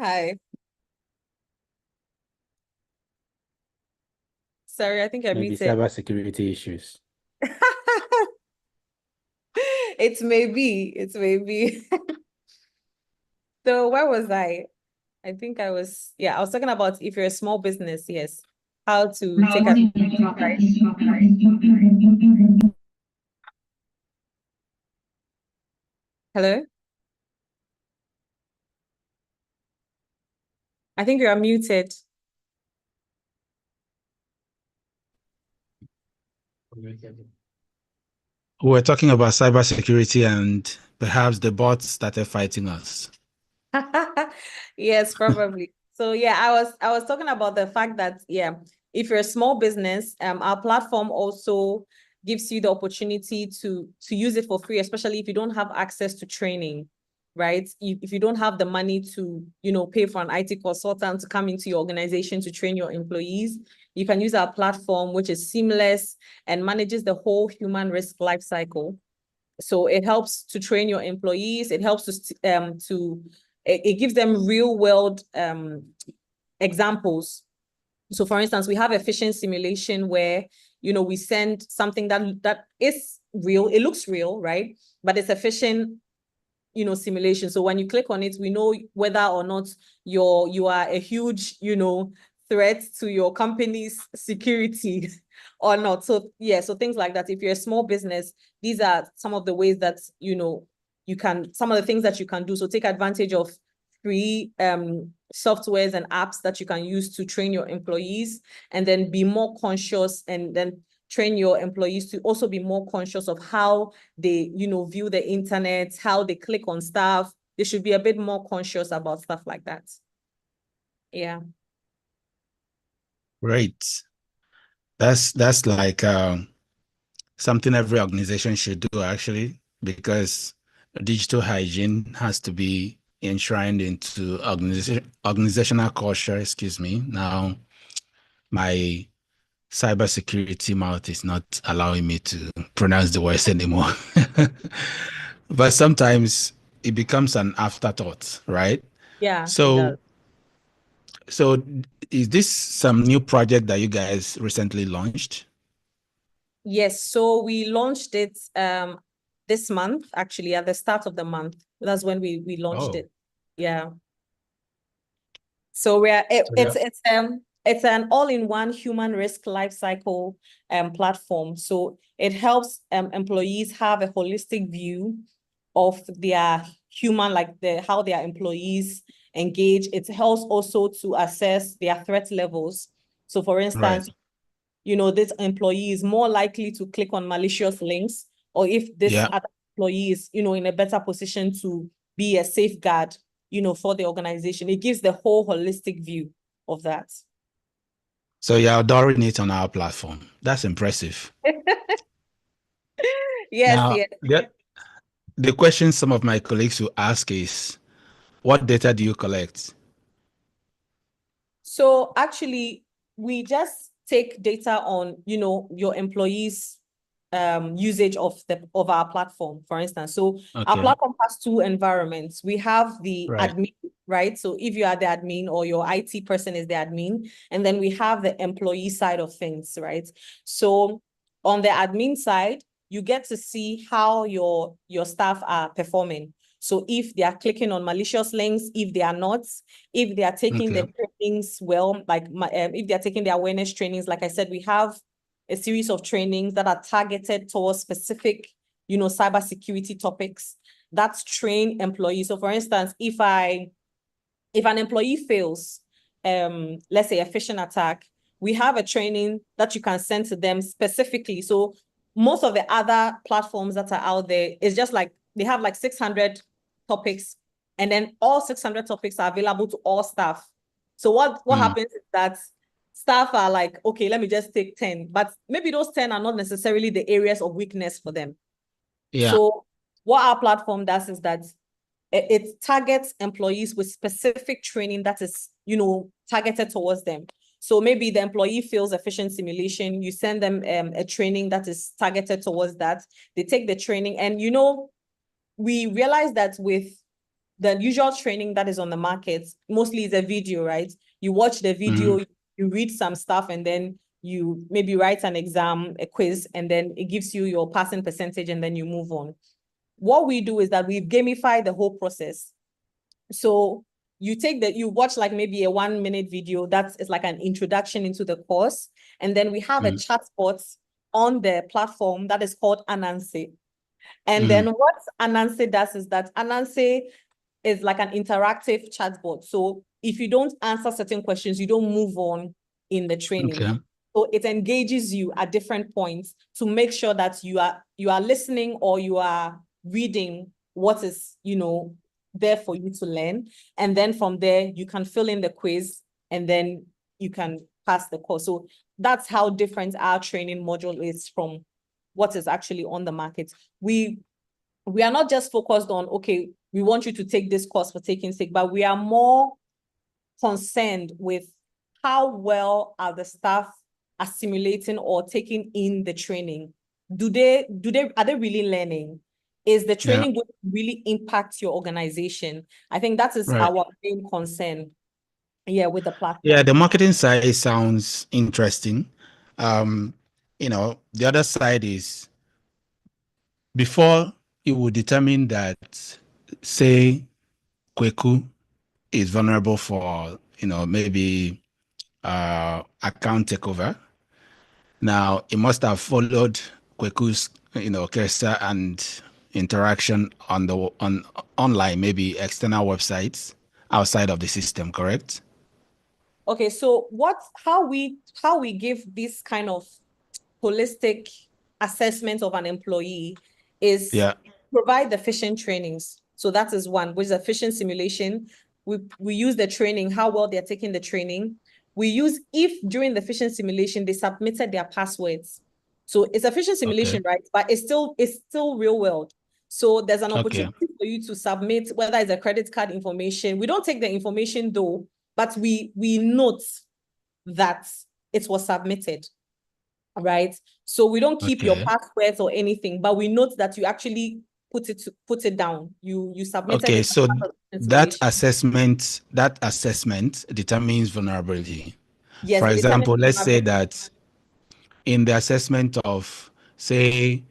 Hi. Sorry, I think I Maybe muted. cybersecurity issues. It's maybe. It's maybe. So where was I? I think I was, yeah, I was talking about if you're a small business, yes, how to take advantage, right? Hello? I think you are muted. We were talking about cybersecurity and perhaps the bots started fighting us. Yes, probably. So yeah, I was talking about the fact that yeah, if you're a small business, our platform also gives you the opportunity to use it for free, especially if you don't have access to training, right? If you don't have the money to, pay for an IT consultant to come into your organization to train your employees, you can use our platform, which is seamless and manages the whole human risk life cycle. So it helps to train your employees. It helps it gives them real world examples. So for instance, we have a phishing simulation where, we send something that is real. It looks real, right? But it's a phishing, simulation. So when you click on it, we know whether or not you are a huge, threat to your company's security or not. So yeah, so things like that. If you're a small business, these are some of the ways that some of the things that you can do. So take advantage of free softwares and apps that you can use to train your employees, and then be more conscious, and then train your employees to also be more conscious of how they, view the internet, how they click on stuff. They should be a bit more conscious about stuff like that. Yeah. Great. That's like something every organization should do actually, because digital hygiene has to be enshrined into organizational culture. Excuse me. Now, my cybersecurity mouth is not allowing me to pronounce the words anymore. But sometimes it becomes an afterthought, right? Yeah, it So, does. so is this some new project that you guys recently launched? Yes, so we launched it this month, actually, at the start of the month. That's when we launched Oh, it. Yeah. So so yeah. it's an all-in-one human risk lifecycle platform. So it helps employees have a holistic view of their human, like how their employees engage. It helps also to assess their threat levels. So for Right. instance, this employee is more likely to click on malicious links, or if this Yeah. other employee is, in a better position to be a safeguard, for the organization. It gives the whole holistic view of that. So you're adoring it on our platform. That's impressive. Yes, Now, yes. the question some of my colleagues will ask is, what data do you collect? So actually, we just take data on, your employees' usage of our platform, for instance. So our Okay. platform has two environments. We have the Right. admin, right? So if you are the admin or your IT person is the admin, and then we have the employee side of things, right? So on the admin side, you get to see how your staff are performing. So if they are clicking on malicious links, if they are not, if they are taking Okay. the trainings well, like if they are taking the awareness trainings, like I said, we have a series of trainings that are targeted towards specific, cybersecurity topics that train employees. So for instance, if an employee fails, let's say a phishing attack, we have a training that you can send to them specifically. So most of the other platforms that are out there is just like they have like 600 topics, and then all 600 topics are available to all staff. So what Mm. happens is that staff are like, okay, let me just take 10, but maybe those 10 are not necessarily the areas of weakness for them. Yeah. So what our platform does is that it targets employees with specific training that is, targeted towards them. So maybe the employee feels a phishing simulation, you send them a training that is targeted towards that. They take the training, and we realize that with the usual training that is on the market mostly is a video, right? You watch the video, you read some stuff, and then you maybe write an exam, a quiz, and then it gives you your passing percentage, and then you move on. What we do is that we gamify the whole process. So you watch like maybe a 1-minute video it's like an introduction into the course, and then we have a chatbot on the platform that is called Anansi. And then what Anansi does is that Anansi is like an interactive chatbot. So if you don't answer certain questions, you don't move on in the training. Okay. So it engages you at different points to make sure that you are listening or you are reading what is, there for you to learn. And then from there, you can fill in the quiz and then you can pass the course. So that's how different our training module is from what is actually on the market. We are not just focused on, okay, we want you to take this course for taking sake, but we are more concerned with how well are the staff assimilating or taking in the training. Are they really learning? Is the training going to really impact your organization? I think that is our main concern. Yeah, with the platform. Yeah, the marketing side sounds interesting. The other side is before you would determine that, say, Kweku is vulnerable for, maybe account takeover. Now, it must have followed Kweku's, cursor and interaction on online, maybe external websites outside of the system, correct? Okay, so how we give this kind of holistic assessment of an employee is provide the phishing trainings. So that is one, which is a phishing simulation. We use the training, how well they're taking the training. We use if during the phishing simulation they submitted their passwords. So it's a phishing simulation, right? But it's still real world. So there's an opportunity for you to submit, whether it's a credit card information. We don't take the information though, but we note that it was submitted, right? So we don't keep your passwords or anything, but we note that you actually put it down. You submitted. Okay, so that assessment determines vulnerability. Yes. For example, let's say that in the assessment of, say,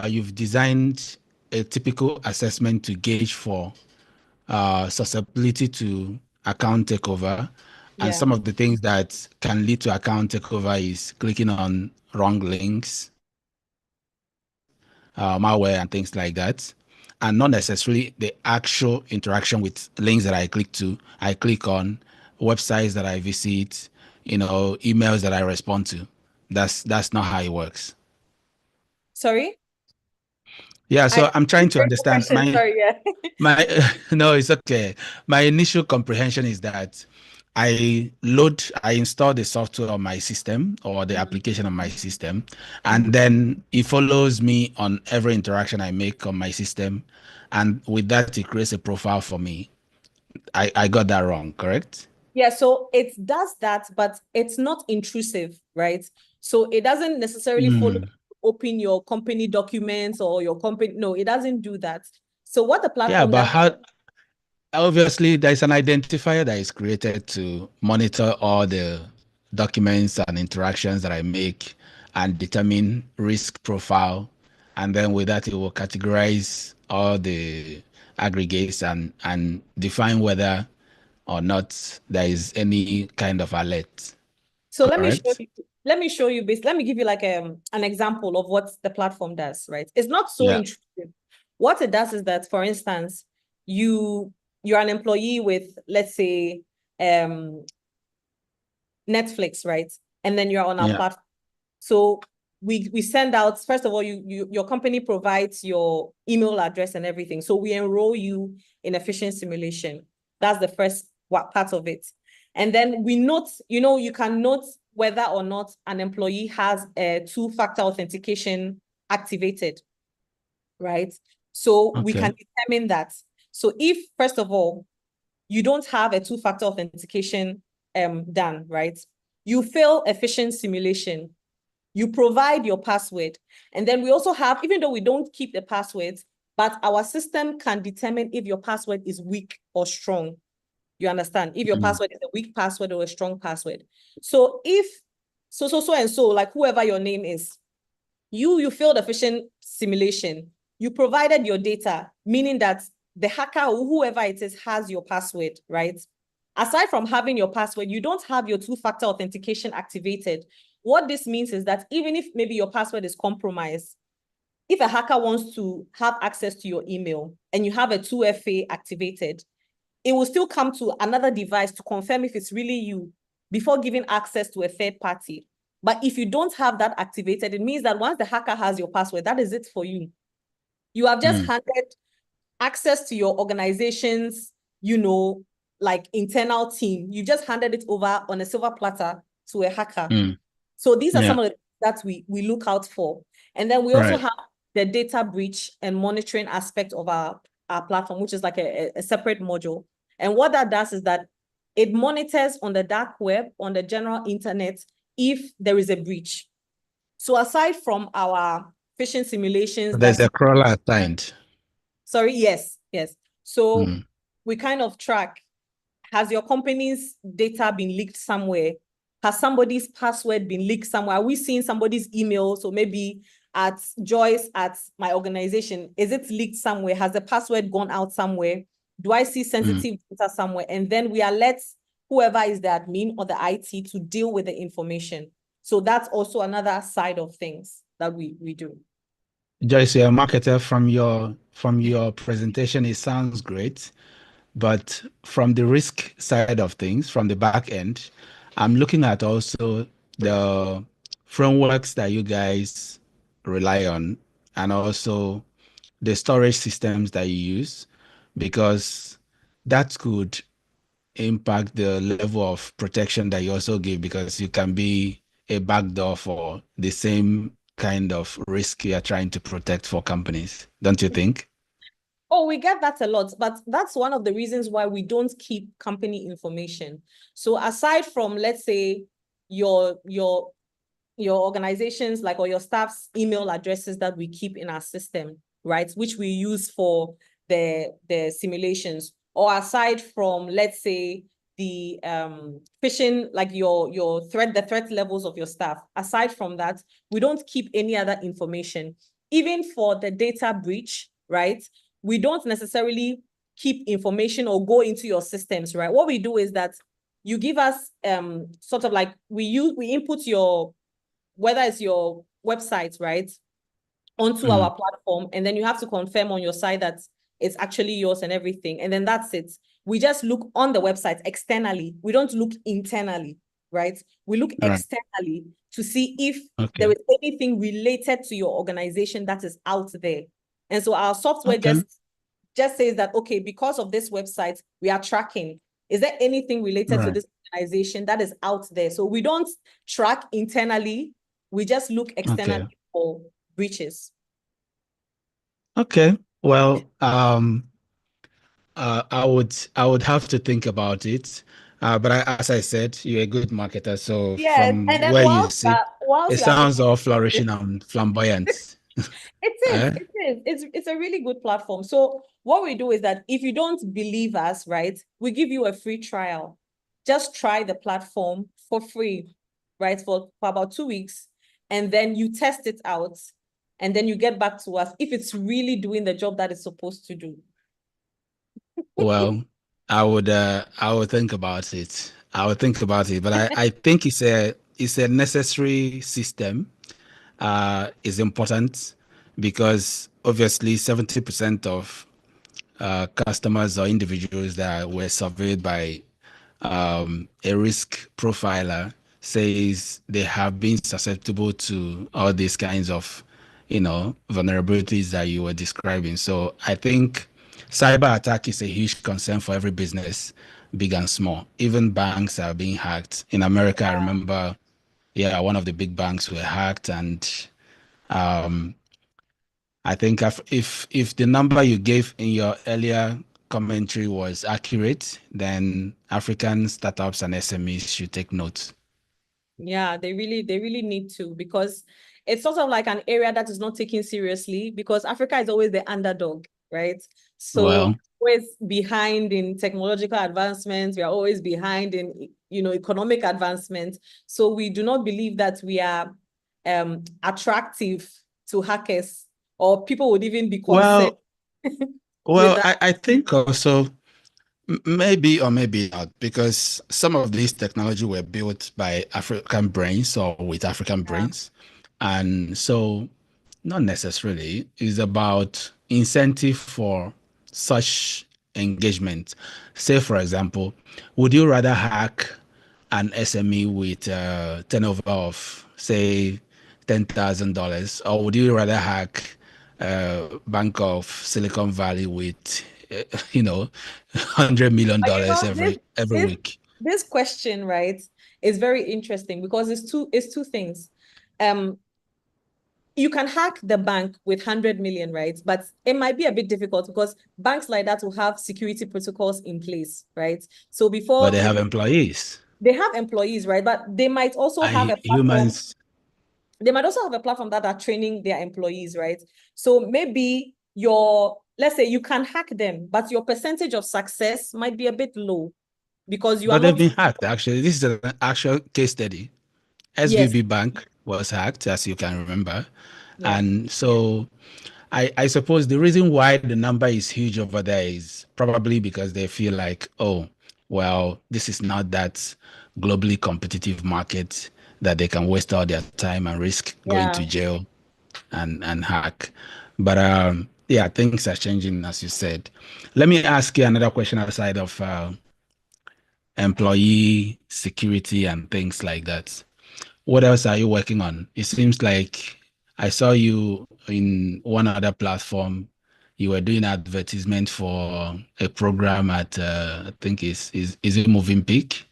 you've designed a typical assessment to gauge for susceptibility to account takeover. And some of the things that can lead to account takeover is clicking on wrong links, malware and things like that. And not necessarily the actual interaction with links that I click on, websites that I visit, emails that I respond to. That's not how it works. Sorry? Yeah, so I'm trying to understand. No, it's okay. My initial comprehension is that I install the software on my system or the application on my system, and then it follows me on every interaction I make on my system. And with that, it creates a profile for me. I got that wrong, correct? Yeah, so it does that, but it's not intrusive, right? So it doesn't necessarily follow open your company documents or your company. No, it doesn't do that. So what the platform does. Obviously, there's an identifier that is created to monitor all the documents and interactions that I make and determine risk profile. And then with that, it will categorize all the aggregates and define whether or not there is any kind of alert. So Correct? let me show you let me give you like an example of what the platform does, right? It's not so intrusive. What it does is that, for instance, you're an employee with, let's say, Netflix, right? And then you're on our platform. So we send out, first of all, your company provides your email address and everything. So we enroll you in a phishing simulation. That's the first part of it. And then we note, you can note whether or not an employee has a 2-factor authentication activated, right? So we can determine that. So if, first of all, you don't have a 2-factor authentication done, right? You fail a phishing simulation, you provide your password. And then we also have, even though we don't keep the passwords, but our system can determine if your password is weak or strong. You understand? If your password is a weak password or a strong password. So if so, like whoever your name is, you failed a phishing simulation, you provided your data, meaning that the hacker or whoever it is has your password, right? Aside from having your password, you don't have your two-factor authentication activated. What this means is that even if maybe your password is compromised, if a hacker wants to have access to your email and you have a 2FA activated, it will still come to another device to confirm if it's really you before giving access to a third party. But if you don't have that activated, it means that once the hacker has your password, that is it for you. You have just handed access to your organization's, like internal team. You just handed it over on a silver platter to a hacker. So these are some of the things that we look out for. And then we also have the data breach and monitoring aspect of our platform, which is like a separate module. And what that does is that it monitors on the dark web, on the general internet, if there is a breach. So aside from our phishing simulations, There's a crawler assigned. Sorry, yes. So we kind of track, has your company's data been leaked somewhere? Has somebody's password been leaked somewhere? Are we seeing somebody's email? So maybe at Joyce, at my organization, is it leaked somewhere? Has the password gone out somewhere? Do I see sensitive data somewhere? And then we alert whoever is the admin or the IT to deal with the information. So that's also another side of things that we do. Joyce, you're a marketer. From your presentation, it sounds great. But from the risk side of things, from the back end, I'm looking at also the frameworks that you guys rely on and also the storage systems that you use, because that could impact the level of protection that you also give, because you can be a backdoor for the same kind of risk you're trying to protect for companies, don't you think? Oh, we get that a lot, but that's one of the reasons why we don't keep company information. So aside from, let's say, your organizations, like, or your staff's email addresses that we keep in our system, right, which we use for the simulations, or aside from, let's say, the phishing, like the threat levels of your staff, aside from that, we don't keep any other information. Even for the data breach, right, we don't necessarily keep information or go into your systems, right? What we do is that you give us sort of like, we input your, whether it's your website, right, onto our platform, and then you have to confirm on your side that it's actually yours and everything. And then that's it. We just look on the website externally. We don't look internally, right? We look externally to see if there is anything related to your organization that is out there. And so our software just says that, okay, because of this website, we are tracking. Is there anything related to this organization that is out there? So we don't track internally. We just look externally for breaches. Okay. Well, I would have to think about it. But as I said, you're a good marketer. So Yes, from and then where you sit, it whilst we are sounds all flourishing and flamboyant. It's a really good platform. So what we do is that if you don't believe us, right, we give you a free trial. Just try the platform for free, right, for about 2 weeks, and then you test it out, and then you get back to us if it's really doing the job that it's supposed to do. Well, I would think about it. But I think it's a necessary system. Is important because obviously 70% of customers or individuals that were surveyed by a risk profiler says they have been susceptible to all these kinds of, vulnerabilities that you were describing. So I think cyber attack is a huge concern for every business, big and small. Even banks are being hacked. In America, I remember, one of the big banks were hacked, and I think if the number you gave in your earlier commentary was accurate, then African startups and SMEs should take note. Yeah, they really need to, because it's sort of like an area that is not taken seriously because Africa is always the underdog, right? So Well, always behind in technological advancements. We are always behind in, economic advancement. So we do not believe that we are attractive to hackers, or people would even be concerned well, with well, that. I think also maybe or maybe not, because some of these technology were built by African brains or with African Yeah. brains. And so not necessarily. It's about incentive for such engagement. Say, for example, would you rather hack an SME with a turnover of, say, $10,000, or would you rather hack a Bank of Silicon Valley with, $100 million But this every this week? this question, right, is very interesting because it's two things. Um, you can hack the bank with 100 million, right? But it might be a bit difficult because banks like that will have security protocols in place, right? So But before they you, have employees. they have employees, right? But they might also have a platform. Humans, They might also have a platform that are training their employees, right? So maybe let's say you can hack them, but your percentage of success might be a bit low because you are but they've not. been hacked, actually. This is an actual case study. Yes. SVB Bank was hacked, as you can remember. Yeah. And so I suppose the reason why the number is huge over there is probably because they feel like, oh, well, this is not that globally competitive market that they can waste all their time and risk going Yeah. to jail and hack. But yeah, things are changing, as you said. Let me ask you another question outside of employee security and things like that. What else are you working on? It seems like I saw you in one other platform. You were doing advertisement for a program at I think is it Moving Peak?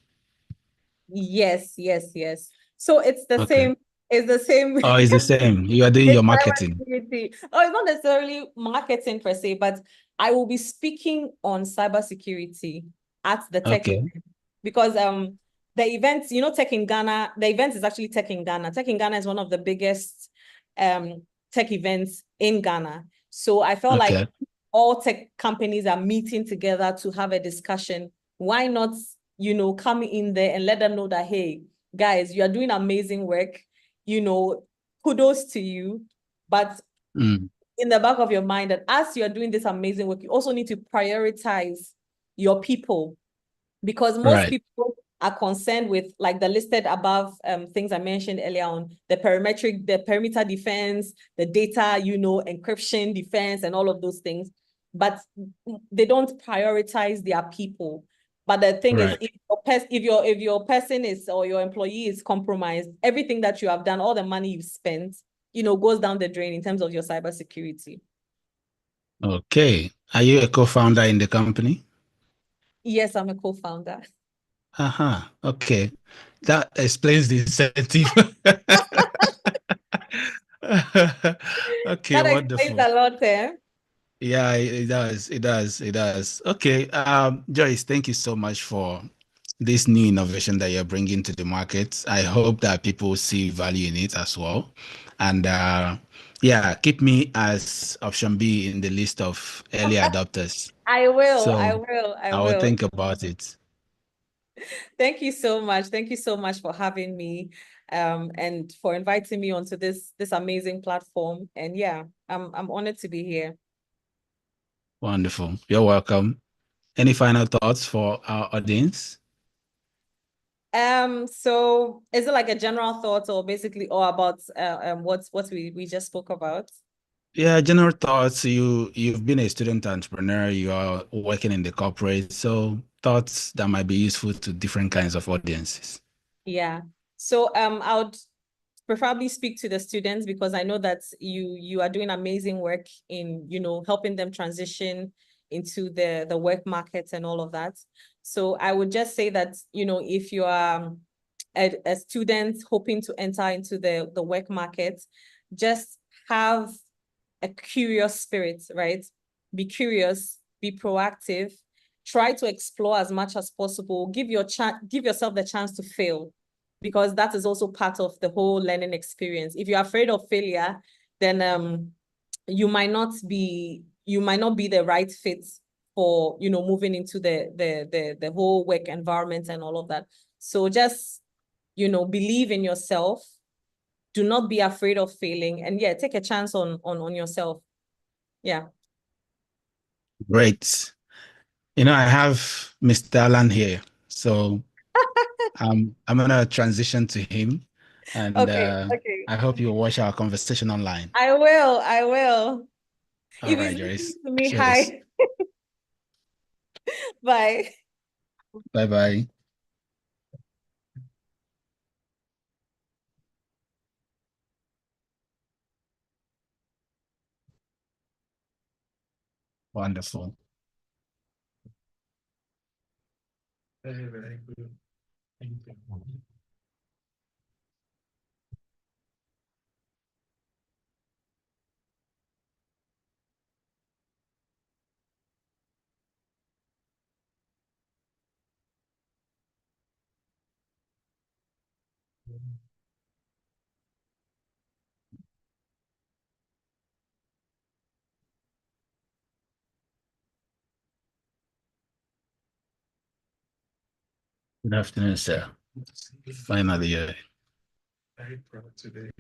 Yes, yes, yes. So it's the Okay. same, it's the same. Oh, it's the same. You are doing It's your marketing. cybersecurity. Oh, it's not necessarily marketing per se, but I will be speaking on cybersecurity at the tech Okay. event because the event, Tech in Ghana, the event is actually Tech in Ghana. Tech in Ghana is one of the biggest um tech events in Ghana. So I felt like Okay. all tech companies are meeting together to have a discussion. Why not, come in there and let them know that, hey, guys, you are doing amazing work. Kudos to you. But Mm, in the back of your mind, that as you're doing this amazing work, you also need to prioritize your people because most right. people are concerned with like the listed above things I mentioned earlier on, the perimeter defense, the data, encryption defense, and all of those things. But they don't prioritize their people. But the thing is, Right. if your person is or your employee is compromised, everything that you have done, all the money you've spent, goes down the drain in terms of your cybersecurity. Okay. Are you a co-founder in the company? Yes, I'm a co-founder. Uh-huh. Okay. That explains the incentive. Okay, That explains wonderful. a lot, eh? Yeah, it does. It does. It does. Okay. Joyce, thank you so much for this new innovation that you're bringing to the market. I hope that people see value in it as well. And yeah, keep me as option B in the list of early adopters. I will, So I will, I I will will. think about it. Thank you so much. Thank you so much for having me, and for inviting me onto this amazing platform. And yeah, I'm honored to be here. Wonderful. You're welcome. Any final thoughts for our audience? So is it like a general thought or basically all about what we just spoke about? Yeah, general thoughts. You've been a student entrepreneur, you are working in the corporate, so thoughts that might be useful to different kinds of audiences. Yeah. So I would preferably speak to the students because I know that you are doing amazing work in, helping them transition into the work market and all of that. So I would just say that, if you are a student hoping to enter into the work market, just have a curious spirit, right? Be curious, be proactive, try to explore as much as possible, give yourself the chance to fail because that is also part of the whole learning experience. If you're afraid of failure, then you might not be the right fit for, you know, moving into the whole work environment and all of that. So just, you know, believe in yourself. Do not be afraid of failing, and yeah, take a chance on yourself. Yeah. Great. You know, I have Mr. Alan here, so I'm gonna transition to him, and Okay. Okay. I hope you watch our conversation online. I will. I will. All If right, he's listening Joyce. to me, Cheers. hi. Bye. Bye bye. Wonderful. Very, very good. Thank you. Good afternoon, sir. Finally, Very proud today.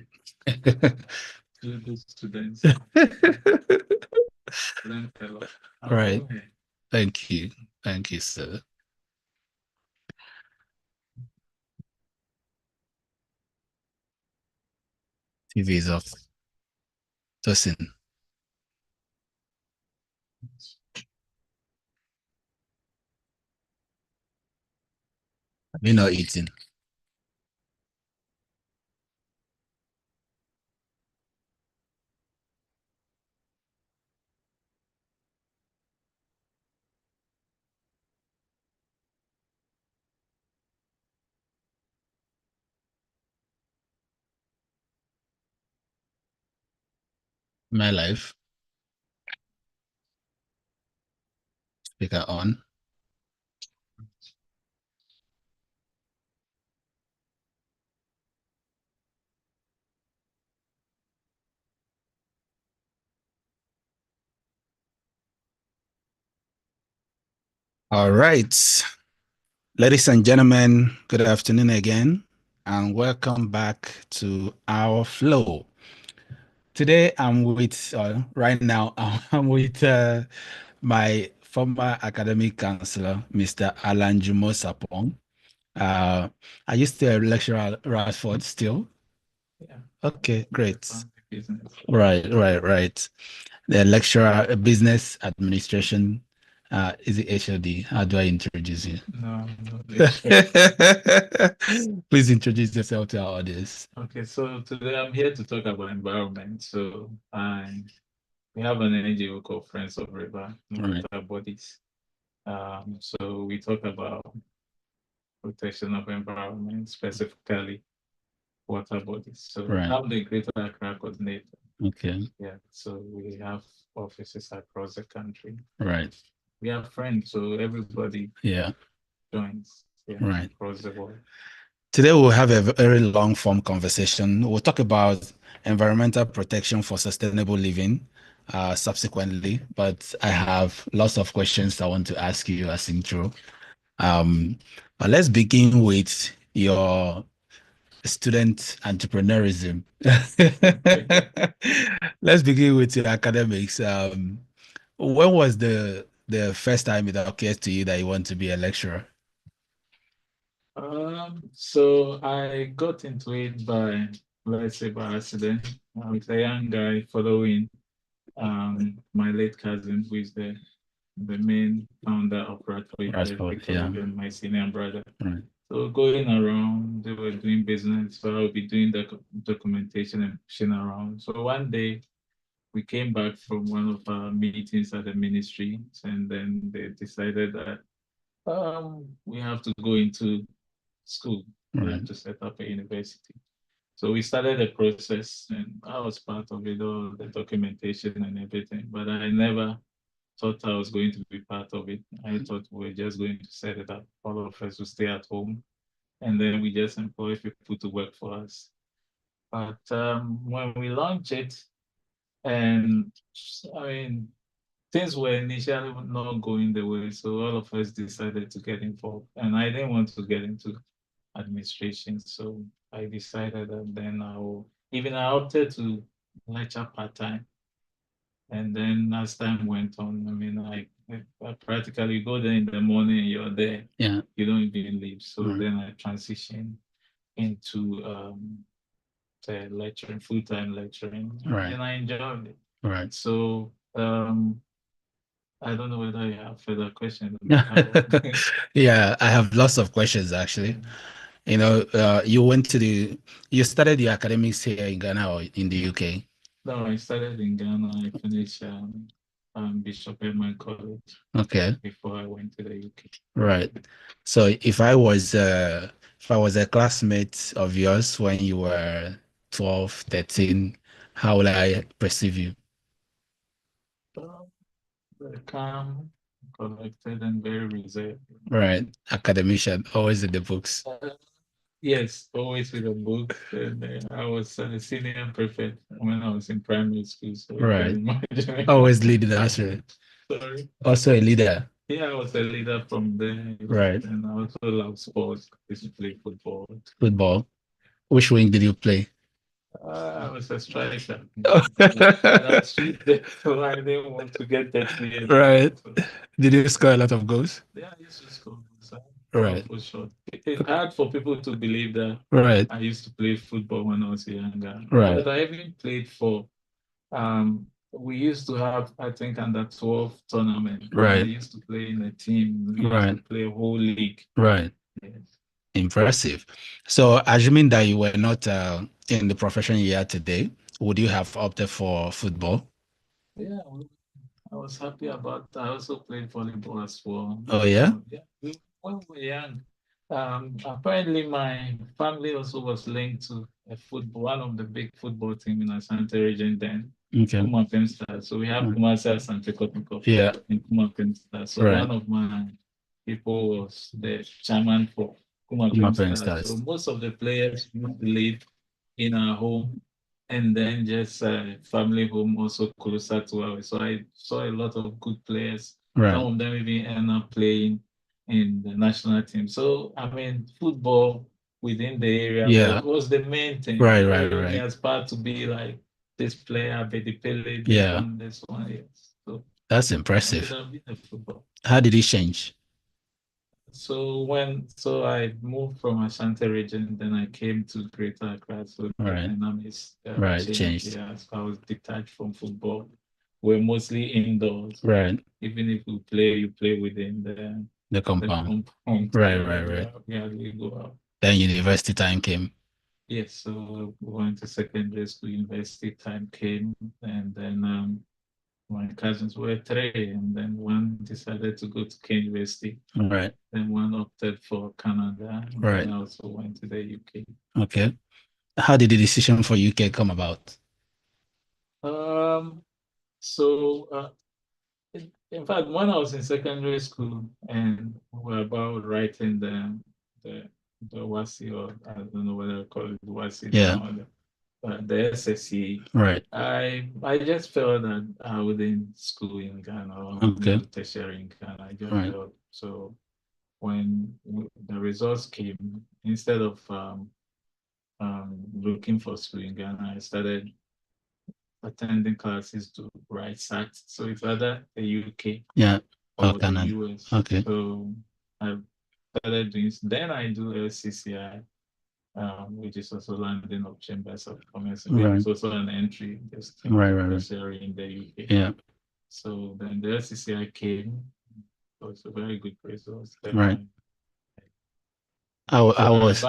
uh, Good students. Learn a lot. Right. Thank you. Thank you, sir. TV is off. Tosin, you not eating. My life. Speaker on. All right. Ladies and gentlemen, good afternoon again, and welcome back to our flow. Today, I'm with, right now, I'm with my former academic counselor, Mr. Alan Jumo Sapong. I used to lecture at Radford still. Yeah. Okay, great. Business. Right. The lecturer, business administration. Is it HOD? How do I introduce you? No, no. Please introduce yourself to our audience. Okay, so today I'm here to talk about environment. So we have an NGO called Friends of River, Right. water bodies. So we talk about protection of environment, specifically water bodies. So Right. I'm the Greater Accra coordinator. Okay. Yeah, so we have offices across the country. Right. We have friends, so everybody joins Right. across the world. Today we'll have a very long form conversation. We'll talk about environmental protection for sustainable living subsequently, but I have lots of questions I want to ask you as intro. But let's begin with your student entrepreneurism. Let's begin with your academics. When was the first time it occurred to you that you want to be a lecturer? So I got into it by, let's say, by accident. With a young guy following my late cousin, who is the main founder of Breathwork, my senior brother. Right. So going around, they were doing business, so I'll be doing the documentation and pushing around. So one day we came back from one of our meetings at the ministry, and then they decided that we have to go into school. We have to set up a university. So we started the process, and I was part of it, all the documentation and everything, but I never thought I was going to be part of it. I thought we were just going to set it up. All of us would stay at home and then we just employ people to work for us. But when we launched it, and I mean, things were initially not going the way, so all of us decided to get involved. And I didn't want to get into administration, so I decided that then I opted to lecture part-time. And then as time went on, I mean, I practically go there in the morning and you're there. Yeah. You don't even leave. So Right. then I transitioned into the lecturing, full-time lecturing, Right. and I enjoyed it. Right. So I don't know whether you have further questions. Yeah, I have lots of questions actually. You know, you started your academics here in Ghana or in the UK? No, I started in Ghana. I finished Bishop Edmund College. Okay. Before I went to the UK. Right. So if I was a classmate of yours when you were 12, 13, how would I perceive you? Very calm, collected, and very reserved. Right. Academician, always in the books. Yes, always with a book. And I was a senior prefect when I was in primary school. So Right. you can imagine. Always leading us. Sorry. Also a leader. Yeah, I was a leader from there. Right. And I also love sports. I used to play football. Football. Which wing did you play? I was a striker. I was there, so I didn't want to get that clear. Right. So, Did you score a lot of goals? yeah, I used to score. So Right. for sure. It's hard for people to believe that Right. I used to play football when I was younger. Right. But I even played for we used to have, I think, under 12 tournament. Right. I used to play in a team. We used Right. to play a whole league. Right. Yes. Impressive. So, assuming that you were not in the profession you are today, would you have opted for football? Yeah, I was happy about that. I also played volleyball as well. Oh, yeah? Yeah. When we were young, apparently my family also was linked to one of the big football team in Asante region then. Okay. Kumapem Stars. So we have Kumasi Asante Kotoko Yeah. in Kumapem Stars. So Right. one of my people was the chairman for Kumapem Kumapem Stars. Stars. So most of the players used to live in our home, and then just family home also closer to ours. So I saw a lot of good players. Right. Some of them even end up playing in the national team. So I mean, football within the area Yeah. was the main thing. Right. He aspired to be like this player, Bedipele, Yeah. this one. Yes. So That's I impressive. could have been a football. How did it change? So I moved from Ashanti region, then I came to Greater Accra. So the Right. dynamics Changed. Yeah, so I was detached from football. We're mostly indoors. Right. Even if you play within The compound. compound. Right. We hardly go out. Then university time came. Yes, so we went to secondary school, university time came, and then my cousins were three, and then one decided to go to K University. Right. Then one opted for Canada. And Right. then I also went to the UK. Okay. How did the decision for UK come about? In fact, when I was in secondary school and we were about writing the WASI, or I don't know whether I call it WASI now, the SSE. Right. I just felt that I within school in Ghana or tertiary in Ghana. I just felt so. When the results came, instead of looking for school in Ghana, I started attending classes to write SAT. So it's either the UK or the US. Okay. So I started doing. Then I do LCCI, which is also London of Chambers of Commerce. It's also an entry just tertiary in the UK. Yeah. So then the LCCI came. It was a very good result. Right. How was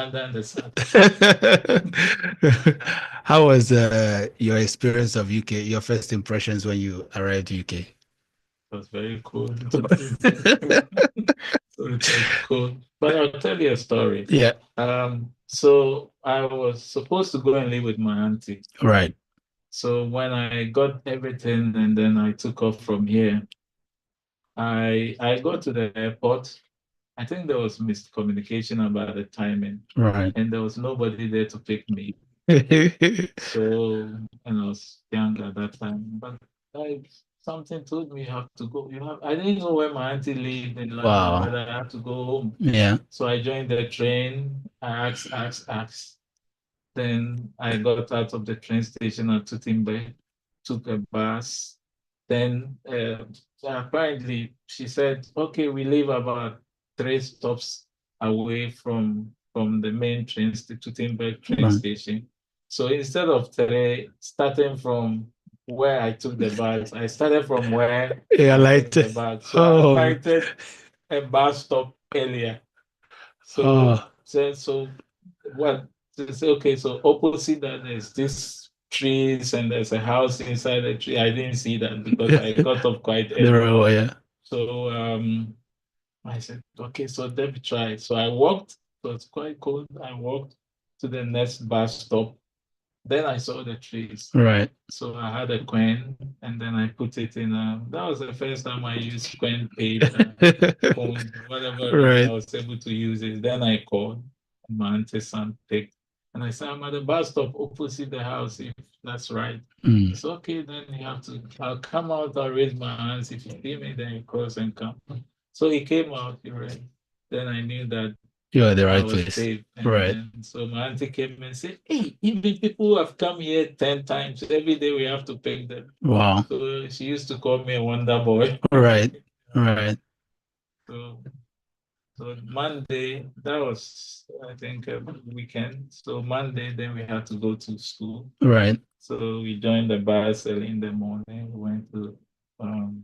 how was your experience of UK, your first impressions when you arrived UK? It was very cool. Cool. But I'll tell you a story. Yeah. So I was supposed to go and live with my auntie. Right. So when I got everything and then I took off from here, I got to the airport I think there was miscommunication about the timing, Right. and there was nobody there to pick me. So, and I was young at that time, but something told me you have to go. I didn't know where my auntie lived in London, Wow. but I had to go home. Yeah. So I joined the train. I asked. Then I got out of the train station at Tutimbe, took a bus. Then apparently she said, "Okay, we live about 3 stops away from the main train, the Tutimbe train station." So instead of starting from where I took the bus, I started from where I took the bus. So I alighted a bus stop earlier. So what? So, okay, so opposite that there's this trees and there's a house inside the tree. I didn't see that because I got up quite early. Yeah. So I said, okay, so let me try. So I walked. So it's quite cold. I walked to the next bus stop. Then I saw the trees. Right. So I had a coin and then I put it in that was the first time I used coin paper, coin, whatever I was able to use it. Then I called my auntie's son picked. And I said, I'm at the bus stop opposite the house, if that's right. It's okay, then I'll come out, I'll raise my hands. If you see me, then you cross and come. So he came out, he ran. Then I knew that you're at the I right was place. safe. And Right. then, so my auntie came and said, hey, even people who have come here 10 times, every day we have to pick them. Wow. So she used to call me a wonder boy. Right. Right. So Monday, that was, I think, a weekend. So Monday, then we had to go to school. Right. So we joined the bus early in the morning. We went to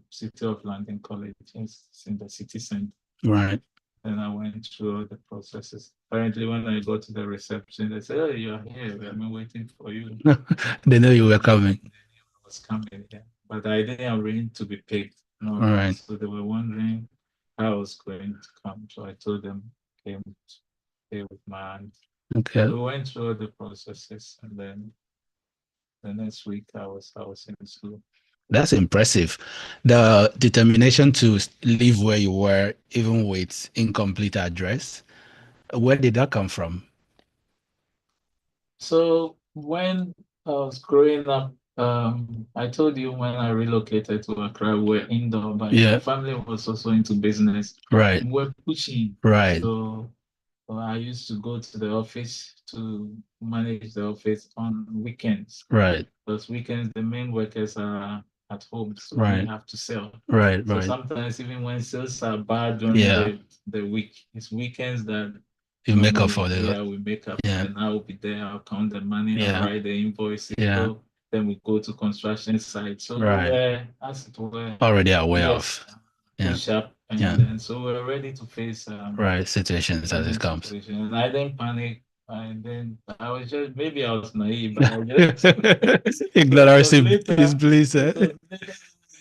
City of London College. It's in the city center. Right. And I went through all the processes. Apparently, when I got to the reception, they said, "Oh, you're here. We have been waiting for you." They know you were coming. I was coming, yeah. But I didn't arrange to be picked. No. Right. So they were wondering how I was going to come. So I told them I came to stay with my aunt. Okay. So we went through all the processes, and then the next week I was in school. That's impressive. The determination to live where you were, even with incomplete address. Where did that come from? So when I was growing up, I told you when I relocated to Accra, we were indoor, but my family was also into business. Right. We're pushing. Right. So I used to go to the office to manage the office on weekends. Right. Because weekends, the main workers are at home, so we have to sell. Right. So Right. sometimes even when sales are bad during the week, it's weekends that you make up for it. Yeah, we make up. And I will be there. I'll count the money. I'll write the invoices. Yeah. So then we go to construction site. So Right. as it were, already aware of. push up, and then so we're ready to face right situations as it comes. And I didn't panic. And then I was just maybe I was naive, but I just ignorance is bliss. So later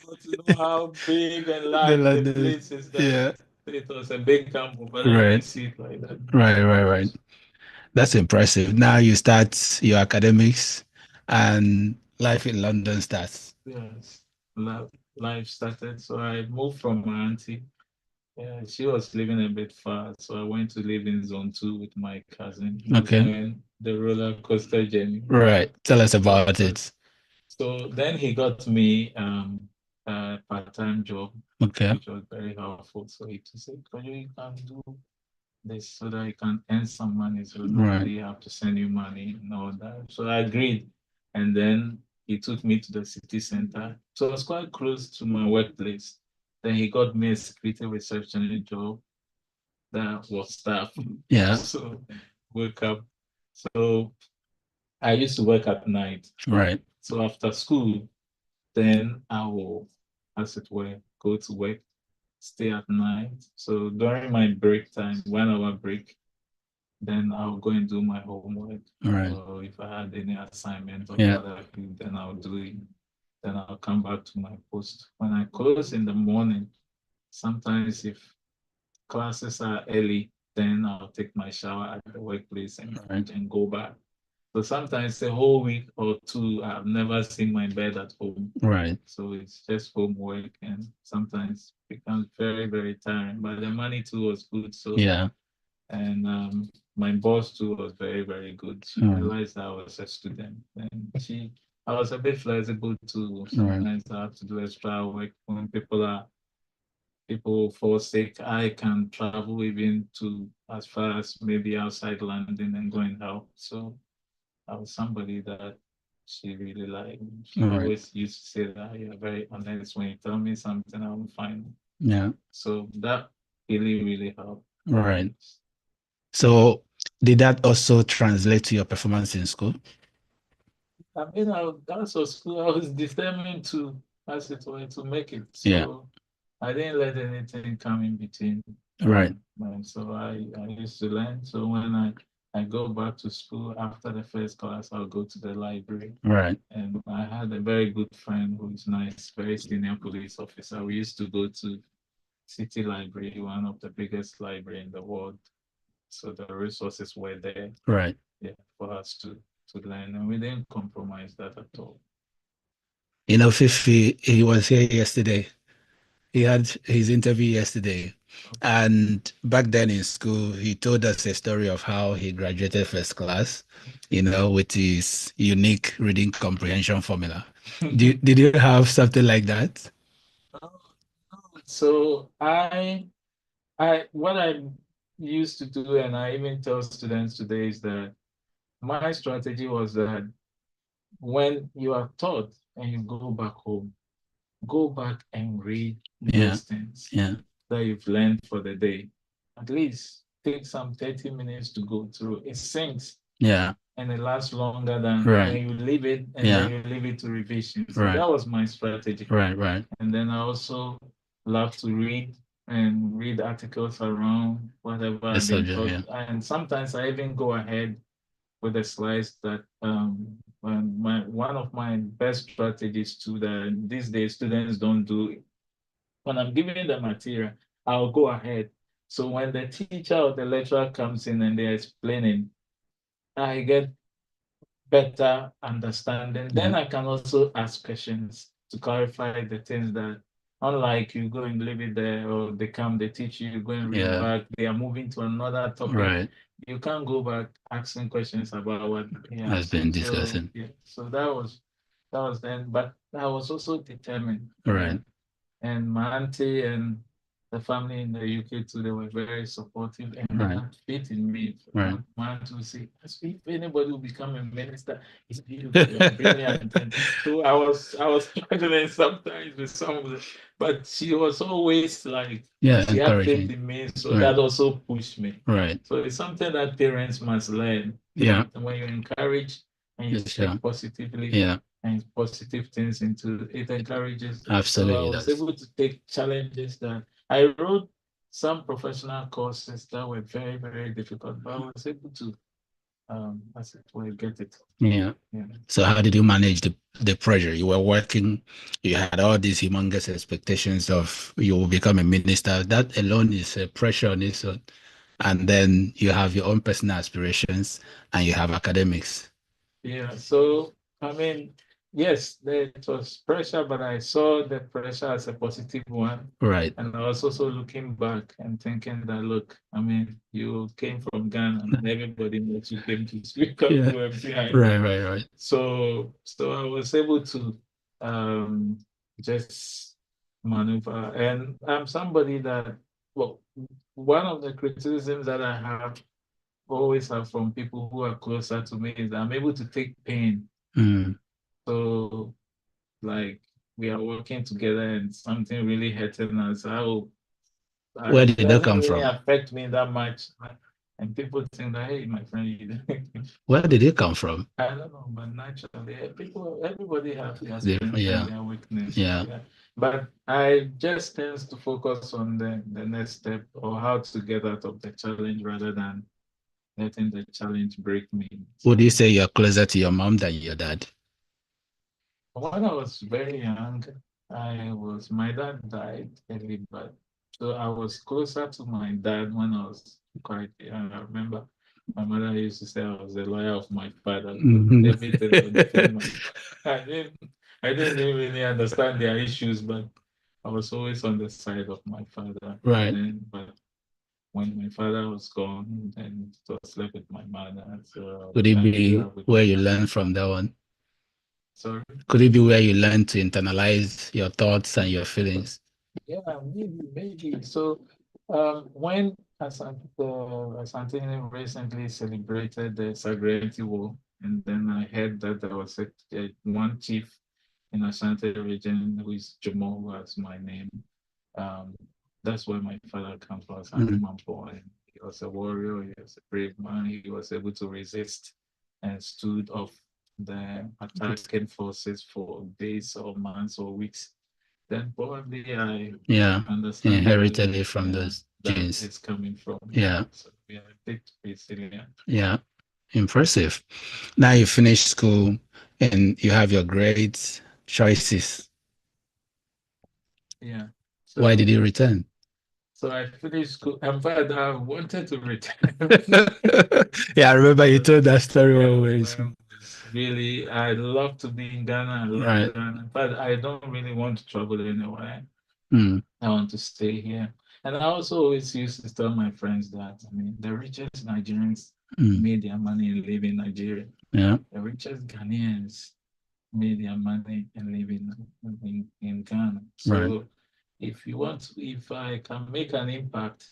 got to know how big and large the place is. That it was a big gamble, but I didn't see it like that. Right. That's impressive. Now you start your academics and life in London starts. Yes, life started. So I moved from my auntie. Yeah, she was living a bit far, so I went to live in Zone 2 with my cousin. Okay. The roller coaster journey. Right. Tell us about it. So then he got me a part-time job, which was very helpful. So he said, you can do this so that you can earn some money. So nobody have to send you money and all that. So I agreed. And then he took me to the city center. So it was quite close to my workplace. Then he got me a security receptionist job that was staff. Yeah. So wake up. So I used to work at night. Right. So after school, then I will, as it were, go to work, stay at night. So during my break time, 1 hour break, then I'll go and do my homework. Right. Or if I had any assignment or what I do, then I'll do it. Then I'll come back to my post. When I close in the morning, sometimes if classes are early, then I'll take my shower at the workplace and go back. So sometimes a whole week or two, I've never seen my bed at home. Right. So it's just homework, and sometimes it becomes very, very tiring. But the money too was good. So Yeah. and my boss too was very, very good. She realized I was a student, and I was a bit flexible too. Sometimes I have to do extra work when people fall sick. I can travel even to as far as maybe outside London and go and help. So I was somebody that she really liked. She always used to say that you're very honest. When you tell me something, I will find it. Yeah. So that really, really helped. Right. So did that also translate to your performance in school? I mean, that's a school I was determined to, as it were, to make it. So Yeah. I didn't let anything come in between. Right. So I used to learn. So when I go back to school after the first class, I'll go to the library. Right. And I had a very good friend who is nice, very senior police officer. We used to go to City Library, one of the biggest library in the world. So the resources were there. Right. Yeah, for us to learn, and we didn't compromise that at all. You know, Fifi, he was here yesterday. He had his interview yesterday. And back then in school, he told us a story of how he graduated first class, you know, with his unique reading comprehension formula. Did you have something like that? So what I used to do, and I even tell students today, is that my strategy was that when you are taught and you go back home, go back and read those things that you've learned for the day. At least take some 30 minutes to go through. It sinks. Yeah. And it lasts longer than when you leave it and then you leave it to revision. So that was my strategy. Right. And then I also love to read and read articles around whatever I've been taught. And sometimes I even go ahead with the slides that one of my best strategies too that these days students don't do. When I'm giving the material, I'll go ahead. So when the teacher or the lecturer comes in and they're explaining, I get better understanding. Then I can also ask questions to clarify the things that, unlike you go and leave it there, or they come, they teach you, you go and read back, they are moving to another topic. Right. You can't go back asking questions about what has been discussing. So that was then, but I was also determined. Right. And my auntie and the family in the UK too, they were very supportive and they had faith in me. Right. My auntie would say, if anybody will become a minister, it's you. Brilliant. So I was struggling sometimes with some of it, but she was always like, she had faith in me, so that also pushed me. Right. So it's something that parents must learn. Yeah. And when you encourage and you speak positively, and positive things into it, encourages. Absolutely. So I was able to take challenges that I wrote some professional courses that were very, very difficult, but I was able to as it were, get it. Yeah. So how did you manage the pressure? You were working, you had all these humongous expectations of you will become a minister. That alone is a pressure on its own. And then you have your own personal aspirations and you have academics. Yeah. So I mean, yes, it was pressure, but I saw the pressure as a positive one. Right. And I was also looking back and thinking that, look, I mean, you came from Ghana and everybody knows you came to speak up behind. Right. So I was able to just maneuver. And I'm somebody that, well, one of the criticisms that I have always have from people who are closer to me is that I'm able to take pain. So like we are working together and something really hurting us. Where did that come really from? affect me that much. And people think that, hey, my friend, where did it come from? I don't know, but naturally, everybody has their strength and their weakness. But I just tend to focus on the next step or how to get out of the challenge rather than letting the challenge break me. Would you say you're closer to your mom than your dad? When I was very young, my dad died early, but so I was closer to my dad when I was quite young. I remember My mother used to say I was the lawyer of my father. Mhm. Everything I would defend my I didn't really understand their issues, but I was always on the side of my father. Right. But when my father was gone, then it was left with my mother. So Could it I grew be up with where my you mother. learned from that one? Sorry. Could it be where you learned to internalize your thoughts and your feelings? Yeah, maybe. So, when Asante recently celebrated the Sagrenti War, and then I heard that there was one chief in Asante region who is Jomo, was my name. Um, that's where my father comes from, Asante Mampo, and he was a warrior, he was a brave man, he was able to resist and stood off the attacking forces for days or months or weeks. Then probably I understand inherited it from those genes. that it's coming from. Yeah. So we are a bit resilient. Yeah. Impressive. Now you finish school and you have your grades, choices. Yeah. Why did you return? So I finished school. In fact, I wanted to return. Yeah, I remember you told that story always. Really, I love to be in Ghana. I love Ghana, but I don't really want to travel anywhere. I want to stay here. And I also always used to tell my friends that, I mean, the richest Nigerians made their money and live in Nigeria. Yeah. The richest Ghanaians made their money and live in Ghana. So if I can make an impact,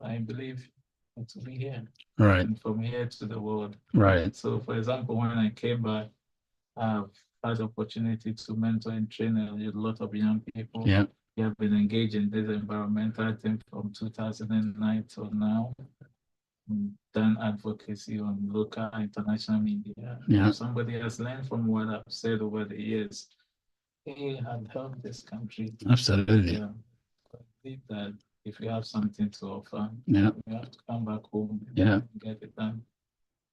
I believe it will be here. Right. And from here to the world. Right. So for example, when I came back, I've had the opportunity to mentor and train a lot of young people. Yeah. We have been engaged in this environmental thing from 2009 till now. Done advocacy on local, international media. Yeah. If somebody has learned from what I've said over the years, he had helped this country. Absolutely. Yeah. I believe that if you have something to offer, Yeah. you have to come back home Yeah. and get it done.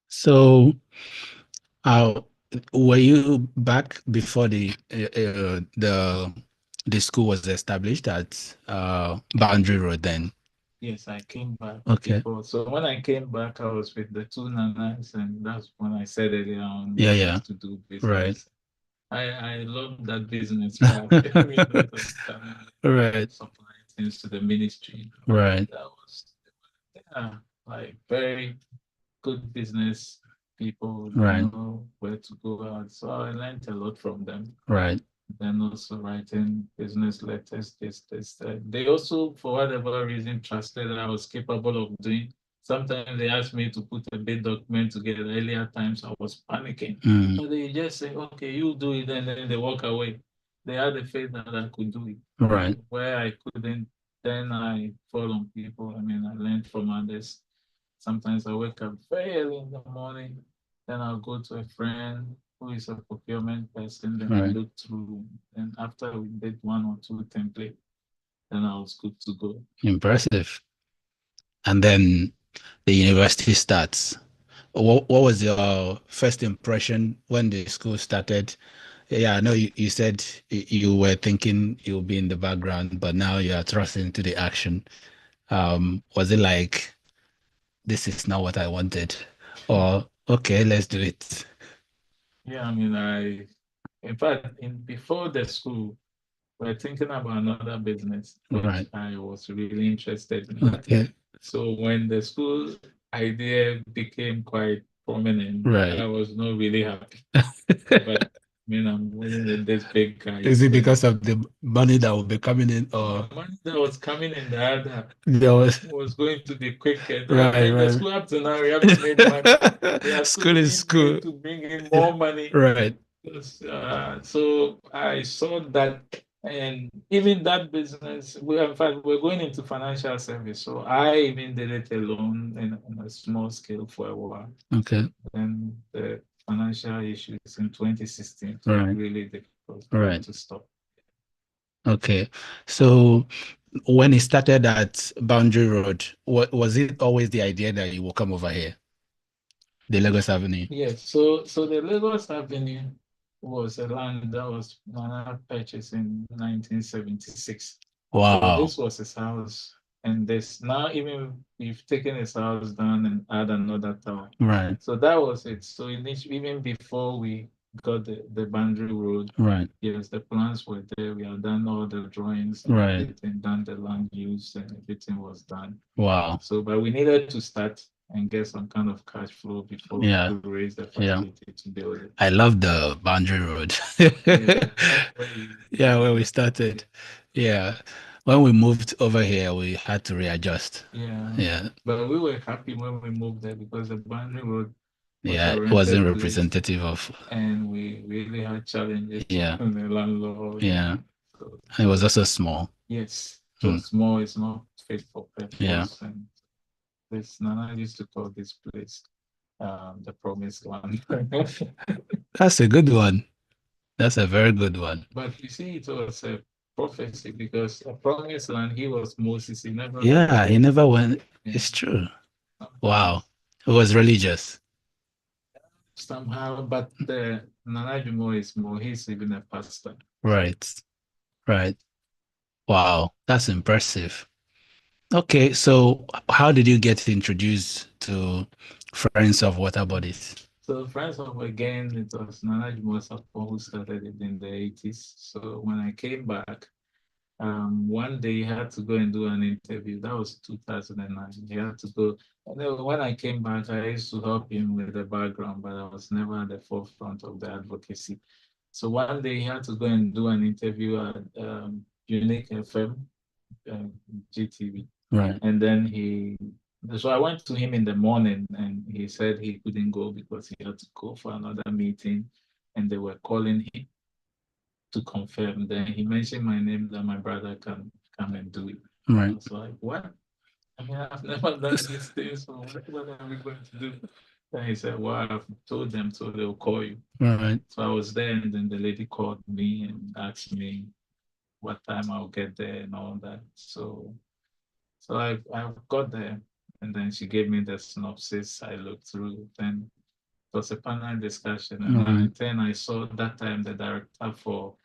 So, were you back before the school was established at Boundary Road then? Yes, I came back Okay. before. So when I came back, I was with the two nanas, and that's when I said earlier on Yeah, we yeah. used to do business. Right. I love that business part. We lot of time Right. supplying things to the ministry. Right. That was like very good business people. Right. Know where to go out. So I learned a lot from them. Right. Then also writing business letters, They also, for whatever reason, trusted that I was capable of doing. Sometimes they asked me to put a big document together. Earlier times I was panicking. But they just say, okay, you do it, and then they walk away. They had the faith that I could do it. Right. Where I couldn't, then I fall on people. I mean, I learned from others. Sometimes I wake up very early in the morning, then I'll go to a friend who is a procurement person, then we look through, and after we did one or two templates, then I was good to go. Impressive. And then the university starts. What was your first impression when the school started? Yeah, I know you said you were thinking you'll be in the background, but now you are thrust into the action. Was it like, this is not what I wanted? Or, okay, let's do it? Yeah, I mean, in fact, before the school, we're thinking about another business, which I was really interested in. Okay. So when the school idea became quite prominent, I was not really happy. But I mean, I'm winning with this big guy. Is it because of the money that will be coming in, or the money that was coming in the other there was going to be quicker? Right. The school up to now, we haven't made money. They are School is school. to bring in more money. Right. So I saw that, and even that business, in fact, we're going into financial service. So I even did it alone in a small scale for a while. Okay. Then the financial issues in 2016 really difficult to stop. Okay. So when it started at Boundary Road, was it always the idea that you will come over here? The Lagos Avenue? Yes. So the Lagos Avenue was a land that was purchased in 1976. Wow. So this was his house. And this now even we've taken his house down and add another tower. Right. So that was it. So even before we got the boundary road, Right. yes, the plans were there. We had done all the drawings and Right. everything, done the land use and everything was done. Wow. So, but we needed to start and get some kind of cash flow before we could raise the facility to build it. I love the boundary road. Yeah, where we started. Yeah. When we moved over here, we had to readjust. Yeah. But we were happy when we moved there because the boundary road was it wasn't representative of. And we really had challenges Yeah. from the landlord. Yeah. So, it was also small. Yes. So small is not fit for purpose. Yeah. And this Nana used to call this place the promised land. That's a good one. That's a very good one. But you see, it was a prophecy because a promised land, he was Moses. He never he never went. It's true. Wow. It was religious. Somehow, but the Nana Jumo is more, he's even a pastor. Right. Wow. That's impressive. Okay, so how did you get introduced to Friends of Water Bodies? So Friends of, again, it was Nana Jumo who started it in the 80s. So when I came back, one day he had to go and do an interview. That was 2009. He had to go. And then when I came back, I used to help him with the background, but I was never at the forefront of the advocacy. So one day he had to go and do an interview at Unique FM, GTV. Right. And then so I went to him in the morning and he said he couldn't go because he had to go for another meeting and they were calling him to confirm. Then he mentioned my name that my brother can come and do it. Right. I was like, what? I mean, I've never done these things, so what are we going to do? Then he said, well, I've told them, so they'll call you. Right. So I was there, and then the lady called me and asked me what time I'll get there and all that. So I got there, and then she gave me the synopsis. I looked through, then it was a panel discussion, and then I saw that time the director for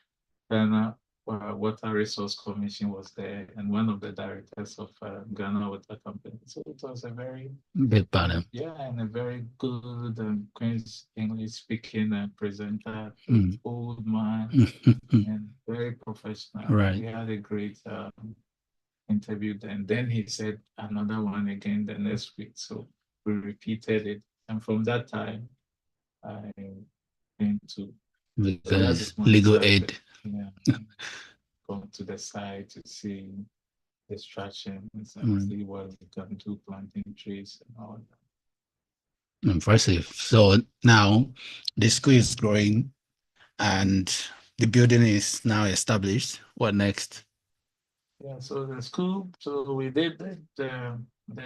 Ghana Water Resource Commission was there, and one of the directors of Ghana Water Company. So it was a very big panel. Yeah, and a very good Queen's English speaking presenter, old man, and very professional. Right. We had a great interview then. Then he said another one again the next week. So we repeated it. And from that time, I came to because legal aid. Yeah. Go to the site to see distractions and see what we can do, planting trees and all that. Impressive. So now the school is growing and the building is now established. What next? Yeah, so the school, so we did the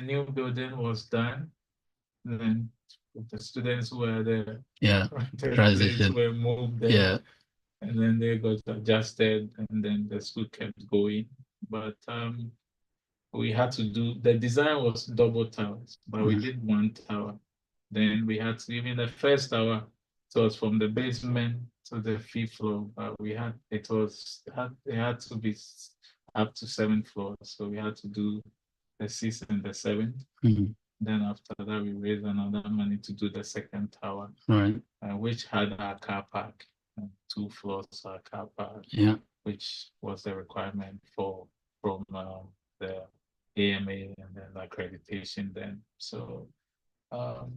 new building was done. And then the students were there. Yeah. Transition. Were moved there. Yeah. And then they got adjusted and then the school kept going. But we had to do, the design was double towers, but we did one tower. Then we had to, even the first tower, so it was from the basement to the 5th floor, but it had to be up to 7th floor. So we had to do the 6th and the 7th. Then after that, we raised another money to do the second tower, which had our car park, 2 floors, our car park, which was the requirement from the AMA and then accreditation then. So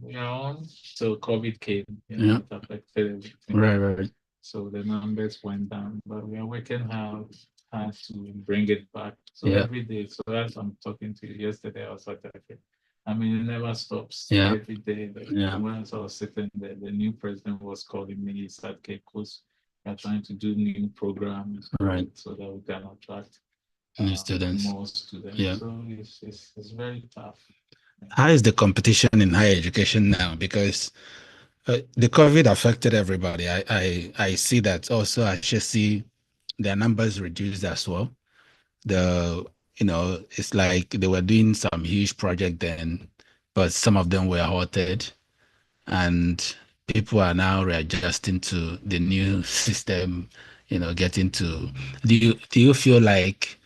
we are on till COVID came, it affected everything. Right. So the numbers went down, but we are working hard to bring it back. So every day, so as I'm talking to you yesterday, I was like, okay, I mean, it never stops. Every day. When I was sitting there, the new president was calling me. He said, Cape Coast, we're trying to do new programs so that we can attract new students. More students. So it's very tough. How is the competition in higher education now? Because the COVID affected everybody. I see that also at HSC, their numbers reduced as well. It's like they were doing some huge project then, but some of them were halted, and people are now readjusting to the new system. Getting to. Do you feel like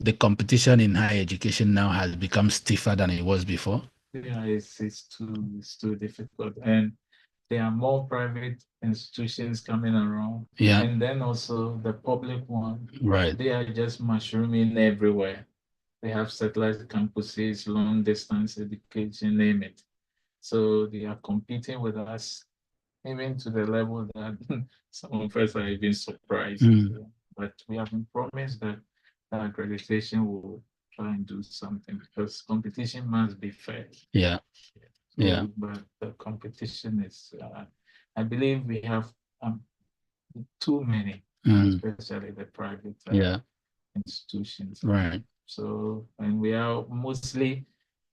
the competition in higher education now has become stiffer than it was before? Yeah, it's too difficult, and there are more private institutions coming around. Yeah. And then also the public one, Right. they are just mushrooming everywhere. They have satellite campuses, long distance education, name it. So they are competing with us, even to the level that some of us are even surprised. But we have been promised that the accreditation will try and do something, because competition must be fair. Yeah. So, Yeah. but the competition is, I believe we have too many, especially the private institutions. Right. So, and we are mostly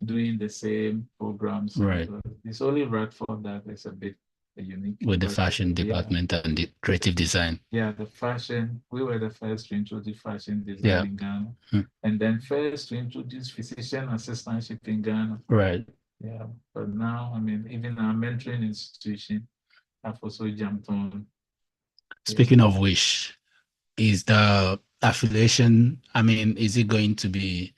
doing the same programs. Right. It's only Radford that is a bit unique. With the fashion department and the creative design. Yeah, the fashion, we were the first to introduce fashion design in Ghana. And then first to introduce physician assistantship in Ghana. Right. Yeah, but now, I mean, even our mentoring institution have also jumped on. Speaking of which, is the affiliation, I mean, is it going to be,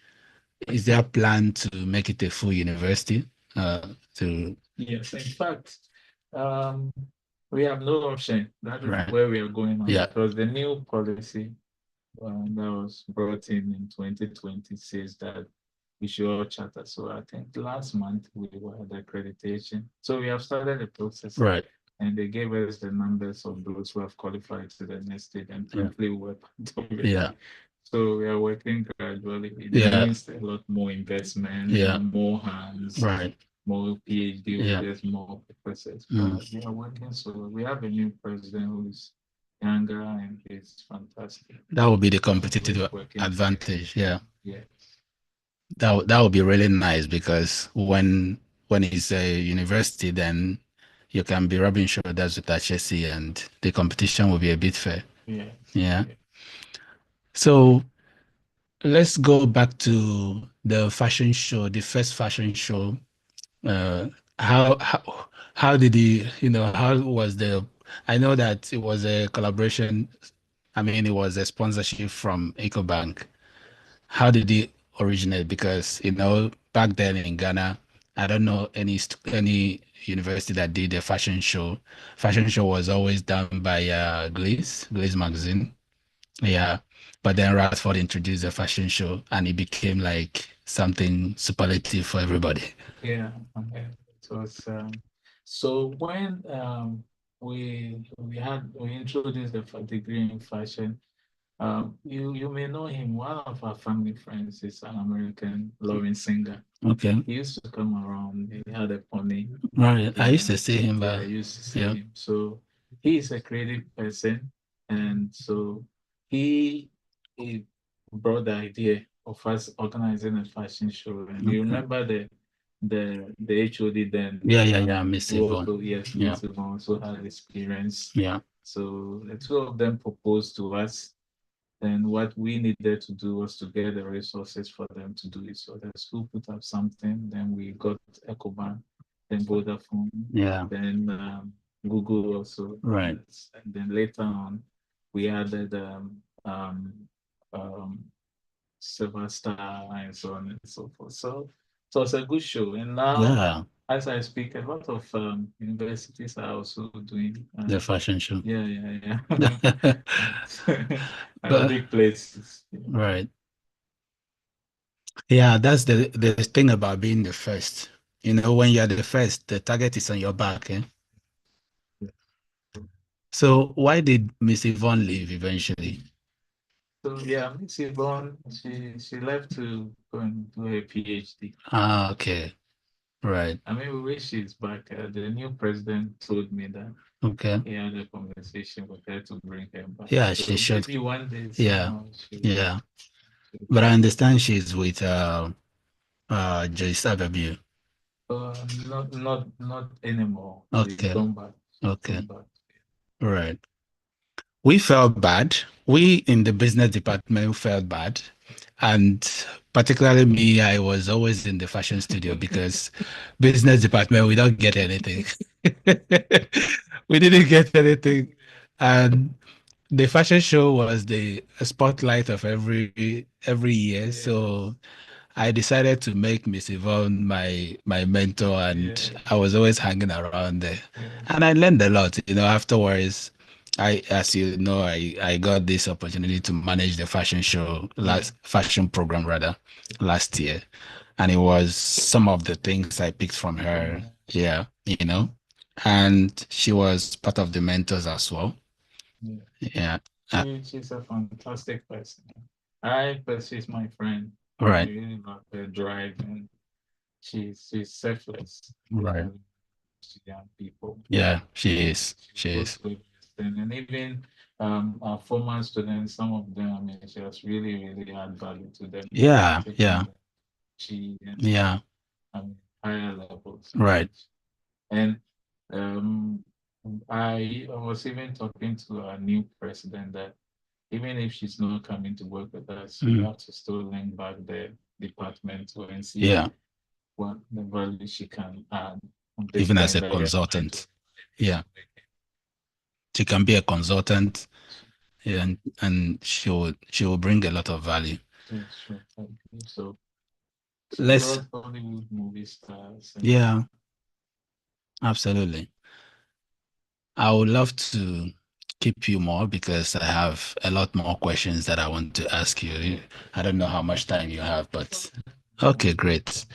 is there a plan to make it a full university? Yes, in fact, we have no option. That is where we are going on. Yeah. Because the new policy that was brought in 2020 says that we should all charter. So I think last month we had accreditation. So we have started the process. Right. And they gave us the numbers of those who have qualified to the next stage, and thankfully we were part of it. Yeah. So we are working gradually. It means a lot more investment, more hands, more PhD holders, more professors. But we are working. So we have a new president who's younger and he's fantastic. That would be the competitive advantage. Yeah. That would be really nice, because when it's a university, then you can be rubbing shoulders with HSC and the competition will be a bit fair. Yeah. So let's go back to the fashion show, the first fashion show. How did how was I know that it was a collaboration. I mean, it was a sponsorship from EcoBank. How did it originate? Because, back then in Ghana, I don't know any university that did a fashion show. Fashion show was always done by Glaze magazine. Yeah. But then Radford introduced the fashion show and it became like something superlative for everybody. Yeah. Okay. It was so when we introduced the degree in fashion. You may know him. One of our family friends is an American loving singer. Okay. He used to come around. He had a pony. Right. I used to see him. Yeah, I used to see him. So he is a creative person, and so he brought the idea of us organizing a fashion show. And you remember the HOD then? Yeah. Miss Yvonne. Yes, Miss Yvonne also had experience. Yeah. So the two of them proposed to us. And what we needed to do was to get the resources for them to do it. So the school put up something, then we got EcoBank, then Vodafone, then Google also. Right. And then later on, we added Silver Star and so on and so forth. So it's a good show. And now, as I speak, a lot of universities are also doing the fashion show. Yeah. Big places. Right. Yeah, that's the thing about being the first. When you're the first, the target is on your back. So why did Miss Yvonne leave eventually? So Miss Yvonne, she left to go and do her PhD. Okay. Right. I mean, we wish she's back. The new president told me that. Okay. He had a conversation with her to bring her back. Yeah, so she should. Maybe one day. Yeah. But I understand she's with GSEW. Not anymore. Okay. Come back. Okay. Right. We felt bad. We in the business department felt bad. And particularly me, I was always in the fashion studio because business department, we don't get anything. We didn't get anything. And the fashion show was the spotlight of every year. So I decided to make Miss Yvonne my mentor, and I was always hanging around there. And I learned a lot, afterwards. As you know, I got this opportunity to manage the fashion program rather, last year. And it was some of the things I picked from her. Yeah, and she was part of the mentors as well. Yeah. She's a fantastic person. She's my friend. Right. I really love her drive, and she's selfless. Right. To young people. Yeah, she is. She is. And even our former students, some of them, I mean, she has really add value to them. Yeah. Yeah. I mean, higher levels. Right. And I was even talking to our new president that even if she's not coming to work with us, we have to still link back the department to and see what the value she can add. Even as a consultant. Yeah. She can be a consultant, and she will bring a lot of value. Sure. So let's Hollywood movie stars. Yeah, absolutely. I would love to keep you more because I have a lot more questions that I want to ask you. I don't know how much time you have, but okay, great.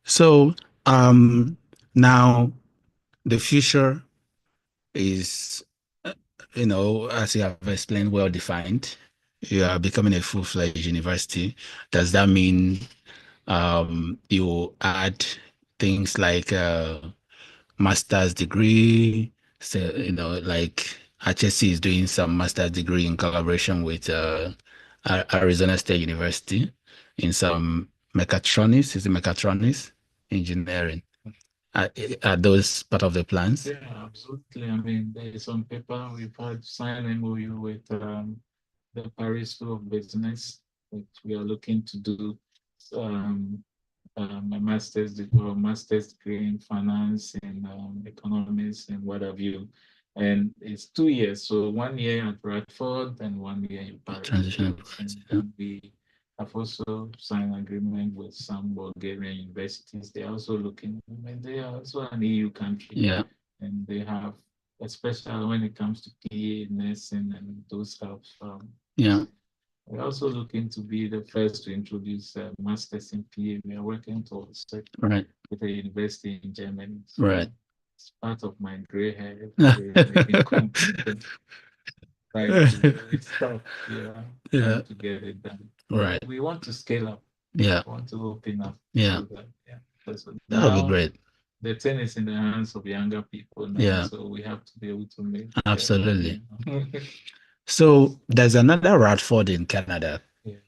So now the future is, as you have explained, well defined. You are becoming a full-fledged university. Does that mean you add things like master's degree? So, like HSC is doing some master's degree in collaboration with Arizona State University in some mechatronics. Is it mechatronics engineering? Are those part of the plans? Yeah, absolutely. I mean, there's on paper we've had signed MOU with the Paris School of Business, which we are looking to do a master's degree in finance and economics and what have you. And it's 2 years, so 1 year at Bradford and 1 year in Paris. Transition. And we have also signed agreement with some Bulgarian universities. They're also looking, I mean, they are also an EU country. Yeah. And they have, especially when it comes to PA, nursing, and those help. Yeah. We're also looking to be the first to introduce masters in PA. We are working towards it with a university in Germany. So right. It's part of my gray hair. It's tough, to get it done. Right. We want to scale up. Yeah. We want to open up. Yeah. So that would be great. The thing is in the hands of younger people now, yeah. So we have to be able to make. Absolutely. So there's another Radford in Canada. Yes.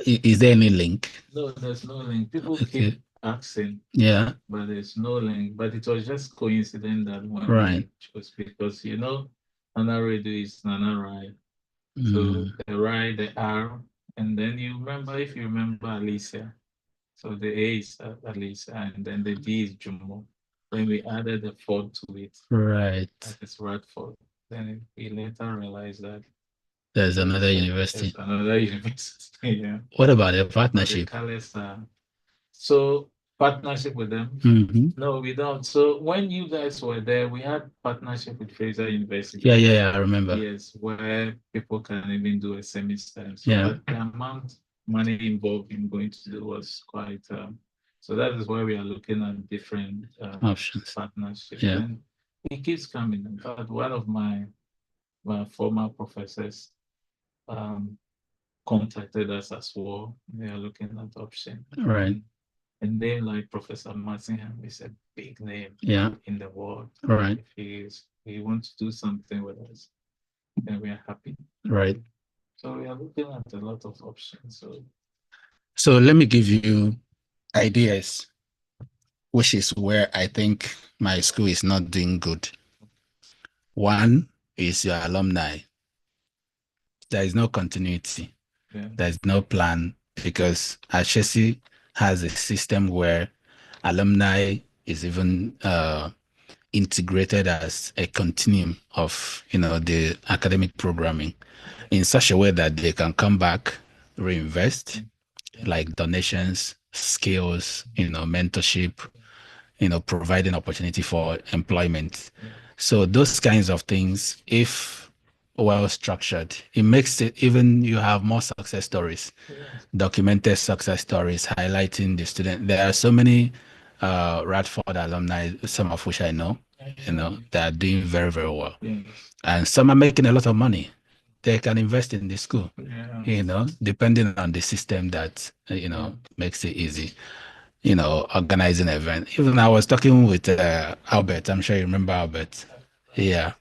Is there any link? No, there's no link. People keep asking. Yeah. But there's no link. But it was just coincident that one right. was because Nana Radio is Nana Rai. So the Rai, the R, and then if you remember Alicia. So the A is Alicia, and then the D is Jumo. Then we added the Ford to it. Right. That is Radford. Then we later realized that there's another university. There's another university. Yeah. What about a partnership? So partnership with them? No, we don't. So when you guys were there, we had partnership with Fraser University. Yeah, I remember. Yes, where people can even do a semester. So but the amount money involved in going to do was quite. So that is why we are looking at different options, partnerships. Yeah. And it keeps coming. In fact, one of my former professors contacted us as well. They are looking at options. Right. And then like Professor Massingham is a big name in the world. Right. If he wants to do something with us, then we are happy. Right. So we are looking at a lot of options. So let me give you ideas, which is where I think my school is not doing good. One is your alumni. There is no continuity. Yeah. There's no plan because HSC has a system where alumni is even integrated as a continuum of, the academic programming in such a way that they can come back, reinvest, like donations, skills, mentorship, providing opportunity for employment. So those kinds of things, if well structured, it makes it, even you have more success stories, documented success stories highlighting the student. There are so many Radford alumni, some of which I know, that are doing very, very well. And some are making a lot of money. They can invest in the school, depending on the system that, makes it easy. Organizing an event. Even I was talking with Albert. I'm sure you remember Albert. Yeah.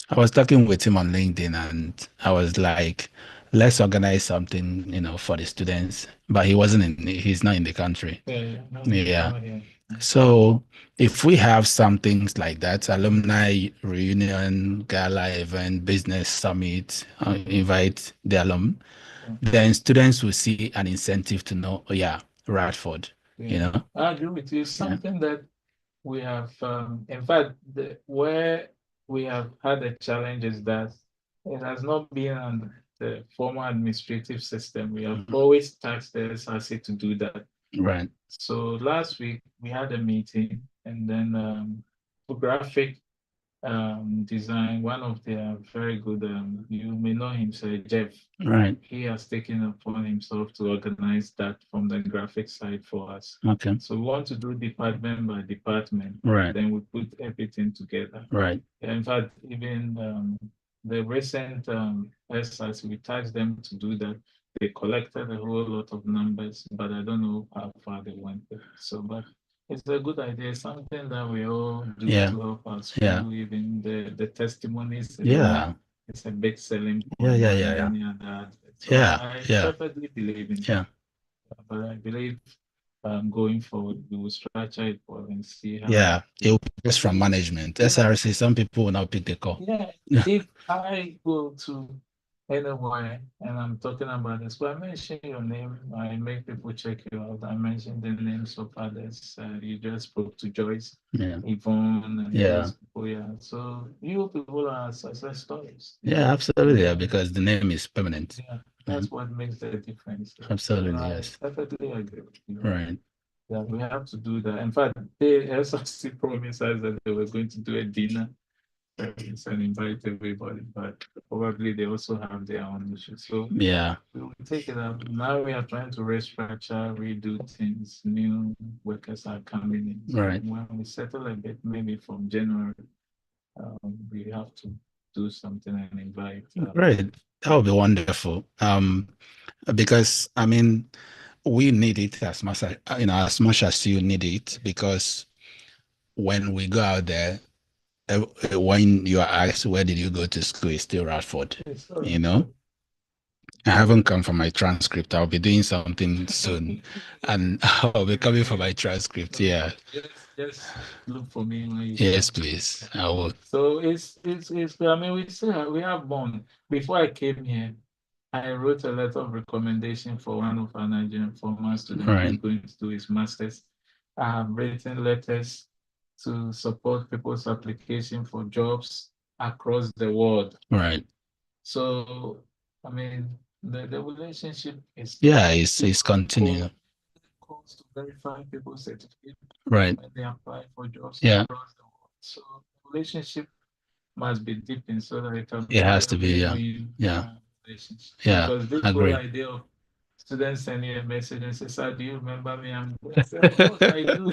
I was talking with him on LinkedIn and I was like, let's organize something, for the students. But he's not in the country. Yeah. So if we have some things like that, alumni reunion, gala event, business summit, invite the alum, then students will see an incentive to know, oh yeah, Radford. I agree with you. Something that we have, in fact, where we have had a challenge is that it has not been on the formal administrative system. We have always tasked the SRC to do that. Right. So last week we had a meeting, and then for graphic design, one of their very good, you may know him, Sir Jeff. Right. He has taken upon himself to organize that from the graphic side for us. Okay. So we want to do department by department. Right. Then we put everything together. Right. In fact, even the recent SRC, we tasked them to do that. They collected a whole lot of numbers, but I don't know how far they went. So, but it's a good idea, something that we all do to help us. Even the testimonies. It's a big selling point. Any other. So I perfectly believe in that. But I believe going forward, we will structure it for and see how. It will be just from management. SRC, some people will not pick the call. If I go to anywhere and I'm talking about this, but I mention your name, I make people check you out. I mentioned the names of others. You just spoke to Joyce, Yvonne, and those people. So you people are success stories. Absolutely. Because the name is permanent. That's what makes the difference. Absolutely, so yes. I perfectly agree with you. Right. Yeah, we have to do that. In fact, they SRC promised us that they were going to do a dinner and invite everybody, but probably they also have their own issues. So we will take it up. Now we are trying to restructure, redo things. New workers are coming in. So when we settle a bit, maybe from January, we have to do something and invite. Right. That would be wonderful. Because I mean, we need it as much as as much as you need it, because when we go out there, when you are asked where did you go to school, it's still Radford. I haven't come for my transcript. I'll be doing something soon, and I'll be coming for my transcript. Just look for me when you. Yes, please. I will. So it's. I mean, we have one. Before I came here, I wrote a letter of recommendation for one of our Nigerian former students who's going to do his master's. I have written letters to support people's application for jobs across the world. Right. So, I mean, the relationship is. It's continuing. Calls to verify people's certificate. Right. When they apply for jobs across the world. So, the relationship must be deepened so that it can. It has to be. Because this whole idea of students sending a message and say, "Sir, do you remember me?" Of course I do.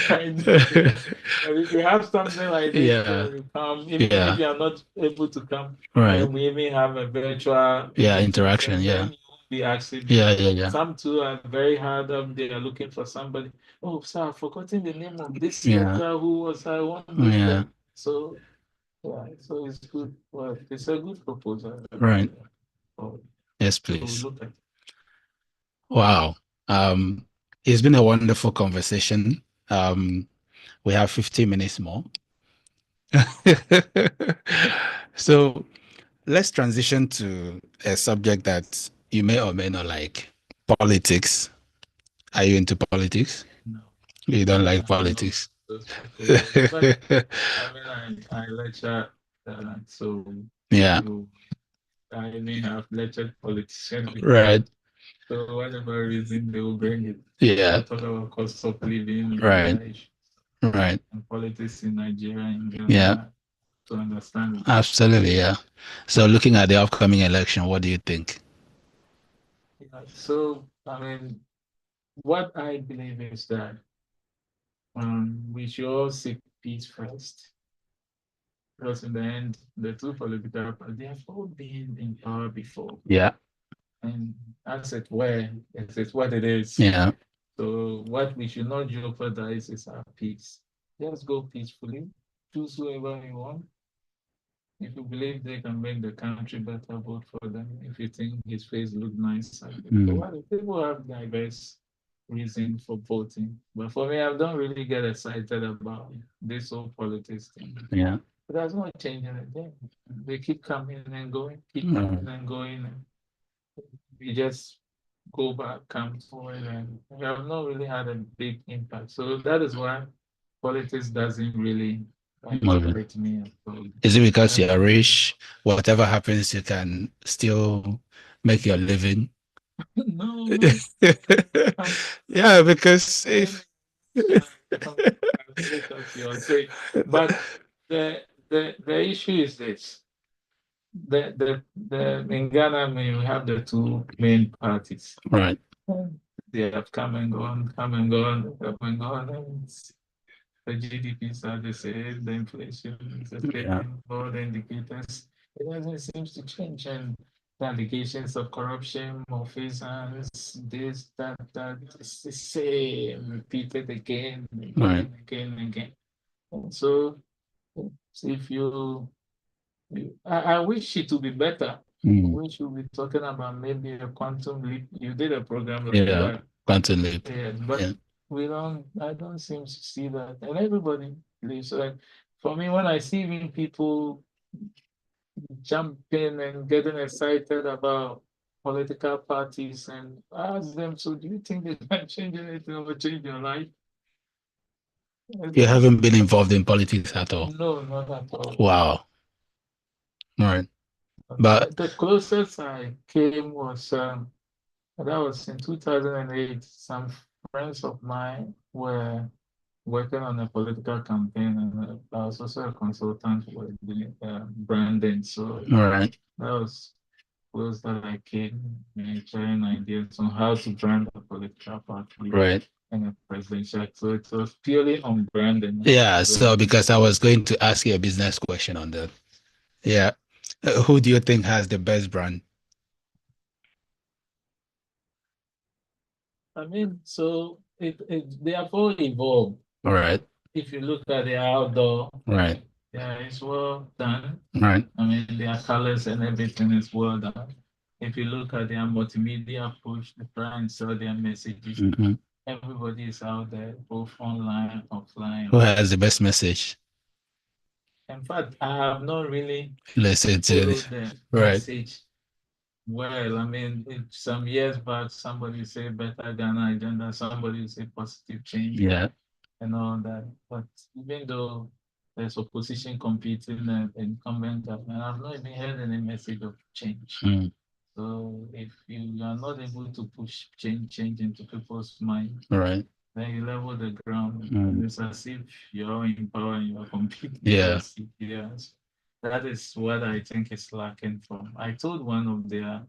I do. But if you have something like this, even if you are not able to come, and we even have a virtual interaction. You won't be asking. Some too are very hard. They are looking for somebody. Oh, sir, I've forgotten the name of this lecturer who was I want. So. So it's good. Well, it's a good proposal. Right. Yes, please. Wow. It's been a wonderful conversation. We have 15 minutes more. So let's transition to a subject that you may or may not like, politics. Are you into politics? No. You don't like politics? those people. But I mean, I lecture, so Yeah. I even have lectured politicians before. Right. So whatever reason they will bring it. Yeah. We'll talk about cost of living, Right. Right. and politics in Nigeria in general. Yeah. To understand it. Absolutely. Yeah. So looking at the upcoming election, what do you think? Yeah, so I mean, what I believe is that we should all seek peace first. Because in the end, the two political parties, they have all been in power before. Yeah. And as it were, it's what it is. Yeah. So what we should not jeopardize is our peace. Let's go peacefully, choose whoever you want. If you believe they can make the country better, vote for them. If you think his face look nice, people have diverse reason for voting. But for me, I don't really get excited about this whole politics thing. Yeah. But there's no change in it. They keep coming and going, keep coming and going. And we just go back, come forward, and we have not really had a big impact. So that is why politics doesn't really excite me at all. Is it because you're rich? Whatever happens, you can still make your living? No. Yeah, because if but the issue is this. The in Ghana we have the two main parties. Right. They have come and gone, come and gone, come and gone. And the GDPs are the same, the inflation is the same, all the indicators. It doesn't seem to change. And the allegations of corruption, malfeasance, this, that, it's the same, repeated again, again, again, again. And so if I wish it to be better. We should be talking about maybe a quantum leap. You did a program like that. Quantum leap. Yeah, but I don't seem to see that. And everybody believes. So for me, when I see even people jumping and getting excited about political parties and I ask them, so do you think they can change anything or change your life? You haven't been involved in politics at all? No, not at all. Wow. Right. But the closest I came was that was in 2008. Some friends of mine were working on a political campaign, and I was also a consultant for the branding. So that was close that I came sharing ideas on how to brand a political party and a presidential. So it was purely on branding. Yeah. So because I was going to ask you a business question on that. Yeah. Who do you think has the best brand? I mean, so they have all evolved. All right. If you look at the outdoor, right, yeah, it's well done. right. I mean, their colors and everything is well done. If you look at their multimedia push, they try and sell their messages. Everybody is out there, both online, offline. Who has the best message? In fact, I have not really listened to the message. Well, I mean, some years back, somebody said better Ghana agenda, somebody said positive change. Yeah. And all that. But even though there's opposition competing and incumbent government, I've not even heard any message of change. So if you are not able to push change into people's minds, then you level the ground. It's as if you're in power and you are competing. Yes. That is what I think is lacking from. I told one of their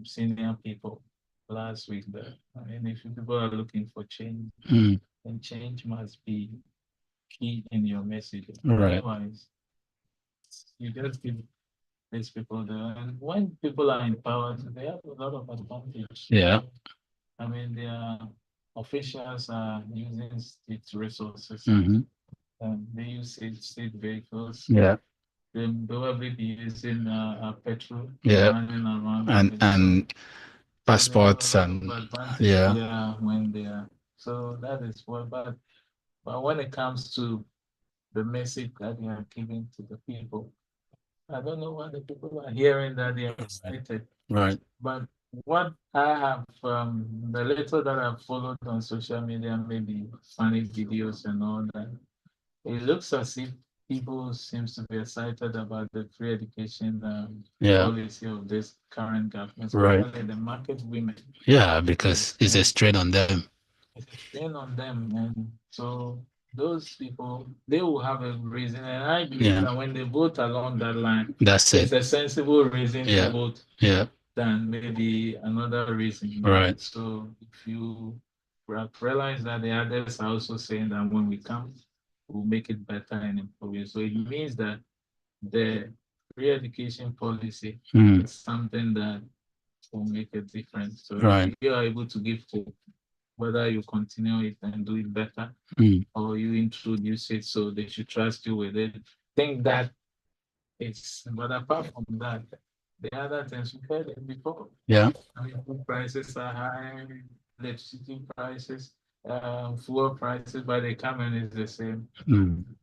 senior people last week that I mean, if people are looking for change, then change must be key in your message. Otherwise, you just give these people and when people are empowered, they have a lot of advantage. Yeah. I mean, their officials are using state resources. They use state vehicles. Yeah. They probably be using petrol. Running around. And passports and when they are. So that is what. But when it comes to the message that they are giving to the people, I don't know what the people are hearing that they are excited. But What I have, the little that I've followed on social media, maybe funny videos and all that, it looks as if people seems to be excited about the free education policy of this current government, especially the market women. Yeah, because it's a strain on them. It's a strain on them, and so those people, they will have a reason, and I believe that when they vote along that line, That's it's a sensible reason to vote Yeah. than maybe another reason. Right. So if you realize that the others are also saying that when we come, we'll make it better and improve it. So it means that the re-education policy is something that will make a difference. So if you are able to give hope, whether you continue it and do it better, or you introduce it so they should trust you with it, think that it's, but apart from that, the other things we heard it before. Yeah. I mean, food prices are high, electricity prices, fuel prices, but they come and it's the same.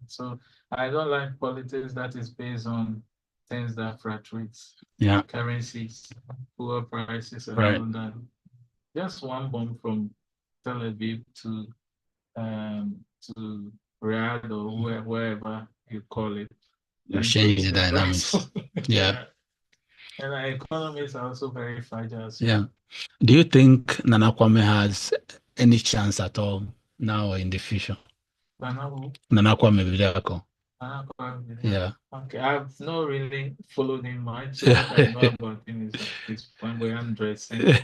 So I don't like politics that is based on things that fluctuates. Yeah. Currencies, fuel prices, and all that. Just one bomb from Tel Aviv to Riyadh or wherever you call it. Change the dynamics. Yeah. And our economies are also very fragile. So. Yeah. Do you think Nana Kwame has any chance at all now or in the future? Nana Kwame Bediako. Yeah. Okay, I've not really followed him much. So what I know about him is his flamboyant dressing,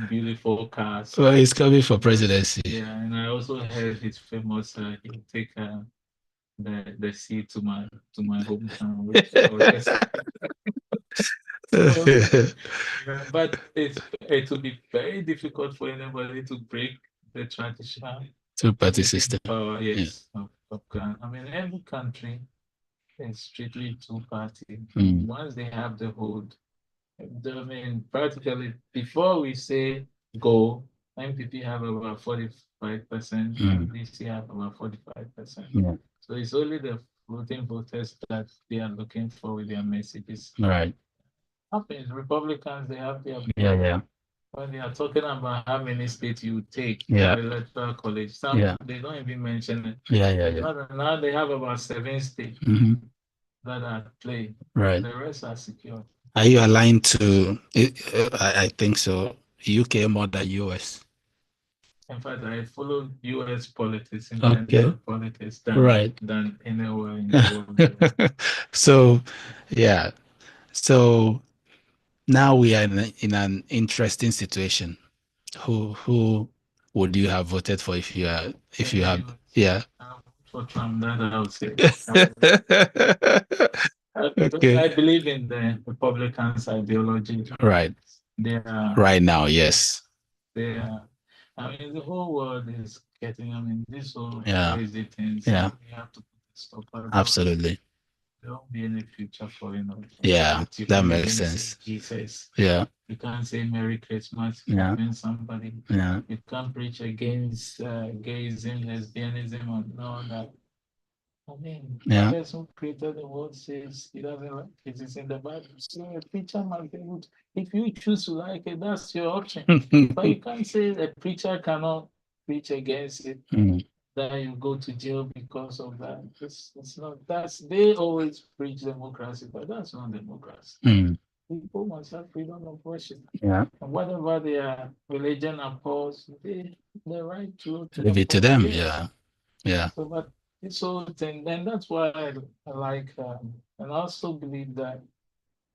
beautiful cars. Well, he's coming for presidency. Yeah, and I also heard his famous he'll take the sea to my hometown, which but it will be very difficult for anybody to break the traditional two-party system. Power, yes, of Ghana. I mean, every country is strictly two-party. Once they have the hold, I mean, practically before we say go, MPP have about 45%, DC have about 45%. Yeah. So it's only the voting voters that they are looking for with their messages. Right. Happens, Republicans, they have their Yeah. When they are talking about how many states you take Yeah. for the electoral college, some they don't even mention it. Yeah. Now they have about 7 states that are playing. Right. The rest are secure. Are you aligned to? I think so. UK more than US. In fact, I follow US politics, international politics than anywhere in the world. So, yeah. So now we are in an interesting situation. Who would you have voted for if you have yeah? For Trump, that I would say. I believe in the Republicans' ideology. Right. They are right now, yes. They are. I mean, the whole world is getting. I mean, this whole crazy things. Yeah. We have to put a stop. Absolutely. There won't be any future for Yeah, that makes sense. Jesus. Yeah. You can't say Merry Christmas. Yeah. Somebody. Yeah. You can't preach against gayism, lesbianism, and all that. I mean, the person who created the world says he doesn't like it. It's in the Bible. So a preacher might be able to, if you choose to like it, that's your option. But you can't say a preacher cannot preach against it. Then you go to jail because of that. It's not, they always preach democracy, but that's not democracy. People must have freedom of worship. Yeah. And whatever their religion oppose, they right to leave it to them. Yeah. Yeah. So and that's why I like, and I also believe that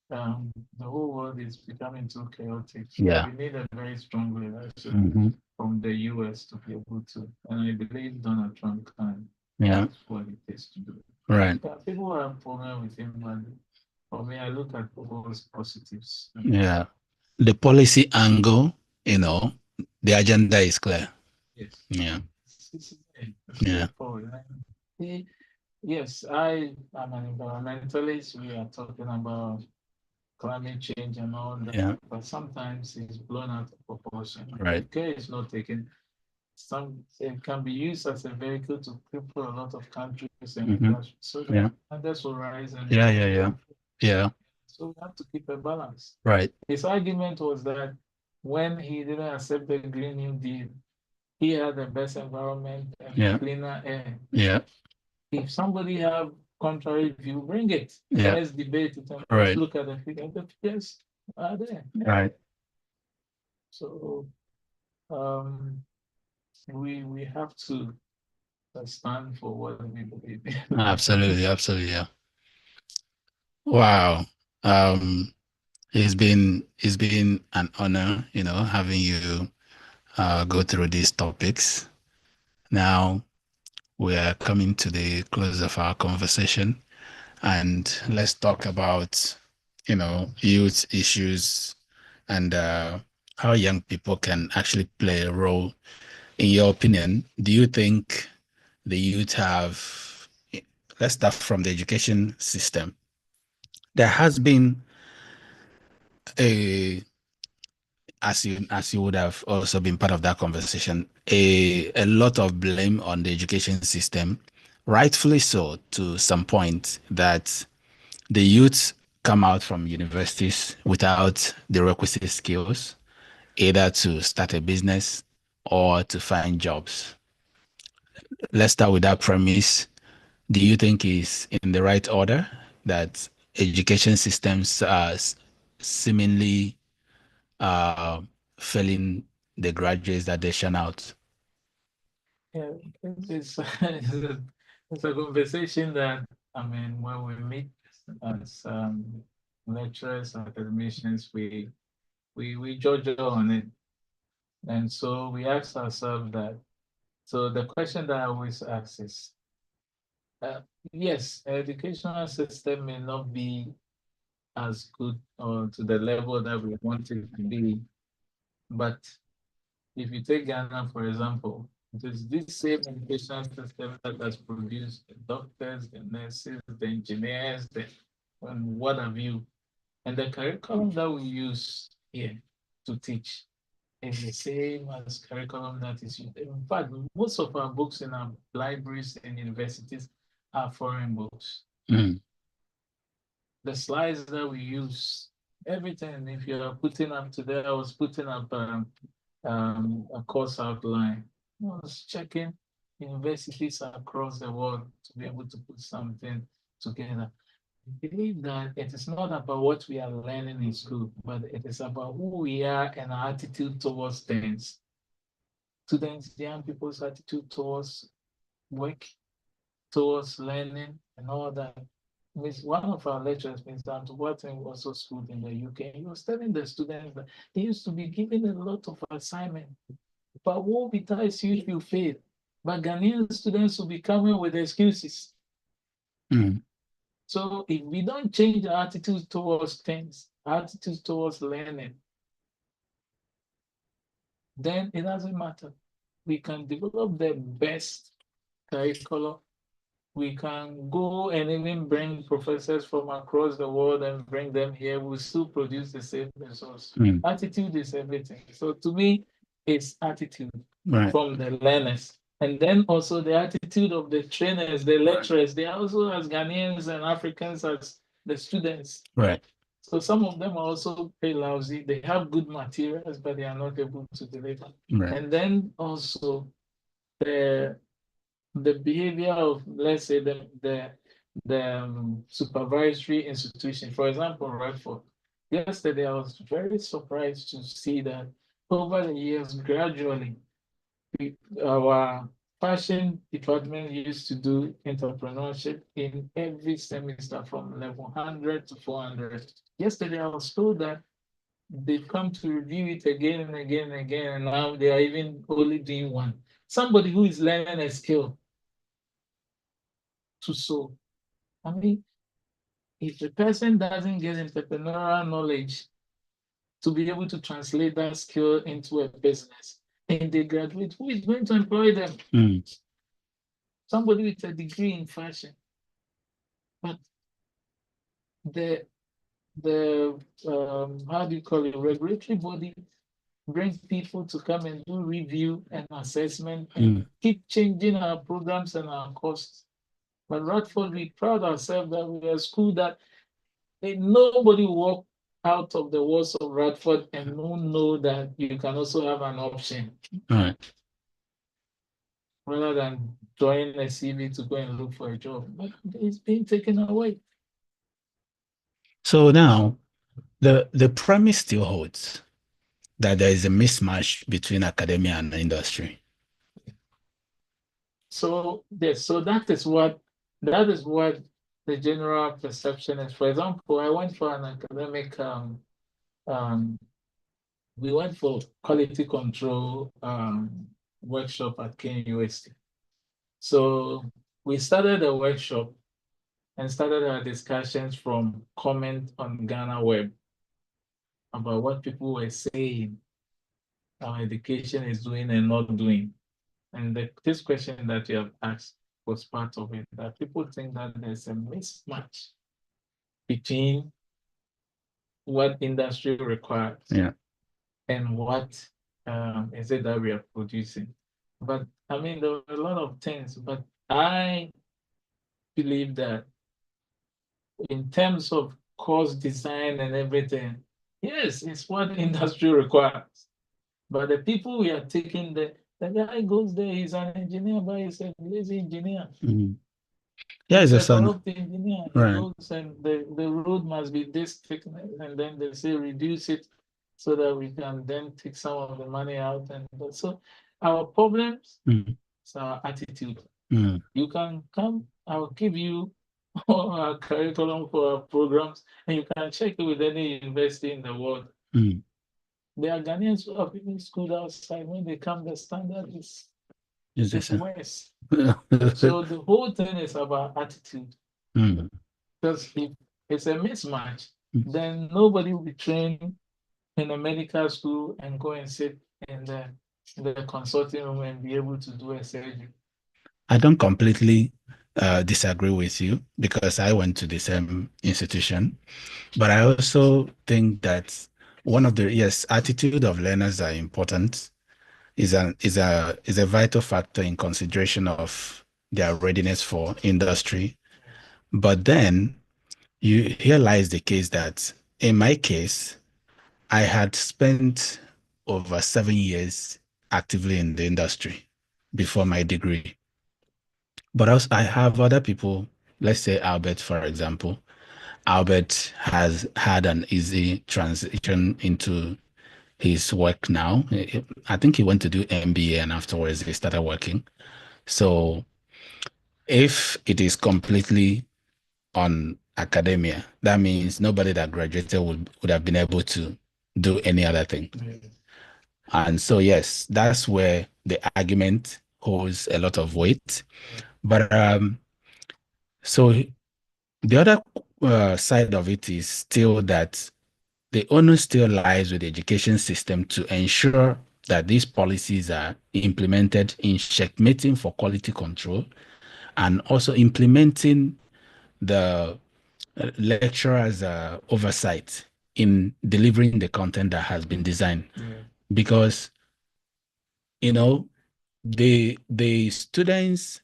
the whole world is becoming too chaotic. Yeah. We need a very strong leadership from the US to be able to, and I believe Donald Trump can. Yeah. That's what it is to do. Right. People have problem with him, but for me, I look at people's positives. Yeah. The policy angle, the agenda is clear. Yes. Yeah. Yeah. Yes, I am an environmentalist. We are talking about climate change and all that. Yeah. But sometimes it's blown out of proportion. Right. Care is not taken. It can be used as a vehicle to cripple a lot of countries and so that others will rise and Yeah. So we have to keep a balance. Right. His argument was that when he didn't accept the Green New Deal, he had the best environment and cleaner air. Yeah. If somebody have contrary view, bring it. Yeah. Let's debate it and Right. let's look at the figures. The figures are there. Right. So we have to stand for what we believe in. Absolutely. Absolutely. Yeah. Wow. It's been an honor, having you go through these topics. Now we are coming to the close of our conversation, and let's talk about, youth issues and how young people can actually play a role. In your opinion, do you think the youth have, let's start from the education system. There has been a, as you would have also been part of that conversation, a lot of blame on the education system, rightfully so to some point, that the youth come out from universities without the requisite skills, either to start a business or to find jobs. Let's start with that premise. Do you think is in the right order that education systems are seemingly uh, failing the graduates that they churn out? Yeah, it's a conversation that, when we meet as lecturers, academicians, we judge on it. And so we ask ourselves that. So the question that I always ask is, yes, educational system may not be as good or to the level that we want it to be, but if you take Ghana, for example, it is this same education system that has produced the doctors, the nurses, the engineers, and what have you. And the curriculum that we use here to teach is the same as curriculum that is used. In fact, most of our books in our libraries and universities are foreign books. Mm. The slides that we use, everything, if you are putting up today, I was putting up a course outline. I was checking universities across the world to be able to put something together. I believe that it is not about what we are learning in school, but it is about who we are and our attitude towards things. Students, young people's attitude towards work, towards learning, and all that. One of our lecturers, Mr. Watson, also schooled in the UK. He was telling the students that they used to be given a lot of assignment, but woe betides you if you fail. But Ghanaian students will be coming with excuses. Mm. So if we don't change our attitude towards things, attitude towards learning, then it doesn't matter. We can develop the best curriculum. We can go and even bring professors from across the world and bring them here. We'll still produce the same results. Mm. Attitude is everything. So to me, it's attitude from the learners. And then also the attitude of the trainers, the lecturers. They are also as Ghanaians and Africans as the students. Right. So some of them are also very lousy. They have good materials, but they are not able to deliver. Right. And then also the behavior of, let's say, the supervisory institution. For example, Redford. Yesterday, I was very surprised to see that over the years, gradually, our fashion department used to do entrepreneurship in every semester from level 100 to 400. Yesterday, I was told that they've come to review it again and again and again, and now they are even only doing one. Somebody who is learning a skill to sew. I mean, if the person doesn't get entrepreneurial knowledge to be able to translate that skill into a business, and they graduate, who is going to employ them? Mm. Somebody with a degree in fashion. But the how do you call it, regulatory body brings people to come and do review and assessment and keep changing our programs and our costs. But Radford, we proud ourselves that we are a school that Nobody walk out of the walls of Radford and don't know that you can also have an option All right. rather than join a CV to go and look for a job. But it's being taken away. So now the premise still holds that there is a mismatch between academia and industry. So yes, so that is what the general perception is. For example, I went for an academic we went for quality control workshop at KUST. So we started a workshop and started our discussions from comment on Ghana Web about what people were saying our education is doing and not doing. And this question that you have asked was part of it, that people think that there's a mismatch between what industry requires and what is it that we are producing. But I mean, there are a lot of things, but I believe that in terms of course design and everything, yes, it's what industry requires. But the people we are taking, the guy goes there, he's an engineer, but he's a lazy engineer. Mm-hmm. Yeah, he's a corrupt engineer. He right. goes and the road must be this thickness, and then they say reduce it so that we can then take some of the money out. And so our problems is our attitude. You can come, I'll give you our curriculum for our programs, and you can check it with any university in the world. There are Ghanaians who have been schooled outside. When they come, the standard is worse. So the whole thing is about attitude. Because if it's a mismatch, then nobody will be trained in a medical school and go and sit in the consulting room and be able to do a surgery. I don't completely disagree with you because I went to the same institution, but I also think that one of the attitude of learners are important, is a vital factor in consideration of their readiness for industry. But then here lies the case that in my case, I had spent over 7 years actively in the industry before my degree. But also I have other people, let's say Albert, for example. Albert has had an easy transition into his work now. I think he went to do MBA and afterwards he started working. So if it is completely on academia, that means nobody that graduated would have been able to do any other thing. And so, yes, that's where the argument holds a lot of weight. But so the other side of it is still that the onus still lies with the education system to ensure that these policies are implemented in checkmating for quality control and also implementing the lecturer's oversight in delivering the content that has been designed. Because, you know, the students'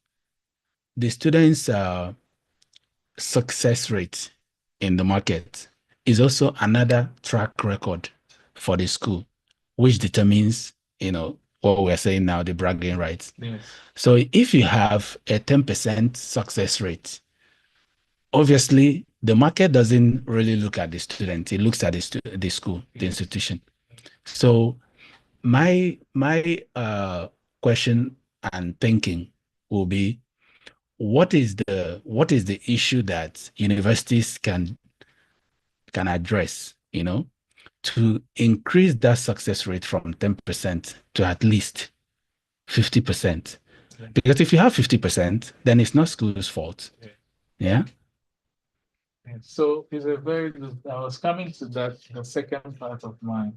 success rate in the market is also another track record for the school, which determines, what we're saying now, the bragging rights. So if you have a 10% success rate, obviously the market doesn't really look at the student, it looks at the school, the institution. So my question and thinking will be, what is the issue that universities can address, to increase that success rate from 10% to at least 50%? Because if you have 50%, then it's not school's fault. Yeah. So it's a very good, I was coming to that, the second part of my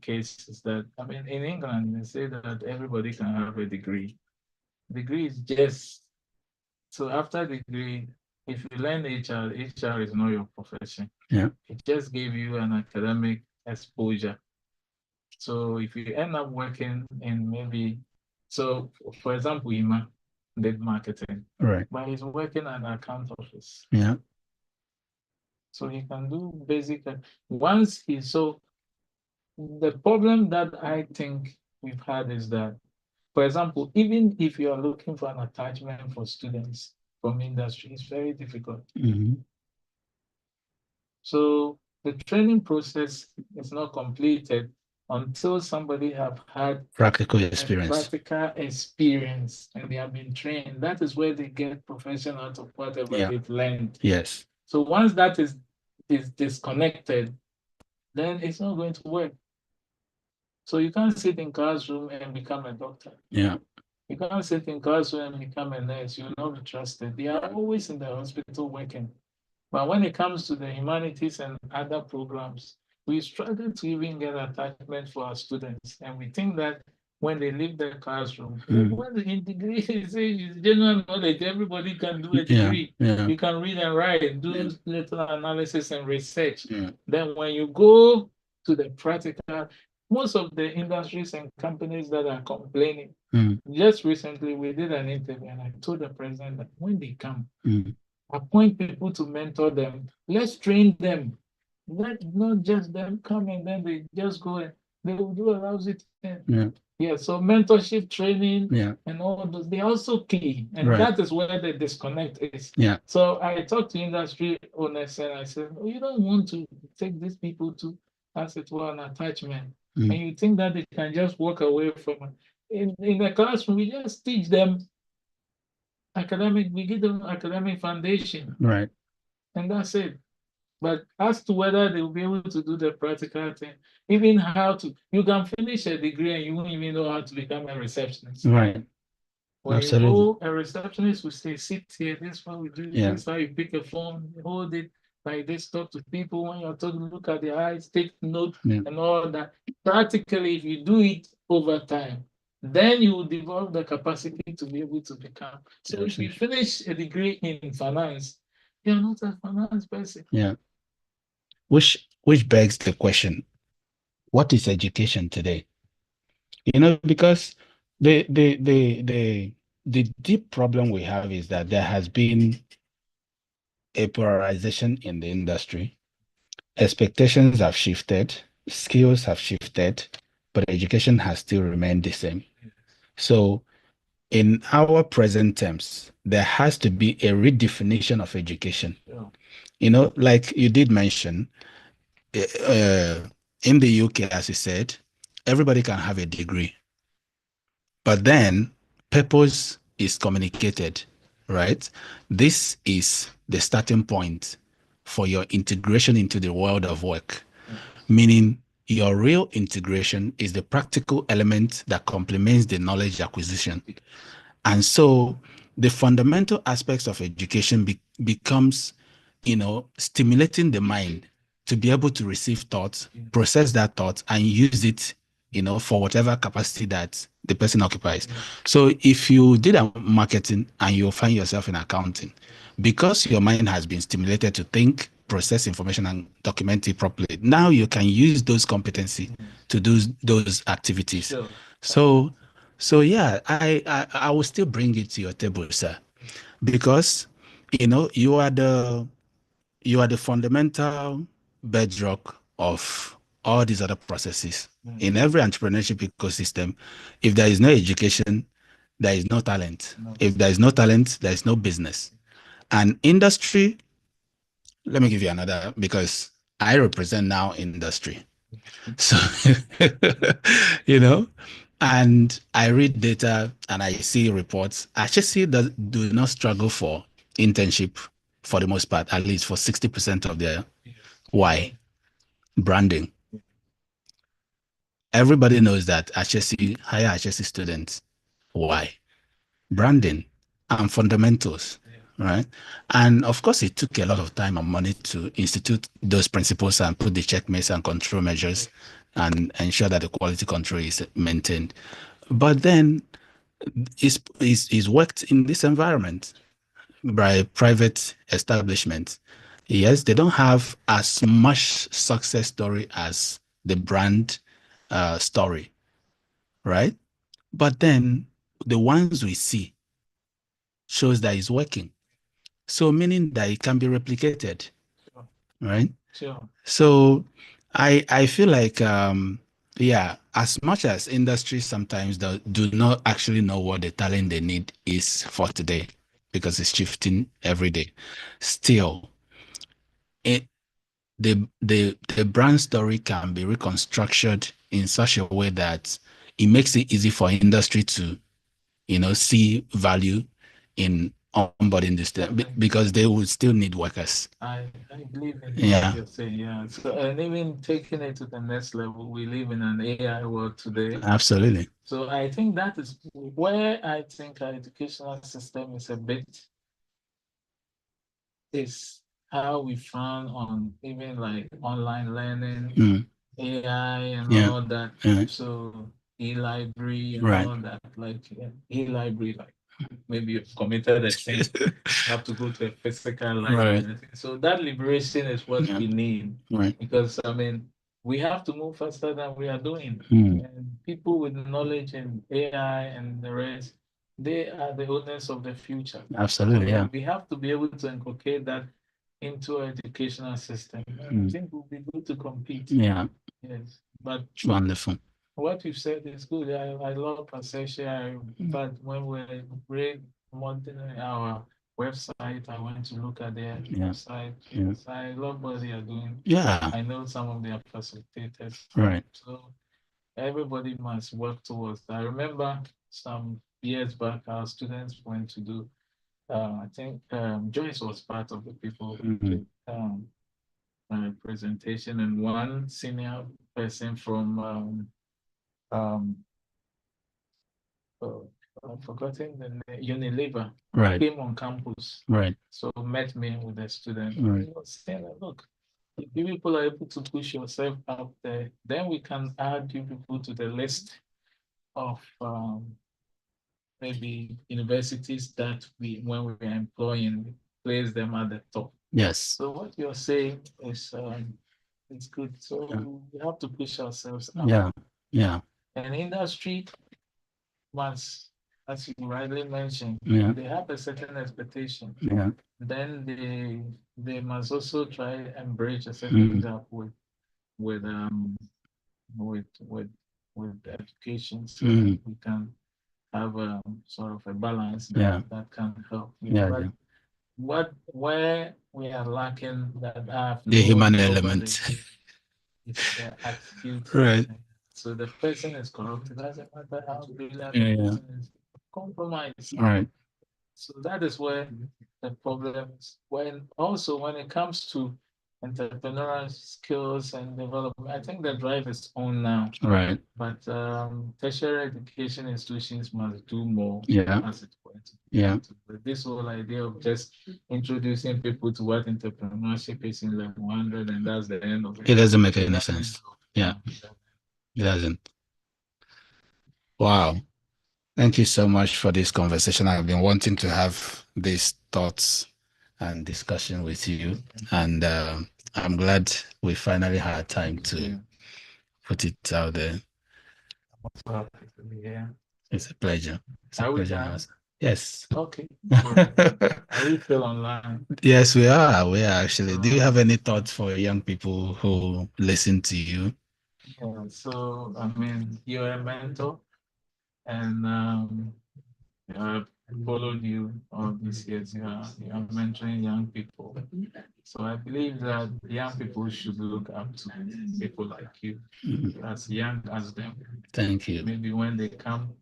case is that, I mean, in England, they say that everybody can have a degree. Degree is just, so after degree, if you learn HR is not your profession. Yeah. It just gave you an academic exposure. So if you end up working in maybe, so for example, Ima did marketing, Right. but he's working at an account office. Yeah. So he can do basic. Once he so the problem that I think we've had is that, for example, even if you are looking for an attachment for students from industry, it's very difficult. So the training process is not completed until somebody have had Practical a experience. practical experience and they have been trained. That is where they get profession out of whatever Yeah. they've learned. Yes. So once that is disconnected, then it's not going to work. So you can't sit in classroom and become a doctor. Yeah. You can't sit in classroom and become a nurse. You will not be trusted. They are always in the hospital working. But when it comes to the humanities and other programs, we struggle to even get attachment for our students. And we think that when they leave the classroom, when the degree is general knowledge, everybody can do a degree. Yeah. You can read and write, do little analysis and research. Yeah. Then when you go to the practical, most of the industries and companies that are complaining, just recently we did an interview and I told the president that when they come, appoint people to mentor them. Let's train them. Let not just them come and then they just go and they will do a lousy thing. Yeah, so mentorship training and all those, they're also key. And that is where the disconnect is. Yeah. So I talked to industry owners and I said, you don't want to take these people to, as it were, an attachment. And you think that they can just walk away from it. In the classroom, we just teach them we give them academic foundation. Right. And that's it. But as to whether they will be able to do the practical thing, even how to, you can finish a degree and you won't even know how to become a receptionist. Right. When Absolutely. you go, a receptionist will say, sit here, this is what we do, this is how you pick a phone, hold it like this, talk to people when you're talking, look at their eyes, take note and all that. Practically, if you do it over time, then you will develop the capacity to be able to become. So if you finish a degree in finance, you're not a finance person. Yeah. Which begs the question, what is education today? Because the deep problem we have is that there has been a polarization in the industry. Expectations have shifted, skills have shifted, but education has still remained the same. So in our present terms, there has to be a redefinition of education. Like you did mention, in the UK, as you said, everybody can have a degree. But then purpose is communicated, right? This is the starting point for your integration into the world of work, meaning your real integration is the practical element that complements the knowledge acquisition. And so the fundamental aspects of education becomes, stimulating the mind to be able to receive thoughts, process that thought, and use it, for whatever capacity that the person occupies. So if you did a marketing and you find yourself in accounting, because your mind has been stimulated to think, process information, and document it properly, now you can use those competencies to do those activities. So yeah, I will still bring it to your table, sir, because you are the fundamental bedrock of all these other processes. In every entrepreneurship ecosystem, if there is no education, there is no talent. If there is no talent, there is no business. And industry, let me give you another, because I represent now industry. So, and I read data and I see reports. HSC do not struggle for internship for the most part, at least for 60% of their why? Branding. Everybody knows that HSC, higher HSC students. Why? Branding and fundamentals, right? And of course, it took a lot of time and money to institute those principles and put the checkmates and control measures and ensure that the quality control is maintained. But then it's worked in this environment by private establishments. Yes, they don't have as much success story as the brand story, right? But then the ones we see shows that it's working. So meaning that it can be replicated. right? Sure. So I feel like yeah, as much as industries sometimes do not actually know what the talent they need is for today because it's shifting every day, still it the brand story can be reconstructed in such a way that it makes it easy for industry to, see value in onboarding this thing because they would still need workers. I believe in Yeah. what you're saying, yeah. So, and even taking it to the next level, we live in an AI world today. Absolutely. So I think that is where I think our educational system is a bit, is how we found on even like online learning, AI and Yeah. all that. Yeah. So e-library and Right. all that, like e-library, like maybe you've committed a sin, you have to go to a physical library. Right. So that liberation is what Yeah. we need. Right. Because I mean, we have to move faster than we are doing. And people with knowledge in AI and the rest, they are the owners of the future. Absolutely. So Yeah. we have to be able to inculcate that into our educational system. I think we'll be good to compete. Yeah. Yes. But Wonderful. what you said is good. I love Pasesha. But when we remodeling our website, I went to look at their website. Yes, I love what they are doing. Yeah. I know some of their facilitators. Right. So everybody must work towards that. I remember some years back, our students went to do, I think Joyce was part of the people who did presentation, and one senior person from I've forgotten the name, Unilever, Right. came on campus. Right. So met me with a student. Right. He was saying, look, if you people are able to push yourself up there, then we can add you people to the list of maybe universities that we, when we are employing, we place them at the top. Yes. So what you're saying is it's good. So we have to push ourselves up. Yeah. Yeah. And industry must, as you rightly mentioned, they have a certain expectation. Yeah. Then they must also try and bridge a certain gap with with education, so that we can have a sort of a balance that can help. But where we are lacking, that have the human element. It's the attitude. Right. So the person is corrupted. Doesn't matter how brilliant Yeah, the person is. Compromise. Right. So that is where the problem is. When it comes to entrepreneurial skills and development, I think the drive is on now. Right. But tertiary education institutions must do more. Yeah. As it were. Yeah. But this whole idea of just introducing people to what entrepreneurship is in level 100, and that's the end of it. It doesn't make any sense. Yeah. It doesn't. Wow. Thank you so much for this conversation. I've been wanting to have these thoughts and discussion with you, and I'm glad we finally had time to put it out there. Yeah. It's a pleasure. It's a Are we pleasure. done? Yes. Okay. Are we still online? Yes, we are. We are actually. Do you have any thoughts for young people who listen to you? Yeah, so I mean, you're a mentor, and I've followed you all these years. You are mentoring young people. So I believe that young people should look up to people like you, as young as them. Thank you. Maybe when they come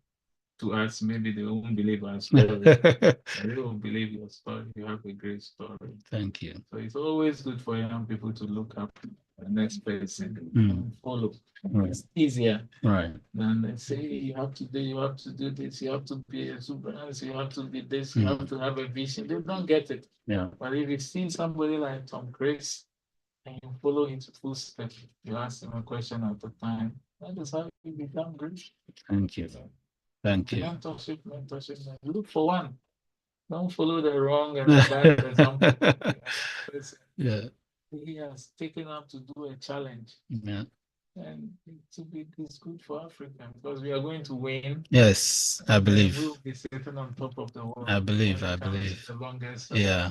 to us, maybe they won't believe our story. They won't believe your story. You have a great story. Thank you. So it's always good for young people to look up to the next person and follow. It's easier than they say you have to do this, you have to be a supervisor, you have to be this, you have to have a vision. They don't get it. Yeah. But if you see somebody like Tom Chris and you follow into full step, you ask him a question at a time. That is how you become great. Thank you. Thank you. Mentorship. Look for one. Don't follow the wrong and the bad example. Yeah. He has taken up to do a challenge. Yeah. And it's good for Africa because we are going to win. Yes, I believe. We'll be sitting on top of the world. I believe. The longest. Yeah.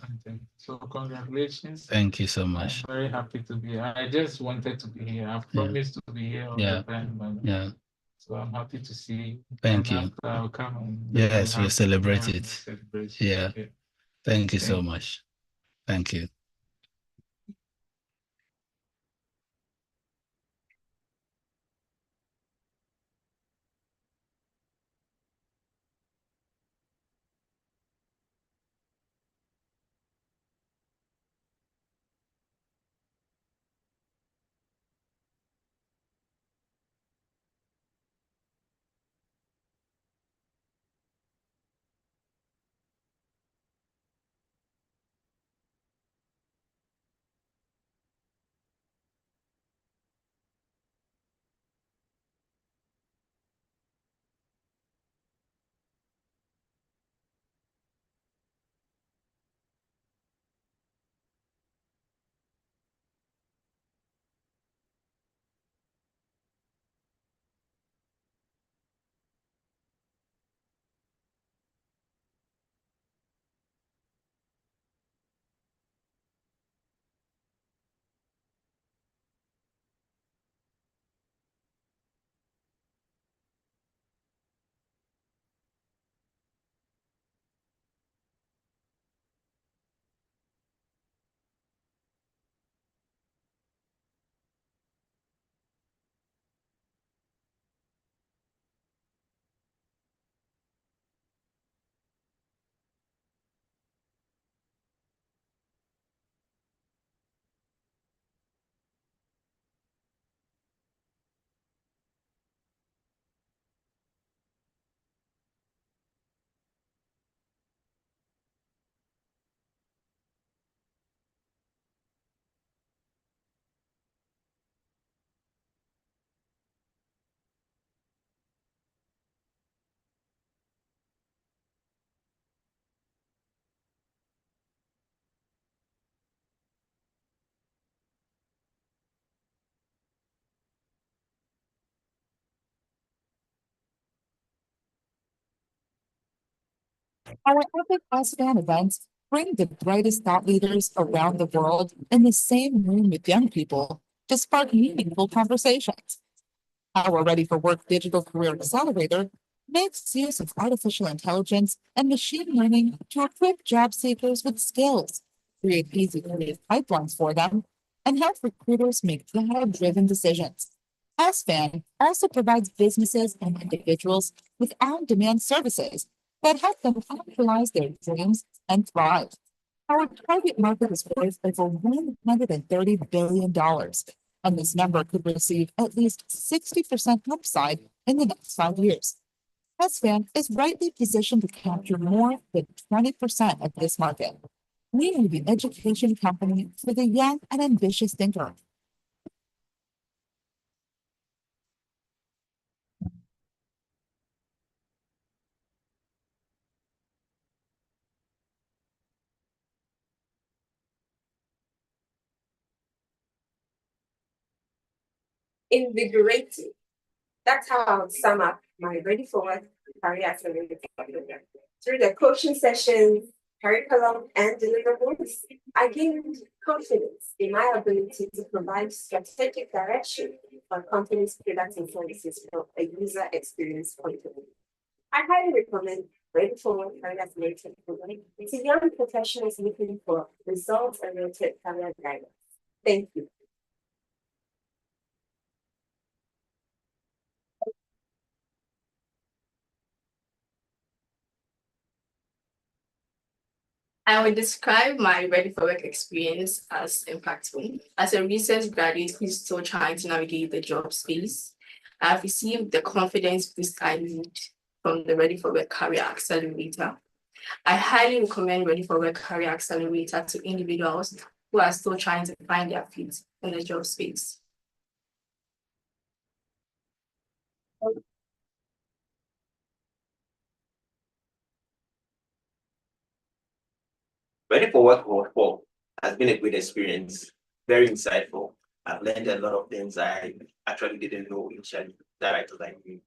So congratulations. Thank you so much. I'm very happy to be here. I just wanted to be here. I've promised to be here all the time. Yeah. So I'm happy to see you. Thank And you. after I'll come and Yes, we'll celebrate it. Yeah. Thank you so much. Thank you. Our epic ASEAN events bring the brightest thought leaders around the world in the same room with young people to spark meaningful conversations. Our Ready for Work Digital Career Accelerator makes use of artificial intelligence and machine learning to equip job seekers with skills, create easy career pipelines for them, and help recruiters make data-driven decisions. SFAN also provides businesses and individuals with on-demand services that help them actualize their dreams and thrive. Our target market is worth over $130 billion, and this number could receive at least 60% upside in the next 5 years. SFAN is rightly positioned to capture more than 20% of this market. We are the education company for the young and ambitious thinker. Invigorating. That's how I would sum up my Ready for Work Career Accelerator program. Through the coaching sessions, curriculum, and deliverables, I gained confidence in my ability to provide strategic direction on companies' products and services from a user experience point of view. I highly recommend Ready for Work Career Accelerator program to young professionals looking for results-oriented career guidance. Thank you. I would describe my Ready for Work experience as impactful. As a recent graduate who's still trying to navigate the job space, I've received the confidence boost I need from the Ready for Work Career Accelerator. I highly recommend Ready for Work Career Accelerator to individuals who are still trying to find their feet in the job space. Ready for Work has been a great experience, very insightful. I've learned a lot of things I actually didn't know initially that I thought I knew.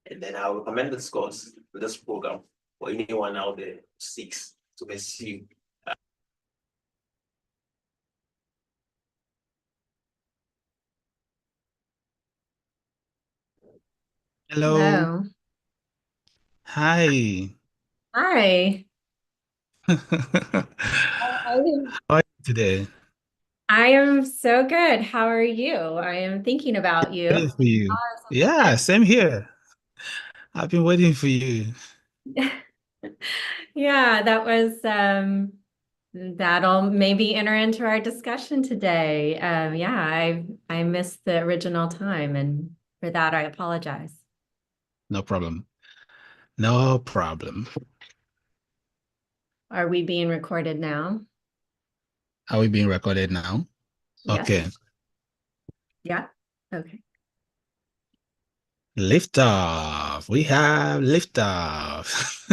And then I recommend this course, this program, for anyone out there who seeks to pursue. Hello. Hello. Hi. Hi. How are you today? I am so good. How are you? I am thinking about Waiting you. for you. Yeah, same here. I've been waiting for you. Yeah, that was that'll maybe enter into our discussion today. Yeah, I missed the original time, and for that I apologize. No problem. No problem. Are we being recorded now? Are we being recorded now? Yes. Okay. Yeah. Okay. Lift off. We have lift off.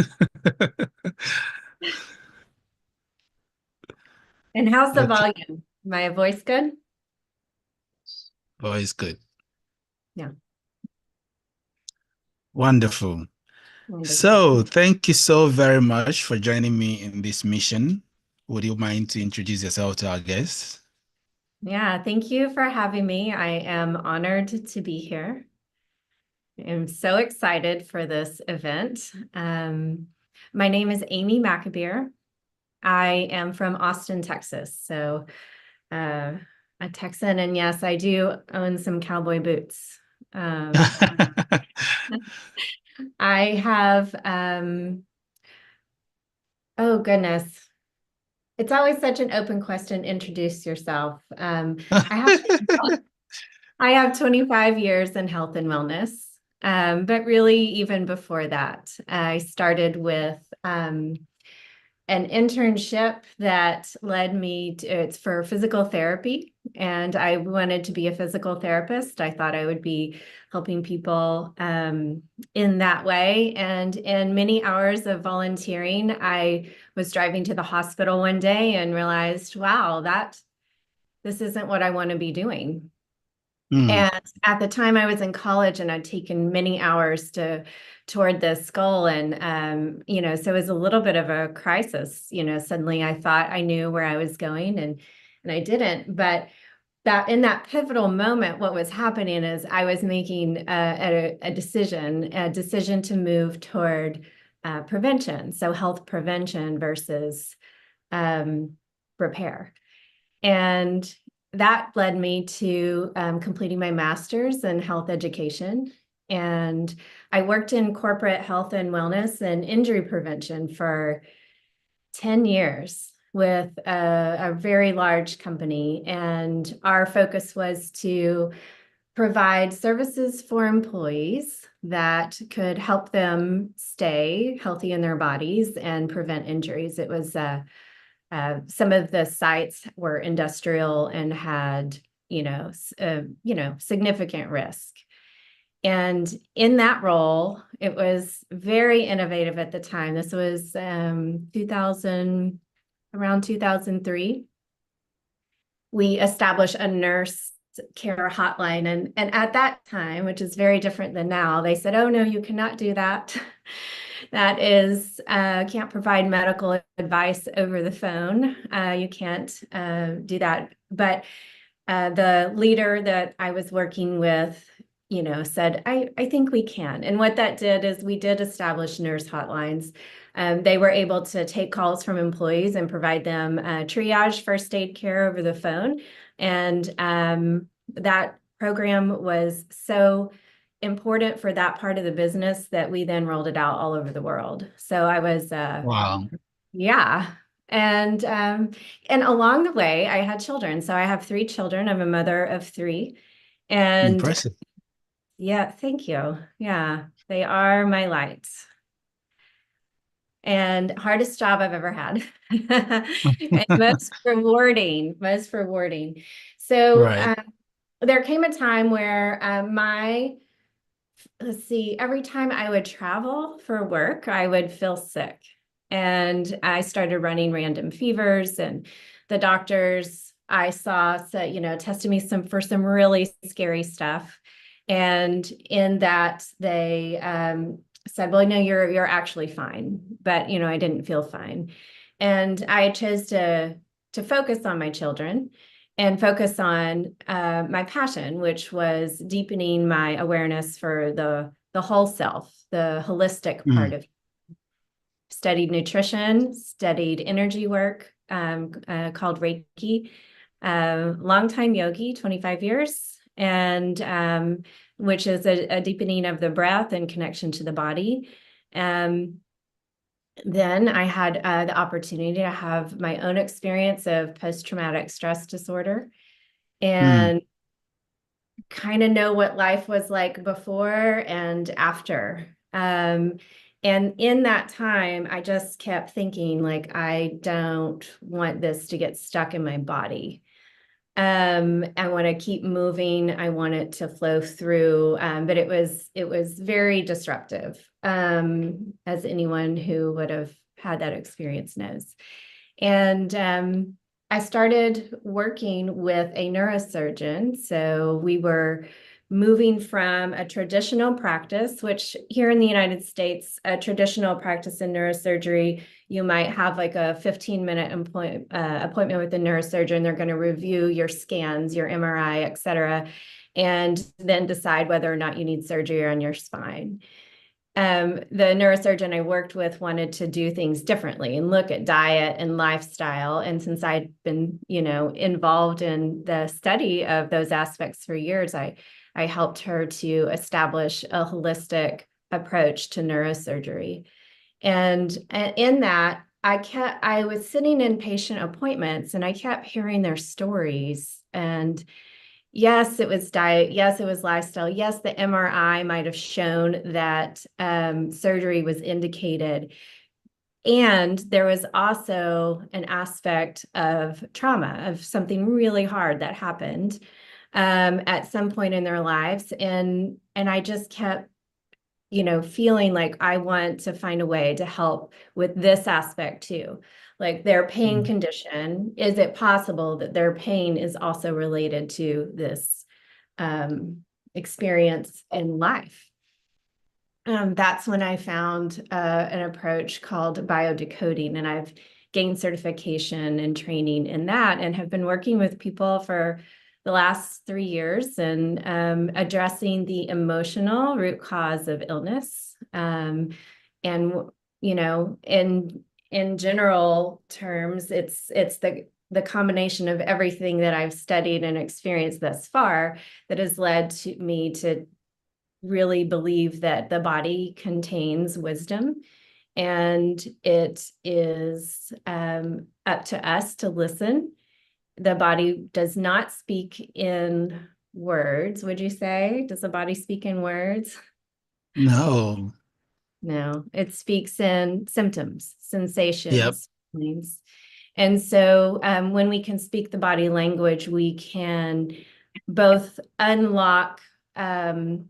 And how's the Okay. volume? My voice good? Voice good. Yeah. Wonderful. Wonderful. So thank you so very much for joining me in this mission. Would you mind to introduce yourself to our guests? Yeah, thank you for having me. I am honored to be here. I'm so excited for this event. My name is Amy McAbeer. I am from Austin, Texas. So a Texan, and yes, I do own some cowboy boots. I have, oh goodness. It's always such an open question. Introduce yourself. I have 25 years in health and wellness, but really even before that, I started with an internship that led me to, it's for physical therapy, and I wanted to be a physical therapist. I thought I would be helping people in that way. And in many hours of volunteering, I was driving to the hospital one day and realized, wow, this isn't what I want to be doing. And at the time I was in college and I'd taken many hours toward this goal. And, so it was a little bit of a crisis, suddenly I thought I knew where I was going and I didn't. But that in that pivotal moment, what was happening is I was making a decision to move toward prevention. So health prevention versus repair. And that led me to completing my master's in health education. And I worked in corporate health and wellness and injury prevention for 10 years with a very large company. And our focus was to provide services for employees that could help them stay healthy in their bodies and prevent injuries. It was some of the sites were industrial and had, significant risk. And in that role, it was very innovative at the time. This was around 2003. We established a nurse care hotline. And at that time, which is very different than now, they said, oh, no, you cannot do that. That is, can't provide medical advice over the phone. You can't do that. But the leader that I was working with, said, I think we can. And what that did is we did establish nurse hotlines. They were able to take calls from employees and provide them triage first aid care over the phone. And that program was so important for that part of the business that we then rolled it out all over the world. So I was, Wow. Yeah. And along the way, I had children. So I have 3 children. I'm a mother of 3. And Impressive. yeah, thank you. Yeah, they are my lights. And hardest job I've ever had. And most rewarding. So Right. there came a time where every time I would travel for work, I would feel sick. And I started running random fevers, and the doctors I saw, so, you know, tested me for some really scary stuff. And in that they said, well, no, you're actually fine. But, you know, I didn't feel fine. And I chose to focus on my children and focus on my passion, which was deepening my awareness for the whole self, the holistic part of it. Studied nutrition, studied energy work called Reiki, longtime yogi, 25 years, and which is a deepening of the breath and connection to the body. Then I had the opportunity to have my own experience of post-traumatic stress disorder and kind of know what life was like before and after. And in that time, I just kept thinking, like, I don't want this to get stuck in my body. I want to keep moving. I want it to flow through. But it was very disruptive, as anyone who would have had that experience knows. And I started working with a neurosurgeon. So we were moving from a traditional practice, which here in the United States, a traditional practice in neurosurgery, you might have like a 15-minute appointment with a neurosurgeon. They're going to review your scans, your MRI, et cetera, and then decide whether or not you need surgery on your spine. The neurosurgeon I worked with wanted to do things differently and look at diet and lifestyle. And since I'd been, you know, involved in the study of those aspects for years, I helped her to establish a holistic approach to neurosurgery. And in that, I was sitting in patient appointments and I kept hearing their stories. And yes, it was diet. Yes, it was lifestyle. Yes, the MRI might have shown that surgery was indicated. And there was also an aspect of trauma, of something really hard that happened at some point in their lives. And I just kept, you know, feeling like I want to find a way to help with this aspect too. Like their pain condition, is it possible that their pain is also related to this experience in life? That's when I found an approach called biodecoding, and I've gained certification and training in that and have been working with people for the last 3 years and addressing the emotional root cause of illness. And, you know, in general terms, it's the combination of everything that I've studied and experienced thus far that has led to me to really believe that the body contains wisdom, and it is up to us to listen. The body does not speak in words, would you say? Does the body speak in words? No. No, it speaks in symptoms, sensations, Yep. feelings. And so when we can speak the body language, we can both unlock, well,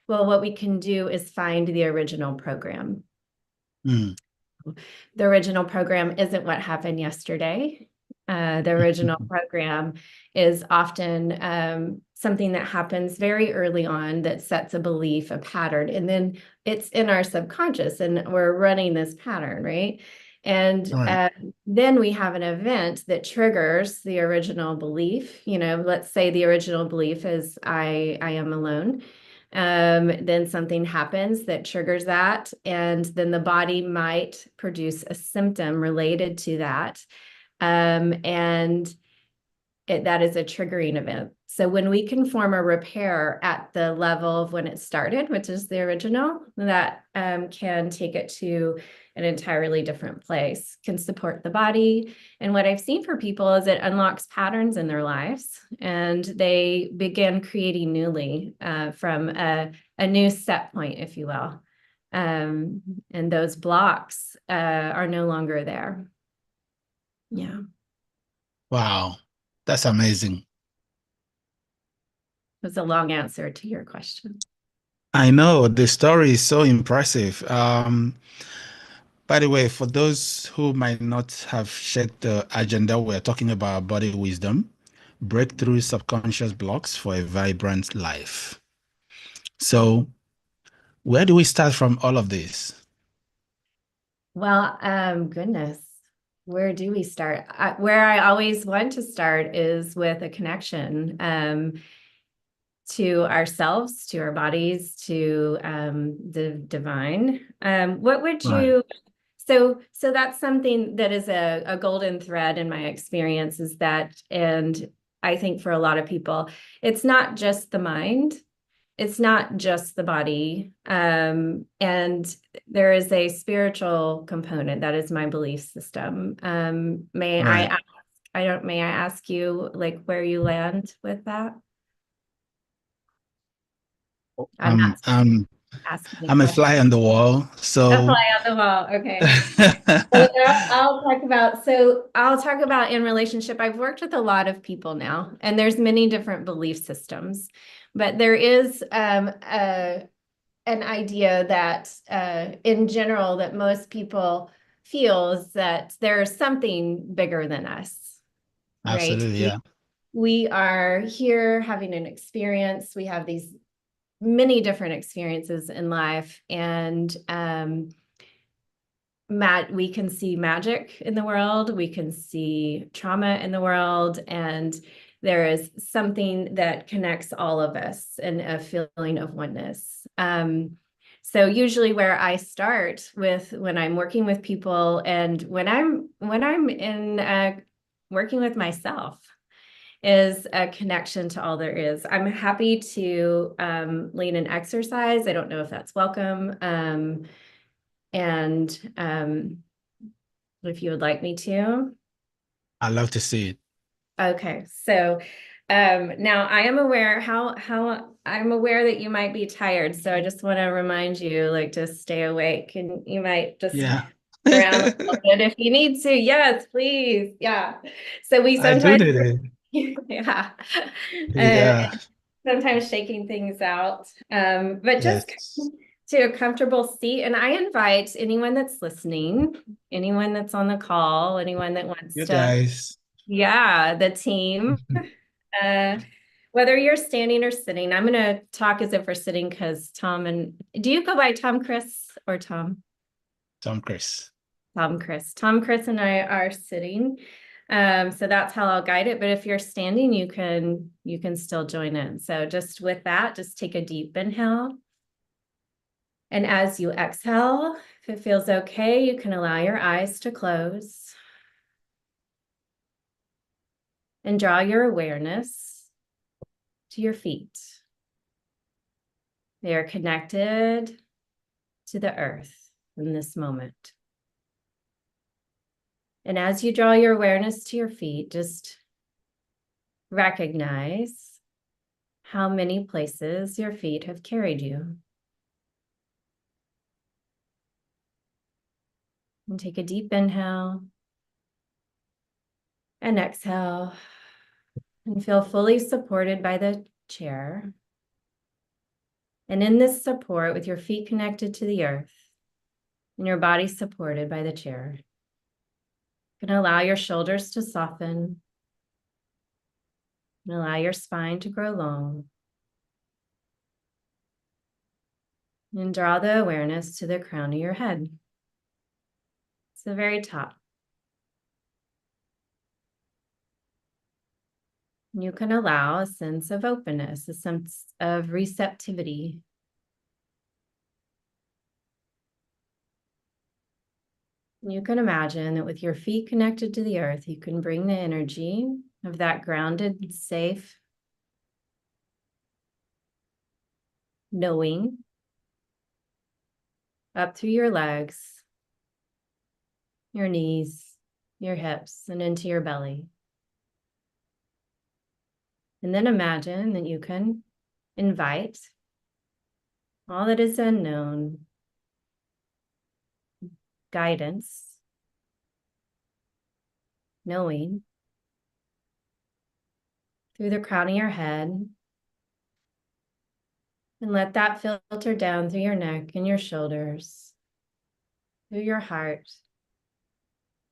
what we can do is find the original program. The original program isn't what happened yesterday. The original program is often something that happens very early on that sets a belief, a pattern, and then it's in our subconscious and we're running this pattern, right? And then we have an event that triggers the original belief. You know, let's say the original belief is I am alone. Then something happens that triggers that, and then the body might produce a symptom related to that. And that is a triggering event. So when we can form a repair at the level of when it started, which is the original, that can take it to an entirely different place, can support the body. And what I've seen for people is it unlocks patterns in their lives, and they begin creating newly from a new set point, if you will. And those blocks are no longer there. Yeah. Wow, that's amazing. It was a long answer to your question. I know the story is so impressive. By the way, for those who might not have checked the agenda, we're talking about body wisdom, breakthrough subconscious blocks for a vibrant life. So where do we start from all of this? Well, goodness, where do we start? Where I always want to start is with a connection to ourselves, to our bodies, to the divine. What would you? So that's something that is a golden thread in my experience is that, and I think for a lot of people, it's not just the mind. It's not just the body. And there is a spiritual component. That is my belief system. May I ask you like where you land with that? I'm not asking. I'm a fly on the wall. So a fly on the wall. Okay. So I'll talk about in relationship. I've worked with a lot of people now, and there's many different belief systems, but there is an idea that in general that most people feel is that there's something bigger than us. Absolutely, right? yeah. We are here having an experience. We have these many different experiences in life, and we can see magic in the world, we can see trauma in the world, and there is something that connects all of us and a feeling of oneness. So usually where I start with when I'm working with people and when I'm in working with myself is a connection to all there is. I'm happy to lead an exercise. I don't know if that's welcome. And if you would like me to. I'd love to see it. Okay. So now I am aware how I'm aware that you might be tired. So I just want to remind you like to stay awake, and you might just around a little bit if you need to. Yes, please. Yeah. So we sometimes sometimes shaking things out. But just to a comfortable seat. And I invite anyone that's listening, anyone that's on the call, anyone that wants to, guys. Yeah, the team, whether you're standing or sitting. I'm going to talk as if we're sitting because do you go by Tom Chris or Tom? Tom Chris. Tom Chris. Tom Chris and I are sitting. So that's how I'll guide it. But if you're standing, you can still join in. So just with that, just take a deep inhale. And as you exhale, if it feels okay, you can allow your eyes to close and draw your awareness to your feet. They are connected to the earth in this moment. And as you draw your awareness to your feet, just recognize how many places your feet have carried you. And take a deep inhale and exhale and feel fully supported by the chair. And in this support, with your feet connected to the earth and your body supported by the chair, you can allow your shoulders to soften and allow your spine to grow long. And draw the awareness to the crown of your head. It's the very top. You can allow a sense of openness, a sense of receptivity. You can imagine that with your feet connected to the earth, you can bring the energy of that grounded, safe, knowing up through your legs, your knees, your hips, and into your belly. And then imagine that you can invite all that is unknown, guidance, knowing through the crown of your head, and let that filter down through your neck and your shoulders, through your heart.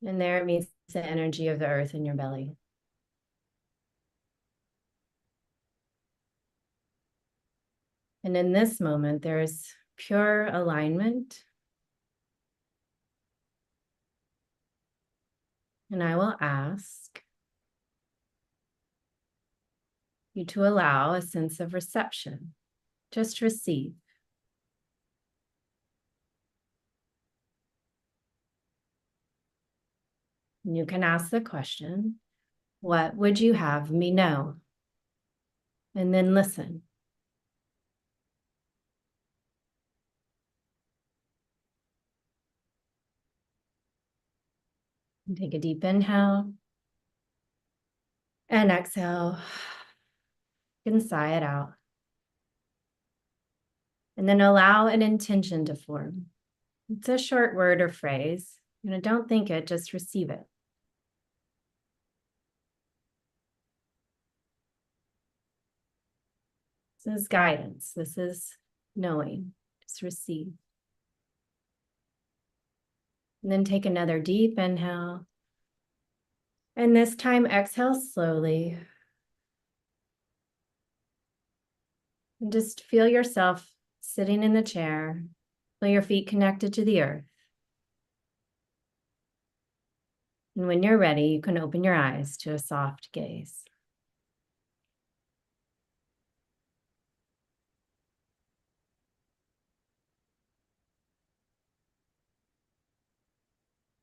And there it meets the energy of the earth in your belly. And in this moment, there is pure alignment. And I will ask you to allow a sense of reception. Just receive. You can ask the question, what would you have me know? And then listen. And take a deep inhale and exhale. You can sigh it out. And then allow an intention to form. It's a short word or phrase. Don't think it, just receive it. This is guidance. This is knowing. Just receive. And then take another deep inhale. And this time exhale slowly. And just feel yourself sitting in the chair. Feel your feet connected to the earth. And when you're ready, you can open your eyes to a soft gaze.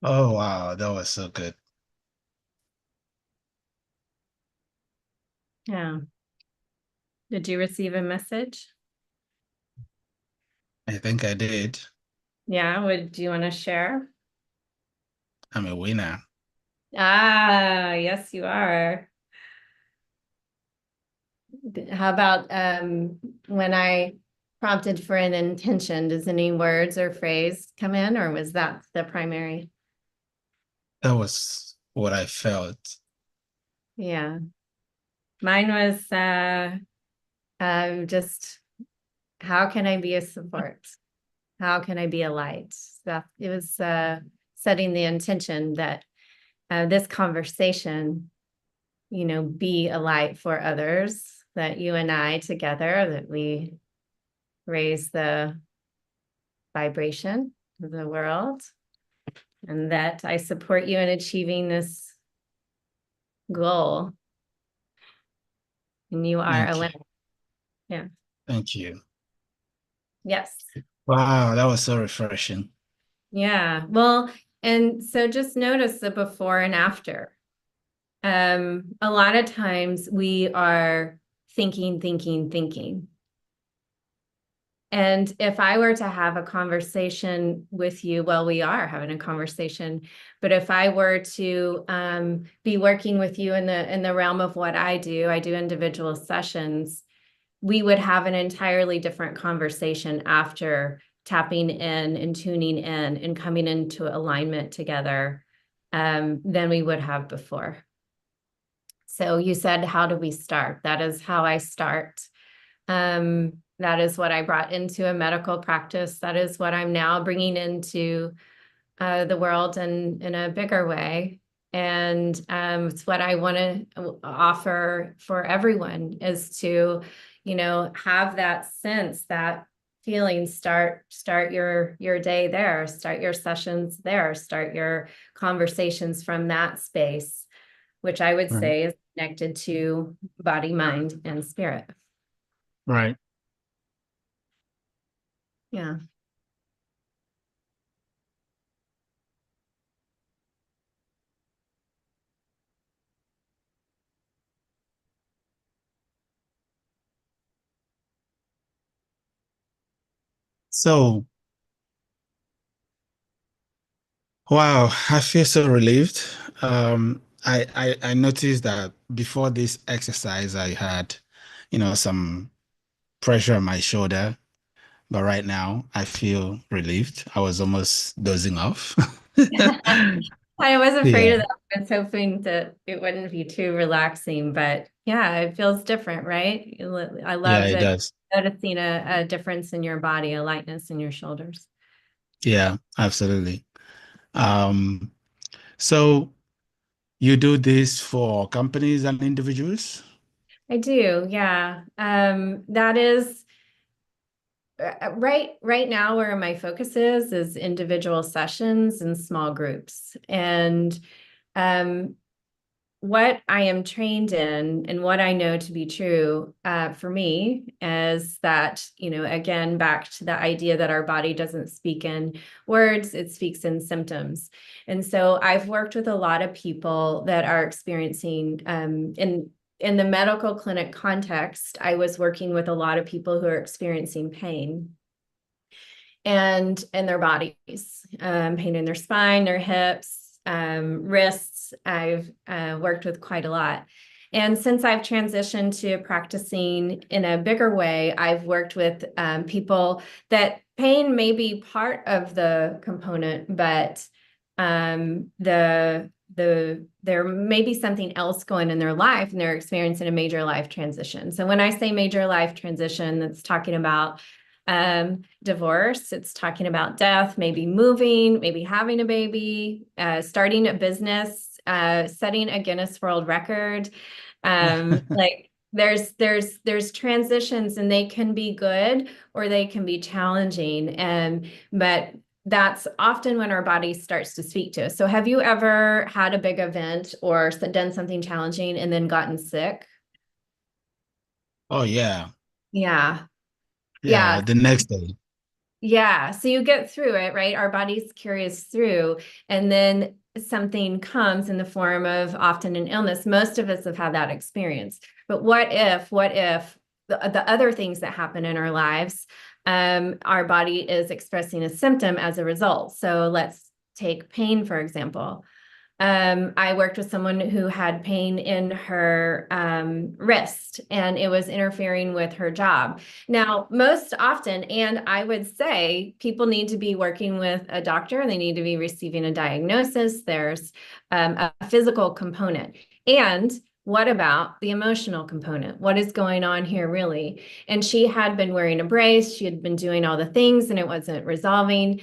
Oh, wow. That was so good. Yeah. Did you receive a message? I think I did. Yeah. Do you want to share? I'm a winner. Ah, yes, you are. How about when I prompted for an intention, does any words or phrase come in, or was that the primary? That was what I felt. Yeah. Mine was just, how can I be a support? How can I be a light? So it was setting the intention that this conversation, be a light for others, that you and I together, that we raise the vibration of the world, and that I support you in achieving this goal. And you are a winner. Yeah. Thank you. Yes. Wow, that was so refreshing. Yeah. Well, and so just notice the before and after. A lot of times we are thinking. And if I were to have a conversation with you, well, we are having a conversation, but if I were to be working with you in the realm of what I do individual sessions, we would have an entirely different conversation after tapping in and tuning in and coming into alignment together than we would have before. So you said, how do we start? That is how I start. That is what I brought into a medical practice. That is what I'm now bringing into the world in a bigger way. And it's what I want to offer for everyone, is to, have that sense, that feeling, start your day there, start your sessions there, start your conversations from that space, which I would say is connected to body, mind, and spirit. Right. Yeah. So, wow, I feel so relieved. I noticed that before this exercise, I had, some pressure on my shoulder, but right now I feel relieved. I was almost dozing off. I was afraid Yeah. of that. I was hoping that it wouldn't be too relaxing, but yeah, it feels different, right? I love Yeah, it that does. noticing a difference in your body, a lightness in your shoulders. Yeah, absolutely. So you do this for companies and individuals? I do, yeah. That is right now where my focus is individual sessions and small groups. And what I am trained in and what I know to be true for me is that, again, back to the idea that our body doesn't speak in words, it speaks in symptoms. And so I've worked with a lot of people that are experiencing in the medical clinic context, I was working with a lot of people who are experiencing pain and in their bodies, pain in their spine, their hips, wrists. I've worked with quite a lot. And since I've transitioned to practicing in a bigger way, I've worked with people that pain may be part of the component, but there may be something else going in their life and they're experiencing a major life transition. So when I say major life transition, that's talking about divorce, it's talking about death, maybe moving, maybe having a baby, starting a business, setting a Guinness World Record. Like there's transitions and they can be good or they can be challenging. But that's often when our body starts to speak to us. So have you ever had a big event or done something challenging and then gotten sick? Oh, yeah. Yeah. Yeah, the next day. Yeah. So you get through it, right? Our body's carries through, and then something comes in the form of often an illness. Most of us have had that experience. But what if the other things that happen in our lives, our body is expressing a symptom as a result? So let's take pain, for example. I worked with someone who had pain in her wrist, and it was interfering with her job. Now, most often, and I would say people need to be working with a doctor, and they need to be receiving a diagnosis. There's a physical component. And what about the emotional component? What is going on here, really? And she had been wearing a brace. She had been doing all the things, and it wasn't resolving.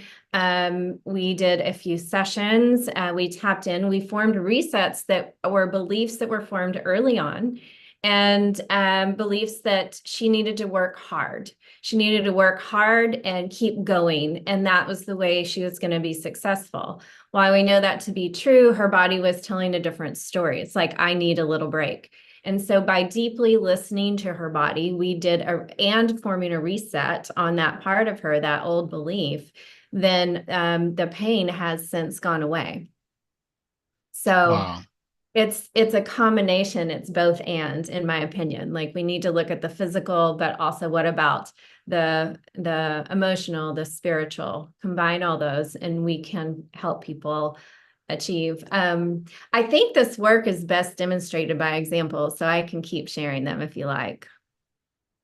We did a few sessions. We tapped in. We formed resets that were beliefs that were formed early on, and beliefs that she needed to work hard. She needed to work hard and keep going. And that was the way she was going to be successful. While we know that to be true, her body was telling a different story. It's like, I need a little break. And so by deeply listening to her body, we did and forming a reset on that part of her, that old belief, then the pain has since gone away. So Wow. it's a combination. It's both and, in my opinion. Like, we need to look at the physical, but also what about the emotional, the spiritual? Combine all those, and we can help people achieve. I think this work is best demonstrated by examples, so I can keep sharing them if you like.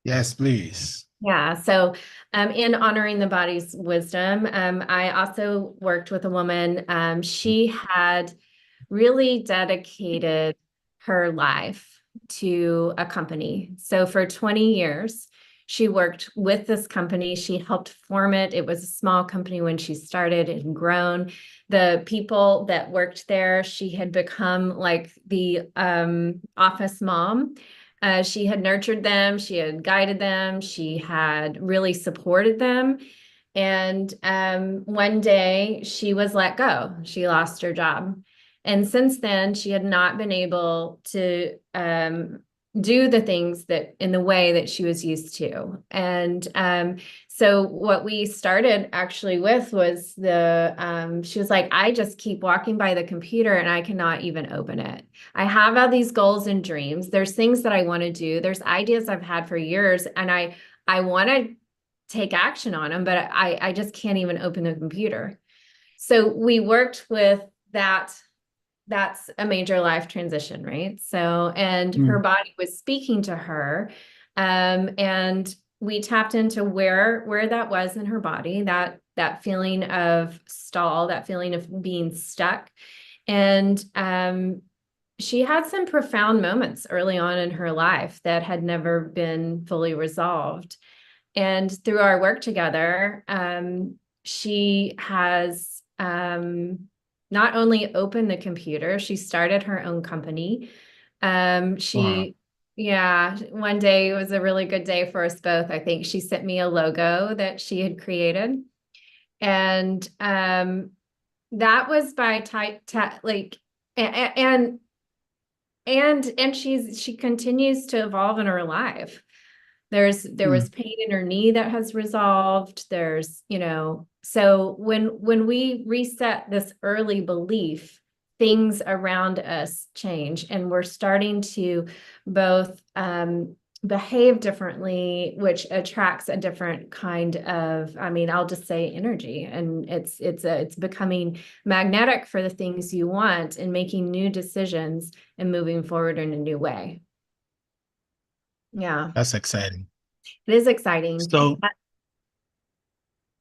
Yes, please. Yeah. So in honoring the body's wisdom, I also worked with a woman. She had really dedicated her life to a company. So for 20 years, she worked with this company. She helped form it. It was a small company when she started and grown. The people that worked there, she had become like the office mom. She had nurtured them. She had guided them. She had really supported them. And one day she was let go. She lost her job. And since then, she had not been able to do the things that in the way that she was used to. And so what we started actually with was she was like, I just keep walking by the computer and I cannot even open it. I have all these goals and dreams. There's things that I want to do. There's ideas I've had for years, and I want to take action on them, but I just can't even open the computer. So we worked with that. That's a major life transition, right? So, and her body was speaking to her, and we tapped into where that was in her body, that feeling of stall, that feeling of being stuck. And she had some profound moments early on in her life that had never been fully resolved. And through our work together, she has not only open the computer, she started her own company. Yeah, one day it was a really good day for us both. I think she sent me a logo that she had created. And that was by and she continues to evolve in her life. There was pain in her knee that has resolved. There's, so when we reset this early belief, things around us change, and we're starting to both behave differently, which attracts a different kind of, I'll just say energy, and it's becoming magnetic for the things you want and making new decisions and moving forward in a new way. Yeah. That's exciting. It is exciting. So,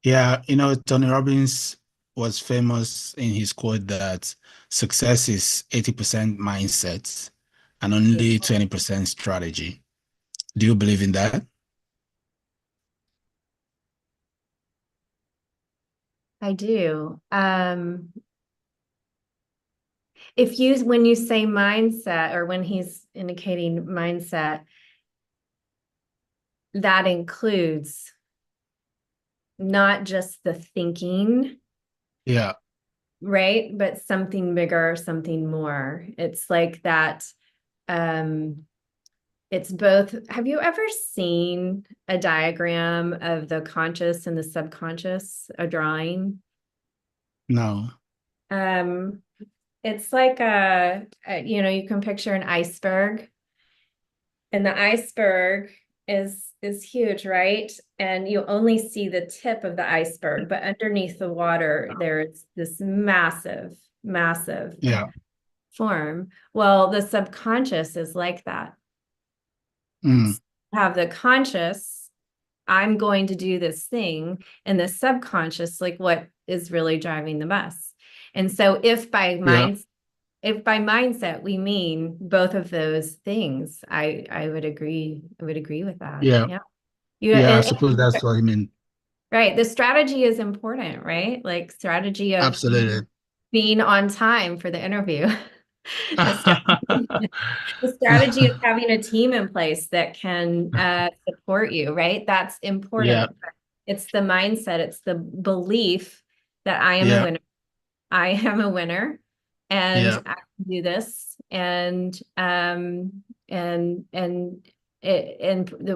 yeah, Tony Robbins was famous in his quote that success is 80% mindset and only 20% strategy. Do you believe in that? I do. When you say mindset, or when he's indicating mindset, that includes not just the thinking. Yeah. Right? But something bigger, something more. It's like that. It's both. Have you ever seen a diagram of the conscious and the subconscious, a drawing? No. It's like you can picture an iceberg, and the iceberg is huge, right? And you only see the tip of the iceberg, but underneath the water, there's this massive form. Well, the subconscious is like that. So have the conscious, I'm going to do this thing, and the subconscious, like what is really driving the bus. And so if by mindset we mean both of those things, I would agree with that. I suppose that's what he meant. Right. The strategy is important, right? Like strategy of absolutely being on time for the interview. The strategy of having a team in place that can support you, right? That's important. Yeah. It's the mindset, it's the belief that I am a winner. I am a winner, and I can do this, and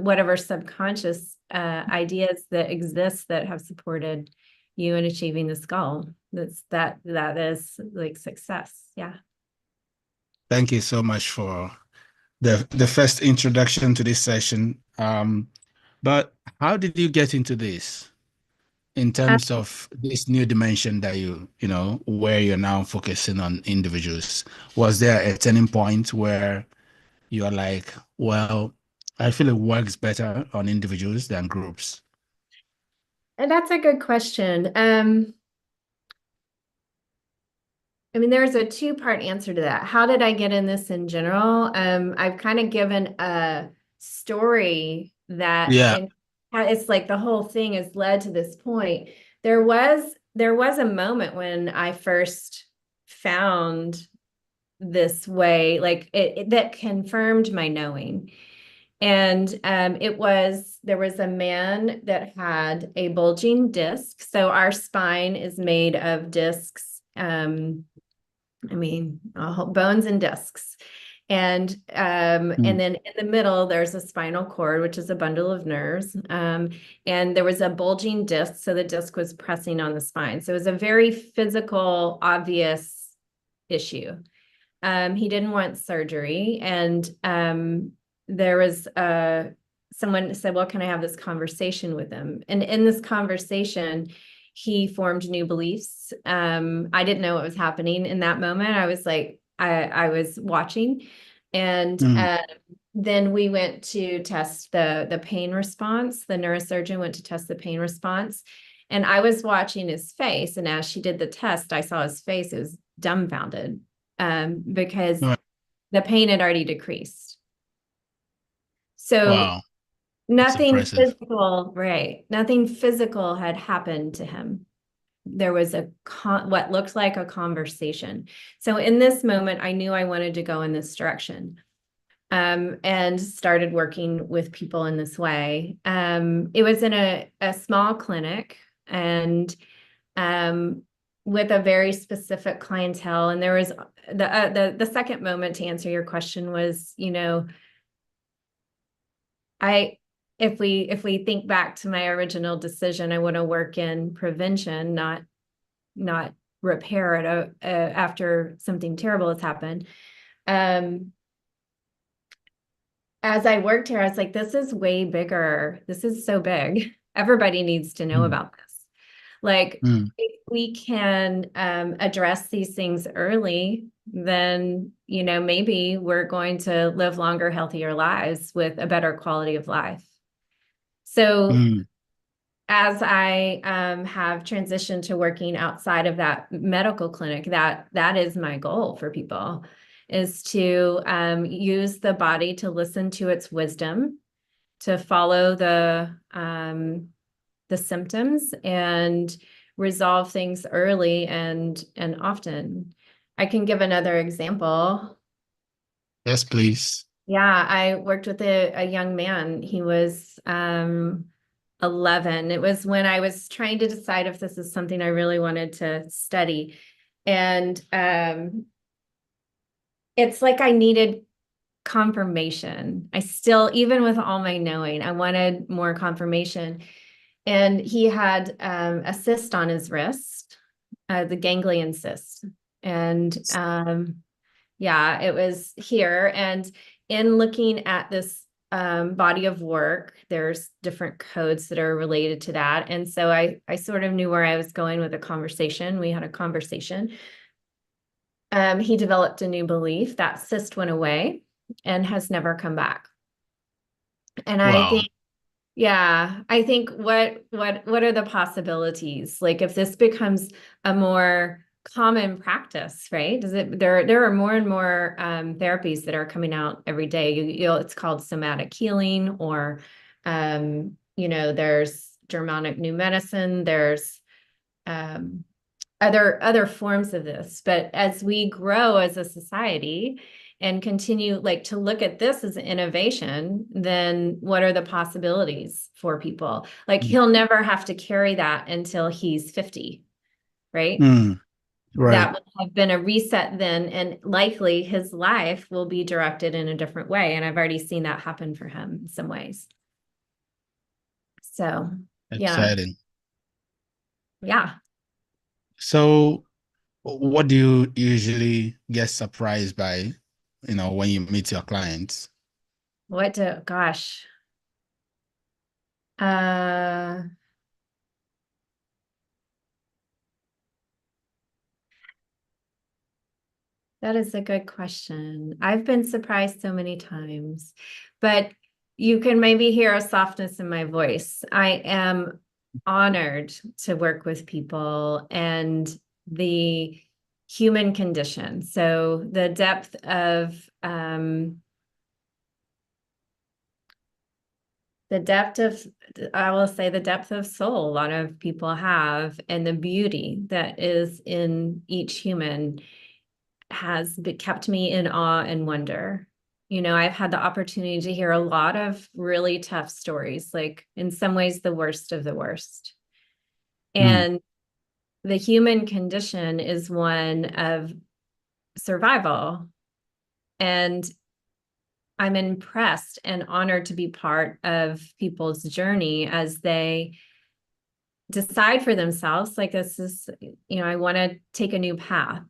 whatever subconscious ideas that exist that have supported you in achieving this goal. That is like success. Yeah. Thank you so much for the first introduction to this session. But how did you get into this in terms of this new dimension that where you're now focusing on individuals? Was there a turning point where you're like, well, I feel it works better on individuals than groups? And that's a good question. There's a two-part answer to that. How did I get in this in general? I've kind of given a story that it's like the whole thing has led to this point. There was a moment when I first found this way, like that confirmed my knowing. And there was a man that had a bulging disc. So our spine is made of discs. Bones and discs. And then in the middle, there's a spinal cord, which is a bundle of nerves. And there was a bulging disc. So the disc was pressing on the spine. So it was a very physical, obvious issue. He didn't want surgery. And there was someone said, well, can I have this conversation with him? And in this conversation, he formed new beliefs. I didn't know what was happening in that moment. I was like, I was watching. And then we went to test the pain response. The neurosurgeon went to test the pain response. And I was watching his face. And as she did the test, I saw his face. It was dumbfounded because the pain had already decreased. So nothing physical, right? Nothing physical had happened to him. there was what looked like a conversation. So in this moment, I knew I wanted to go in this direction. And started working with people in this way. It was in a small clinic, and with a very specific clientele. And there was the second moment to answer your question was, you know, if we think back to my original decision, I want to work in prevention, not repair it after something terrible has happened. As I worked here, I was like, this is way bigger. This is so big. Everybody needs to know about this. Like, if we can address these things early, then, you know, maybe we're going to live longer, healthier lives with a better quality of life. So as I have transitioned to working outside of that medical clinic, that is my goal for people, is to use the body to listen to its wisdom, to follow the symptoms and resolve things early and often. I can give another example. Yes, please. Yeah, I worked with a young man. He was 11. It was when I was trying to decide if this is something I really wanted to study. And it's like I needed confirmation. I still, even with all my knowing, I wanted more confirmation. And he had a cyst on his wrist, the ganglion cyst. And yeah, it was here. And in looking at this body of work, there's different codes that are related to that. And so I sort of knew where I was going with the conversation. We had a conversation. He developed a new belief. That cyst went away and has never come back. And Wow. I think, yeah, I think what are the possibilities? Like, if this becomes a more common practice, right? There are more and more therapies that are coming out every day. It's called somatic healing, or you know, there's Germanic new medicine, there's other forms of this. But as we grow as a society and continue like to look at this as an innovation, then what are the possibilities for people? Like, he'll never have to carry that until he's 50, right? Right. That would have been a reset then, and likely his life will be directed in a different way. And I've already seen that happen for him in some ways. So, Exciting. yeah. So what do you usually get surprised by, you know, when you meet your clients? Gosh. That is a good question. I've been surprised so many times, but you can maybe hear a softness in my voice. I am honored to work with people and the human condition. So the depth of I will say the depth of soul a lot of people have, and the beauty that is in each human has kept me in awe and wonder. You know, I've had the opportunity to hear a lot of really tough stories, like in some ways the worst of the worst. And the human condition is one of survival. And I'm impressed and honored to be part of people's journey as they decide for themselves, like, this is, you know, I want to take a new path.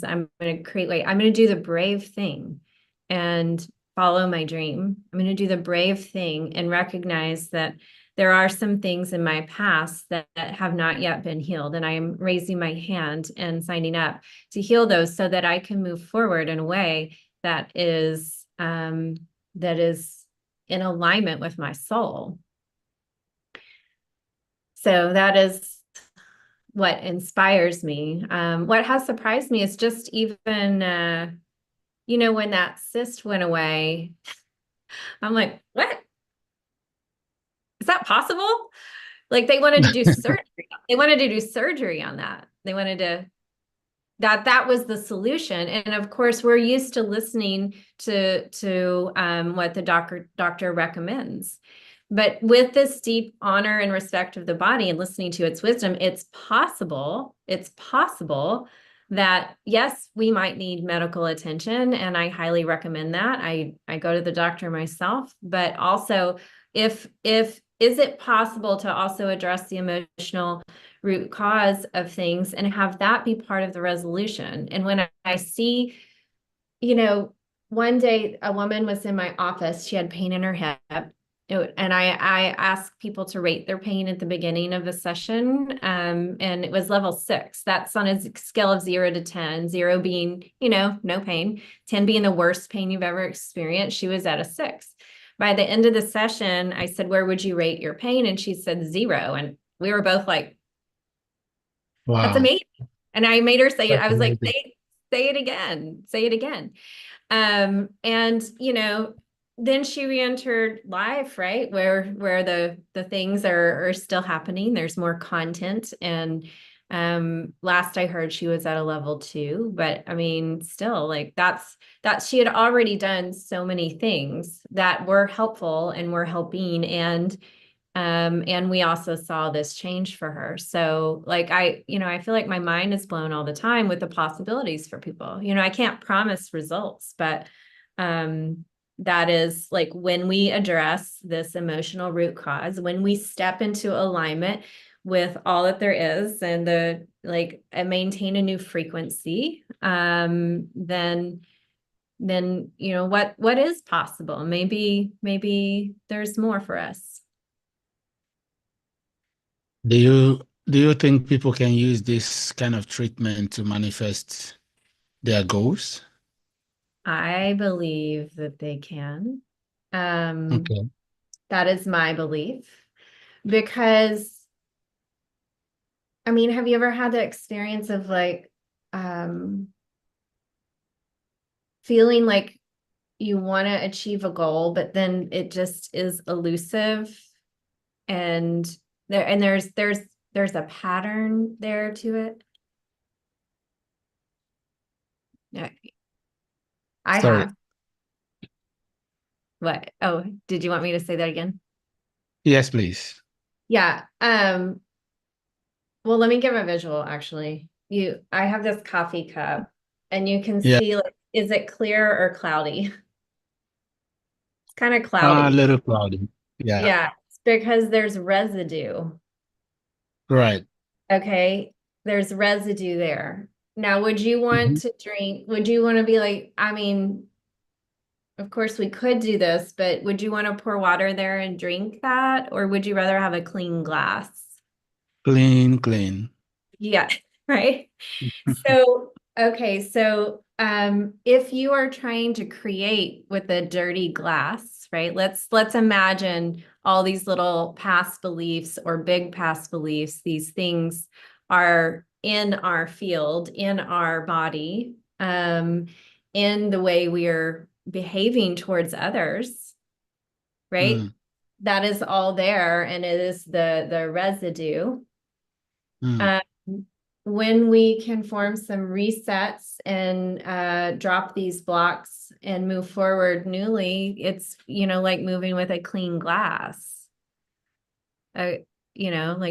I'm going to I'm going to do the brave thing and follow my dream. I'm going to do the brave thing and recognize that there are some things in my past that have not yet been healed. And I am raising my hand and signing up to heal those so that I can move forward in a way that is in alignment with my soul. So that is what inspires me. What has surprised me is just even, you know, when that cyst went away, I'm like, what? Is that possible? Like they wanted to do surgery. They wanted to do surgery on that. They wanted to, that was the solution. And of course, we're used to listening to what the doctor recommends. But with this deep honor and respect of the body and listening to its wisdom, it's possible that yes, we might need medical attention, and I highly recommend that. I go to the doctor myself, but also if is it possible to also address the emotional root cause of things and have that be part of the resolution? And when I see, one day a woman was in my office, she had pain in her hip. And I asked people to rate their pain at the beginning of the session. And it was level 6. That's on a scale of 0 to 10, 0 being, no pain, 10 being the worst pain you've ever experienced. She was at a 6. By the end of the session, I said, where would you rate your pain? And she said 0. And we were both like, wow, that's amazing. And I made her say it. I was like, say it again, say it again. And, then she re-entered life, right? Where the things are still happening. There's more content. And last I heard she was at a level 2, but I mean, still like that's she had already done so many things that were helpful and were helping. And we also saw this change for her. So like, I feel like my mind is blown all the time with the possibilities for people. I can't promise results, but, that is like when we address this emotional root cause, when we step into alignment with all that there is and and maintain a new frequency, then what is possible? Maybe there's more for us. Do you think people can use this kind of treatment to manifest their goals? I believe that they can. Okay. That is my belief, because I mean, have you ever had the experience of feeling like you want to achieve a goal, but then it just is elusive, and there's a pattern there to it? Yeah. Sorry. Have. What? Oh, did you want me to say that again? Yes, please. Yeah. Well, let me give a visual actually. I have this coffee cup and you can see, like, is it clear or cloudy? It's kind of cloudy. A little cloudy. Yeah. Yeah. It's because there's residue. Right. Okay. There's residue there. Now, would you want to drink? Would you want to be like, I mean, of course we could do this, but would you want to pour water there and drink that? Or would you rather have a clean glass? Clean. Yeah, right. So, okay. So, if you are trying to create with a dirty glass, right? Let's imagine all these little past beliefs or big past beliefs. These things are in our field, in our body, in the way we are behaving towards others, right? That is all there, and it is the residue. When we can form some resets and drop these blocks and move forward newly, it's, like moving with a clean glass, like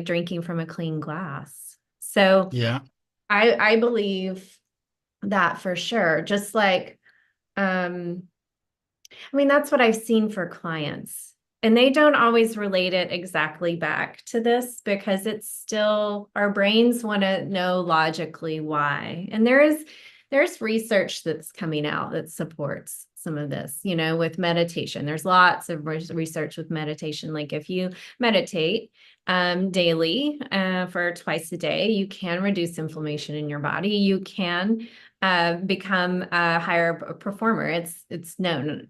drinking from a clean glass. So yeah, I believe that for sure. Just like, I mean, that's what I've seen for clients. And they don't always relate it exactly back to this, because it's still, our brains want to know logically why. And there's research that's coming out that supports some of this, with meditation. There's lots of research with meditation. Like if you meditate daily for twice a day, you can reduce inflammation in your body. You can become a higher performer. It's known.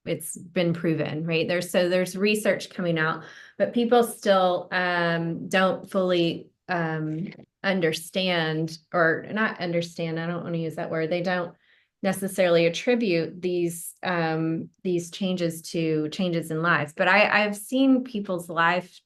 It's been proven, right? There's research coming out, but people still don't fully understand, or not understand. I don't want to use that word. They don't necessarily attribute these changes to changes in lives. But I've seen people's life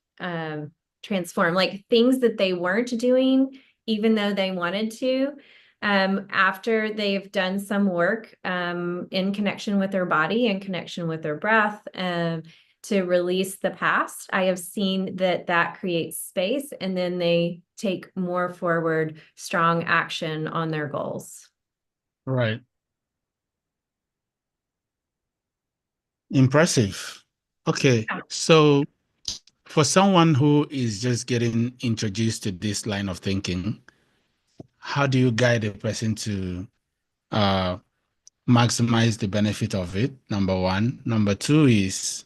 transform, like things that they weren't doing, even though they wanted to, after they've done some work in connection with their body and connection with their breath, to release the past. I have seen that creates space, and then they take more forward, strong action on their goals. Right. Impressive. Okay, so for someone who is just getting introduced to this line of thinking, how do you guide a person to maximize the benefit of it? Number one. Number two is,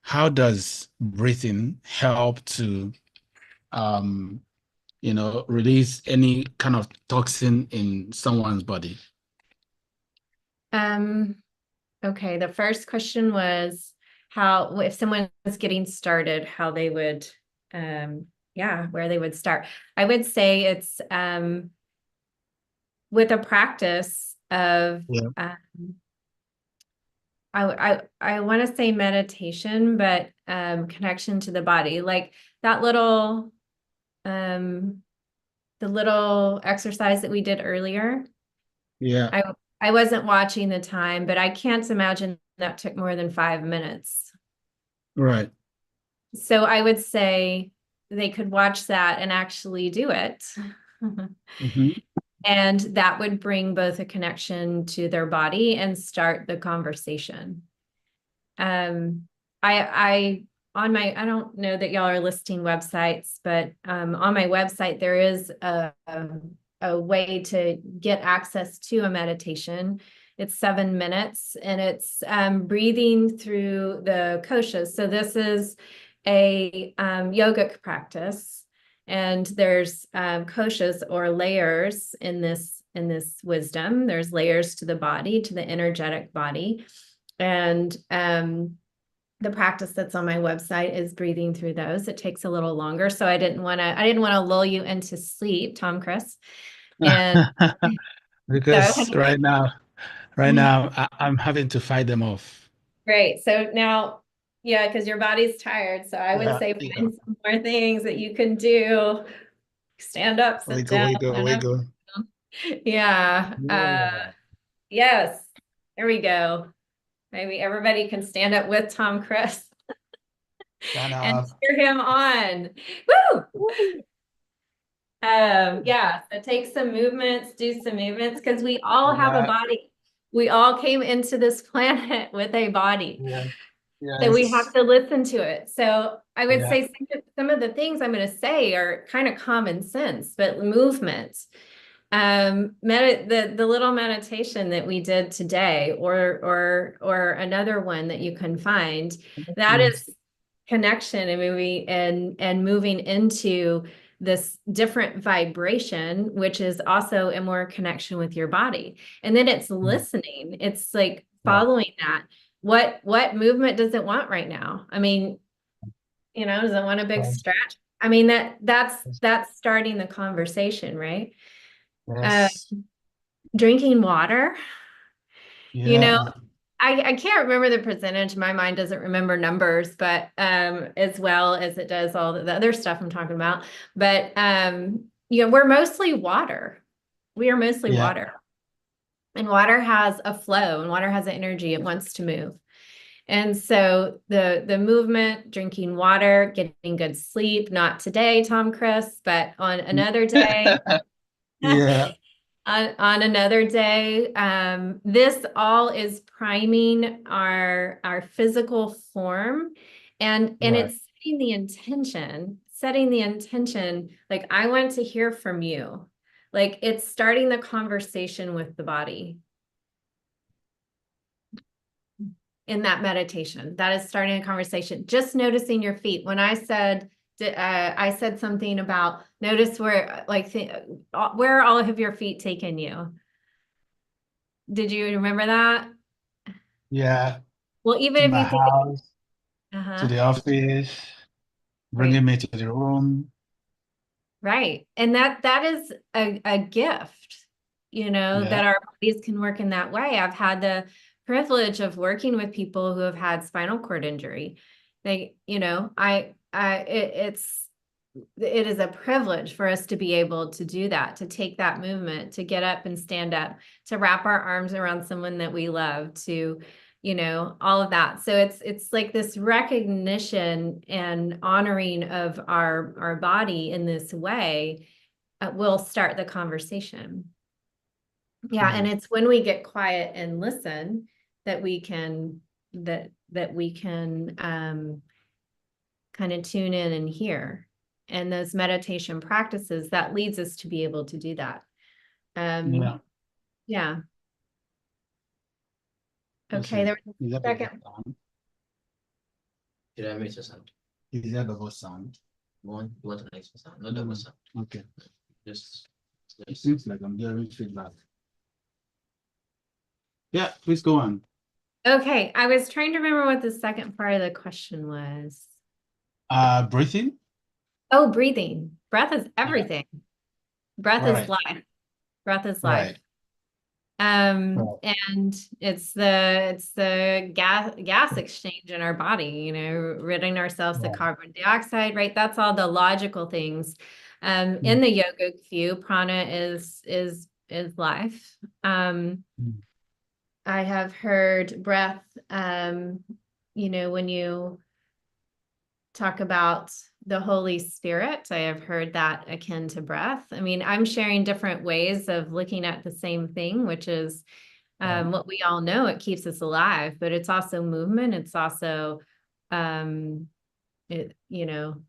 how does breathing help to release any kind of toxin in someone's body? Okay, the first question was how, if someone was getting started, how they would, where they would start. I would say it's with a practice of, I want to say meditation, but connection to the body, like that little, the little exercise that we did earlier. Yeah. I wasn't watching the time, but I can't imagine that took more than 5 minutes. Right. So I would say they could watch that and actually do it. Mm-hmm. And that would bring both a connection to their body and start the conversation. I don't know that y'all are listing websites, but on my website, there is a way to get access to a meditation. It's 7 minutes, and it's breathing through the koshas. So this is a yogic practice, and there's koshas, or layers in this wisdom. There's layers to the body, to the energetic body, and the practice that's on my website is breathing through those. It takes a little longer, so I didn't want to lull you into sleep, Tom Chris. And because so, right now I'm having to fight them off. Great. So now, yeah, because your body's tired. So I would say find some more things that you can do. Stand up, sit down. Wiggle. Yeah. Yes. There we go. Maybe everybody can stand up with Tom Chris and cheer him on. Woo! Yeah, so take some movements, do some movements, because we all have a body. We all came into this planet with a body. Yeah. So we have to listen to it. So I would say some of the things I'm going to say are kind of common sense, but movement. The little meditation that we did today, or another one that you can find, that is connection and moving into this different vibration, which is also a more connection with your body. And then it's listening. It's like following that. What movement does it want right now? I mean, does it want a big stretch? I mean, that's starting the conversation, right? Yes. Drinking water. I can't remember the percentage. My mind doesn't remember numbers, but as well as it does all the other stuff I'm talking about. But we're mostly water. We are mostly water. And water has a flow, and water has an energy. It wants to move. And so the movement, drinking water, getting good sleep, not today, Tom Chris, but on another day. On another day, this all is priming our physical form, and it's setting the intention, like, I want to hear from you. Like, it's starting the conversation with the body in that meditation. That is starting a conversation. Just noticing your feet. When I said something about notice where are all of your feet taking you? Did you remember that? Yeah. Well, even to if my you think house, to the office, bringing me to the room. Right. And that is a gift, that our bodies can work in that way. I've had the privilege of working with people who have had spinal cord injury. It's it is a privilege for us to be able to do that, to take that movement, to get up and stand up, to wrap our arms around someone that we love, to, you know, all of that. So it's like this recognition and honoring of our body in this way will start the conversation. Yeah, and it's when we get quiet and listen that we can kind of tune in and hear. And those meditation practices, that leads us to be able to do that. Yeah. Okay, there was a second. Did I miss a sound? Is that double sound? One to make sound, not double sound. Okay. Just It seems like I'm hearing feedback. Yeah, please go on. Okay, I was trying to remember what the second part of the question was. Breathing. Oh, breathing. Breath is everything. Breath is life. Breath is life. And it's the gas exchange in our body, you know, ridding ourselves of carbon dioxide, right? That's all the logical things. In the yogic view, prana is life. I have heard breath, you know, when you talk about the Holy Spirit, I have heard that akin to breath. I mean, I'm sharing different ways of looking at the same thing, which is what we all know, it keeps us alive, but it's also movement. It's also, you know,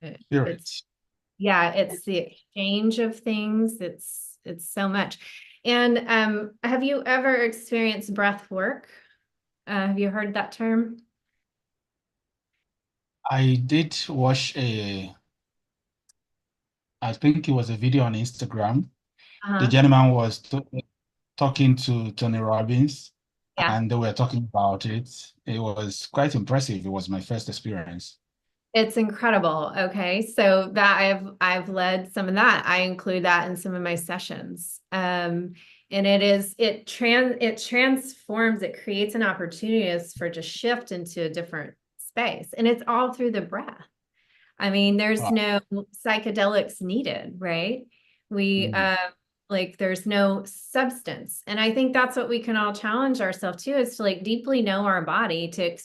it's the exchange of things. It's so much. And have you ever experienced breath work? Have you heard that term? I did watch I think it was a video on Instagram. The gentleman was talking to Tony Robbins, and they were talking about it. It was quite impressive. It was my first experience. It's incredible. Okay. So that I've led some of that. I include that in some of my sessions. And it transforms, it creates an opportunity for to shift into a different space. And it's all through the breath. I mean, there's no psychedelics needed, right? Like there's no substance. And I think that's what we can all challenge ourselves to, is to like deeply know our body, to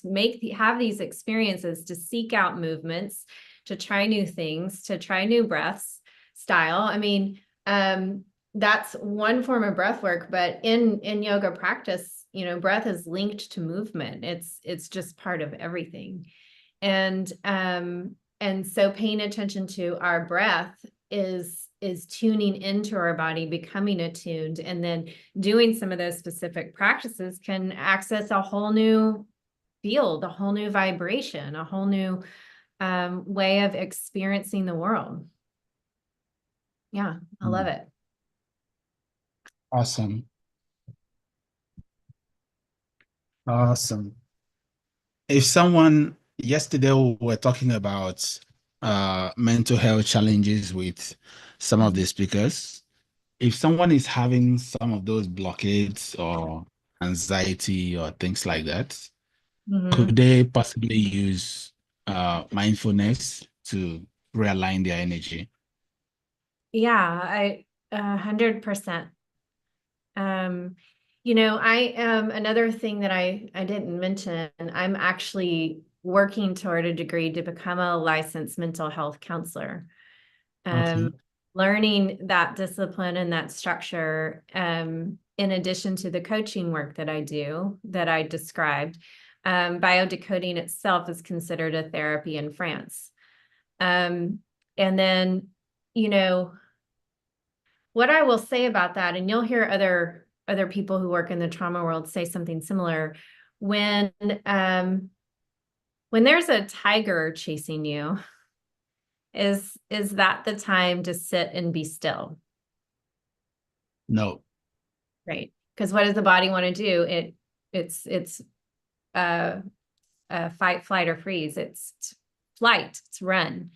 have these experiences, to seek out movements, to try new things, to try new breaths style. I mean, that's one form of breath work, but in yoga practice, you know, breath is linked to movement. It's just part of everything. And so paying attention to our breath is tuning into our body, becoming attuned, and then doing some of those specific practices can access a whole new field, a whole new vibration, a whole new way of experiencing the world. Yeah, I love it. Awesome. If someone, yesterday we were talking about mental health challenges with some of the speakers. If someone is having some of those blockades or anxiety or things like that, could they possibly use mindfulness to realign their energy? Yeah, 100%. You know, I am another thing that I didn't mention, I'm actually working toward a degree to become a licensed mental health counselor. Learning that discipline and that structure, in addition to the coaching work that I do, that I described. Biodecoding itself is considered a therapy in France. And then, you know, what I will say about that, and you'll hear other people who work in the trauma world say something similar, when there's a tiger chasing you, is that the time to sit and be still? No. Right. Because what does the body want to do? It's fight, flight, or freeze. It's flight, it's run.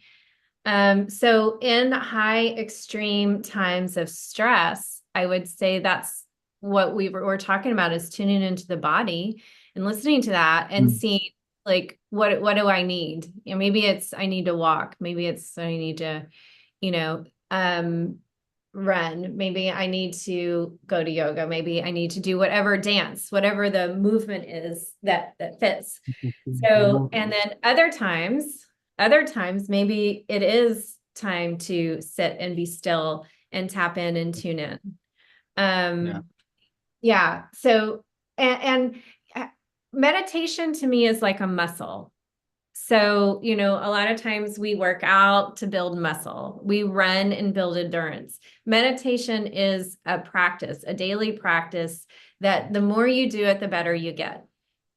So in high extreme times of stress, I would say that's what we're talking about, is tuning into the body and listening to that and seeing, like, what do I need? You know, maybe it's, I need to walk. Maybe it's, I need to, you know, run. Maybe I need to go to yoga. Maybe I need to do whatever dance, whatever the movement is that fits. So, and then other times, maybe it is time to sit and be still and tap in and tune in. Yeah. So, and meditation to me is like a muscle. So, you know, a lot of times we work out to build muscle. We run and build endurance. Meditation is a practice, a daily practice that the more you do it, the better you get.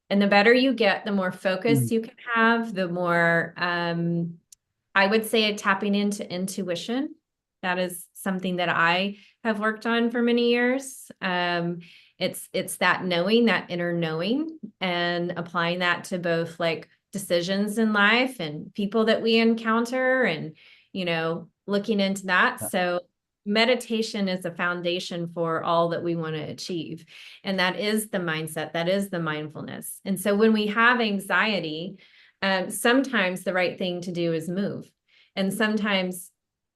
And the better you get, the more focus you can have, the more, I would say, tapping into intuition. That is something that I have worked on for many years. It's that knowing, that inner knowing, and applying that to both like decisions in life and people that we encounter, and, you know, looking into that. So meditation is a foundation for all that we want to achieve. And that is the mindset, that is the mindfulness. And so when we have anxiety, sometimes the right thing to do is move. And sometimes,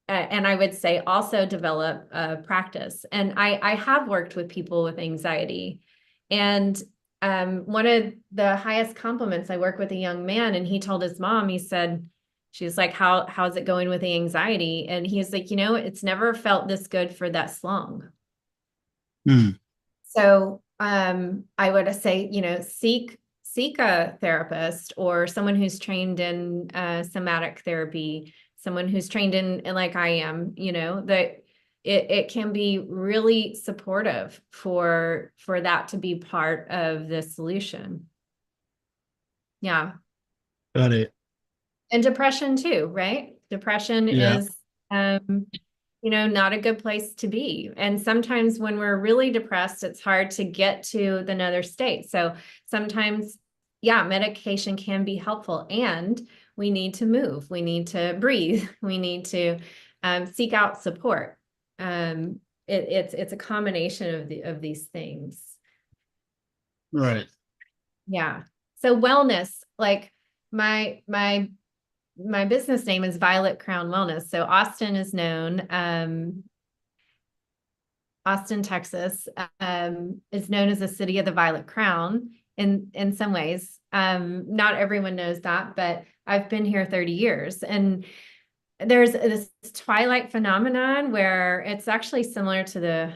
and I would say also develop a practice. And I have worked with people with anxiety. And one of the highest compliments, I work with a young man, and he told his mom, he said, she's like, how's it going with the anxiety? And he's like, you know, it's never felt this good for this long. So I would say, you know, seek a therapist or someone who's trained in somatic therapy, someone who's trained in like I am, you know, that it can be really supportive for that to be part of the solution. Yeah. Got it. And depression too, right? Depression is, you know, not a good place to be. And sometimes when we're really depressed, it's hard to get to another state. So sometimes, yeah, medication can be helpful, and we need to move. We need to breathe. We need to seek out support. It's a combination of these things. Right. Yeah. So wellness, like my business name is Violet Crown Wellness. So Austin is known, Austin, Texas, is known as the city of the Violet Crown in some ways. Not everyone knows that, but I've been here 30 years. And there's this twilight phenomenon where it's actually similar to the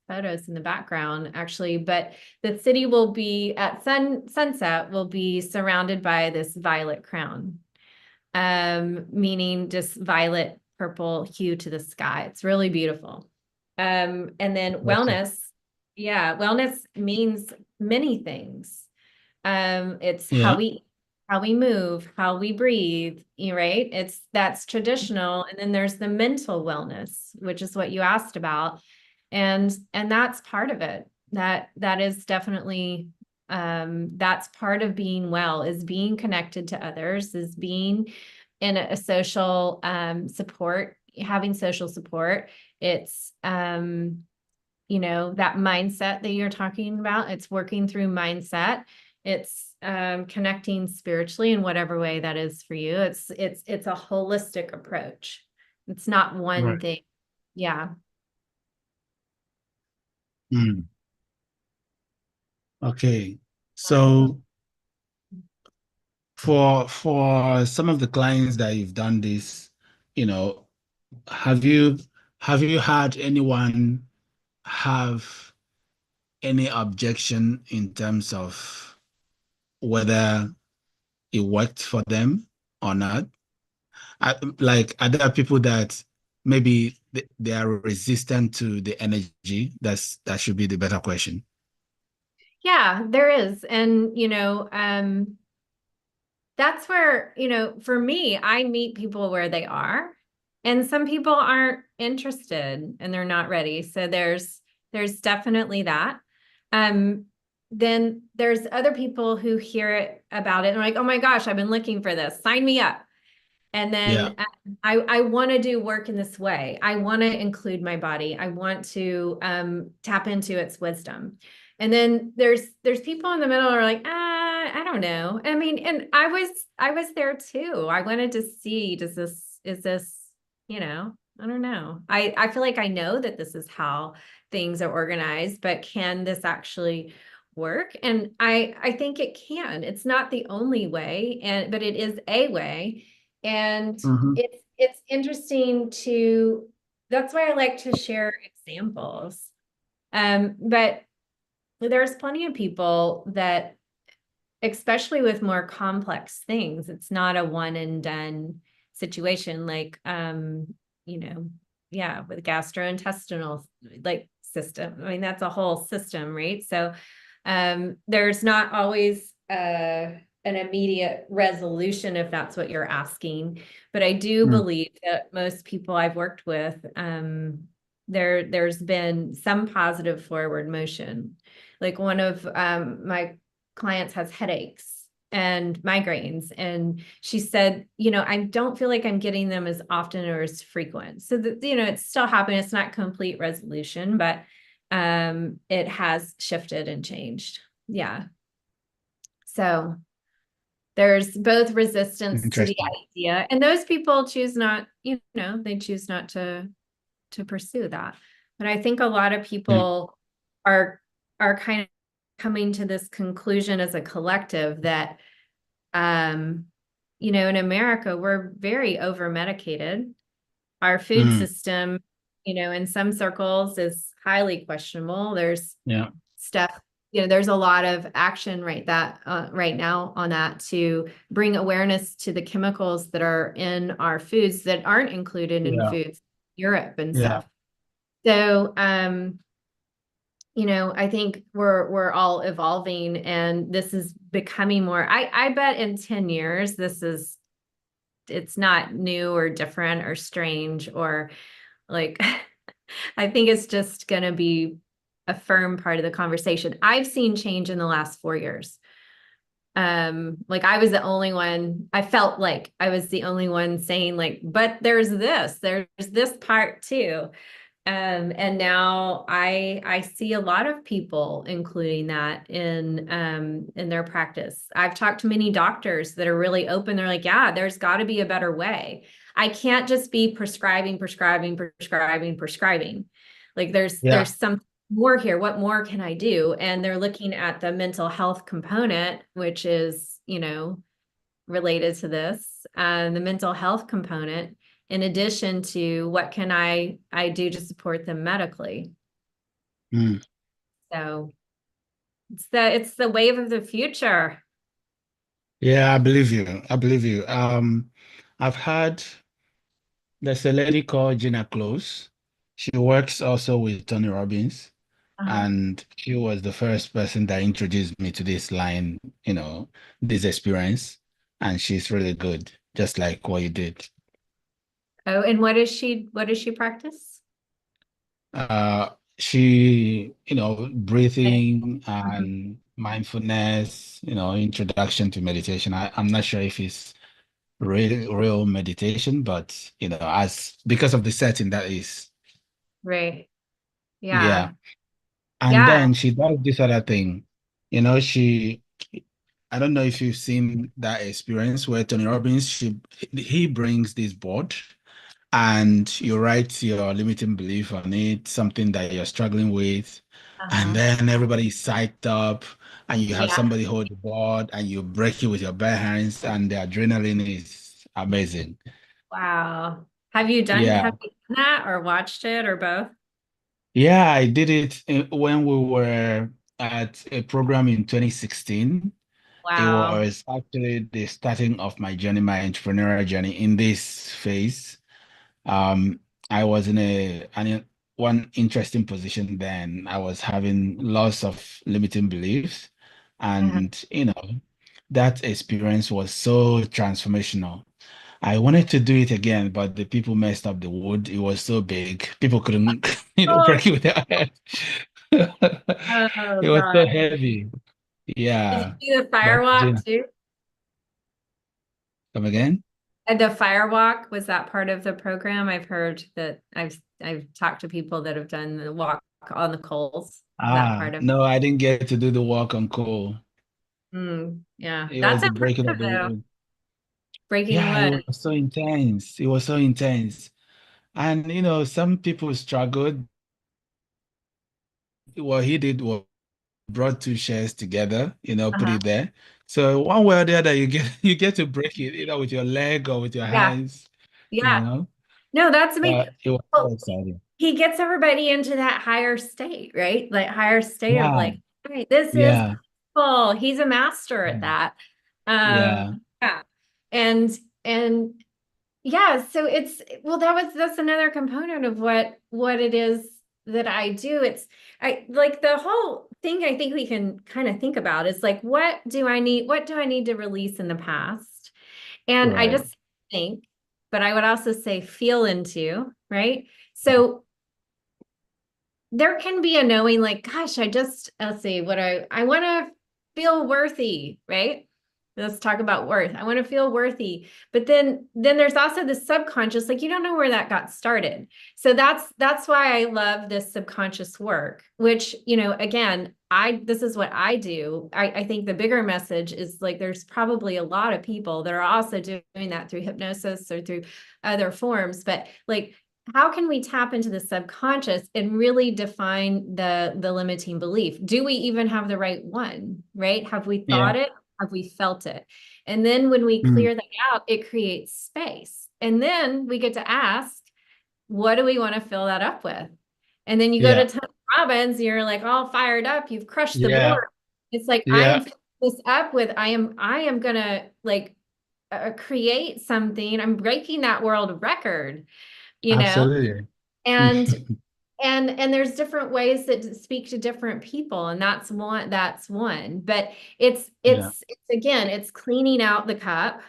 photos in the background, actually, but the city will be at sunset will be surrounded by this violet crown, meaning just violet purple hue to the sky. It's really beautiful. And then wellness, wellness means many things. It's how we move, how we breathe, right? That's traditional. And then there's the mental wellness, which is what you asked about. And that's part of it. That is definitely, that's part of being well, is being connected to others, is being in a social support, having social support. It's, you know, that mindset that you're talking about, it's working through mindset. It's connecting spiritually in whatever way that is for you. It's a holistic approach. It's not one thing. Yeah. Okay. So for some of the clients that you've done this, you know, have you had anyone have any objection in terms of whether it worked for them or not? Like, are there people that maybe they are resistant to the energy? That should be the better question. Yeah, there is. And, you know, that's where, you know, for me, I meet people where they are, and some people aren't interested and they're not ready. So there's definitely that. Then there's other people who hear it about it and are like, oh my gosh, I've been looking for this, sign me up. And then I want to do work in this way. I want to include my body. I want to tap into its wisdom. And then there's people in the middle who are like, I don't know. I mean, and I was there too. I wanted to see, is this, I don't know. I feel like I know that this is how things are organized, but can this actually work? And I think it can. It's not the only way, but it is a way. And it's interesting that's why I like to share examples. But there's plenty of people that, especially with more complex things, it's not a one and done situation, like, with gastrointestinal system. I mean, that's a whole system, right? So there's not always an immediate resolution if that's what you're asking. But I do believe that most people I've worked with, there's been some positive forward motion. Like one of my clients has headaches and migraines, and she said, I don't feel like I'm getting them as often or as frequent. So that, it's still happening. It's not complete resolution, but it has shifted and changed. Yeah. So there's both resistance to the idea, and those people choose not, they choose not to pursue that. But I think a lot of people are kind of coming to this conclusion as a collective that, in America, we're very over medicated. Our food system, in some circles is highly questionable. There's stuff, there's a lot of action right now on that to bring awareness to the chemicals that are in our foods that aren't included in foods, Europe and stuff. So, I think we're all evolving, and this is becoming more, I bet in 10 years, it's not new or different or strange or like, I think it's just going to be a firm part of the conversation. I've seen change in the last 4 years. I was the only one, I felt like I was the only one saying but there's this part too. And now I see a lot of people including that in their practice. I've talked to many doctors that are really open. They're like, yeah, there's got to be a better way. I can't just be prescribing. Like there's some more here. What more can I do? And they're looking at the mental health component, which is, related to this, the mental health component, in addition to what can I do to support them medically. So it's the wave of the future. Yeah, I believe you. I've heard there's a lady called Gina Close. She works also with Tony Robbins, and she was the first person that introduced me to this line, this experience, and she's really good, just like what you did. Oh, and what does she practice? She, breathing and mindfulness, introduction to meditation. I'm not sure if it's real meditation, but because of the setting that is. Right. Yeah. Yeah. And then she does this other thing. I don't know if you've seen that experience where Tony Robbins, he brings this board and you write your limiting belief on it, something that you're struggling with, and then everybody's psyched up, and you have somebody hold the board and you break it with your bare hands, and the adrenaline is amazing. Wow. Have you done that or watched it or both? Yeah, I did it when we were at a program in 2016. It Wow. was actually the starting of my journey, my entrepreneurial journey in this phase. I was in one interesting position then. I was having lots of limiting beliefs, and that experience was so transformational. I wanted to do it again, but the people messed up the wood. It was so big, people couldn't, break it with their head. Oh, It was so God. heavy. Yeah. Did you do the firewalk too? Come again? And the firewalk, was that part of the program? I've heard that I've talked to people that have done the walk on the coals. That part of No, I didn't get to do the walk on coal. Yeah. It That's was the breaking of impressive the though. rule. Breaking Yeah, it what? was so intense. It was so intense. And some people struggled. What he did was brought two shares together, put Uh-huh. it there. So one way or the other, you get you get to break it either with your leg or with your Yeah. hands, you Yeah. know. No, that's amazing. But it was so Well, exciting. he gets everybody into that higher state, right? Like higher state of Yeah, like, all right, this is yeah, full. He's a master at yeah, that. yeah. Yeah. And yeah, so well, that's another component of what it is that I do. I like the whole thing I think we can kind of think about is like, what do I need to release in the past? And I Right. just think, but I would also say feel into, right? So there can be a knowing like, gosh, let's see what I want to feel worthy, right? Let's talk about worth. I want to feel worthy. But then there's also the subconscious, like you don't know where that got started. So that's why I love this subconscious work, which, again, this is what I do. I think the bigger message is like there's probably a lot of people that are also doing that through hypnosis or through other forms, but like how can we tap into the subconscious and really define the limiting belief? Do we even have the right one, right? Have we Yeah. thought it? Have we felt it? And then when we Mm. clear that out, it creates space. And then we get to ask, what do we want to fill that up with? And then you go Yeah. to Tony Robbins, you're like all fired up, you've crushed the Yeah. board. It's like, I Yeah. am filling this up with, I am gonna like create something. I'm breaking that world record, Absolutely. and and there's different ways that speak to different people, and that's one. But it's Yeah. again, it's cleaning out the cup,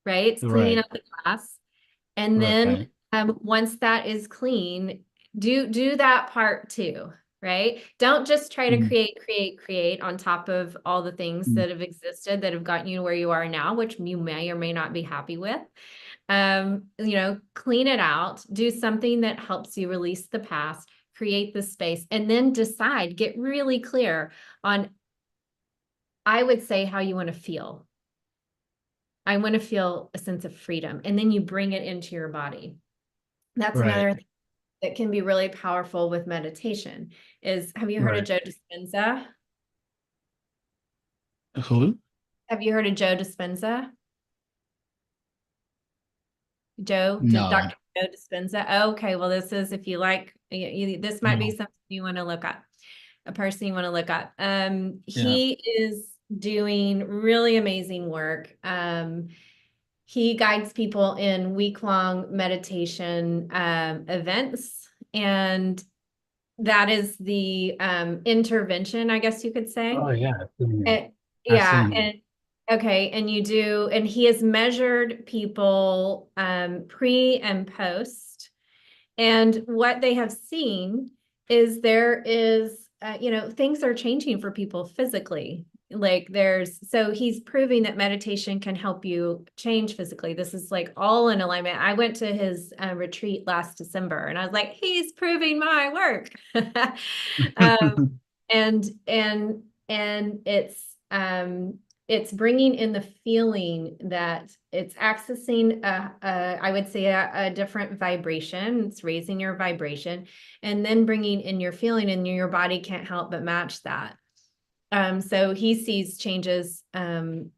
right? It's cleaning Right. out the glass. And then Okay. once that is clean, do that part too, right? Don't just try to Mm. create on top of all the things Mm. that have existed that have gotten you to where you are now, which you may or may not be happy with. Clean it out, do something that helps you release the past, create the space, and then decide, get really clear on, I would say, how you want to feel. I want to feel a sense of freedom, and then you bring it into your body. That's another Right. thing that can be really powerful with meditation is, have you heard of Right. Joe Dispenza? Who? Have you heard of Joe Dispenza? Dr. No. Joe Dispenza. Okay, well, this is, if you like, this might be No. something you want to look up, a person you want to look up. Yeah. He is doing really amazing work. He guides people in week-long meditation events, and that is the intervention, I guess you could say. Oh yeah. I've seen him. I've Yeah, seen him. and okay, and he has measured people pre and post, and what they have seen is there is things are changing for people physically. Like so he's proving that meditation can help you change physically. This is like all in alignment. I went to his retreat last December, and I was like, he's proving my work. And it's bringing in the feeling that it's accessing I would say a different vibration. It's raising your vibration, and then bringing in your feeling, and your body can't help but match that. So he sees changes in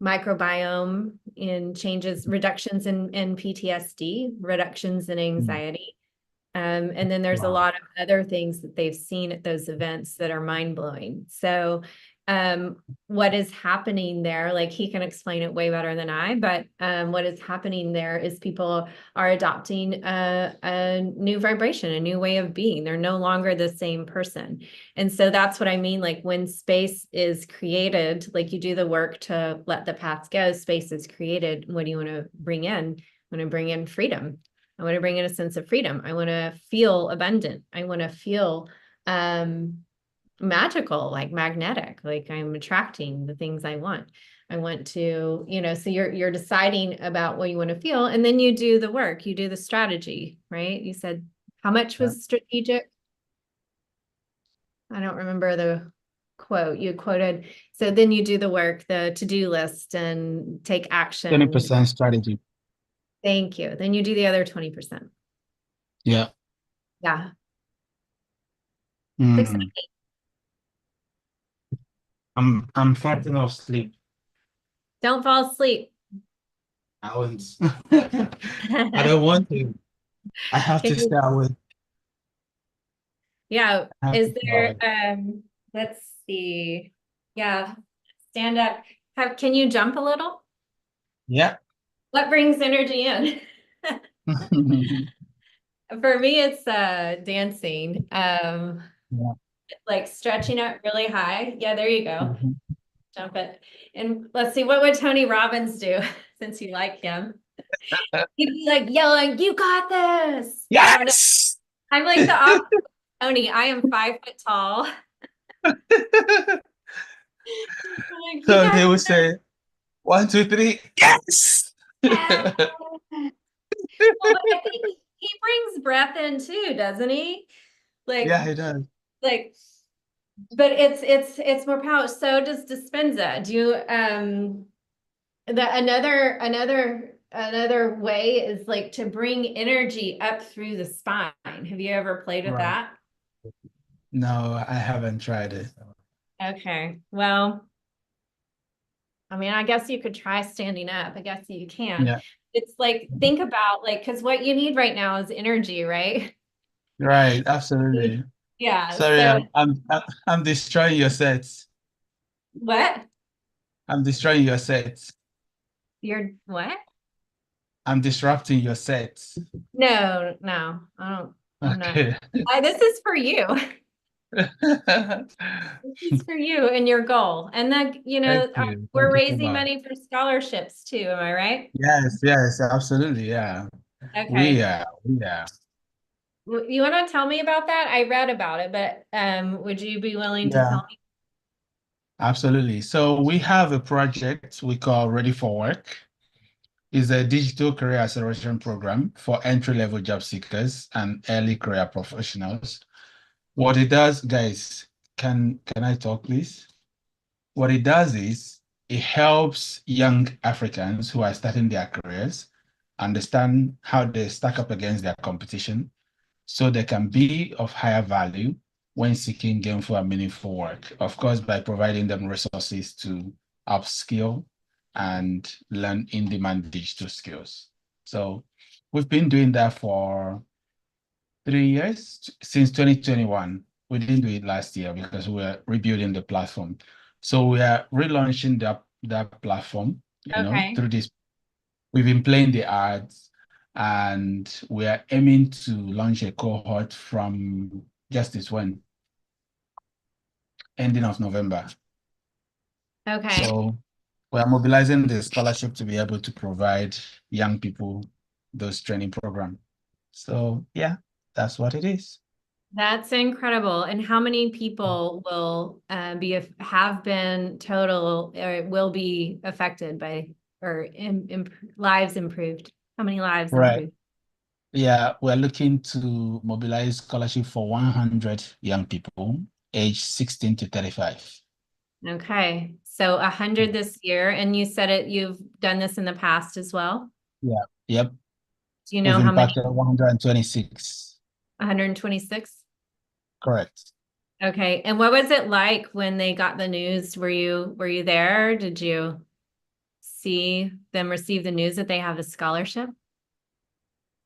microbiome, in changes, reductions in PTSD, reductions in anxiety. And then there's a Wow. lot of other things that they've seen at those events that are mind-blowing. So what is happening there, like he can explain it way better than I, but what is happening there is people are adopting a new vibration, a new way of being. They're no longer the same person. And so that's what I mean, like when space is created, like you do the work to let the past go, space is created. What do you want to bring in? I want to bring in freedom. I want to bring in a sense of freedom. I want to feel abundant. I want to feel magical, like magnetic, like I'm attracting the things I want. I want to, so you're deciding about what you want to feel, and then you do the work, you do the strategy, right? You said how much was strategic? I don't remember quote. You quoted, so then you do the work, the to-do list and take action. 20% strategy. Thank you. Then you do the other 20%. Yeah. Yeah. Mm. It's exciting. I'm fighting off sleep. Don't fall asleep. I won't. I don't want to. I have to stay awake. Yeah. I have Is to stay there, awake. let's see. Yeah. Stand up. Can you jump a little? Yeah. What brings energy in? For me, it's dancing. Yeah. Like stretching up really high. Yeah, there you go. Mhm. Jump it. And let's see, what would Tony Robbins do since you like him? He'd be like yelling, "You got this." I don't know. Yes. I'm like the opposite of Tony. I am 5 foot tall. I'm like, "You So got they would this." say, 1, 2, 3, yes. Yeah. Well, but I think he brings breath in too, doesn't he? Yeah, Like, he does. like, but it's more power. So does Dispenza. Do you another way is like to bring energy up through the spine. Have you ever played with Right. that? No, I haven't tried it. Okay. Well, I mean, I guess you could try standing up. I guess you can. Yeah. It's like, think about like, because what you need right now is energy, right? Right. Absolutely. Yeah. Sorry, So I'm destroying your sets. what? I'm destroying your sets. You're what? I'm disrupting your sets. No, I don't. I'm not. Okay. This is for you. This is for you and your goal. And then, Thank you. we're Thank you so raising much. money for scholarships too. Am I right? Yes, absolutely. Yeah. Okay. We are. You want to tell me about that? I read about it, but would you be willing to Yeah, tell me? absolutely. So we have a project we call Ready for Work. It's a digital career acceleration program for entry-level job seekers and early career professionals. What it does, guys, can I talk, please? What it does is it helps young Africans who are starting their careers understand how they stack up against their competition so they can be of higher value when seeking gainful and meaningful work. Of course, by providing them resources to upskill and learn in-demand digital skills. So we've been doing that for 3 years, since 2021. We didn't do it last year because we were rebuilding the platform. So we are relaunching that platform, Okay. through this. We've been playing the ads and we are aiming to launch a cohort from just this one, ending of November. Okay. So we are mobilizing the scholarship to be able to provide young people those training programs. So yeah, that's what it is. That's incredible. And how many people will have been total or will be affected by or lives improved? How many lives Right. improved? Yeah, we're looking to mobilize scholarship for 100 young people aged 16 to 35. Okay. So 100 this year. And you said you've done this in the past as well? Yeah. Yep. Do you know We've how many? impacted 126. 126? Correct. Okay. And what was it like when they got the news? Were you there? Did you see them receive the news that they have a scholarship?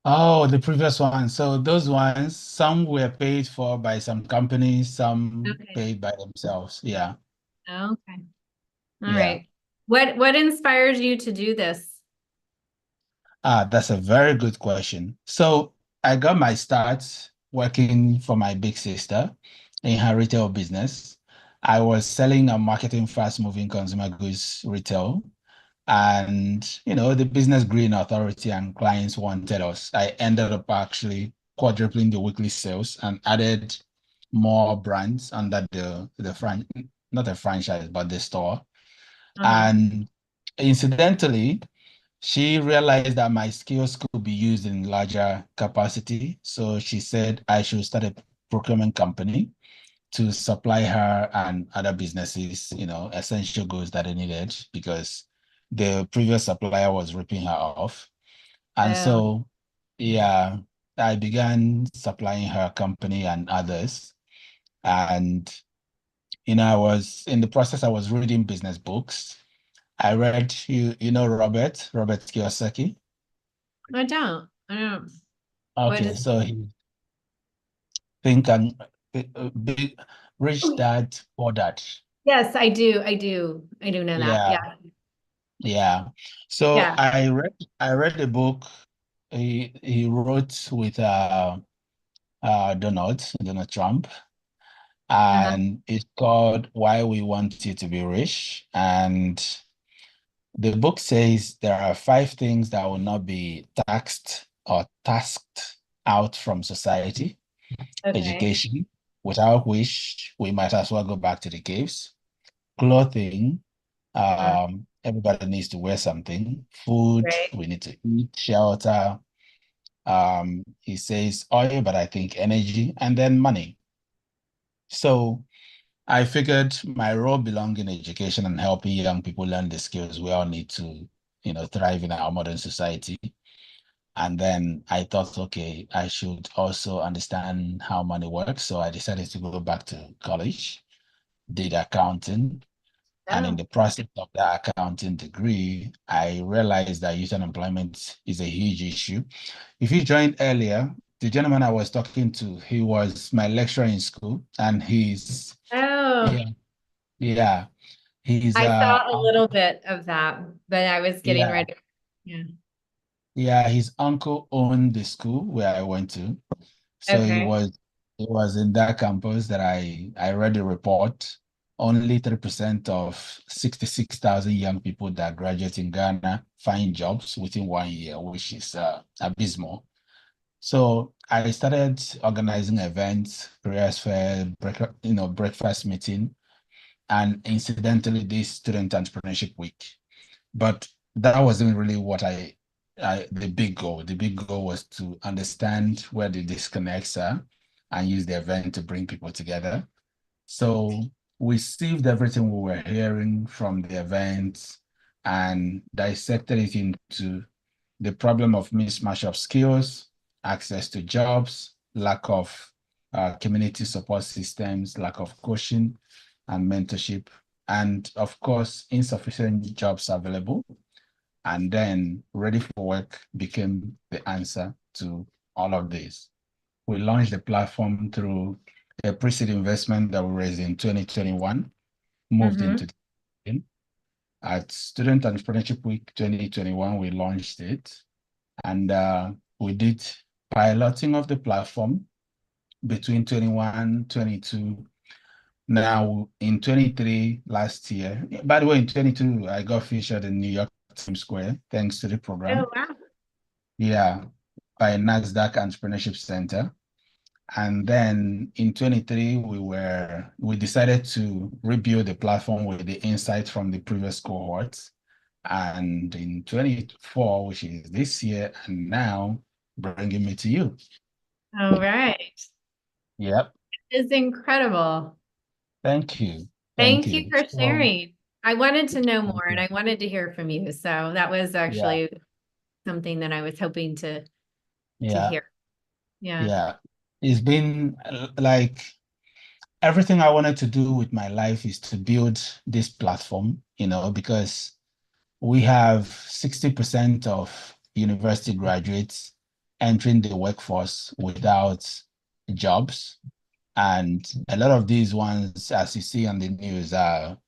Oh, the previous one. So those ones, some were paid for by some companies, some Okay. paid by themselves. Yeah. Okay. All Yeah. right. What inspires you to do this? That's a very good question. So I got my start working for my big sister in her retail business. I was selling and marketing fast-moving consumer goods retail. And, the business grew in authority and clients wanted us. I ended up actually quadrupling the weekly sales and added more brands under not the franchise, but the store. And incidentally, she realized that my skills could be used in larger capacity. So she said I should start a procurement company to supply her and other businesses, essential goods that they needed because the previous supplier was ripping her off. And so, yeah, I began supplying her company and others. And, I was in the process, I was reading business books. I read, Robert Kiyosaki. I don't. Okay, so he think and big rich dad, poor dad. Yes, I do. I do know that. Yeah, yeah. So Yeah. I read a book he wrote with Donald Trump, and it's called Why We Want You to Be Rich. And the book says there are 5 things that will not be taxed or tasked out from society. Okay. Education, without which we might as well go back to the caves. Clothing, everybody needs to wear something. Food, Right. we need to eat. Shelter, he says oil, but I think energy, and then money. So I figured my role belonged in education and helping young people learn the skills we all need to, thrive in our modern society. And then I thought, okay, I should also understand how money works. So I decided to go back to college, did accounting. And in the process of that accounting degree, I realized that youth unemployment is a huge issue. If you joined earlier, the gentleman I was talking to, he was my lecturer in school, and he's yeah, he's I saw a little bit of that, but I was getting ready. Yeah, his uncle owned the school where I went to. So Okay. it was in that campus that I read the report. Only 3% of 66,000 young people that graduate in Ghana find jobs within 1 year, which is abysmal. So I started organizing events, careers fair, breakfast meeting, and incidentally, this student entrepreneurship week. But that wasn't really what the big goal. The big goal was to understand where the disconnects are and use the event to bring people together. So we sieved everything we were hearing from the event and dissected it into the problem of mismatch of skills, access to jobs, lack of community support systems, lack of coaching and mentorship, and of course, insufficient jobs available. And then Ready for Work became the answer to all of this. We launched the platform through a pre-seed investment that we raised in 2021, moved into the at Student Entrepreneurship Week 2021, we launched it. And we did piloting of the platform between 21, 22. Now in 23 last year, by the way, in 22, I got featured in New York Times Square, thanks to the program. Oh, wow. Yeah, by NASDAQ Entrepreneurship Center. And then in 23, we decided to rebuild the platform with the insights from the previous cohorts. And in 24, which is this year, and now bringing me to you. All right. Yep. It's incredible. Thank you. Thank you for sharing. I wanted to know more and I wanted to hear from you. So that was actually something that I was hoping to hear. Yeah. It's been like everything I wanted to do with my life is to build this platform, because we have 60% of university graduates entering the workforce without jobs. And a lot of these ones, as you see on the news, are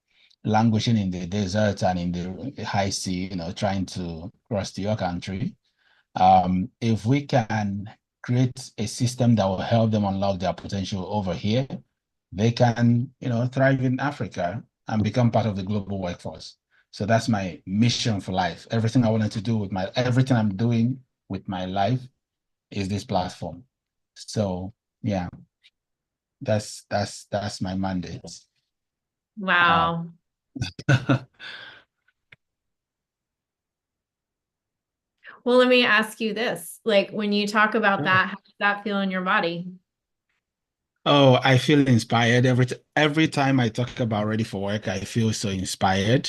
languishing in the desert and in the high sea, trying to cross to your country. If we can create a system that will help them unlock their potential over here, they can, thrive in Africa and become part of the global workforce. So that's my mission for life. Everything I wanted to do everything I'm doing with my life is this platform. So yeah, that's my mandate. Wow. Well, let me ask you this. Like when you talk about that, how does that feel in your body? Oh, I feel inspired every time I talk about Ready for Work. I feel so inspired.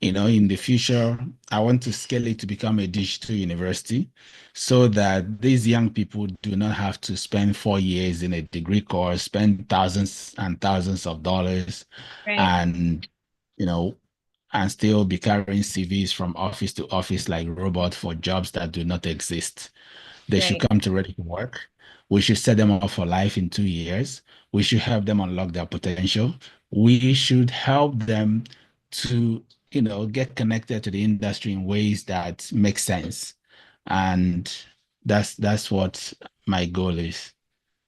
In the future, I want to scale it to become a digital university so that these young people do not have to spend 4 years in a degree course, spend thousands and thousands of dollars, Right. and, you know, and still be carrying CVs from office to office like robots for jobs that do not exist. They should Right. come to Ready to Work. We should set them up for life in 2 years. We should help them unlock their potential. We should help them to, get connected to the industry in ways that make sense. And that's what my goal is.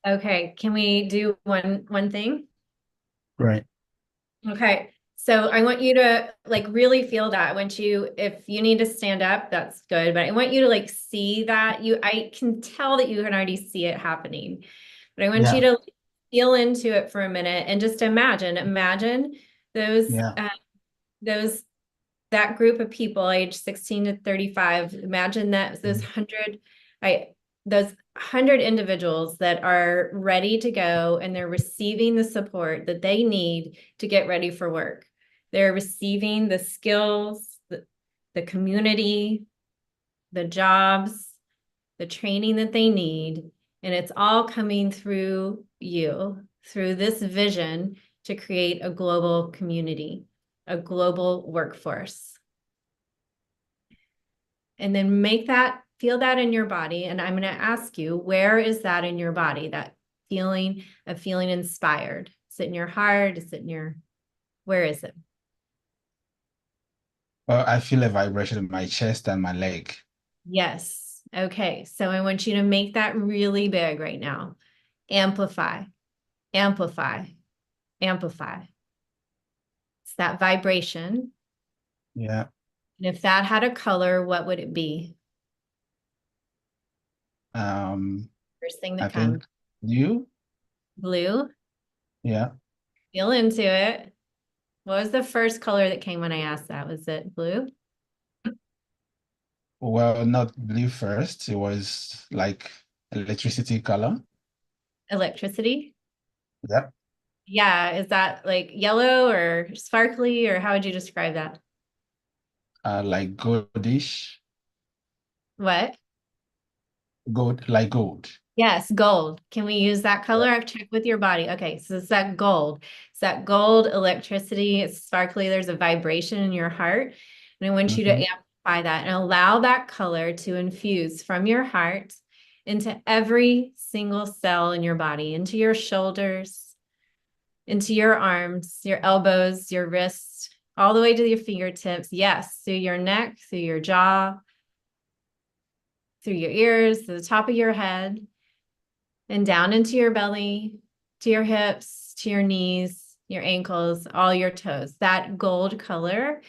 Okay. Can we do one thing? Right. Okay. So I want you to like really feel that. I want you, if you need to stand up, that's good. But I want you to like see that I can tell that you can already see it happening. But I want you to feel into it for a minute and just imagine those, that group of people age 16 to 35. Imagine that those 100 individuals that are ready to go and they're receiving the support that they need to get ready for work. They're receiving the skills, the community, the jobs, the training that they need. And it's all coming through you, through this vision to create a global community, a global workforce. And then feel that in your body. And I'm going to ask you, where is that in your body? That feeling of feeling inspired? Is it in your heart? Is it where is it? Well, I feel a vibration in my chest and my leg. Yes. Okay. So I want you to make that really big right now. Amplify, amplify, amplify. It's that vibration. Yeah. And if that had a color, what would it be? First thing that comes. Blue. Blue. Yeah. Feel into it. What was the first color that came when I asked that? Was it blue? Well, not blue first. It was like electricity color. Electricity? Yep. Yeah. Is that like yellow or sparkly, or how would you describe that? Like goldish. What? Gold, like gold. Yes, gold. Can we use that color? I've checked with your body. Okay, so it's that gold. It's that gold electricity. It's sparkly. There's a vibration in your heart. And I want you to amplify that and allow that color to infuse from your heart into every single cell in your body, into your shoulders, into your arms, your elbows, your wrists, all the way to your fingertips. Yes, through your neck, through your jaw, through your ears, to the top of your head. And down into your belly, to your hips, to your knees, your ankles, all your toes. That gold color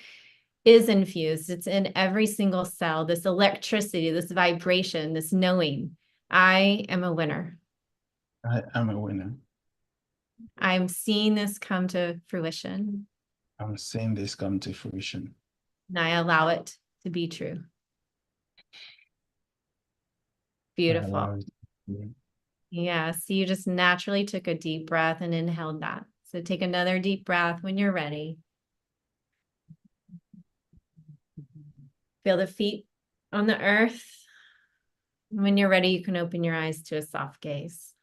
is infused. It's in every single cell, this electricity, this vibration, this knowing. I am a winner. I am a winner. I'm seeing this come to fruition. I'm seeing this come to fruition. And I allow it to be true. Beautiful. Yeah, so you just naturally took a deep breath and inhaled that. So take another deep breath when you're ready. Feel the feet on the earth. When you're ready, you can open your eyes to a soft gaze.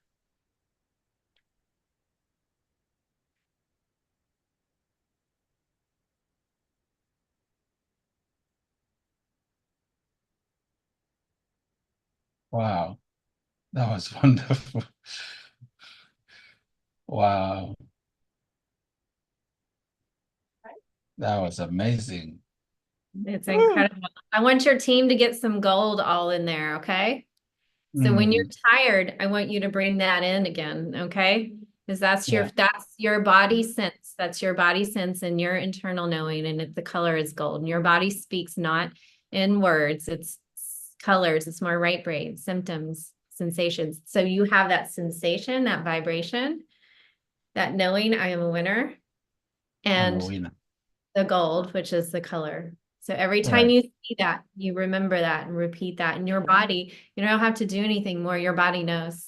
Wow, that was wonderful. Wow. That was amazing. It's incredible. I want your team to get some gold all in there, okay? So when you're tired, I want you to bring that in again, okay? Because that's your body sense. That's your body sense and your internal knowing, and the color is gold. And your body speaks not in words, it's colors, it's more right brain, symptoms, sensations. So you have that sensation, that vibration, that knowing I am a winner, and the gold, which is the color. So every time you see that, you remember that and repeat that in your body. You don't have to do anything more. Your body knows.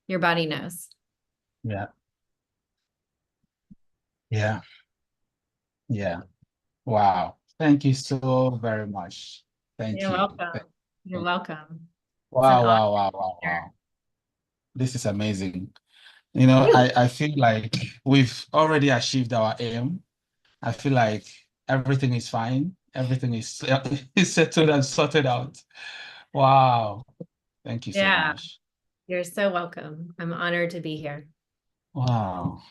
Your body knows. Yeah. Yeah. Yeah. Wow. Thank you so very much. Thank You're you. welcome. You're welcome. It's an Wow, honor. wow, wow, wow, wow. This is amazing. You know, Woo. I feel like we've already achieved our aim. I feel like everything is fine. Everything is, is settled and sorted out. Wow. Thank you so Yeah, much. you're so welcome. I'm honored to be here. Wow.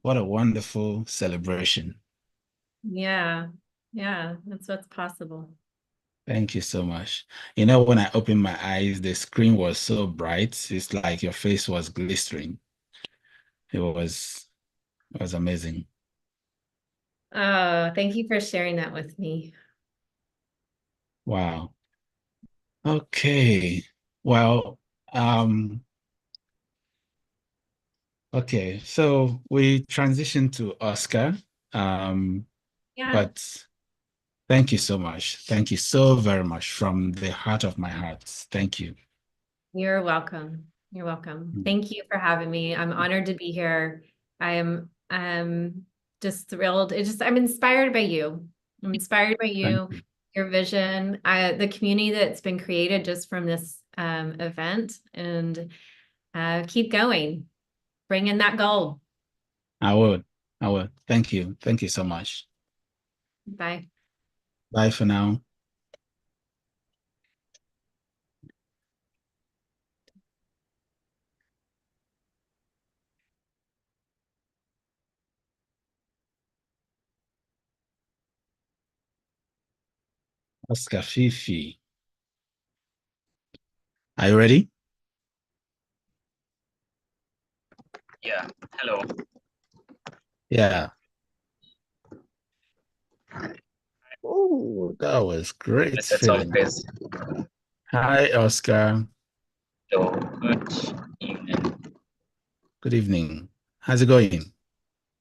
What a wonderful celebration. Yeah, yeah, that's what's possible. Thank you so much. You know, when I opened my eyes, the screen was so bright. It's like your face was glistering. It was amazing. Oh, thank you for sharing that with me. Wow. Okay. Well, okay. So we transitioned to Oscar. Yeah, But thank you so much. Thank you so very much from the heart of my heart. Thank you. you're welcome. You're welcome. Thank you for having me. I'm honored to be here. I'm just thrilled. I'm inspired by you. I'm inspired by Thank you, you. your vision, the community that's been created just from this event, and keep going. Bring in that gold. I would. I would. Thank you. Thank you so much. Bye. Bye for now. Oscar Fifi. Are you ready? Yeah, hello. Yeah. Oh, that was great Mr. feeling. Tompkins. Hi, Oscar. So, good evening. Good evening. How's it going?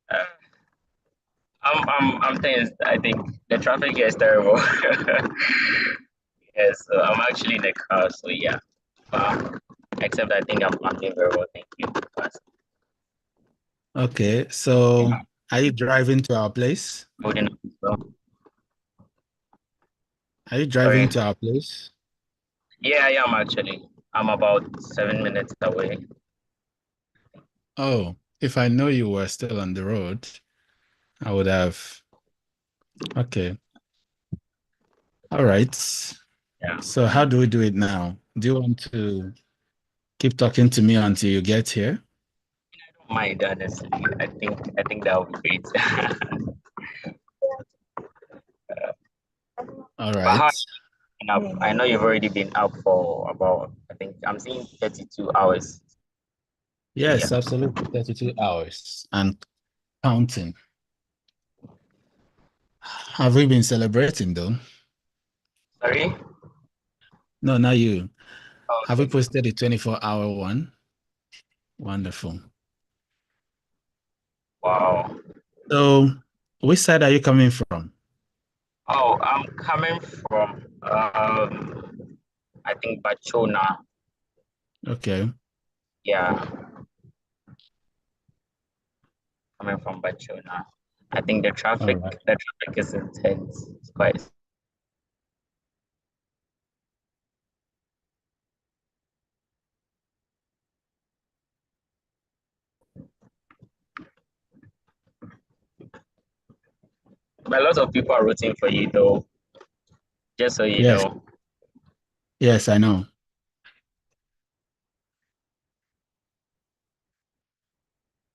Uh, I'm tense. I think the traffic here is terrible. Yes, so I'm actually in the car, so yeah. Except I think I'm doing very well, thank you. Okay, so are you driving to our place? Holding up as well. Are you Sorry. driving to our place? Yeah, I am actually. I'm about 7 minutes away. Oh, if I know you were still on the road, I would have. Okay. All right. Yeah. So how do we do it now? Do you want to keep talking to me until you get here? Don't mind, honestly. I think that would be great. All But how right. been up? I know you've already been up for about, I think I'm seeing 32 hours. Yes, Yeah. absolutely. 32 hours and counting. Have we been celebrating though? Sorry? No, not you. Have we Okay. posted the 24-hour one? Wonderful. Wow. So, which side are you coming from? Oh, I'm coming from I think Bachona. Okay. Yeah, coming from Bachona. I think the All traffic right. the traffic is intense. It's quite. But a lot of people are rooting for you though, just so you Yes. know. Yes, I know.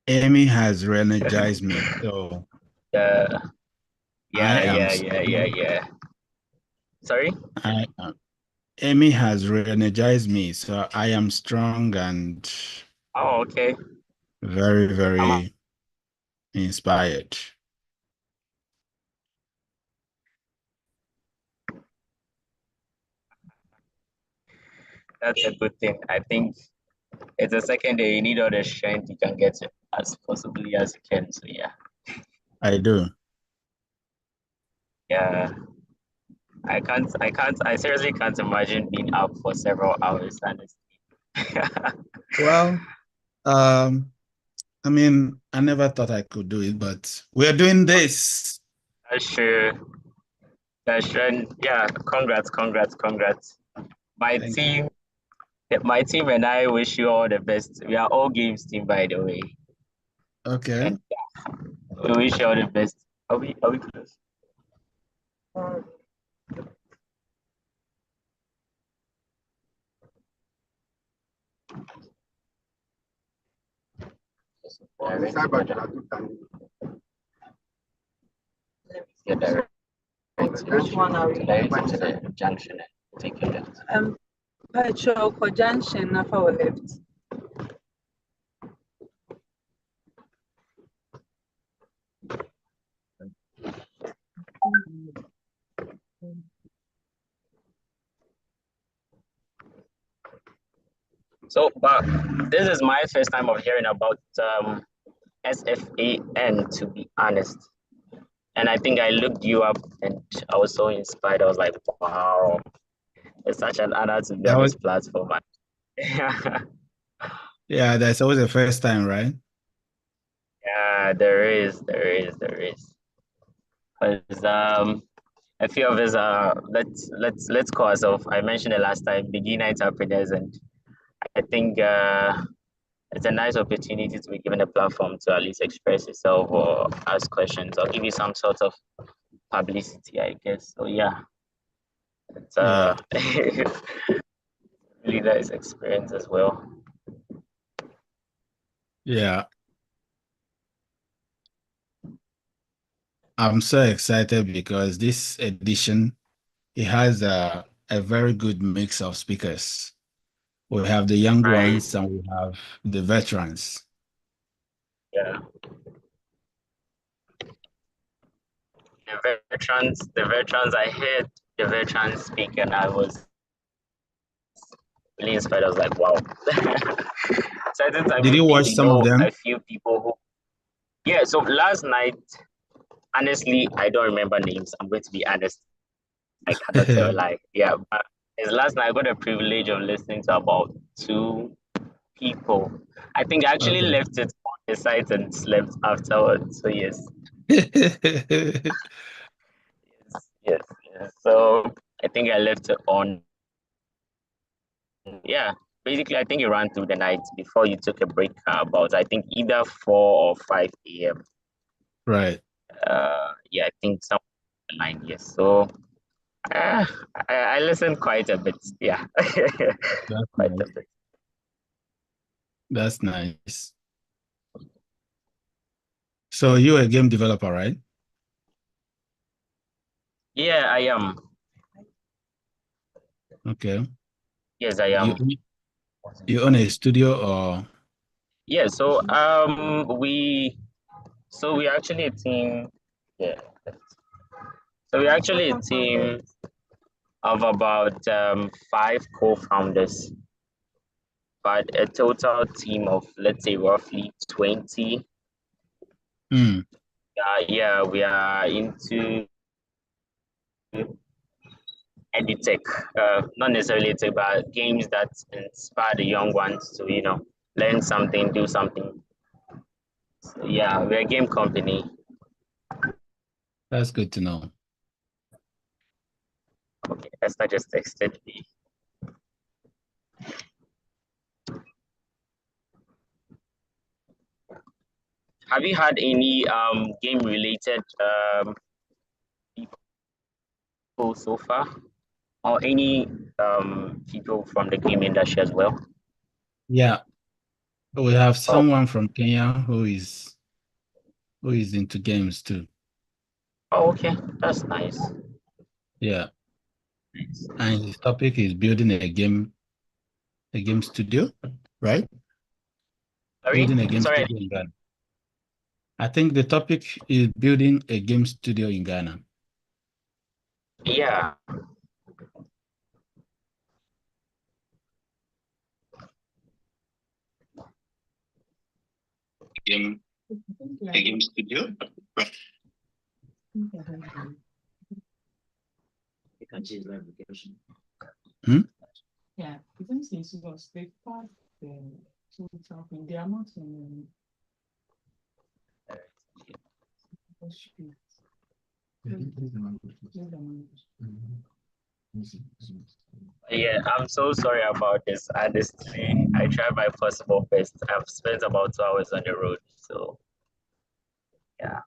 Amy has re-energized me. So Yeah, I yeah, am yeah, yeah, yeah, strong. yeah. Sorry? I am. Amy has re-energized me. So I am strong and Oh, okay. very, I'm, very inspired. that's a good thing. I think it's the second day you need all the strength you can get as possibly as you can. So yeah. I do. Yeah. I seriously can't imagine being up for several hours, honestly. Well, I mean, I never thought I could do it, but we're doing this. That's true. That's true. Yeah, congrats. My Thank team, my team and I wish you all the best. We are all games team, by the way. Okay. And we wish you all the best. Are we close? Which one are we? To the junction and take it down. Petrol Junction, na for left. So, but this is my first time of hearing about SFAN, to be honest. And I think I looked you up and I was so inspired. I was like, wow, it's such an honor to be on this platform. Yeah, that's always the first time, right? Yeah, there is. Because a few of us are let's call ourselves. I mentioned it last time, beginner entrepreneurs, and I think it's a nice opportunity to be given a platform to at least express yourself or ask questions or give you some sort of publicity, I guess. So yeah, it's really nice experience as well. Yeah. I'm so excited because this edition, it has a very good mix of speakers. We have the young ones and we have the veterans. Yeah. The veterans, I heard the veterans speak and I was really inspired. I was like, wow. So I think Did you watch some of them? A few people who, yeah, so last night, honestly, I don't remember names. I'm going to be honest. I cannot tell a lie. Yeah, but last night I got the privilege of listening to about 2 people. I think I actually left it on the site and slept afterwards. So yes. Yes. So I think I left it on. Yeah, basically I think you ran through the night before you took a break about I think either 4 or 5 a.m. Right. Yeah, I think some 9 years. So I listened quite a bit. Yeah. Quite a bit. That's nice. So you're a game developer, right? Yeah, I am. Okay. Yes, I am. You own a studio or? Yeah, so we actually a team. Yeah. So we're actually a team of about 5 co-founders, but a total team of let's say roughly 20. Yeah, we are into edutech, not necessarily tech, but games that inspire the young ones to learn something, do something. So yeah, we're a game company. That's good to know. Okay, Esther just texted me. Have you had any game related people so far, or any people from the game industry as well? Yeah, we have someone from Kenya who is into games too. Oh, okay, that's nice. Yeah, and his topic is building a game studio, right? Building a game studio in Ghana. I think the topic is building a game studio in Ghana. Yeah. A game studio. You can change the application. Yeah, it seems to us they part the Yeah, I'm so sorry about this. Honestly, I tried my possible best. I've spent about 2 hours on the road, so yeah.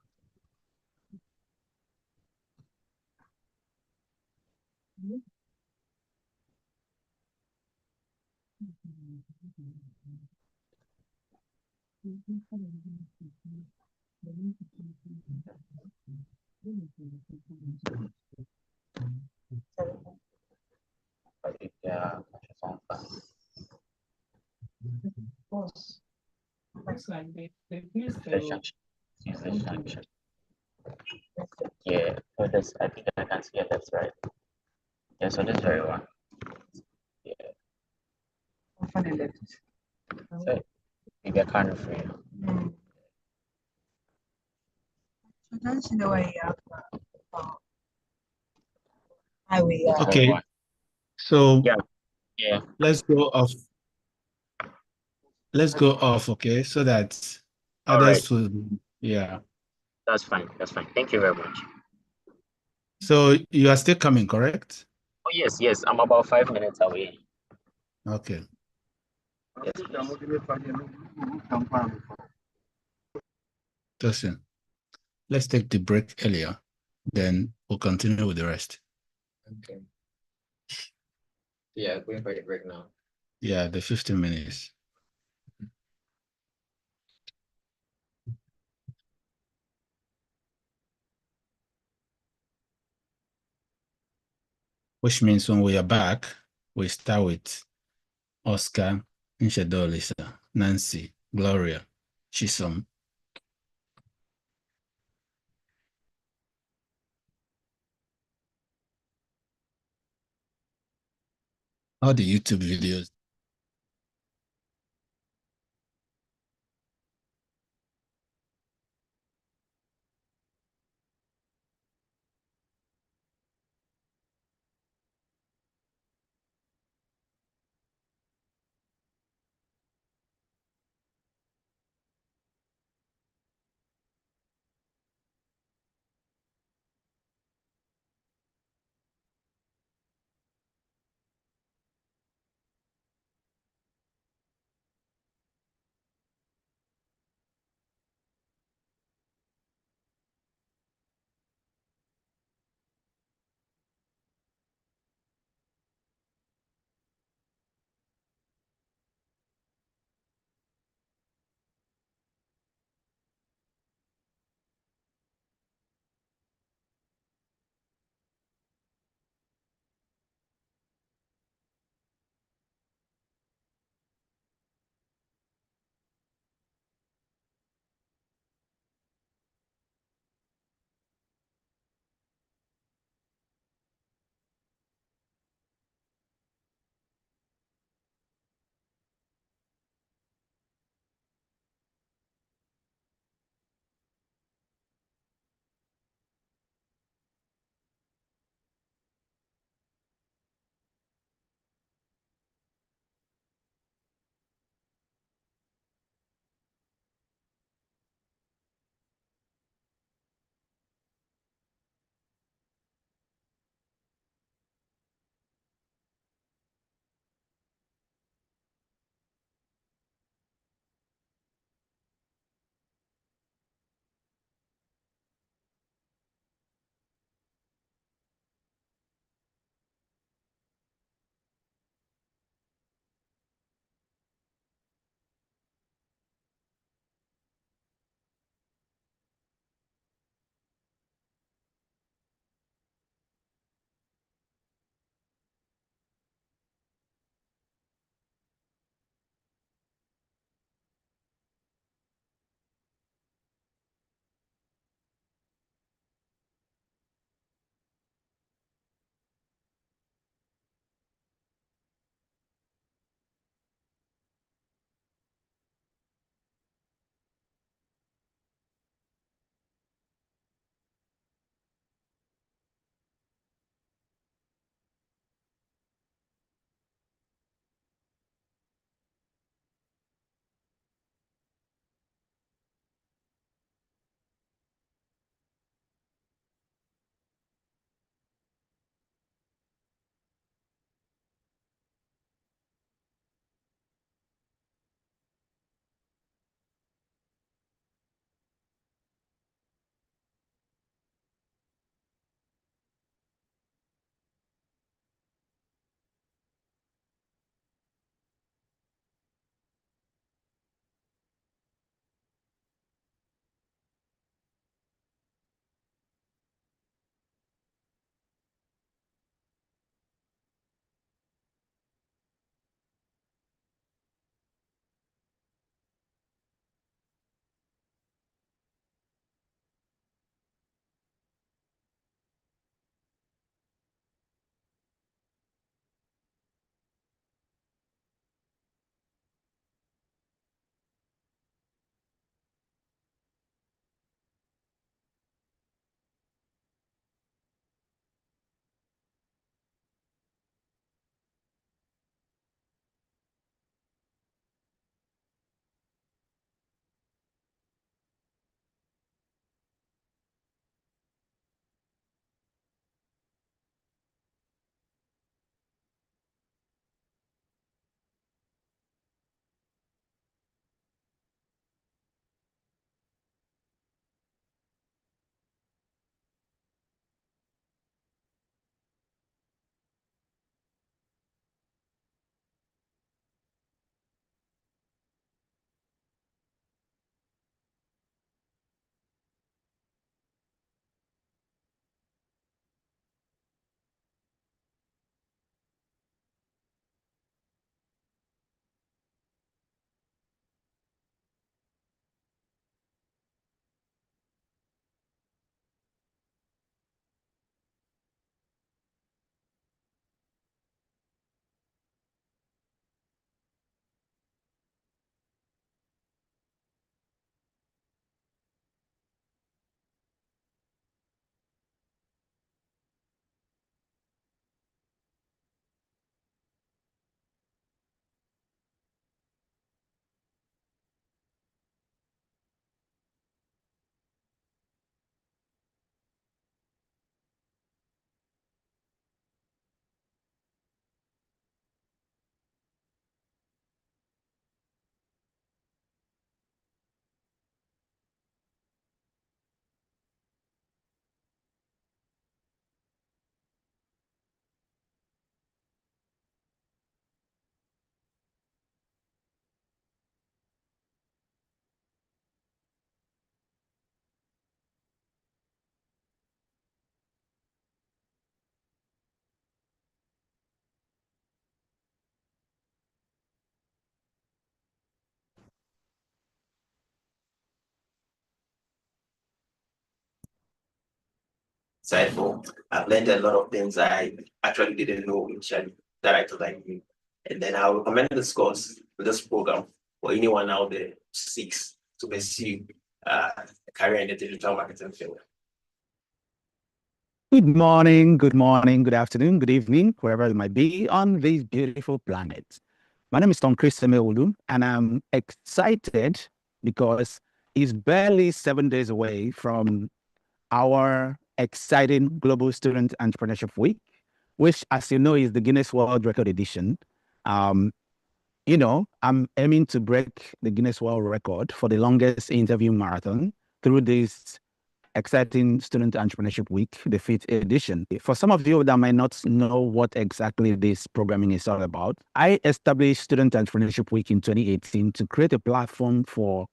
Yeah. Relationship. Relationship. Yeah, so this I think I can see it, that's right. Yeah, so this very one. Yeah, Funny left. so maybe I kind of free. So don't you know why you have highway? Okay, so Yeah, yeah. let's go off. Let's go off, okay, so that All right. others will, yeah. That's fine. That's fine. Thank you very much. So you are still coming, correct? Oh yes, yes. I'm about 5 minutes away. Okay. Yes, please. Listen, let's take the break earlier, then we'll continue with the rest. Okay. Yeah, going for the break now. Yeah, the 15 minutes. Which means when we are back, we start with Oscar, Nshedolisa, Nancy, Gloria, Chisom. All the YouTube videos. insightful. I've learned a lot of things I actually didn't know initially that I thought I knew. And then I'll recommend this course, this program, for anyone out there who seeks to pursue a career in the digital marketing field. Good morning, good afternoon, good evening, wherever you might be on this beautiful planet. My name is Emewulu, and I'm excited because it's barely 7 days away from our exciting Global Student Entrepreneurship Week, which, as you know, is the Guinness World Record edition. I'm aiming to break the Guinness World Record for the longest interview marathon through this exciting Student Entrepreneurship Week, the 5th edition. For some of you that might not know what exactly this programming is all about, I established Student Entrepreneurship Week in 2018 to create a platform for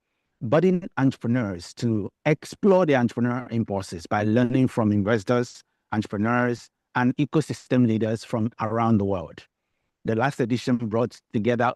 budding entrepreneurs to explore their entrepreneurial impulses by learning from investors, entrepreneurs, and ecosystem leaders from around the world. The last edition brought together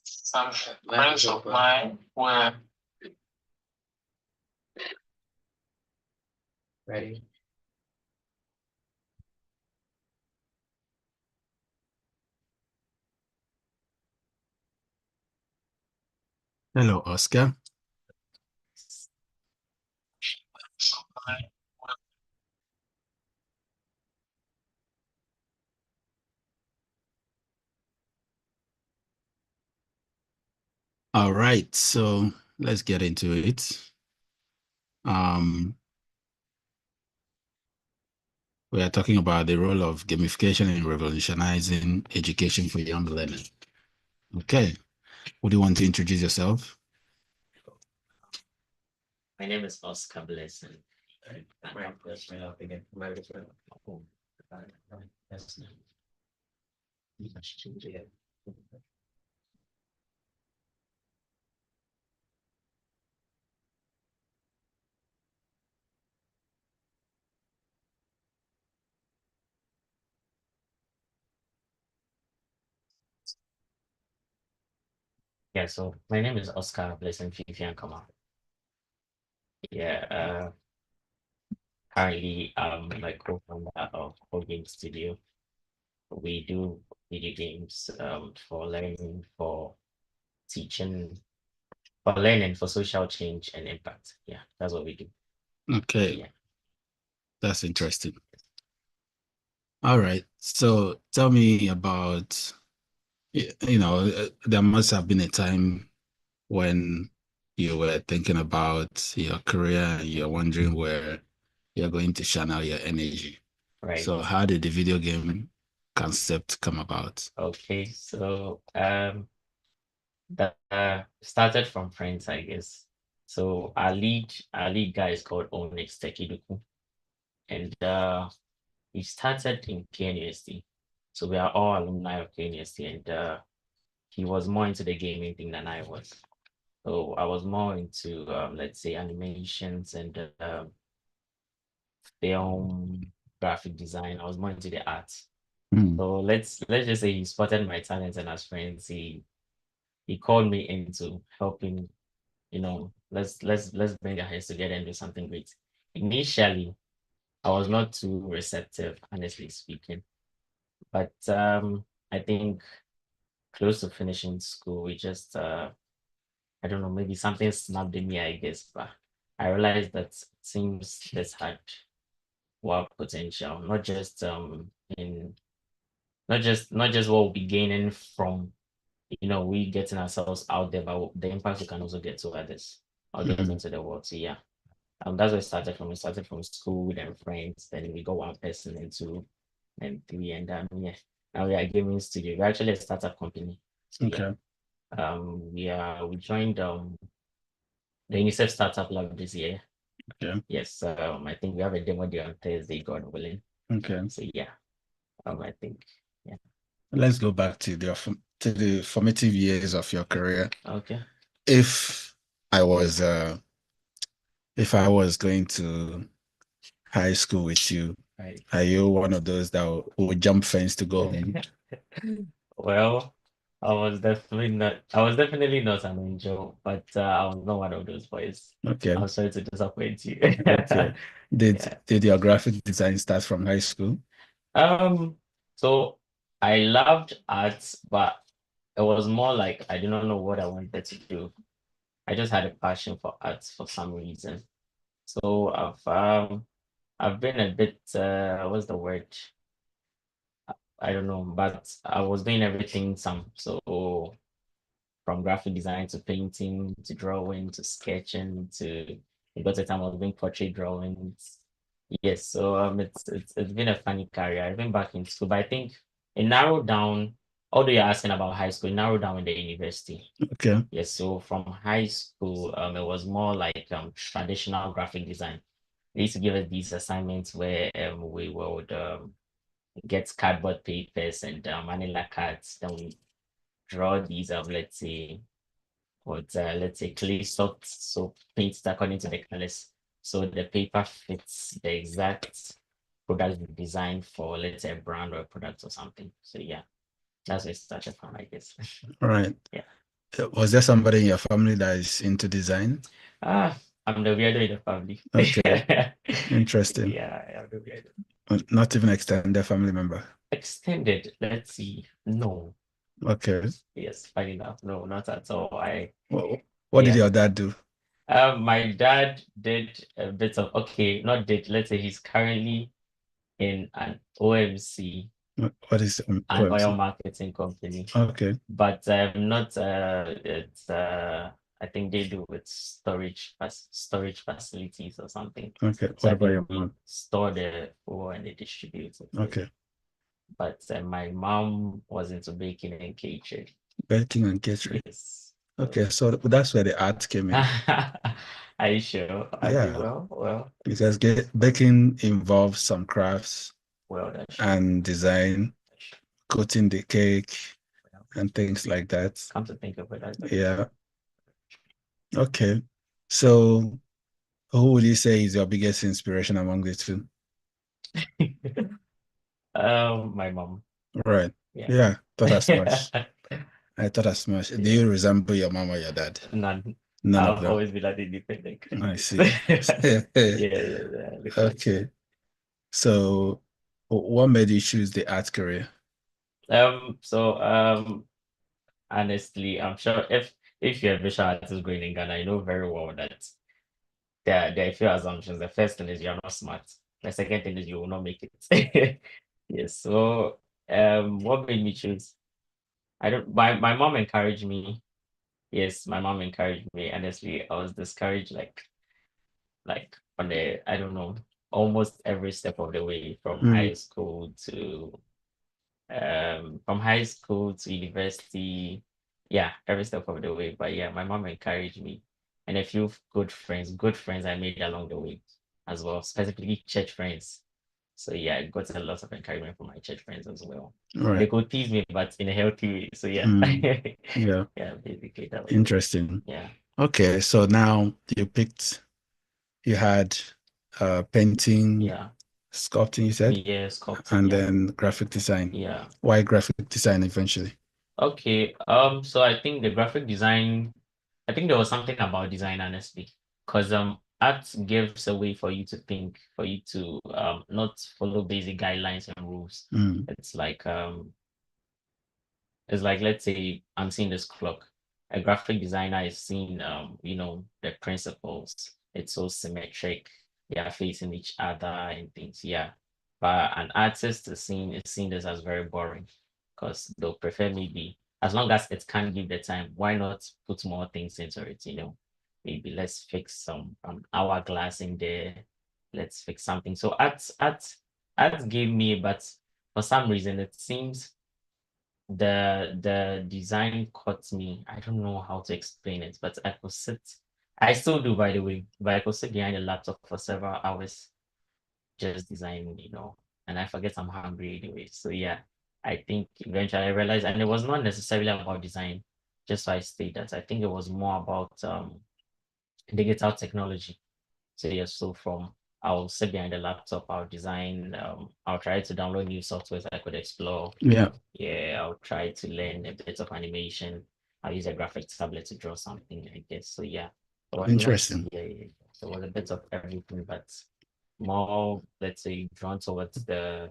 Some friends of mine were Ready? Hello, Oscar. All right, so let's get into it. We are talking about the role of gamification in revolutionizing education for young learners. Okay, would you want to introduce yourself? My name is Oscar Blessing. Yeah, so my name is Oscar Blessing Fifian Kama. Yeah, currently I'm a co-founder of Whole Game Studio. We do video games for learning, for teaching, for learning, for social change and impact. Yeah, that's what we do. Okay, Yeah. that's interesting. All right, so tell me about, there must have been a time when you were thinking about your career and you're wondering where you're going to channel your energy. Right. So how did the video game concept come about? Okay, so that started from friends, I guess. So our lead guy is called Onyx Tekiduku, and we started in KNUST. So we are all alumni of KNUST, and he was more into the gaming thing than I was. So I was more into let's say animations and film, graphic design. I was more into the arts. So let's just say he spotted my talents, and as friends, he called me into helping, let's bring our heads together and do something great. Initially, I was not too receptive, honestly speaking. But I think close to finishing school, we just I don't know, maybe something snapped in me, I guess, but I realized that it seems this had work potential, not just in not just what we'll be gaining from we getting ourselves out there, but the impact we can also get to others or get into the world. So yeah. That's where it started from. We started from school and friends, then we go one person and two and three, and yeah. Now we are a gaming studio. We're actually a startup company. So, Okay. Yeah. We joined the UNICEF Startup Lab this year. Okay. Yes, I think we have a demo day on Thursday, God willing. Okay. So yeah. I think yeah. Let's go back to the formative years of your career. Okay. If I was going to high school with you, Right. are you one of those that would jump fence to go home? Well, I was definitely not an angel, but I was not one of those boys. Okay. I'm sorry to disappoint you. Okay. Yeah. Did your graphic design start from high school? So I loved arts, but it was more like I did not know what I wanted to do. I just had a passion for arts for some reason. So I've been a bit what's the word? I don't know, but I was doing everything some. So from graphic design to painting to drawing to sketching to it got a time I was doing portrait drawings. Yes, so it's been a funny career. I've been back in school, but I think it narrowed down, although you're asking about high school, it narrowed down in the university. Okay. Yes, so from high school, it was more like traditional graphic design. They used to give us these assignments where we would get cardboard papers and manila cards. Then we draw these let's say clay soft soap paints according to the colors. So the paper fits the exact product we designed for, let's say a brand or a product or something. So yeah. That's where it started from, I guess. All right. Yeah. Was there somebody in your family that is into design? I'm the weirdo in the family. Okay. Interesting. Yeah, I'm the weirdo. Not even extended family member. Extended, let's see. No. Okay. Yes, funny enough. No, not at all. What did your dad do? My dad did a bit of, not did, let's say he's currently in an OMC. What is an OMC? Oil marketing company. Okay. But not it's I think they do with storage facilities or something. Okay. So What about your mom? Store the fuel and they distribute it. Okay. But my mom was into baking and catering. Baking and catering. Yes. Okay, so that's where the art came in. Are you sure? Yeah. Well. Because baking involves some crafts and design, coating the cake and things like that. Come to think of it. Yeah. Okay. So who would you say is your biggest inspiration among the two? My mom. Right. Yeah, thought as much. I thought as much. Do you resemble your mom or your dad? None. None I've of them. always been an independent. I see. Yeah. Okay. So what made you choose the art career? Honestly, I'm sure if you're a visual artist going in Ghana, I know very well that there are a few assumptions. The first thing is you're not smart. The second thing is you will not make it. Yes. So what made me choose? My mom encouraged me. Yes, my mom encouraged me. Honestly, I was discouraged like on the, I don't know, almost every step of the way from high school to university. Yeah, every step of the way. But yeah, my mom encouraged me, and a few good friends I made along the way as well, specifically church friends. So yeah, I got a lot of encouragement from my church friends as well. Right. They could tease me, but in a healthy way. So yeah. Yeah. Yeah, basically that was interesting. Yeah. Okay, so now you had painting, sculpting, you said? Yeah, sculpting, and then graphic design. Yeah. Why graphic design eventually? Okay. So I think the graphic design, I think there was something about design, honestly, because art gives a way for you to think, for you to not follow basic guidelines and rules. It's like let's say I'm seeing this clock. A graphic designer is seeing the principles. It's so symmetric. They are facing each other and things. Yeah. But an artist is seeing this as very boring because they'll prefer maybe as long as it can give the time, why not put more things into it? Maybe let's fix some hourglass in there. Let's fix something. So art gave me, but for some reason it seems the design caught me. I don't know how to explain it, but I still do, by the way, but I could sit behind a laptop for several hours just designing, and I forget I'm hungry anyway. So yeah, I think eventually I realized, and it was not necessarily about design, just so I state that I think it was more about digital technology. So yeah, so I'll sit behind the laptop, I'll design, I'll try to download new softwares I could explore. Yeah. Yeah, I'll try to learn a bit of animation. I'll use a graphics tablet to draw something, I guess. So yeah. Interesting. Yeah. So it was a bit of everything, but more, let's say, drawn towards the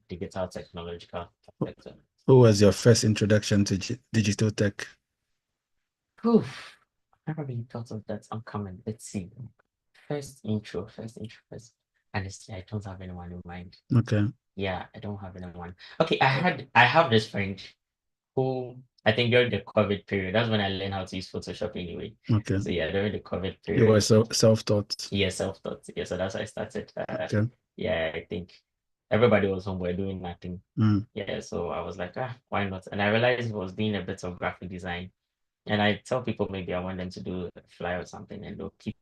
digital technological sector. Who was your first introduction to digital tech? Oof, I never really thought of that. I'm coming. Let's see. First intro. Honestly, I don't have anyone in mind. Okay. Yeah, I don't have anyone. Okay, I have this friend who I think during the COVID period, that's when I learned how to use Photoshop anyway. Okay. So yeah, during the COVID period. You were self-taught. Yeah, self-taught. Yeah, so that's how I started. Okay. Yeah, I think everybody was somewhere doing nothing. Yeah, so I was like, why not? And I realized he was doing a bit of graphic design. And I tell people maybe I want them to do a fly or something, and they'll keep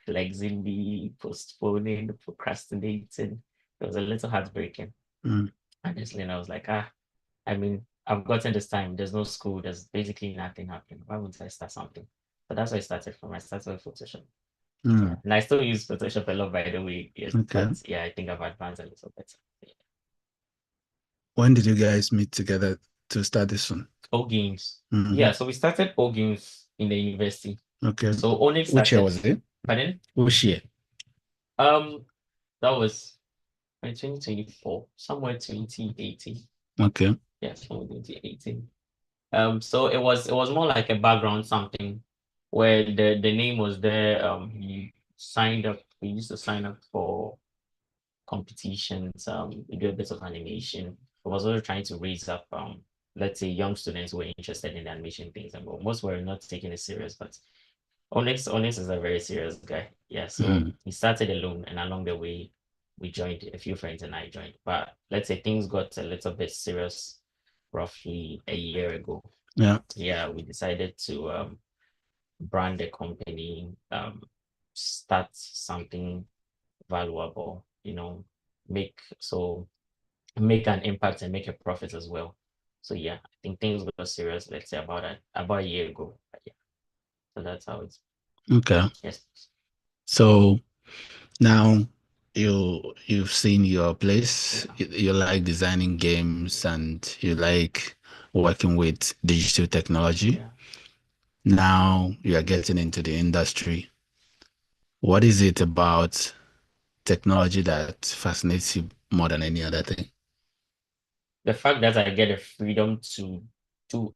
flexing me, postponing, procrastinating. It was a little heartbreaking. Honestly, and I was like, I mean, I've gotten this time. There's no school. There's basically nothing happening. Why wouldn't I start something? So that's where I started from. I started with Photoshop. Yeah. And I still use Photoshop a lot, by the way. Yes, okay. But yeah, I think I've advanced a little bit. When did you guys meet together to start this one? All games. Mhm. Yeah, so we started all games in the university. Okay. So Onyx Which year started, was it? pardon? Which year? That was in 2024, somewhere 2018. Okay. Yeah, somewhere 2018. So it was more like a background something where the name was there. You signed up. We used to sign up for competitions. We do a bit of animation. I was also trying to raise up let's say young students who were interested in animation things, and most were not taking it serious, but Onyx is a very serious guy. Yeah, so he started alone, and along the way we joined, a few friends and I joined. But let's say things got a little bit serious roughly a year ago. Yeah, we decided to brand the company, start something valuable, make an impact and make a profit as well. So yeah, I think things got serious, let's say about a year ago. But yeah, so that's how it's. Okay. Yes. So now you've seen your place. You like designing games and you like working with digital technology. Yeah. Now you are getting into the industry. What is it about technology that fascinates you more than any other thing? The fact that I get the freedom to do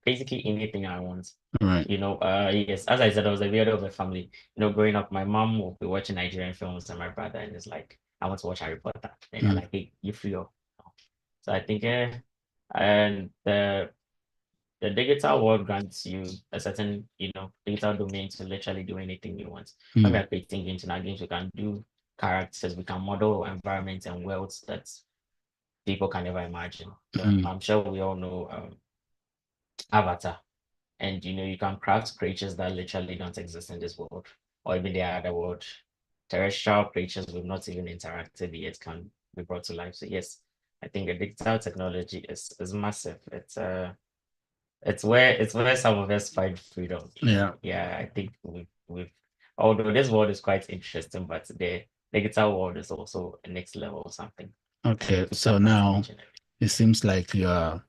basically anything I want. Right. Yes, as I said, I was a weirdo of the family. Growing up, my mom will be watching Nigerian films and my brother, and it's like, I want to watch Harry Potter. And they're like, hey, you free up. So I think, and the digital world grants you a certain, digital domain to literally do anything you want. When we are creating games, in our games, we can do characters, we can model environments and worlds that people can never imagine. So I'm sure we all know Avatar. And you can craft creatures that literally don't exist in this world, or even the other world. Terrestrial creatures we've not even interacted yet can be brought to life. So yes, I think the digital technology is massive. It's where some of us find freedom. Yeah. Yeah, I think we've although this world is quite interesting, but the digital world is also a next level or something. Okay, so now it seems like you're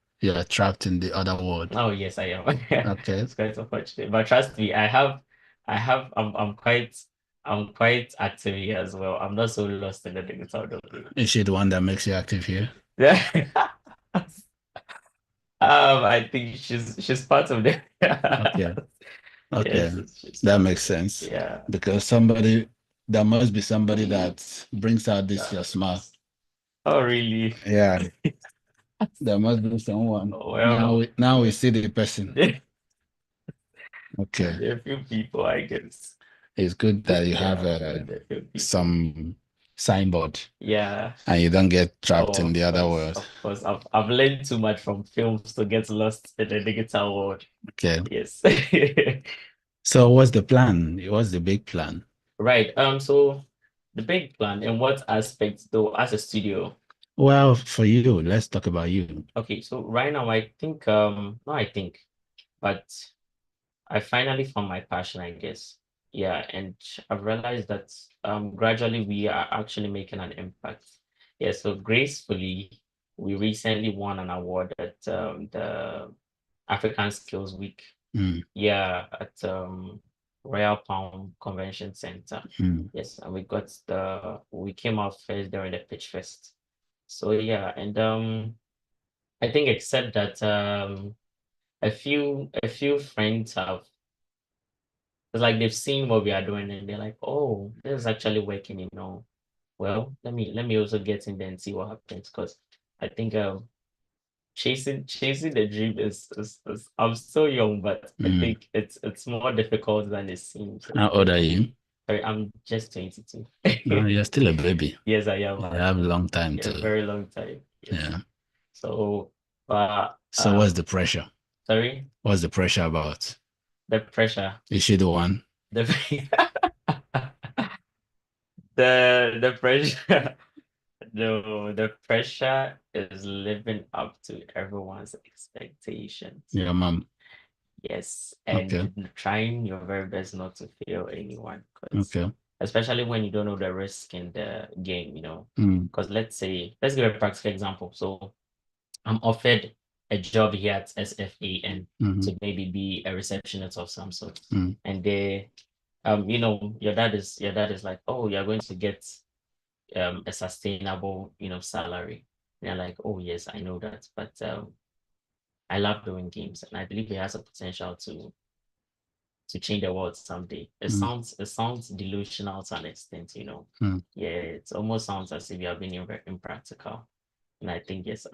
trapped in the other world. Oh yes, I am. Okay. It's quite unfortunate, but trust me, I'm quite active here as well. I'm not so lost in the digital domain. Is she the one that makes you active here? Yeah. I think she's part of the. Okay. Okay, Yes, that makes sense. yeah. Because there must be somebody that brings out this your smile. Oh really? Yeah. There must be someone. Well, now we see the person. Okay. There are a few people, I guess. It's good that you have some signboard. Yeah. And you don't get trapped in the other world. Of course, I've learned too much from films to get lost in the digital world. Okay. Yes. So what's the plan? What's the big plan? Right. So the big plan, in what aspects though, as a studio? Well, for you, let's talk about you. Okay, so right now I think but I finally found my passion, I guess. Yeah, and I've realized that gradually we are actually making an impact. Yeah, so gracefully, we recently won an award at the African Skills Week. Yeah, at Royal Palm Convention Center. Yes, and we came out first during the Pitch Fest. So yeah, and I think except that a few friends have, it's like they've seen what we are doing and they're like, oh, this is actually working, Well, let me also get in there and see what happens, because I think chasing the dream is I'm so young, but I think it's more difficult than it seems. How old are you? Sorry, I'm just 22. No, you're still a baby. Yes, I am. You have a long time Yeah, to. very long time. Yes. Yeah. So, so what's the pressure? Sorry? What's the pressure about? The pressure. Is she the one? The pressure. No, the pressure is living up to everyone's expectations. Your mom. Yes, and trying your very best not to fail anyone. Okay. Especially when you don't know the risk in the game, Because let's give a practical example. So I'm offered a job here at SFA and Mhm. to maybe be a receptionist of some sort. Mm. And they, your dad is like, oh, you're going to get a sustainable, salary. And you're like, oh yes, I know that, but I love doing games, and I believe it has a potential to change the world someday. It sounds delusional to an extent, Yeah, it almost sounds as if you have been impractical. And I think yes,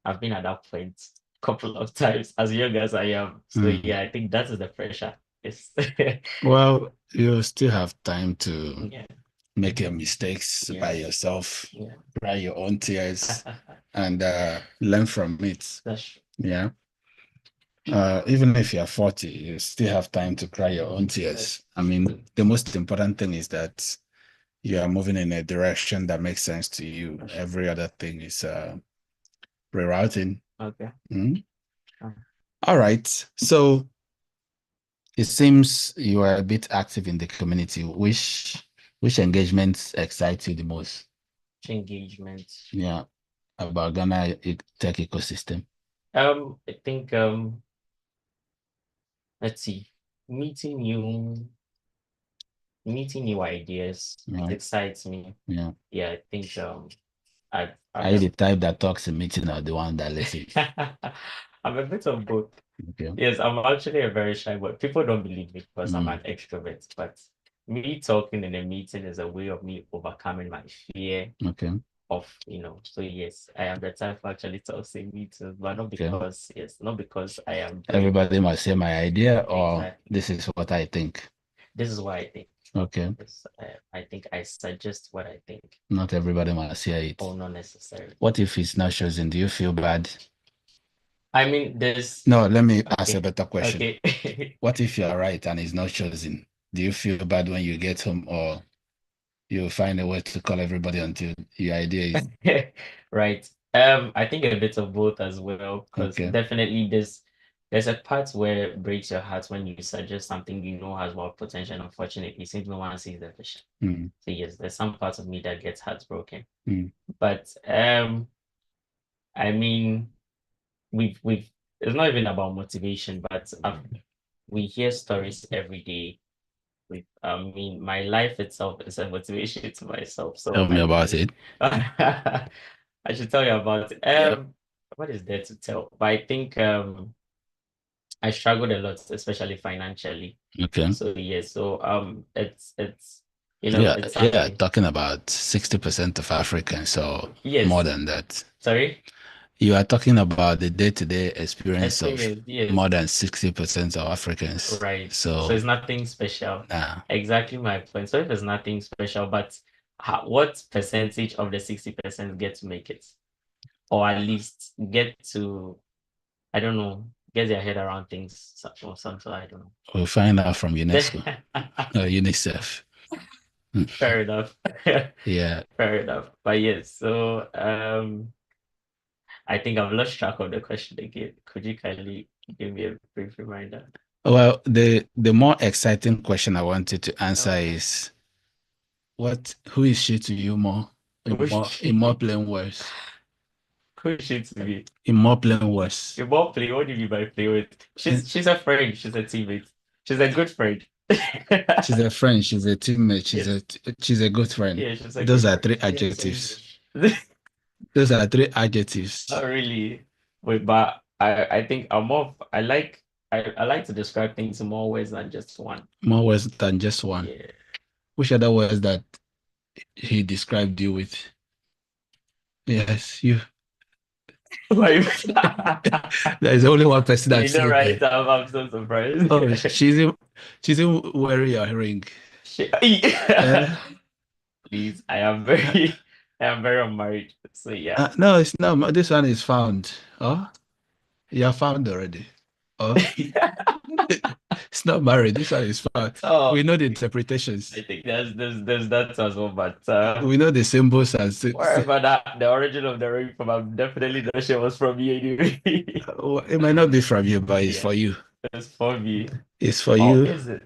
I've been at that point a couple of times as young as I am. So yeah, I think that is the pressure. It's Well, you still have time to yeah. make your mistakes by yourself, cry your own tears, and learn from it. That's true. Yeah. Even if you're 40, you still have time to cry your own tears. I mean, the most important thing is that you are moving in a direction that makes sense to you. Every other thing is rerouting. Okay. All right. So it seems you are a bit active in the community. Which engagements excite you the most? Which engagements? Yeah, about Ghana tech ecosystem. I think let's see, meeting new ideas. Yeah. It excites me. Yeah. Yeah, I think Are you the type that talks in meeting or the one that listens? I'm a bit of both. Okay. Yes, I'm actually a very shy boy. People don't believe me because I'm an extrovert, but me talking in a meeting is a way of me overcoming my fear of, so yes, I am the type who actually talks in meetings, but not because I am Everybody must say my idea or Exactly. this is what I think. This is what I think. Okay. Yes, I think I suggest what I think. Not everybody must hear it. Oh, not necessarily. What if it's not chosen? Do you feel bad? I mean, there's No, let me ask a better question. Okay. What if you're right and it's not chosen? Do you feel bad when you get home, or you find a way to call everybody until your idea is Right. I think a bit of both as well, because definitely there's a part where it breaks your heart when you suggest something you know has more potential. Unfortunately, since no one sees the vision. So yes, there's some parts of me that gets heartbroken. But I mean, we've it's not even about motivation, but we hear stories every day. I mean, my life itself is a motivation to myself. So tell me about it. I should tell you about it. What is there to tell? But I think I struggled a lot, especially financially. Okay. So yeah, so it's it's talking about 60% of Africans, so Yes. more than that. Sorry? You are talking about the day-to-day experience of yes. more than 60% of Africans. Right. So it's nothing special. Nah. Exactly my point. So if it's nothing special, but what percentage of the 60% get to make it? Or at least get to, I don't know, get their head around things or something, I don't know. We'll find out from UNESCO or UNICEF. Fair enough. Yeah. Fair enough. But yes, so I think I've lost track of the question again. Could you kindly give me a brief reminder? Well, the more exciting question I wanted to answer is, who is she to you more? In more plain words. Who is she to me? In more plain words. In more plain, what do you mean by play with? She's a friend, she's a teammate. She's a good friend. She's a friend, she's a teammate, she's a good friend. Yeah, Those are three adjectives. Those are three adjectives. Not really. Wait, but I think I like to describe things in more ways than just one. More words than just one. Yeah. Which other words that he described you with? Yes, you. There's only one person that's right. I'm so surprised. Oh, she's in wearing your ring. Please, I am very unmarried. So yeah. No, it's not. This one is found. Oh, you're found already. Oh, it's not married. This one is found. Oh, we know the interpretations. I think there's that as well, but we know the symbols as wherever the origin of the ring from. I'm definitely not sure it was from you anyway. It might not be from you, but it's for you. It's for me. It's for you. Is it?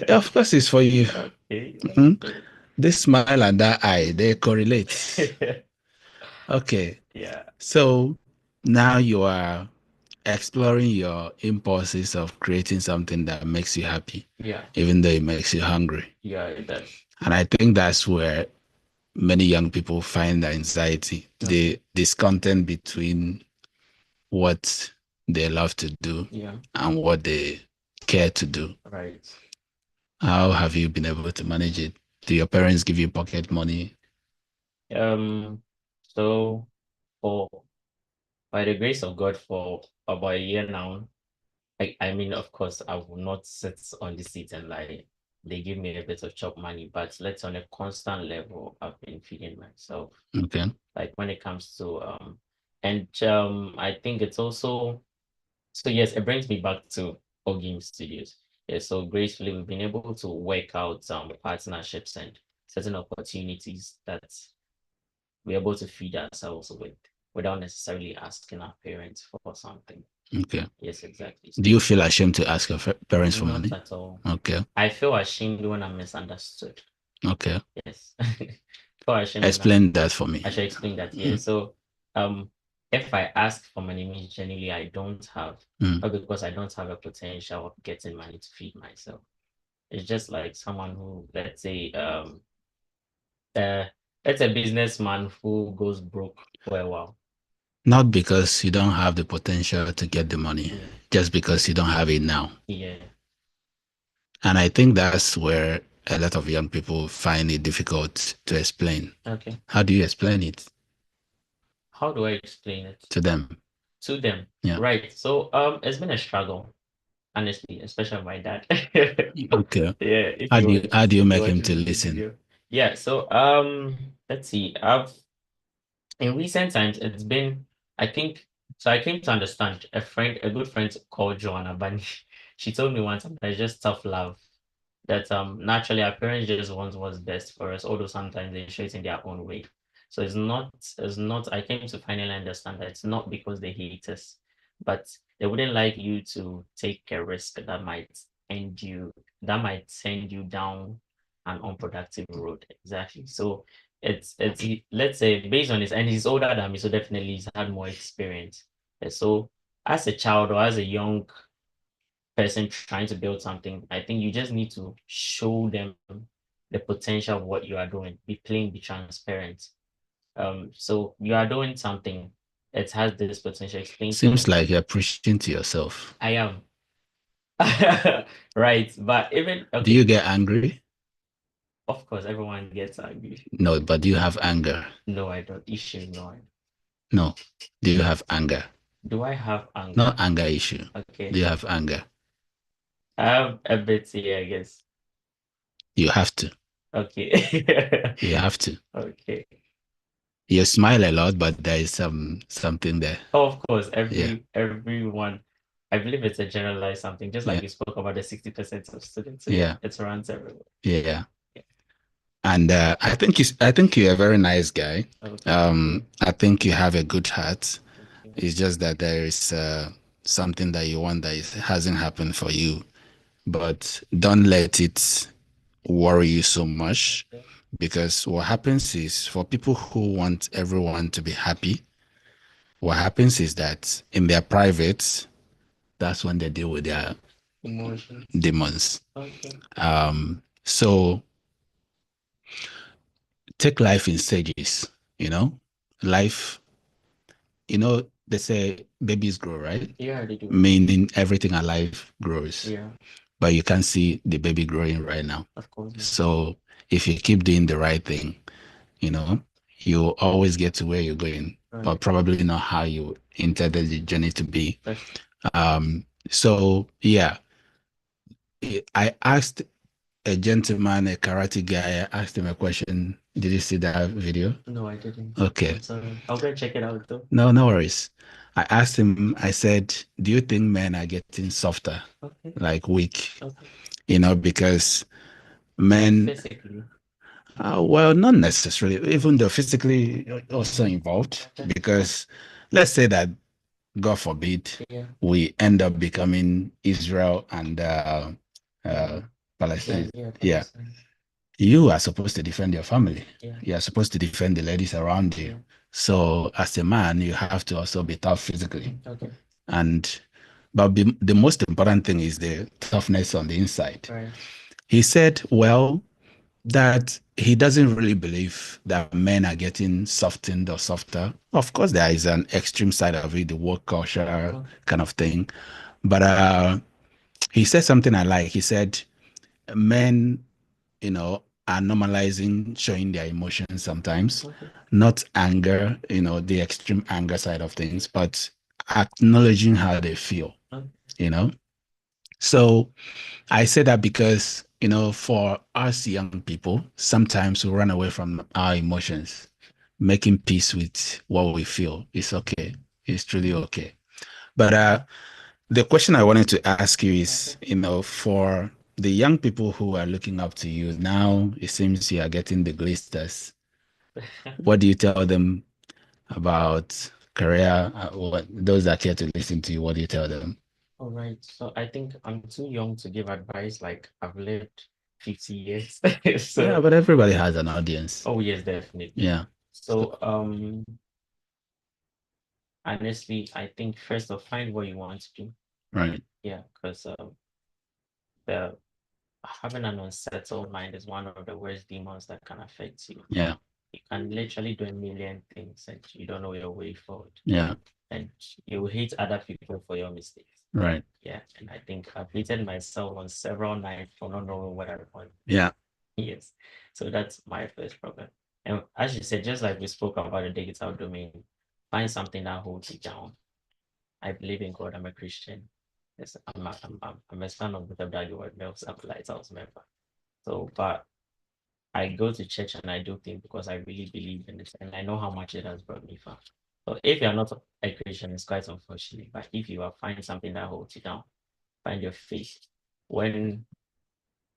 Yeah, of course, it's for you. Okay. This smile and that eye, they correlate. Okay. Yeah. So now you are exploring your impulses of creating something that makes you happy. Yeah. Even though it makes you hungry. Yeah, it does. And I think that's where many young people find the anxiety, the discontent between what they love to do and what they care to do. Right. How have you been able to manage it? Do your parents give you pocket money? So by the grace of God, for about a year now, I mean, of course, I will not sit on the seat and like they give me a bit of chop money, but let's on a constant level, I've been feeding myself. Okay. Like when it comes to I think it's also, so yes, it brings me back to Game Studios. Yeah, so gracefully we've been able to work out some partnerships and certain opportunities that we're able to feed ourselves with without necessarily asking our parents for something. Okay. Yes, exactly. Do you feel ashamed to ask your parents for money? Not at all. Okay. I feel ashamed when I'm misunderstood. Okay. Yes. Feel ashamed explain that for me. I should explain that. Yeah. So if I ask for money, generally I don't have, not because I don't have a potential of getting money to feed myself. It's just like someone who, let's say, it's a businessman who goes broke for a while. Not because you don't have the potential to get the money, just because you don't have it now. Yeah. And I think that's where a lot of young people find it difficult to explain. Okay. How do you explain it? How do I explain it? To them. To them. Yeah. Right. So it's been a struggle, honestly, especially my dad. Okay. Yeah. How do you make him to listen? Yeah. So let's see. In recent times it's been, I think, so I came to understand a good friend called Joanna Bunny. She told me once that it's just tough love. That naturally our parents just want what's best for us, although sometimes they show it in their own way. So it's not, I came to finally understand that it's not because they hate us, but they wouldn't like you to take a risk that might send you down an unproductive road. Exactly. So it's let's say based on this, and he's older than me, so definitely he's had more experience. So as a child or as a young person trying to build something, I think you just need to show them the potential of what you are doing. Be plain, be transparent. So you are doing something, it has this potential. Explain. Seems like you're preaching to yourself. I am. Right, but even okay. Do you get angry? Of course, everyone gets angry. No, but do you have anger? No, I don't. Issue, no. No. Do you have anger? Do I have anger? Not anger issue. Okay. Do you have anger? I have a bit, yeah, I guess. You have to. Okay. You have to. Okay. You smile a lot, but there is something there. Oh, of course, everyone. I believe it's a generalized something, just like you spoke about the 60% of students. So it runs everywhere. Yeah. And I think you're a very nice guy. Okay. I think you have a good heart. Okay. It's just that there is something that you want that hasn't happened for you, but don't let it worry you so much. Okay. Because what happens is, for people who want everyone to be happy, what happens is that in their privates, that's when they deal with their emotions, demons. Okay. So take life in stages, life, they say babies grow, right? Yeah, they do. Meaning everything alive grows. Yeah. But you can't see the baby growing right now. Of course. So if you keep doing the right thing, you'll always get to where you're going, but probably not how you intended the journey to be. So yeah, I asked a gentleman, a karate guy, I asked him a question. Did you see that video? No, I didn't. Okay. I'm sorry. I'll go check it out though. No worries. I asked him, I said, do you think men are getting softer? Okay. Like weak? Okay. Because men... Physically? Well, not necessarily, even though physically also involved, because let's say that, God forbid, we end up becoming Israel and Palestine. You are supposed to defend your family. You are supposed to defend the ladies around you. So as a man, you have to also be tough physically. Okay. But the most important thing is the toughness on the inside. Right. He said, well, that he doesn't really believe that men are getting softened or softer. Of course, there is an extreme side of it, the work culture kind of thing. But he said something I like. He said, men, are normalizing showing their emotions sometimes, not anger, the extreme anger side of things, but acknowledging how they feel, So I say that because, for us young people, sometimes we run away from our emotions. Making peace with what we feel is okay. It's truly okay. But the question I wanted to ask you is, for the young people who are looking up to you now, it seems you are getting the glisters. What do you tell them about career? Those that care to listen to you, what do you tell them? All right. So I think I'm too young to give advice. Like I've lived 50 years. So yeah, but everybody has an audience. oh yes, definitely. Yeah. So honestly, I think first of find what you want to do. Right. Yeah, because the having an unsettled mind is one of the worst demons that can affect you. Yeah. You can literally do a million things and you don't know your way forward. Yeah. And you hate other people for your mistakes. Right. Yeah. And I think I've hated myself on several nights for not knowing what I want. Yeah. Yes. So that's my first problem. And as you said, just like we spoke about the digital domain, find something that holds you down. I believe in God. I'm a Christian. Yes, I'm a son of the WWF, I'm a Lighthouse member. So, but I go to church and I do things because I really believe in it and I know how much it has brought me far. So if you're not a Christian, it's quite unfortunate. But if you are finding something that holds you down, find your faith. When,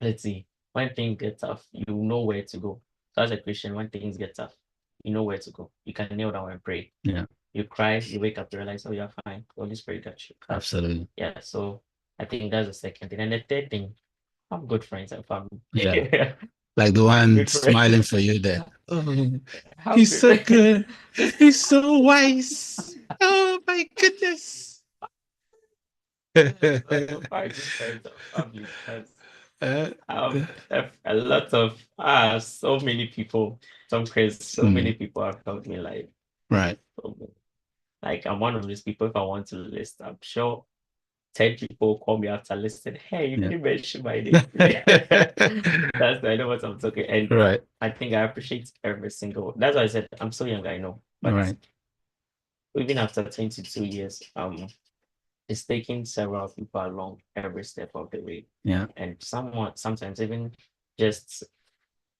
let's see, when things get tough, you know where to go. So as a Christian, when things get tough, you know where to go. You can kneel down and pray. Yeah. You cry, you wake up, you realize, oh, you're fine. Holy Spirit got you. Absolutely. Yeah. So I think that's the second thing. And the third thing, have good friends and family. Yeah. Like the one smiling for you there. Oh, he's so good. good. He's so wise. Oh my goodness. A lot of so many people, so many people have helped me like right. Like I'm one of these people. If I want to list, I'm sure 10 people call me after listening. Hey, you didn't mention my name. That's I know what I'm talking. And right. I think I appreciate every single. That's why I said I'm so young. I know, but right. even after 22 years, it's taking several people along every step of the way. Yeah. And sometimes even just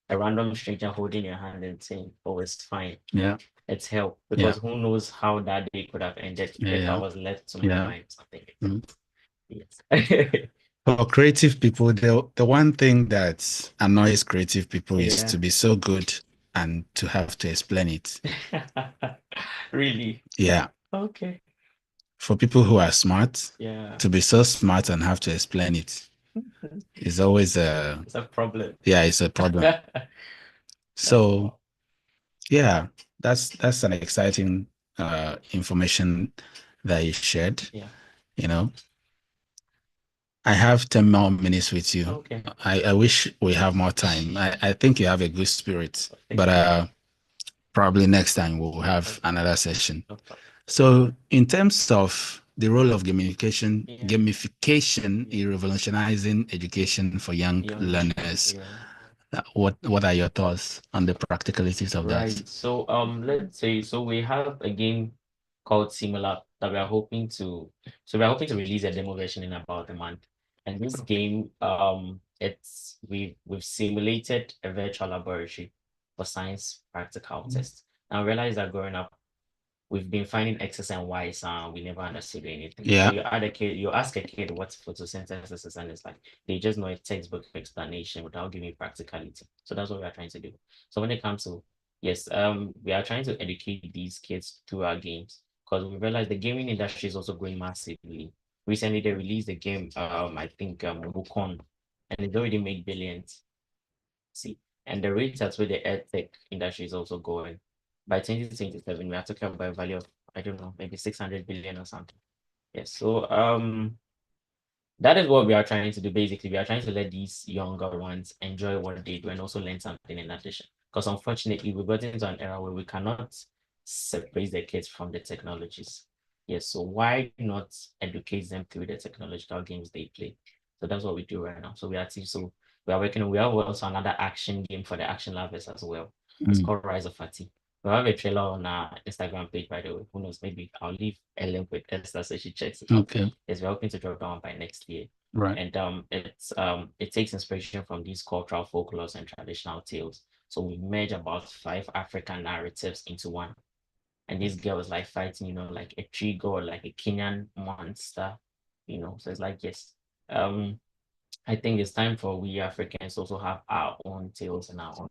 a random stranger holding your hand and saying, "Oh, it's fine." Yeah. It's help because who knows how that day could have ended if I was left to my mind something. Yes. For creative people, the one thing that annoys creative people is to be so good and to have to explain it. Really? Yeah. Okay. For people who are smart, to be so smart and have to explain it is always it's a problem. Yeah, it's a problem. So yeah, that's an exciting information that you shared. Yeah. I have 10 more minutes with you. Okay. I wish we have more time. I think you have a good spirit, but probably next time we'll have another session. So in terms of the role of gamification in revolutionizing education for young learners, what are your thoughts on the practicalities of that? Right. So let's say we have a game called Similar that we are hoping to release a demo version in about a month. And this game we've simulated a virtual laboratory for science practical tests. And I realized that growing up we've been finding X's and Y's and we never understood anything. Yeah. So you ask a kid what photosynthesis is, and it's like they just know a textbook explanation without giving practicality. So that's what we are trying to do. So when it comes to we are trying to educate these kids through our games because we realize the gaming industry is also growing massively. Recently they released the game, I think Wukong, and it's already made billions. See, and the rate at where the edtech industry is also going. by 2027, we are talking about a value of, I don't know, maybe 600 billion or something. Yes. So that is what we are trying to do. Basically, we are trying to let these younger ones enjoy what they do and also learn something in addition. Because unfortunately, we got into an era where we cannot separate the kids from the technologies. Yes, so why not educate them through the technological games they play? So that's what we do right now. So we are working. We have also another action game for the action lovers as well. It's called Rise of Fati. We have a trailer on our Instagram page, by the way. Who knows? Maybe I'll leave a link with Esther so she checks it out. Okay. Yes, we're hoping to drop down by next year. Right. And it takes inspiration from these cultural folklores and traditional tales. So we merge about 5 African narratives into one. And this girl is like fighting, you know, like a tree god, like a Kenyan monster, you know. So it's like, yes. I think it's time for we Africans also have our own tales and our own.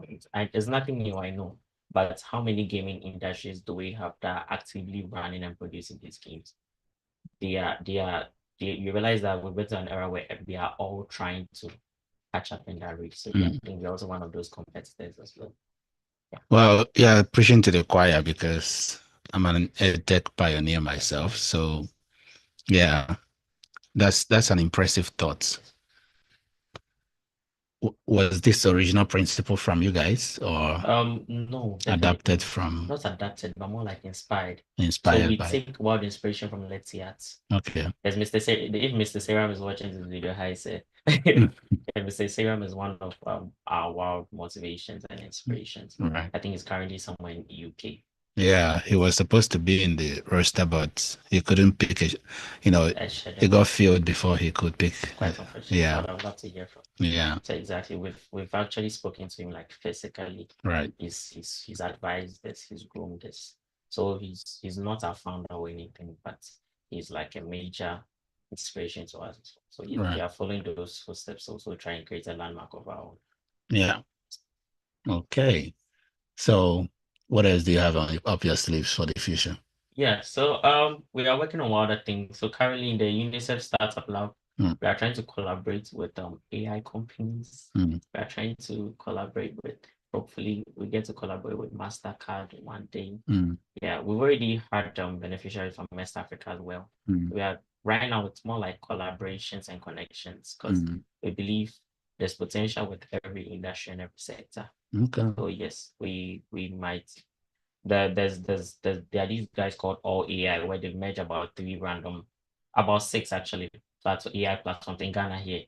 There's nothing new, I know, but how many gaming industries do we have that are actively running and producing these games? You realize that we're going to an era where we are all trying to catch up in that race. So yeah, I think we're also one of those competitors as well. Yeah. Well, yeah, preaching to the choir because I'm an tech pioneer myself. So yeah, that's an impressive thought. Was this original principle from you guys or no, adapted from? Not adapted, but more like inspired. Inspired so we by take wild inspiration from Let's Arts. Okay. As if Mr. Seram is watching this video, hi say Mr. Seram is one of our wild motivations and inspirations. Right. I think he's currently somewhere in the UK. Yeah, he was supposed to be in the roster, but he couldn't pick it. You know, he got filled before he could pick. Quite unfortunate. Yeah. But I'd love to hear from. Yeah. So exactly, we've actually spoken to him like physically. Right. He's advised this, he's groomed this. So he's not our founder or anything, but he's like a major inspiration to us. So yeah, Right. we are following those footsteps, also trying to create a landmark of our own. Yeah. Okay. So what else do you have up your sleeves for the future? Yeah, so we are working on other things. So currently in the UNICEF Startup Lab, we are trying to collaborate with AI companies. We are trying to collaborate with, hopefully we get to collaborate with MasterCard one day. Yeah, we've already had beneficiaries from West Africa as well. We are right now, it's more like collaborations and connections because we believe there's potential with every industry and every sector. Okay. So yes, we might. There are these guys called All AI where they merge about 6 actually. That's AI platforms in Ghana here,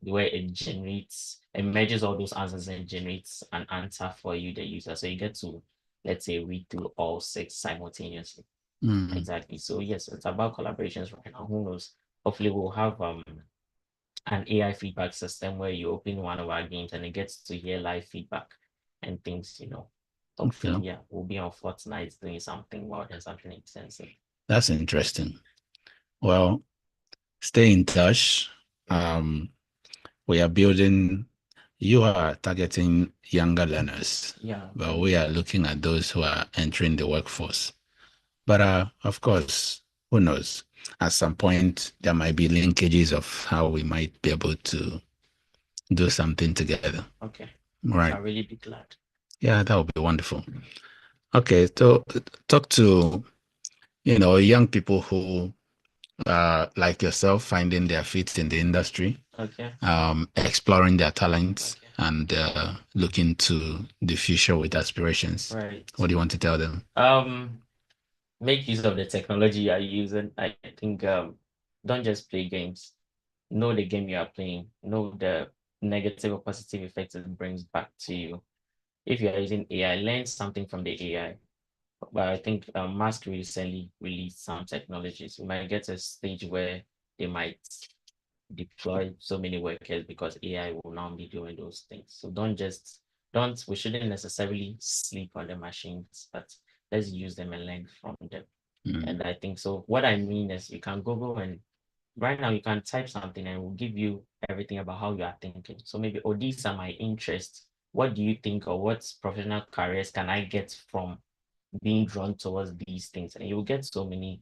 where it merges all those answers and generates an answer for you, the user. So you get to, let's say, read through all 6 simultaneously. Exactly. So yes, it's about collaborations right now. Who knows? Hopefully we'll have an AI feedback system where you open one of our games and it gets to hear live feedback and things, you know. Hopefully, yeah, we'll be on Fortnite doing something more than something extensive. That's interesting. Well, stay in touch. We are building, you are targeting younger learners. Yeah. But we are looking at those who are entering the workforce. But of course, who knows? At some point, there might be linkages of how we might be able to do something together. Okay. Right. I'll really be glad. Yeah, that would be wonderful. Okay, so talk to, young people who like yourself, finding their feet in the industry, okay, exploring their talents, and looking to the future with aspirations. Right. What do you want to tell them? Make use of the technology you are using. I think don't just play games. Know the game you are playing. Know the negative or positive effects it brings back to you. If you are using AI, learn something from the AI. But I think Musk recently released some technologies. We might get to a stage where they might deploy so many workers because AI will now be doing those things. So we shouldn't necessarily sleep on the machines, but let's use them and learn from them. And I think so. What I mean is you can Google and right now you can type something and it will give you everything about how you are thinking. So maybe, oh, these are my interests. What do you think, or what professional careers can I get from being drawn towards these things? And you'll get so many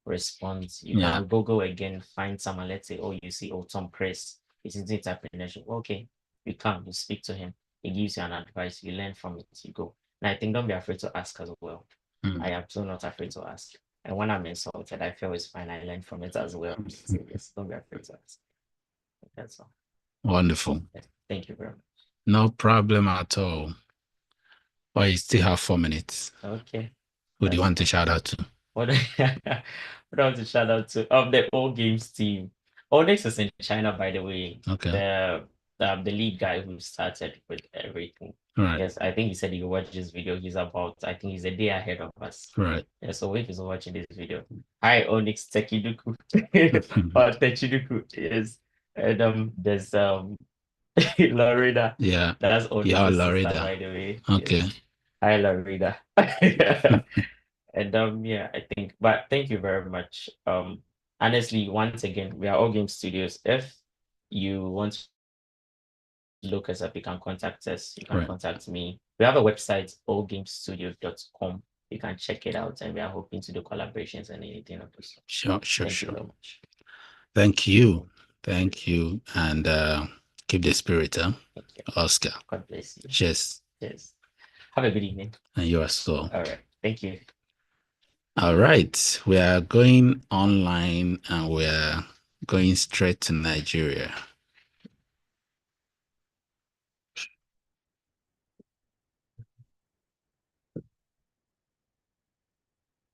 response. You can Google again, find someone, let's say, oh, you see, oh, Tom Chris is into entrepreneurship. Okay, you speak to him, he gives you an advice, you learn from it, you go. And I think don't be afraid to ask as well. Mm. I am so not afraid to ask. And when I'm insulted, I feel it's fine. I learn from it as well. So yes, don't be afraid to ask. That's all. Wonderful. Thank you very much. No problem at all. Well, you still have 4 minutes. Okay. Who do you want to shout out to? What do I want to shout out to? The All Games team. Onyx is in China, by the way. Okay. The lead guy who started with everything. Right. Yes, I think he said you watch this video. I think he's a day ahead of us. Right. Yeah, so if he's watching this video. Hi, Onyx Tekiduku. Or Techiduku. Yes. And there's Lorena. Yeah. That's Onyx, Yeah, Lorena, Lorena. by the way. Okay. Yes. Hi, Lorena. And yeah, I think, but thank you very much. Honestly, once again, we are All Game Studios. If you want to look us up, you can contact us. You can contact me. We have a website, allgamestudio.com. You can check it out, and we are hoping to do collaborations and anything of this. Sure. Thank you very much. Thank you. And keep the spirit, huh? Oscar. God bless you. Cheers. Yes. Have a good evening. And you as well. All right. Thank you. All right. We are going online and we're going straight to Nigeria.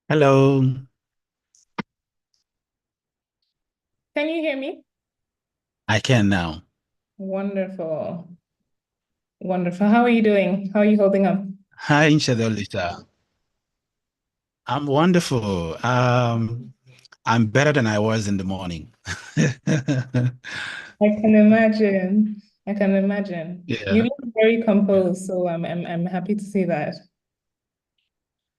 Hello. Can you hear me? I can now. Wonderful. Wonderful. How are you doing? How are you holding up? Hi, Inshadolita. I'm wonderful. I'm better than I was in the morning. I can imagine. I can imagine. Yeah. You look very composed, so I'm happy to see that.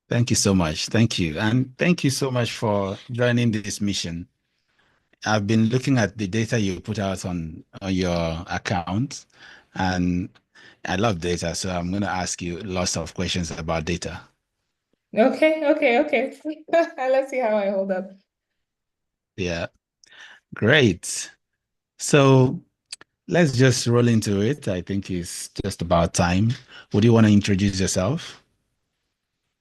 Thank you so much. Thank you. And thank you so much for joining this mission. I've been looking at the data you put out on your account, and I love data, so I'm going to ask you lots of questions about data. Okay. Let's see how I hold up. Yeah, great. So let's just roll into it. I think it's just about time. Would you want to introduce yourself?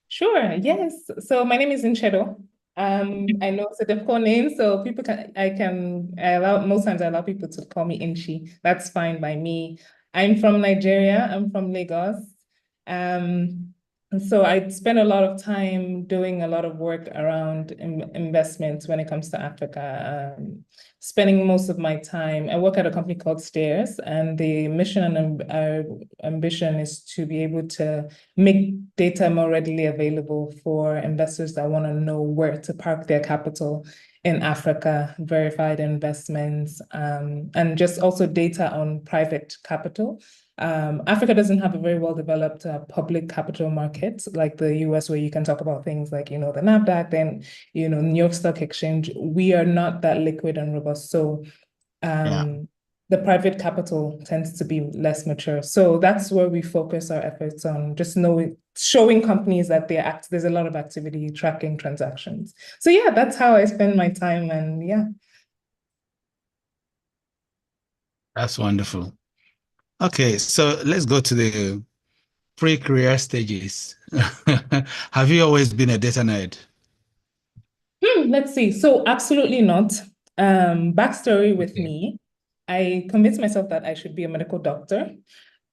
Sure, yes. So my name is Nchedo. I know it's a difficult name, so people most times I allow people to call me Inchi. That's fine by me. I'm from Nigeria. I'm from Lagos. And so I spend a lot of time doing a lot of work around investments when it comes to Africa. Spending most of my time, I work at a company called Stairs, and the mission and our ambition is to be able to make data more readily available for investors that want to know where to park their capital in Africa, verified investments, and just also data on private capital. Africa doesn't have a very well-developed public capital market like the US, where you can talk about things like, the NASDAQ, then, New York Stock Exchange. We are not that liquid and robust. So the private capital tends to be less mature. So that's where we focus our efforts on, just showing companies that there's a lot of activity, tracking transactions. So yeah, that's how I spend my time, and yeah. That's wonderful. Okay, so let's go to the pre-career stages. Have you always been a data nerd? Let's see. So absolutely not. Backstory with me, I convinced myself that I should be a medical doctor.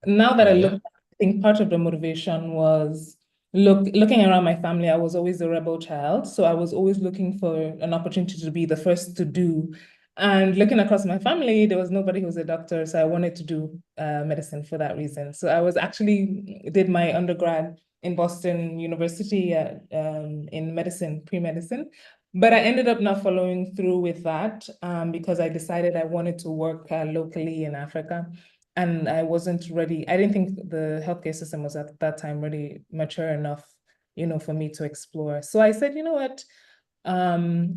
Now that I look, I think part of the motivation was looking around my family. I was always a rebel child, so I was always looking for an opportunity to be the first to do. And looking across my family, there was nobody who was a doctor, so I wanted to do medicine for that reason. So I did my undergrad in Boston University in medicine, pre-medicine. But I ended up not following through with that because I decided I wanted to work locally in Africa. And I wasn't ready. I didn't think the healthcare system was at that time really mature enough, for me to explore. So I said, you know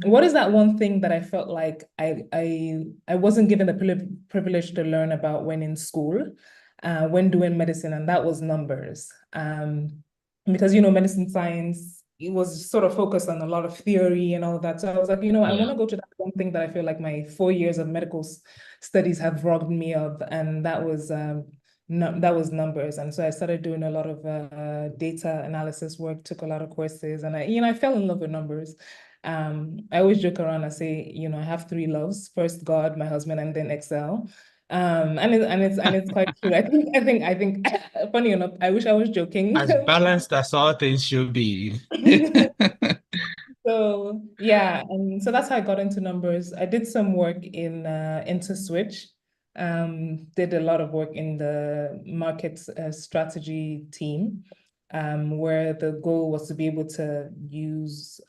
what is that one thing that I felt like I wasn't given the privilege to learn about when in school, when doing medicine, and that was numbers. Because, medicine science, it was sort of focused on a lot of theory and all of that. So I was like, I want to go to that one thing that I feel like my 4 years of medical studies have robbed me of. And that was that was numbers. And so I started doing a lot of data analysis work, took a lot of courses, and I fell in love with numbers. I always joke around, I say, I have three loves: first God, my husband, and then Excel. And it's quite true. I think funny enough, I wish I was joking. As balanced as all things should be. So yeah, and so that's how I got into numbers. I did some work in InterSwitch, did a lot of work in the market strategy team, where the goal was to be able to use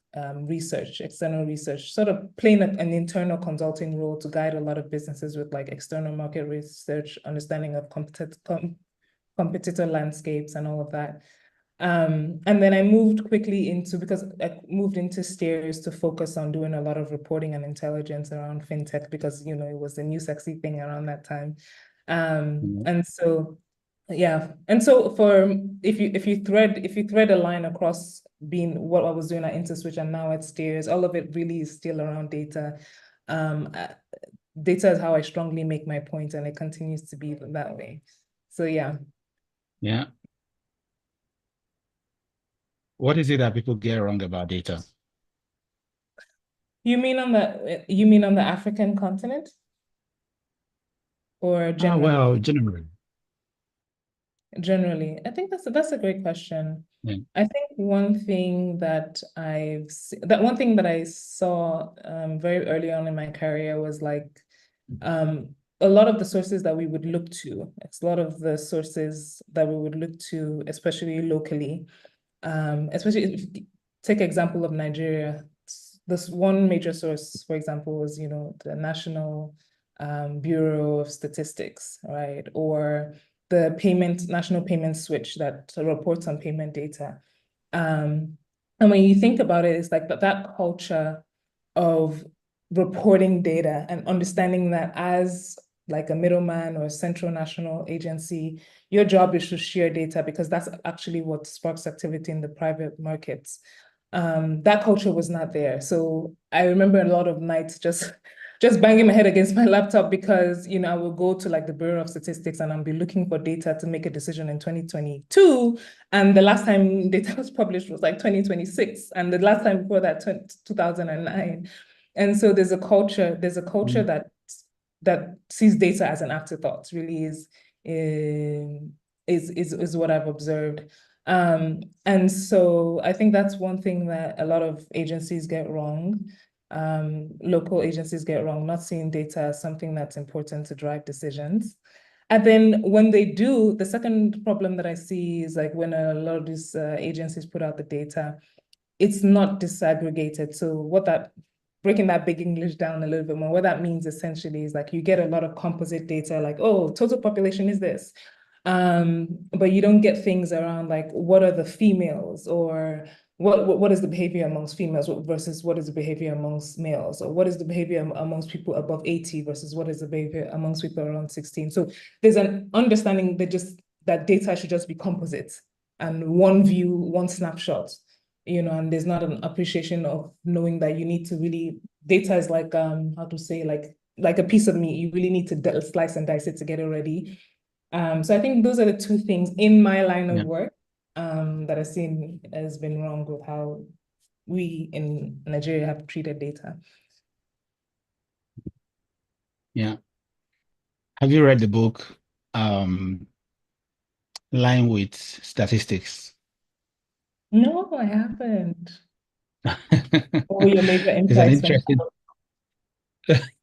research, external research, sort of playing an internal consulting role to guide a lot of businesses with like external market research, understanding of competitor landscapes and all of that. And then I moved quickly because I moved into Steers to focus on doing a lot of reporting and intelligence around fintech, because it was the new sexy thing around that time. And so yeah, and so if you thread a line across being what I was doing at InterSwitch and now at Steers, all of it really is still around data. Data is how I strongly make my point, and it continues to be that way. So yeah. Yeah. What is it that people get wrong about data? You mean on the African continent? Or generally? Well, generally. Generally, I think that's a great question. Yeah. I think one thing that I saw very early on in my career was like a lot of the sources that we would look to. It's a lot of the sources that we would look to, especially locally. Especially if you take example of Nigeria, this one major source, for example, was the National Bureau of Statistics, right? Or the National Payment Switch that reports on payment data. And when you think about it, it's like that culture of reporting data and understanding that as like a middleman or a central national agency, your job is to share data because that's actually what sparks activity in the private markets. That culture was not there. So I remember a lot of nights just banging my head against my laptop because, I will go to like the Bureau of Statistics and I'll be looking for data to make a decision in 2022. And the last time data was published was like 2026. And the last time before that, 2009. And so there's a culture that sees data as an afterthought, really is what I've observed. And so I think that's one thing that a lot of agencies get wrong. Local agencies get wrong, not seeing data as something that's important to drive decisions. And then when they do, the second problem that I see is like when a lot of these agencies put out the data, it's not disaggregated. So breaking that big English down a little bit more, what that means essentially is like you get a lot of composite data, like, oh, total population is this. But you don't get things around like what are the females, or what is the behavior amongst females versus what is the behavior amongst males, or what is the behavior amongst people above 80 versus what is the behavior amongst people around 16. So there's an understanding that data should just be composite and one view, one snapshot. And there's not an appreciation of knowing that you need to really, data is like, how to say, like a piece of meat. You really need to slice and dice it to get it ready. So I think those are the two things in my line of work that I've seen has been wrong with how we in Nigeria have treated data. Yeah. Have you read the book, Lying with Statistics? No, I haven't. Oh, your major It's an interesting.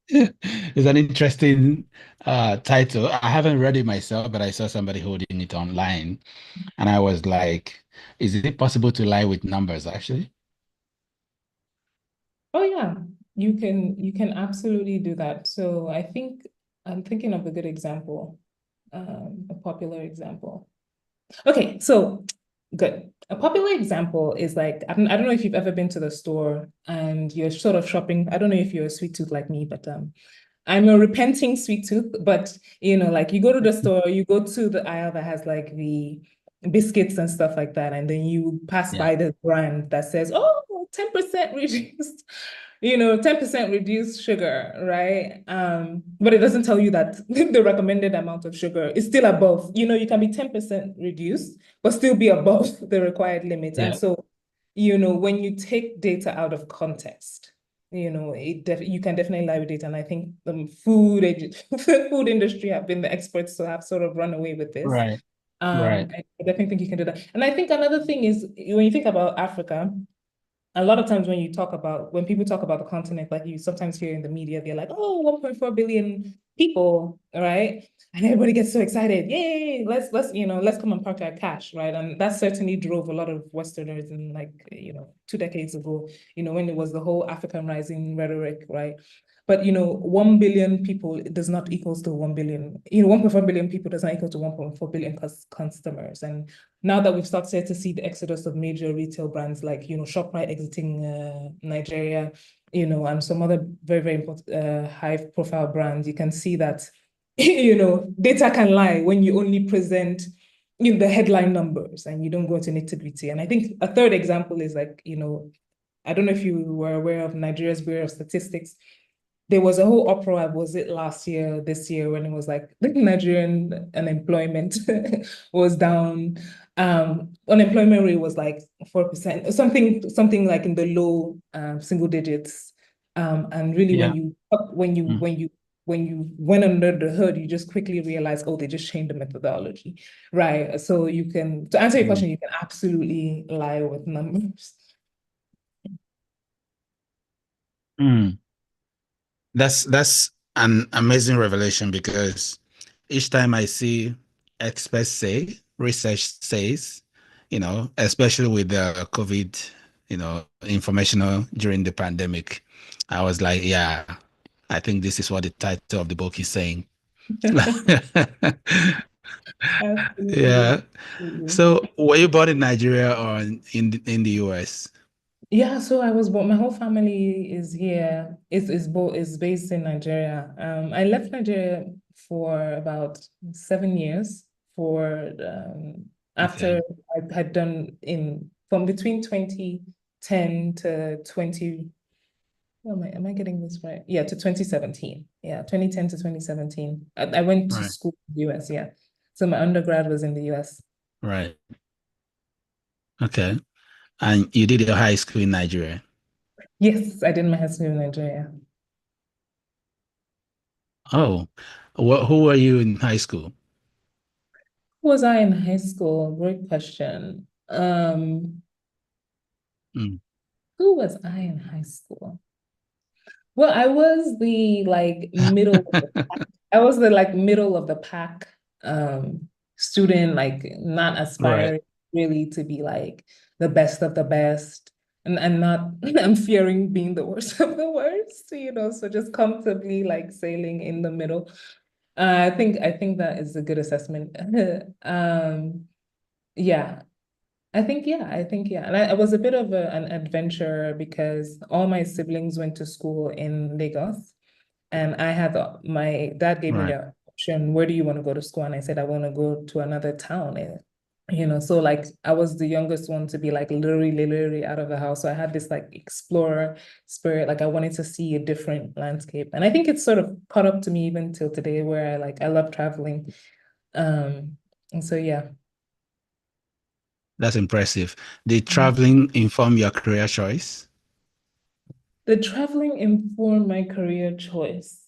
It's an interesting title. I haven't read it myself, but I saw somebody holding it online, and I was like, "Is it possible to lie with numbers?" Actually. Oh yeah, you can absolutely do that. So I think I'm thinking of a good example, a popular example. Okay, so good. A popular example is like, I don't know if you've ever been to the store and you're sort of shopping. I don't know if you're a sweet tooth like me, but I'm a repenting sweet tooth. But like you go to the store, you go to the aisle that has like the biscuits and stuff like that, and then you pass by the brand that says, oh, 10% reduced. 10% reduced sugar, right? But it doesn't tell you that the recommended amount of sugar is still above. You can be 10% reduced, but still be above the required limit. Yeah. And so, when you take data out of context, you can definitely lie with data. And I think the food industry have been the experts to have sort of run away with this. Right. Right. I definitely think you can do that. And I think another thing is when you think about Africa, a lot of times when people talk about the continent, like you sometimes hear in the media, they're like, oh, 1.4 billion people, right? And everybody gets so excited. Yay, let's come and park our cash, right? And that certainly drove a lot of Westerners in 2 decades ago, when it was the whole African rising rhetoric, right? But 1 billion people does not equals to 1 billion, 1.4 billion people does not equal to 1.4 billion customers. And now that we've started to see the exodus of major retail brands like, ShopRite exiting Nigeria, and some other very, very important high profile brands, you can see that, data can lie when you only present the headline numbers and you don't go into nitty-gritty. And I think a third example is like, I don't know if you were aware of Nigeria's Bureau of Statistics. There was a whole uproar, was it last year, this year, when it was like Nigerian unemployment was down. Unemployment rate was like 4%, something like in the low single digits. And really, Yeah. when you went under the hood, you just quickly realize, oh, they just changed the methodology, right? So to answer your question, you can absolutely lie with numbers. That's an amazing revelation, because each time I see experts say, research says, especially with the COVID, informational during the pandemic, I was like, yeah, I think this is what the title of the book is saying. Yeah. So were you born in Nigeria or in the US? Yeah, so I was born, my whole family is here, is based in Nigeria. I left Nigeria for about 7 years after I had done from between 2010 to 20, am I getting this right? Yeah, to 2017. Yeah, 2010 to 2017. I went to school in the US, yeah. So my undergrad was in the US. Right. Okay. And you did your high school in Nigeria? Yes, I did my high school in Nigeria. Oh, who were you in high school? Who was I in high school? Great question. Who was I in high school? Well, I was the middle of the pack. I was the middle of the pack student, not aspiring really to be the best of the best. And not I'm fearing being the worst of the worst, so just comfortably sailing in the middle. I think that is a good assessment. Yeah. I think, yeah. And I was a bit of an adventurer because all my siblings went to school in Lagos. And my dad gave me the option, where do you want to go to school? And I said, I want to go to another town. So I was the youngest one to be literally out of the house. So I had this explorer spirit. I wanted to see a different landscape. And I think it's sort of caught up to me even till today, where I love traveling. And so, yeah. That's impressive. Did traveling inform your career choice? The traveling informed my career choice.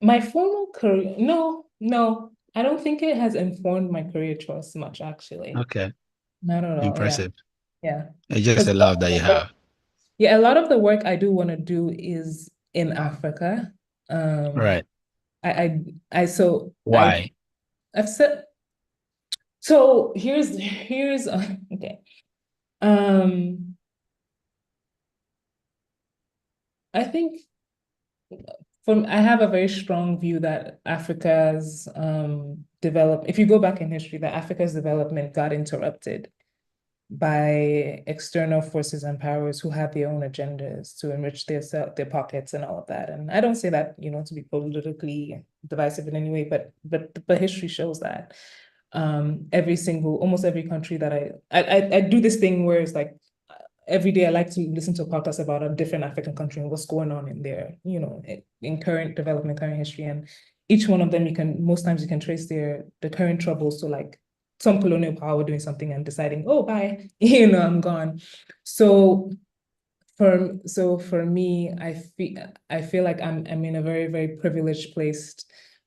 My formal career, no, I don't think it has informed my career choice much, actually. Okay. Not at all. Impressive. Yeah. It's just a love that you have. Yeah, a lot of the work I do want to do is in Africa. Right. Why? I've said, so here's okay. I think I have a very strong view that Africa's if you go back in history, that Africa's development got interrupted by external forces and powers who have their own agendas to enrich their pockets and all of that. And I don't say that, to be politically divisive in any way, but history shows that almost every country that I do this thing where it's every day I like to listen to a podcast about a different African country and what's going on in there, in current development, current history. And each one of them, most times you can trace the current troubles to like some colonial power doing something and deciding, oh, bye, I'm gone. So for me, I feel like I'm in a very, very privileged place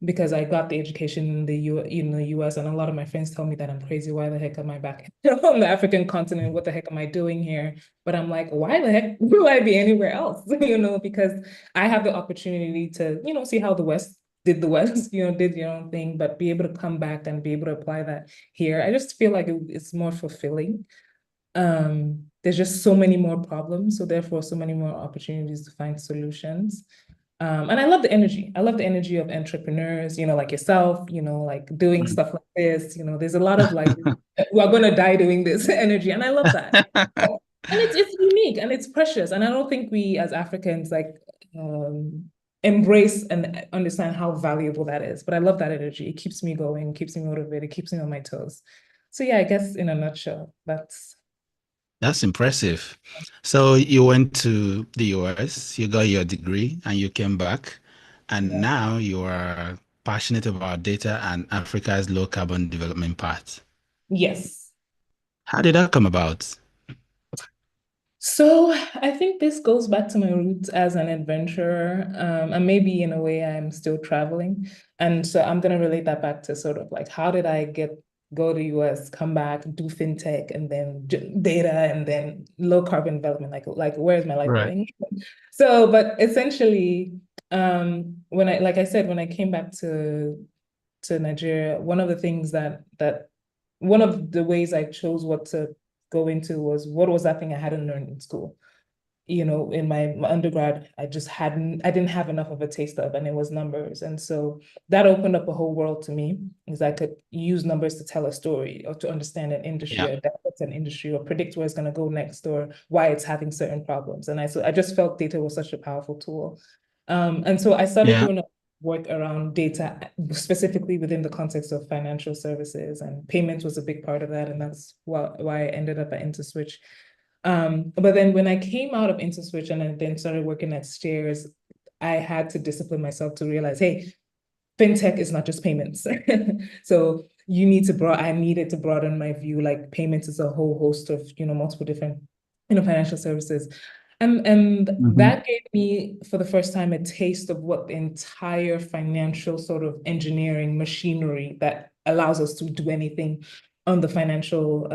because I got the education in the US, and a lot of my friends tell me that I'm crazy. Why the heck am I back on the African continent? What the heck am I doing here? But I'm like, why the heck will I be anywhere else? Because I have the opportunity to, see how the West did the West, did your own thing, but be able to come back and be able to apply that here. I just feel like it's more fulfilling. There's just so many more problems, so therefore so many more opportunities to find solutions. And I love the energy. I love the energy of entrepreneurs, like yourself, like doing stuff like this. There's a lot of like, we're gonna die doing this energy, and I love that. And it's unique and it's precious. And I don't think we as Africans like embrace and understand how valuable that is. But I love that energy. It keeps me going, keeps me motivated, keeps me on my toes. So yeah, I guess in a nutshell, That's impressive. So you went to the US, you got your degree, and you came back, and now you are passionate about data and Africa's low carbon development path. Yes. How did that come about? So I think this goes back to my roots as an adventurer, and maybe in a way I'm still traveling. And so I'm going to relate that back to sort of like, how did I go to US, come back, do fintech, and then data, and then low carbon development? Like where's my life going? So, but essentially, when I came back to Nigeria, one of the things one of the ways I chose what to go into was, what was that thing I hadn't learned in school? In my undergrad, I didn't have enough of a taste of, and it was numbers. And so that opened up a whole world to me, because I could use numbers to tell a story, or to understand an industry, or adapt an industry, or predict where it's going to go next, or why it's having certain problems. And I just felt data was such a powerful tool. And so I started doing work around data, specifically within the context of financial services, and payments was a big part of that. And that's why I ended up at InterSwitch. But then when I came out of InterSwitch and I then started working at Stairs, I had to discipline myself to realize, hey, fintech is not just payments. So I needed to broaden my view. Like, payments is a whole host of, multiple different, financial services. And that gave me, for the first time, a taste of what the entire financial sort of engineering machinery that allows us to do anything on the financial,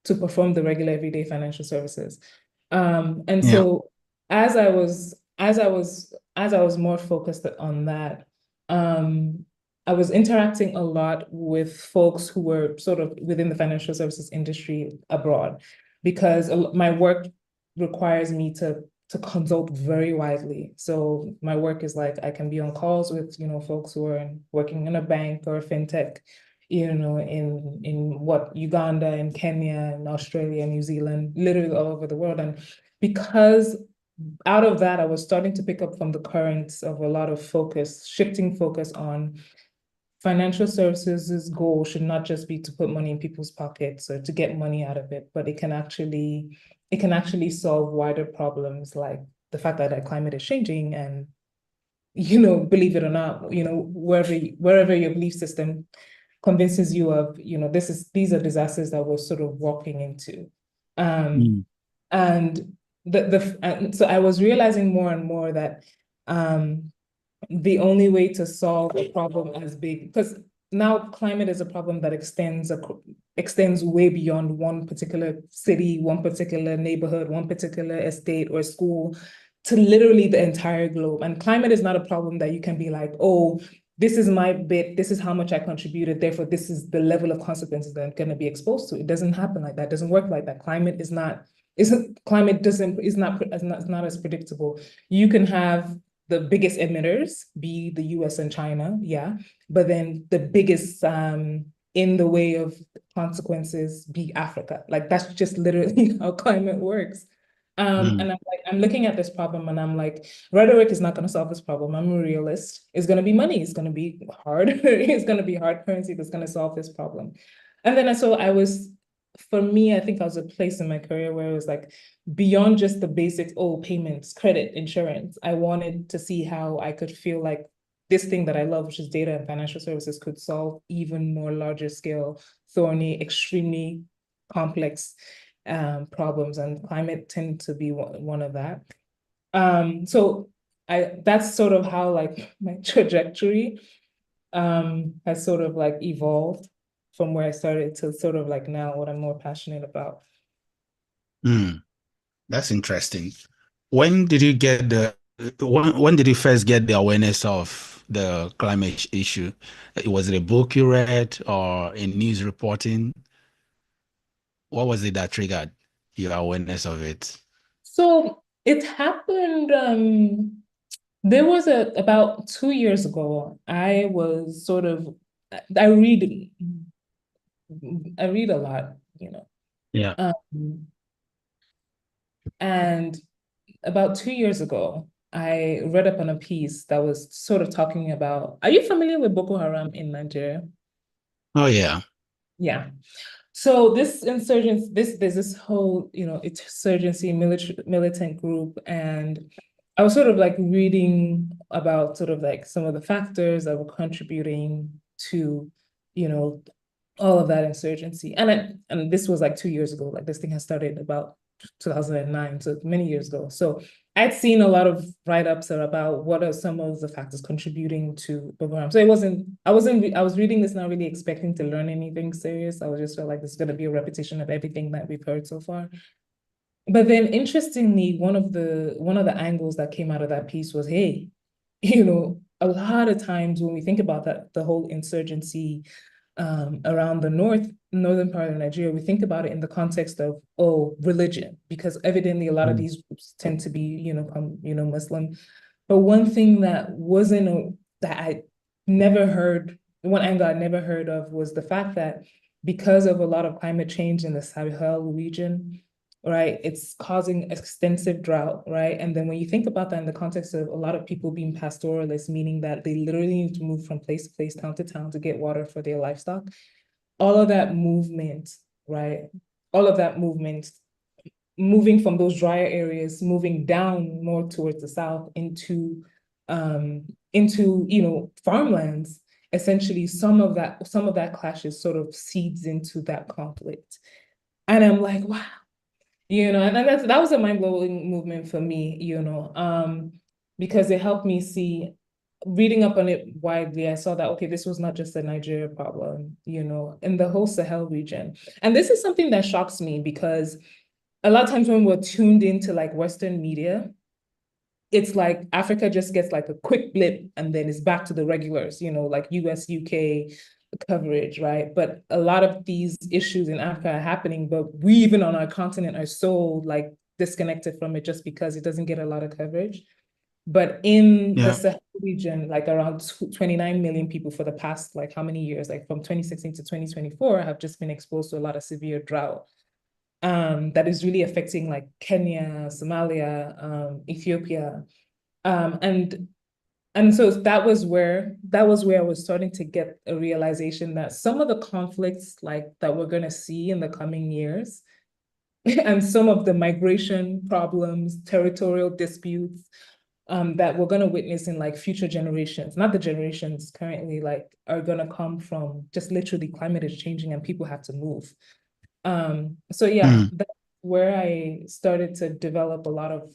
to perform the regular everyday financial services. So as I was more focused on that, I was interacting a lot with folks who were sort of within the financial services industry abroad, because my work requires me to consult very widely. So my work is like, I can be on calls with, folks who are working in a bank or a fintech, in Uganda and Kenya and Australia, New Zealand, literally all over the world. And because out of that, I was starting to pick up from the currents of a lot of shifting focus on financial services' goal should not just be to put money in people's pockets or to get money out of it, but it can actually solve wider problems, like the fact that our climate is changing, and believe it or not, wherever your belief system convinces you of, these are disasters that we're sort of walking into. And so I was realizing more and more that the only way to solve a problem as big, because now climate is a problem that extends way beyond one particular city, one particular neighborhood, one particular estate or school, to literally the entire globe. And climate is not a problem that you can be like, oh, this is my bit, this is how much I contributed, therefore this is the level of consequences that I'm going to be exposed to. It doesn't happen like that. It doesn't work like that. Climate is not as predictable. You can have the biggest emitters be the US and China, but then the biggest in the way of consequences be Africa. Like, that's just literally how climate works. And I'm looking at this problem and I'm like, rhetoric is not going to solve this problem. I'm a realist. It's going to be money. It's going to be hard. It's going to be hard currency that's going to solve this problem. And then so I was for me, I think I was a place in my career where it was like beyond just the basic, oh, payments, credit, insurance. I wanted to see how I could feel like this thing that I love, which is data and financial services, could solve even more larger scale, thorny, extremely complex problems, and climate tend to be one of that. So that's sort of how like my trajectory has sort of like evolved from where I started to sort of like now what I'm more passionate about. That's interesting. When did you get when did you first get the awareness of the climate issue? Was it a book you read or in news reporting? What was it that triggered your awareness of it? So it happened, there was about 2 years ago, I was sort of, I read a lot, you know. Yeah. And about 2 years ago, I read up on a piece that was sort of talking about, are you familiar with Boko Haram in Nigeria? Oh, yeah. Yeah. So this insurgents, there's this whole, you know, insurgency militant group, and I was sort of like reading about sort of like some of the factors that were contributing to, you know, all of that insurgency. And this was like 2 years ago, like this thing has started about 2009, so many years ago. So I'd seen a lot of write-ups about what are some of the factors contributing to Boko Haram. So I was reading this not really expecting to learn anything serious. I was just felt like this is going to be a repetition of everything that we've heard so far. But then interestingly, one of the angles that came out of that piece was, hey, you know, a lot of times when we think about that, the whole insurgency around the northern part of Nigeria, we think about it in the context of, oh, religion, because evidently a lot of these groups tend to be, Muslim. But one thing that that I never heard, one angle I never heard of was the fact that because of a lot of climate change in the Sahel region, right, it's causing extensive drought, right? And then when you think about that in the context of a lot of people being pastoralists, meaning that they literally need to move from place to place, town to town to get water for their livestock, all of that movement, right? All of that movement, moving from those drier areas, moving down more towards the south into farmlands, essentially some of that clashes sort of seeds into that conflict. And I'm like, wow. And that was a mind-blowing movement for me, because it helped me see, reading up on it widely, I saw that, okay, this was not just a Nigeria problem, in the whole Sahel region. And this is something that shocks me because a lot of times when we're tuned into like Western media, it's like Africa just gets like a quick blip and then it's back to the regulars, like US, UK, coverage, right? But a lot of these issues in Africa are happening, but we even on our continent are so like disconnected from it just because it doesn't get a lot of coverage. But in the Sahel region, like around 29 million people for the past, like how many years, like from 2016 to 2024 have just been exposed to a lot of severe drought that is really affecting like Kenya, Somalia, Ethiopia. And so that was where I was starting to get a realization that some of the conflicts like that we're going to see in the coming years and some of the migration problems, territorial disputes that we're going to witness in like future generations, not the generations currently, like are going to come from just literally climate is changing and people have to move. So yeah, that's where I started to develop a lot of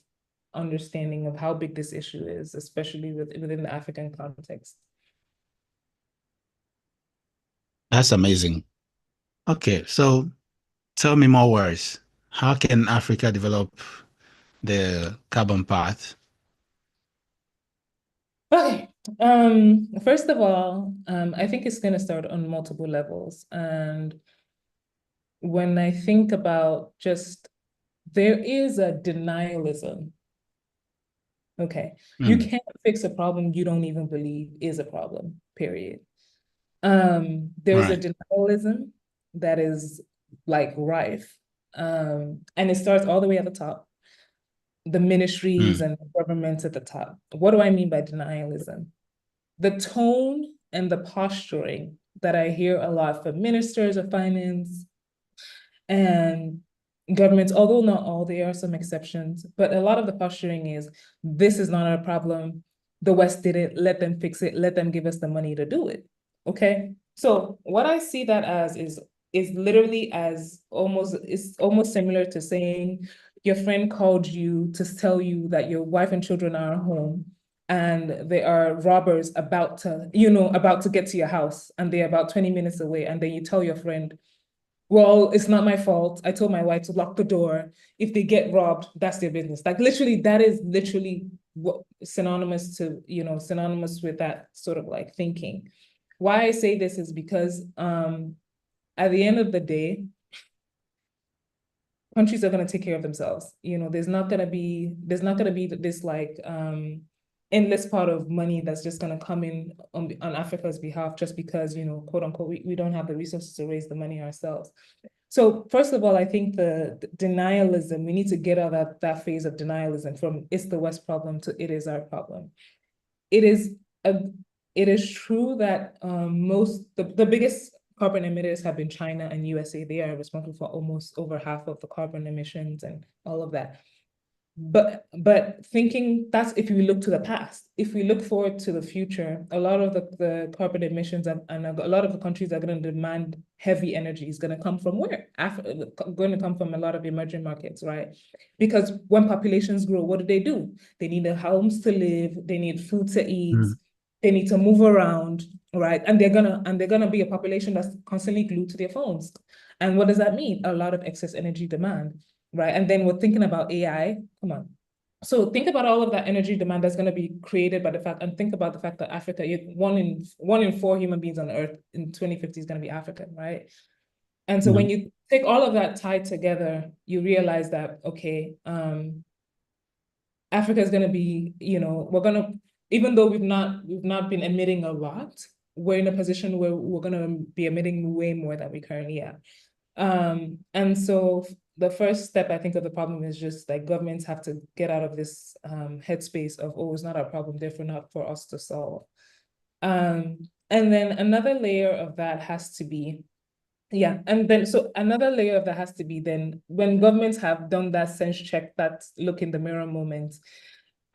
understanding of how big this issue is, especially within the African context. That's amazing. Okay, so tell me more words. How can Africa develop the carbon path? Okay. First of all, I think it's going to start on multiple levels. And when I think about there is a denialism. Okay. You can't fix a problem you don't even believe is a problem, period. There's a denialism that is like rife. And it starts all the way at the top. The ministries and the governments at the top. What do I mean by denialism? The tone and the posturing that I hear a lot from ministers of finance And governments, although not all, there are some exceptions, but a lot of the posturing is, this is not our problem. The West did it, let them fix it, let them give us the money to do it. Okay. So what I see that as is literally as it's almost similar to saying your friend called you to tell you that your wife and children are at home and there are robbers about to get to your house and they're about 20 minutes away, and then you tell your friend, well, it's not my fault. I told my wife to lock the door. If they get robbed, that's their business. Like literally, that is literally what synonymous with that sort of like thinking. Why I say this is because at the end of the day, countries are going to take care of themselves. There's not going to be this like endless pot of money that's just going to come in on Africa's behalf just because, quote unquote, we don't have the resources to raise the money ourselves. So first of all, I think the denialism, we need to get out of that phase of denialism from it's the West problem to it is our problem. It is true that the biggest carbon emitters have been China and USA. They are responsible for almost over half of the carbon emissions and all of that. But thinking that's if we look to the past. If we look forward to the future, a lot of the carbon emissions and a lot of the countries are going to demand heavy energy is going to come from where? Going to come from a lot of emerging markets, right? Because when populations grow, what do? They need homes to live, they need food to eat, they need to move around, right? And they're gonna be a population that's constantly glued to their phones. And what does that mean? A lot of excess energy demand. Right. And then we're thinking about AI. Come on. So think about all of that energy demand that's going to be created by the fact, and think about the fact that Africa, one in 4 human beings on Earth in 2050 is going to be African, right? And so when you take all of that tied together, you realize that, okay, Africa is going to be, even though we've not been emitting a lot, we're in a position where we're going to be emitting way more than we currently are. And so the first step, I think, of the problem is just like governments have to get out of this headspace of, oh, it's not our problem, therefore not for us to solve. And then another layer of that has to be, another layer of that has to be then when governments have done that sense check, that look in the mirror moment,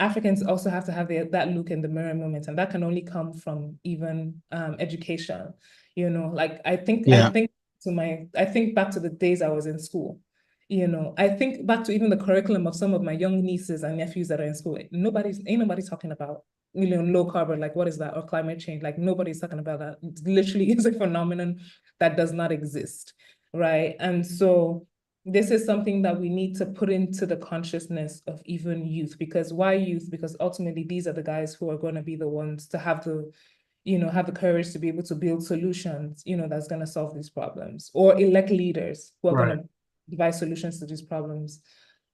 Africans also have to have that look in the mirror moment, and that can only come from even education. Like I think back to the days I was in school. I think back to even the curriculum of some of my young nieces and nephews that are in school. Ain't nobody talking about, low carbon, like what is that, or climate change? Like nobody's talking about that. It literally is a phenomenon that does not exist, right? And so this is something that we need to put into the consciousness of even youth. Because why youth? Because ultimately these are the guys who are going to be the ones to have the courage to be able to build solutions, that's going to solve these problems, or elect leaders who are going to devise solutions to these problems.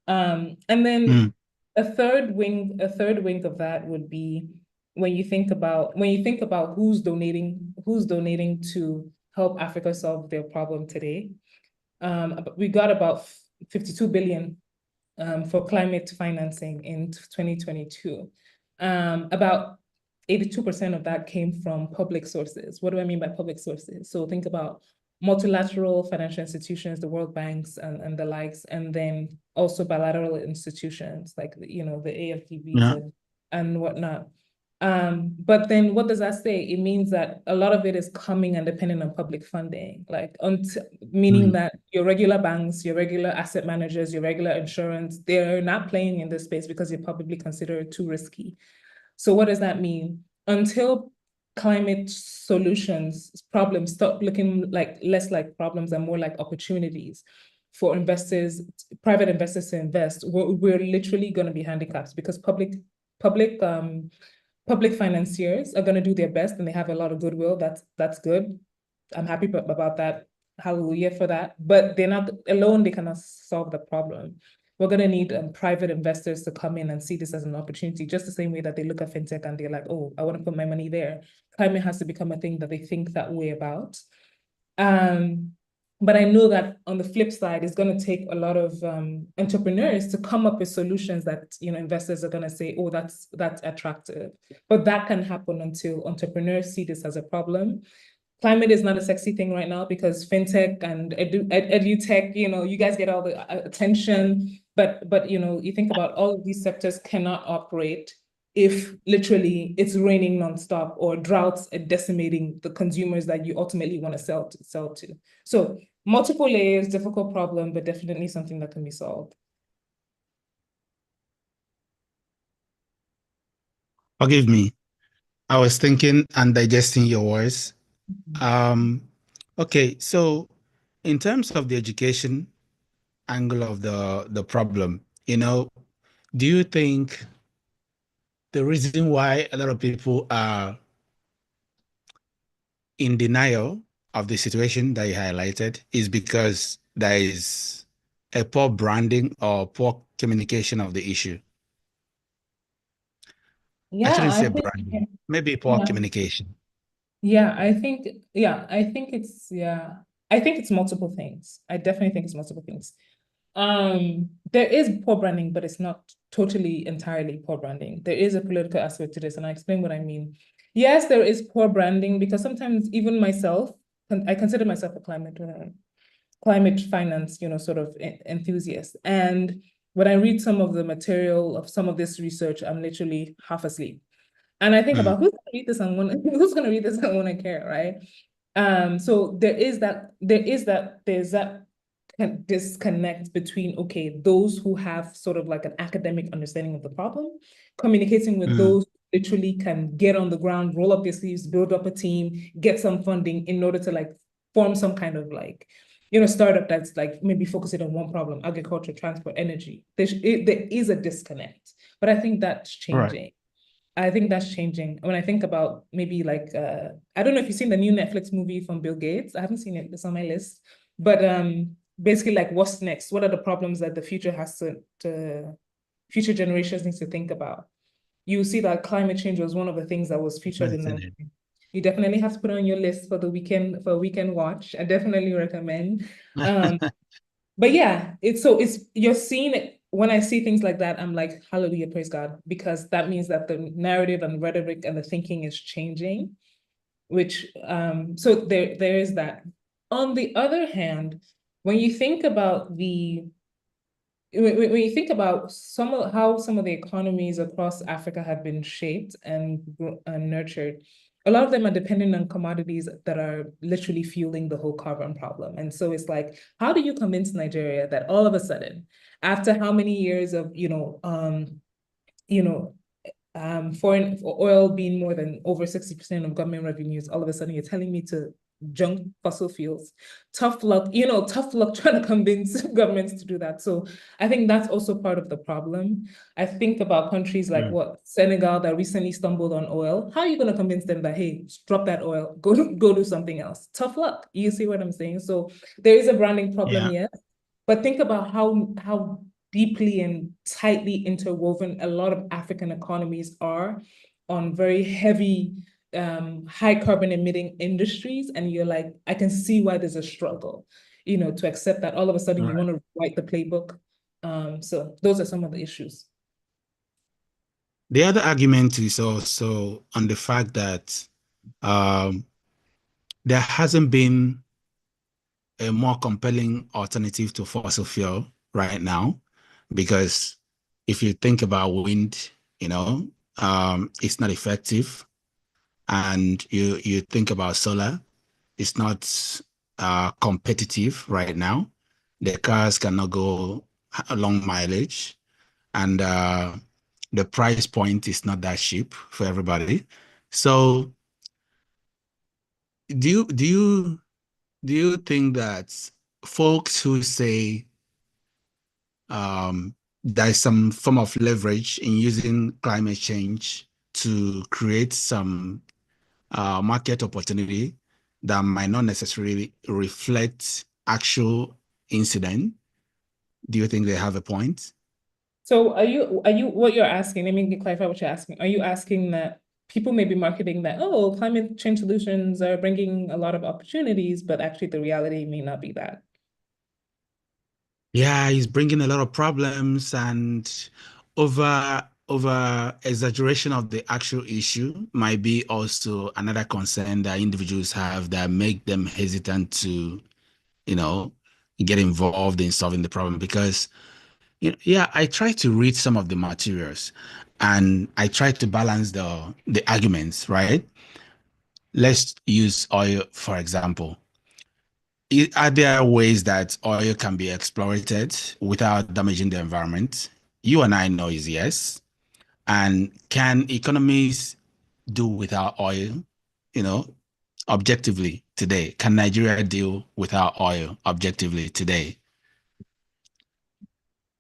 And then a third wing of that would be when you think about who's donating to help Africa solve their problem today. We got about 52 billion for climate financing in 2022. About 82% of that came from public sources. What do I mean by public sources? So think about multilateral financial institutions, the World Banks and the likes, and then also bilateral institutions like the AFDBs and whatnot. But then what does that say? It means that a lot of it is coming and depending on public funding, meaning that your regular banks, your regular asset managers, your regular insurance, they're not playing in this space because they're probably considered too risky. So what does that mean? Until climate solutions problems stop looking less like problems and more like opportunities for investors, private investors to invest, we're literally going to be handicapped because public financiers are going to do their best and they have a lot of goodwill. That's good. I'm happy about that. Hallelujah for that. But they're not alone. They cannot solve the problem. We're going to need private investors to come in and see this as an opportunity, just the same way that they look at fintech and they're like, oh, I want to put my money there. Climate has to become a thing that they think that way about. But I know that on the flip side, it's going to take a lot of entrepreneurs to come up with solutions that investors are going to say, oh, that's attractive. But that can happen until entrepreneurs see this as a problem. climate is not a sexy thing right now because fintech and edutech, you guys get all the attention, but you think about all of these sectors cannot operate if literally it's raining nonstop or droughts are decimating the consumers that you ultimately want to sell to. So multiple layers, difficult problem, but definitely something that can be solved. Forgive me. I was thinking and digesting your words. Okay, so in terms of the education angle of the problem, do you think the reason why a lot of people are in denial of the situation that you highlighted is because there is a poor branding or poor communication of the issue? I Yeah, shouldn't I say think, branding, maybe poor yeah. communication. I think it's multiple things. I definitely think it's multiple things. There is poor branding, but it's not totally entirely poor branding. There is a political aspect to this, and I explain what I mean. Yes, there is poor branding because sometimes even myself, I consider myself a climate finance, sort of enthusiast. And when I read some of the material of some of this research, I'm literally half asleep. And I think about who's going to read this and who's going to read this and want to care, right? So there's that disconnect between, okay, those who have sort of like an academic understanding of the problem, communicating with those who literally can get on the ground, roll up their sleeves, build up a team, get some funding in order to like form some kind of like, startup that's like maybe focusing on one problem, agriculture, transport, energy. There is a disconnect, but I think that's changing. Right. I think that's changing. When I think about maybe like, I don't know if you've seen the new Netflix movie from Bill Gates. I haven't seen it, it's on my list. But basically like what's next? What are the problems that the future future generations need to think about? You see that climate change was one of the things that was featured in the movie. You definitely have to put it on your list for a weekend watch. I definitely recommend. But yeah, you're seeing it. When I see things like that, I'm like, hallelujah, praise God, because that means that the narrative and rhetoric and the thinking is changing, which, so there is that. On the other hand, when you think about how some of the economies across Africa have been shaped and nurtured, a lot of them are dependent on commodities that are literally fueling the whole carbon problem. And so it's like, how do you convince Nigeria that all of a sudden, after how many years of, foreign oil being more than over 60% of government revenues, all of a sudden you're telling me to junk fossil fuels? Tough luck trying to convince governments to do that. So I think that's also part of the problem. I think about countries like Senegal that recently stumbled on oil. How are you going to convince them that, hey, drop that oil, go do something else? Tough luck. You see what I'm saying? So there is a branding problem, yes. But think about how deeply and tightly interwoven a lot of African economies are on very heavy, high carbon emitting industries. And you're like, I can see why there's a struggle, to accept that all of a sudden you want to write the playbook. So those are some of the issues. The other argument is also on the fact that there hasn't been a more compelling alternative to fossil fuel right now, because if you think about wind, it's not effective, and you think about solar, it's not competitive right now. The cars cannot go a long mileage, and the price point is not that cheap for everybody. So do you think that folks who say there's some form of leverage in using climate change to create some market opportunity that might not necessarily reflect actual incident, do you think they have a point? So are you what you're asking, let me clarify what you're asking. Are you asking that people may be marketing that, oh, climate change solutions are bringing a lot of opportunities, but actually the reality may not be that? Yeah, he's bringing a lot of problems, and over over exaggeration of the actual issue might be also another concern that individuals have that make them hesitant to, get involved in solving the problem. Because, yeah, I try to read some of the materials and I try to balance the arguments, right? Let's use oil, for example. Are there ways that oil can be exploited without damaging the environment? You and I know is yes. And can economies do without oil, objectively today? Can Nigeria deal without oil objectively today?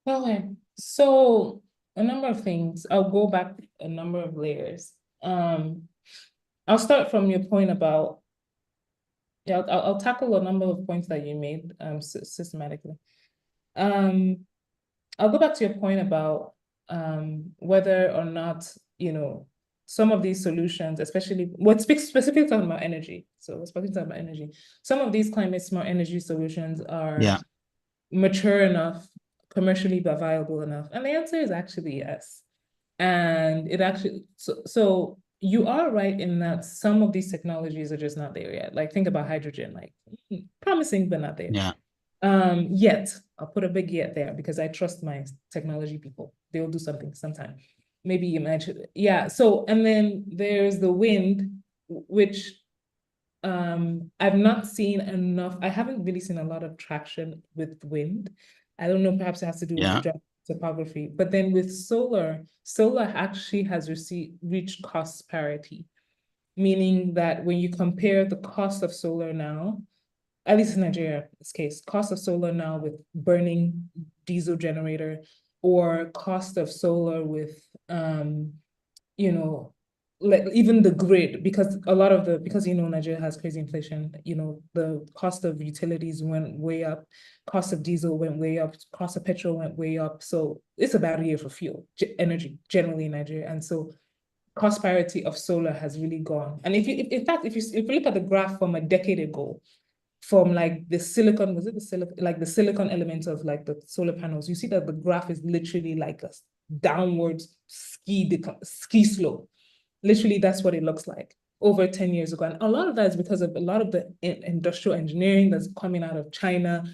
Okay, so a number of things. I'll go back a number of layers. I'll start from your point about, I'll tackle a number of points that you made systematically. I'll go back to your point about whether or not, some of these solutions, especially what speaks specifically talking about energy. So we're talking about energy. Some of these climate smart energy solutions are mature enough, commercially viable enough. And the answer is actually yes. And it actually, so you are right in that some of these technologies are just not there yet. Like think about hydrogen, like promising, but not there. Yeah. Yet, I'll put a big yet there because I trust my technology people. They'll do something sometime. Maybe imagine, yeah. So, and then there's the wind, which I've not seen enough. I haven't really seen a lot of traction with wind. I don't know, perhaps it has to do with the topography. But then with solar actually has reached cost parity, meaning that when you compare the cost of solar now, at least in Nigeria, this case, cost of solar now with burning diesel generator or cost of solar with, like even the grid, because Nigeria has crazy inflation, the cost of utilities went way up, cost of diesel went way up, cost of petrol went way up. So it's a bad year for fuel, energy generally in Nigeria. And so cost parity of solar has really gone. And if you look at the graph from a decade ago, from like the silicon, the silicon element of like the solar panels, you see that the graph is literally like a downwards ski slope. Literally, that's what it looks like over 10 years ago. And a lot of that is because of a lot of the industrial engineering that's coming out of China.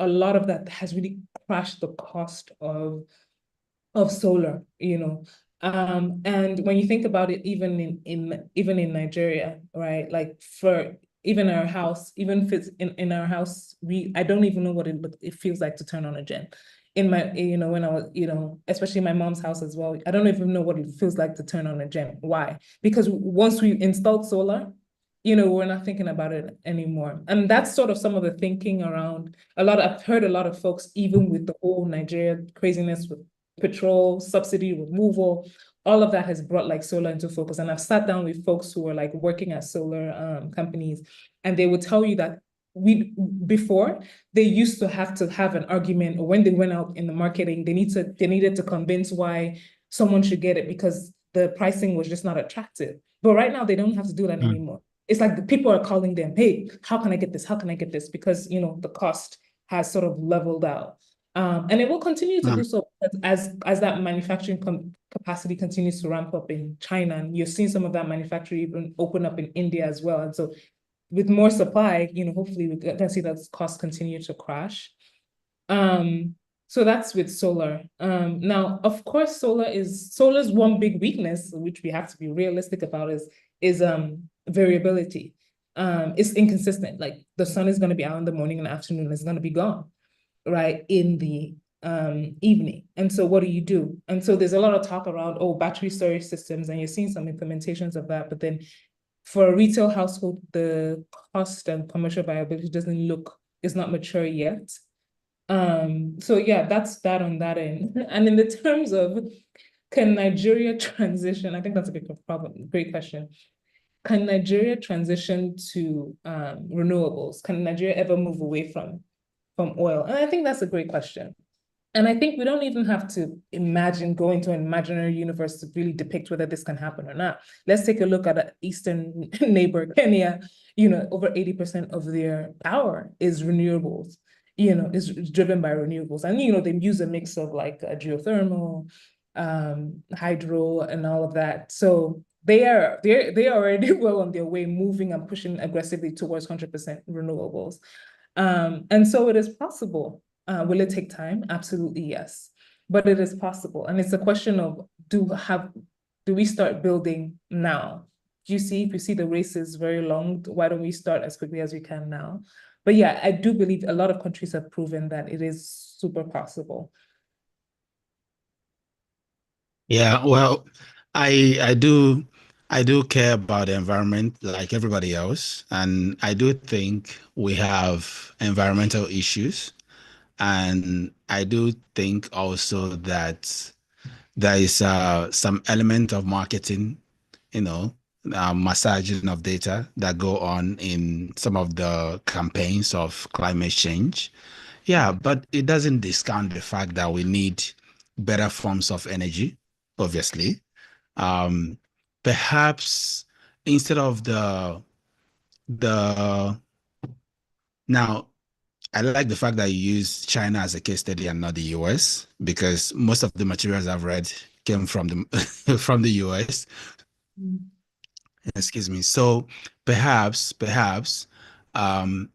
A lot of that has really crashed the cost of solar, and when you think about it, even in Nigeria, right? Like for even our house, even if it's in our house, I don't even know what it feels like to turn on a gen. In my, when I was, especially my mom's house as well, I don't even know what it feels like to turn on a gen. Why? Because once we installed solar, we're not thinking about it anymore. And that's sort of some of the thinking around I've heard a lot of folks, even with the whole Nigeria craziness with petrol subsidy removal, all of that has brought like solar into focus. And I've sat down with folks who are like working at solar companies, and they would tell you that before they used to have an argument, or when they went out in the marketing, they needed to convince why someone should get it because the pricing was just not attractive. But right now they don't have to do that anymore. It's like the people are calling them, hey, how can I get this? How can I get this? Because the cost has sort of leveled out. And it will continue to do so as that manufacturing capacity continues to ramp up in China. And you're seeing some of that manufacturing even open up in India as well. And so with more supply, hopefully we can see that costs continue to crash. So that's with solar. Now, of course, solar's one big weakness, which we have to be realistic about, is variability. It's inconsistent. Like the sun is going to be out in the morning and the afternoon is going to be gone, right, in the evening. And so what do? And so there's a lot of talk around, battery storage systems, and you're seeing some implementations of that. But then for a retail household, the cost and commercial viability is not mature yet. So yeah, that's that on that end. And in the terms of, can Nigeria transition? I think that's a great question. Can Nigeria transition to renewables? Can Nigeria ever move away from oil? And I think that's a great question. And I think we don't even have to go into an imaginary universe to really depict whether this can happen or not. Let's take a look at an eastern neighbor, Kenya. Over 80% of their power is renewables, is driven by renewables. And, they use a mix of like geothermal, hydro and all of that. So they're already well on their way, moving and pushing aggressively towards 100% renewables. And so it is possible. Will it take time? Absolutely, yes. But it is possible. And it's a question of do we start building now? Do you see, if you see the race is very long, why don't we start as quickly as we can now? But yeah, I do believe a lot of countries have proven that it is super possible. Yeah, well, I do care about the environment like everybody else, and I do think we have environmental issues, and I do think also that there is some element of marketing, massaging of data that go on in some of the campaigns of climate change. Yeah, but it doesn't discount the fact that we need better forms of energy, obviously. Perhaps instead of the now, I like the fact that you use China as a case study and not the US, because most of the materials I've read came from the from the US. Excuse me. So perhaps I'm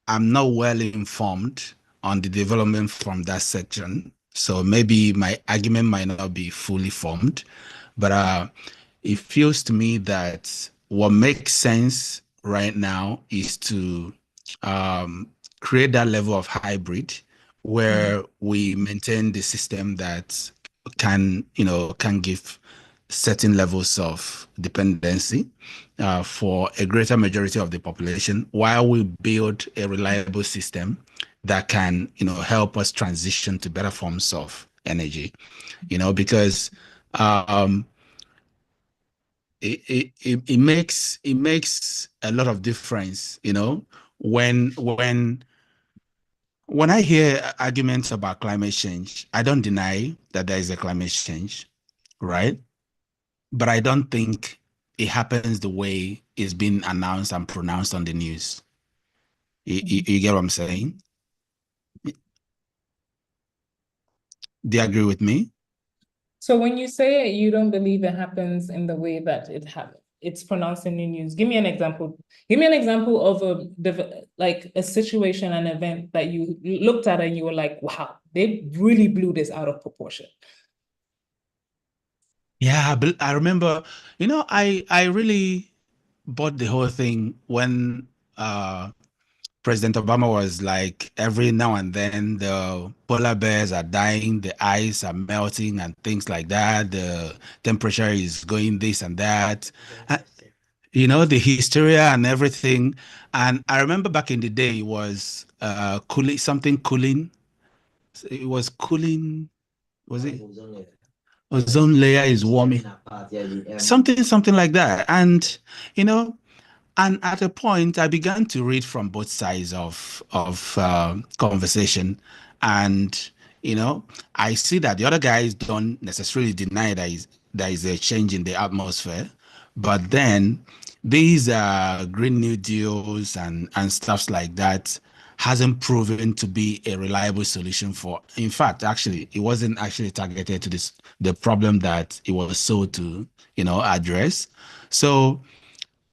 not well informed on the development from that section. So maybe my argument might not be fully formed, but it feels to me that what makes sense right now is to create that level of hybrid where we maintain the system that can give certain levels of dependency for a greater majority of the population, while we build a reliable system that can help us transition to better forms of energy, because it makes a lot of difference, when I hear arguments about climate change. I don't deny that there is a climate change, right? But I don't think it happens the way it's been announced and pronounced on the news. You get what I'm saying? Do you agree with me? So when you say you don't believe it happens in the way that it's pronounced in the news, give me an example. Give me an example of a situation, an event that you looked at and you were like, wow, they really blew this out of proportion. Yeah, but I remember, I really bought the whole thing when President Obama was like, every now and then the polar bears are dying, the ice are melting and things like that. The temperature is going this and that. The hysteria and everything. And I remember back in the day, it was cooling. It was cooling. Was it? Ozone layer is warming. Something like that. And, and at a point, I began to read from both sides of conversation, and I see that the other guys don't necessarily deny that there is a change in the atmosphere, but then these Green New Deals and stuffs like that hasn't proven to be a reliable solution for. In fact, actually, it wasn't actually targeted to the problem that it was sought to address. So,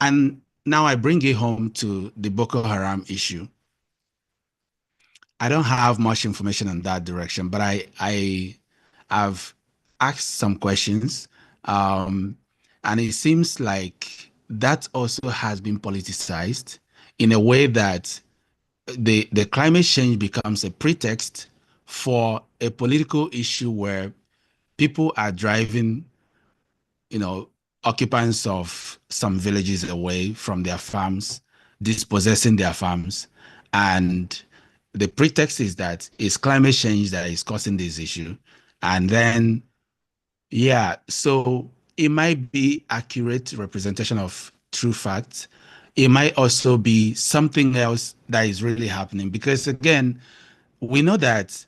and now I bring it home to the Boko Haram issue. I don't have much information on that direction, but I have asked some questions, and it seems like that also has been politicized in a way that the climate change becomes a pretext for a political issue where people are driving, occupants of some villages away from their farms, dispossessing their farms. And the pretext is that it's climate change that is causing this issue. And then, yeah, so it might be accurate representation of true facts. It might also be something else that is really happening, because again, we know that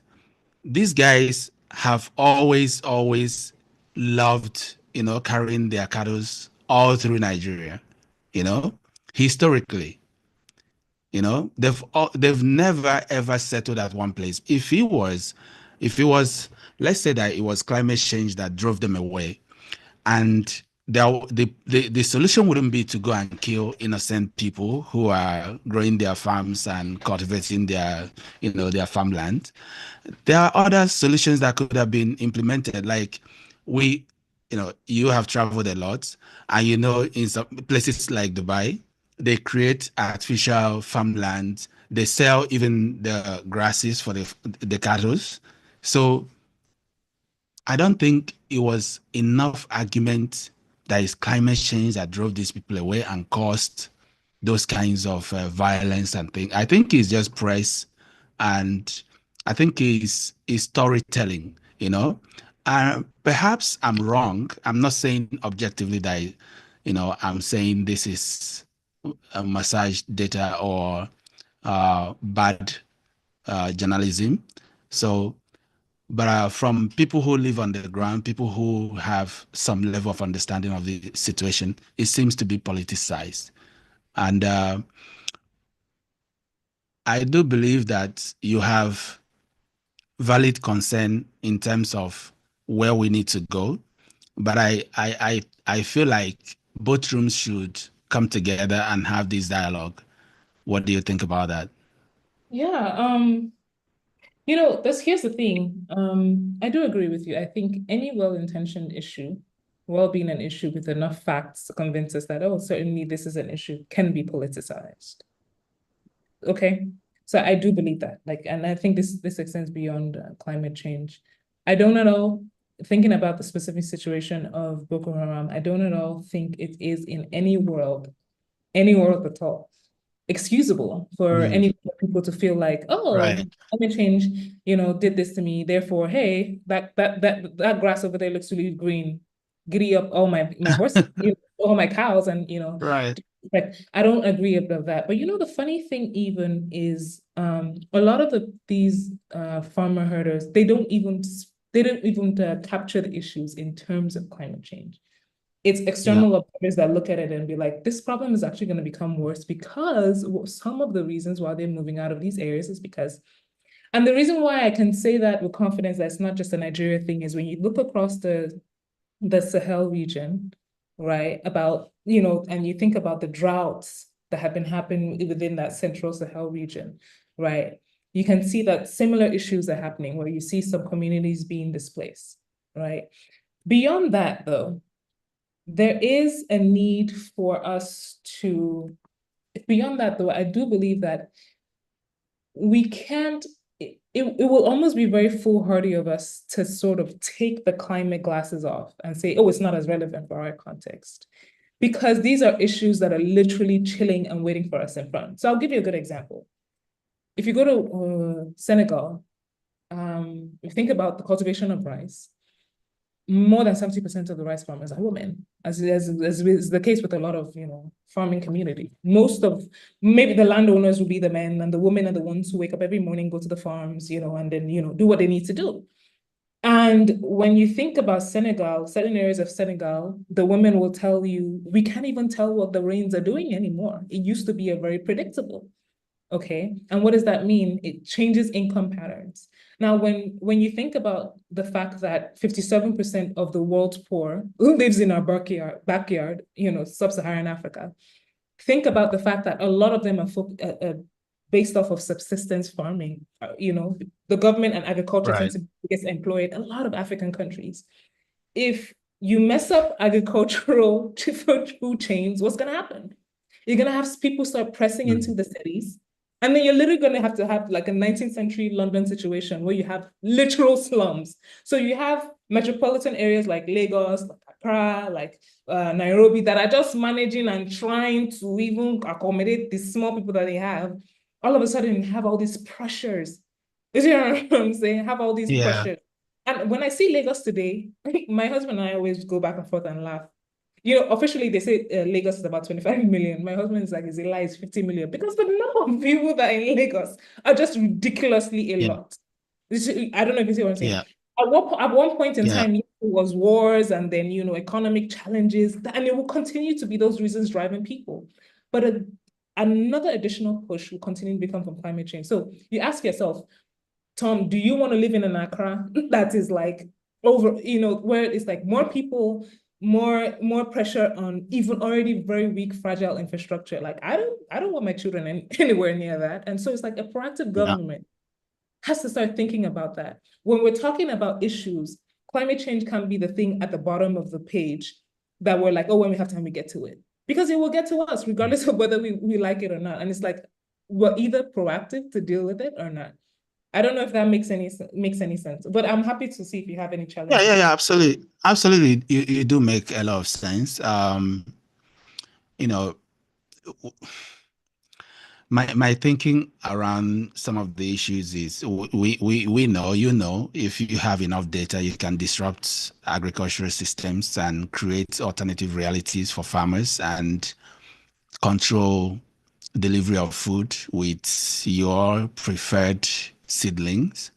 these guys have always loved, carrying their cattle all through Nigeria, historically. They've never ever settled at one place. If it was let's say that it was climate change that drove them away, and the solution wouldn't be to go and kill innocent people who are growing their farms and cultivating their, their farmland. There are other solutions that could have been implemented, like you have traveled a lot, and in some places like Dubai, they create artificial farmland. They sell even the grasses for the cattle. So I don't think it was enough argument that it's climate change that drove these people away and caused those kinds of violence and things. I think it's just press, and I think it's storytelling, Perhaps I'm wrong. I'm not saying objectively that, I'm saying this is a massage data or bad journalism. So, but from people who live on the ground, people who have some level of understanding of the situation, it seems to be politicized. And I do believe that you have valid concern in terms of where we need to go. But I feel like both rooms should come together and have this dialogue. What do you think about that? Yeah, here's the thing. I do agree with you. I think any well-intentioned issue, well-being an issue with enough facts to convince us that, oh, certainly this is an issue, can be politicized. Okay, so I do believe that. And I think this extends beyond climate change. I don't at all, thinking about the specific situation of Boko Haram, I don't at all think it is in any world at all, excusable for any people to feel like, oh, right, climate change, did this to me. Therefore, hey, that grass over there looks really green. Giddy up all my horses, all my cows, and right. Like, I don't agree about that. But the funny thing even is a lot of these farmer herders, they don't even capture the issues in terms of climate change. It's external observers that look at it and be like, this problem is actually going to become worse because some of the reasons why they're moving out of these areas is because, and the reason why I can say that with confidence that it's not just a Nigeria thing is when you look across the Sahel region, right, and you think about the droughts that have been happening within that central Sahel region, right, you can see that similar issues are happening where you see some communities being displaced, right? Beyond that, though, there is a need for us to, beyond that, though, I do believe that we can't, it will almost be very foolhardy of us to sort of take the climate glasses off and say, oh, it's not as relevant for our context. Because these are issues that are literally chilling and waiting for us in front. So I'll give you a good example. If you go to Senegal, you think about the cultivation of rice, more than 70% of the rice farmers are women, as is the case with a lot of, farming community. Most of, maybe the landowners will be the men, and the women are the ones who wake up every morning, go to the farms, and then, do what they need to do. And when you think about Senegal, certain areas of Senegal, the women will tell you, we can't even tell what the rains are doing anymore. It used to be a very predictable. Okay, and what does that mean? It changes income patterns. Now, when you think about the fact that 57% of the world's poor who lives in our backyard, sub-Saharan Africa, think about the fact that a lot of them are based off of subsistence farming. The government and agriculture tend to get employed in a lot of African countries. If you mess up agricultural food chains, what's going to happen? You're going to have people start pressing into the cities. And then you're literally going to have like a 19th century London situation where you have literal slums. So you have metropolitan areas like Lagos, like Accra, like Nairobi that are just managing and trying to even accommodate the small people that they have. All of a sudden you have all these pressures. You know what I'm saying? Have all these pressures. And when I see Lagos today, my husband and I always go back and forth and laugh. Officially they say Lagos is about 25 million. My husband is like, it's a lie, it's 50 million. Because the number of people that are in Lagos are just ridiculously a lot. I don't know if you see what I'm saying. At one point in time, it was wars and then, economic challenges, and it will continue to be those reasons driving people. But another additional push will continue to become from climate change. So you ask yourself, Tom, do you want to live in an Accra that is like over, where it's like more people, more pressure on even already very weak, fragile infrastructure? Like, I don't want my children anywhere near that. And so it's like a proactive government has to start thinking about that. When we're talking about issues, climate change can be the thing at the bottom of the page that we're like, oh, when we have time, we get to it. Because it will get to us, regardless of whether we like it or not. And it's like, we're either proactive to deal with it or not. I don't know if that makes any sense, but I'm happy to see if you have any challenges. Yeah, absolutely. You do make a lot of sense. My thinking around some of the issues is we know, if you have enough data, you can disrupt agricultural systems and create alternative realities for farmers and control delivery of food with your preferred seedlings,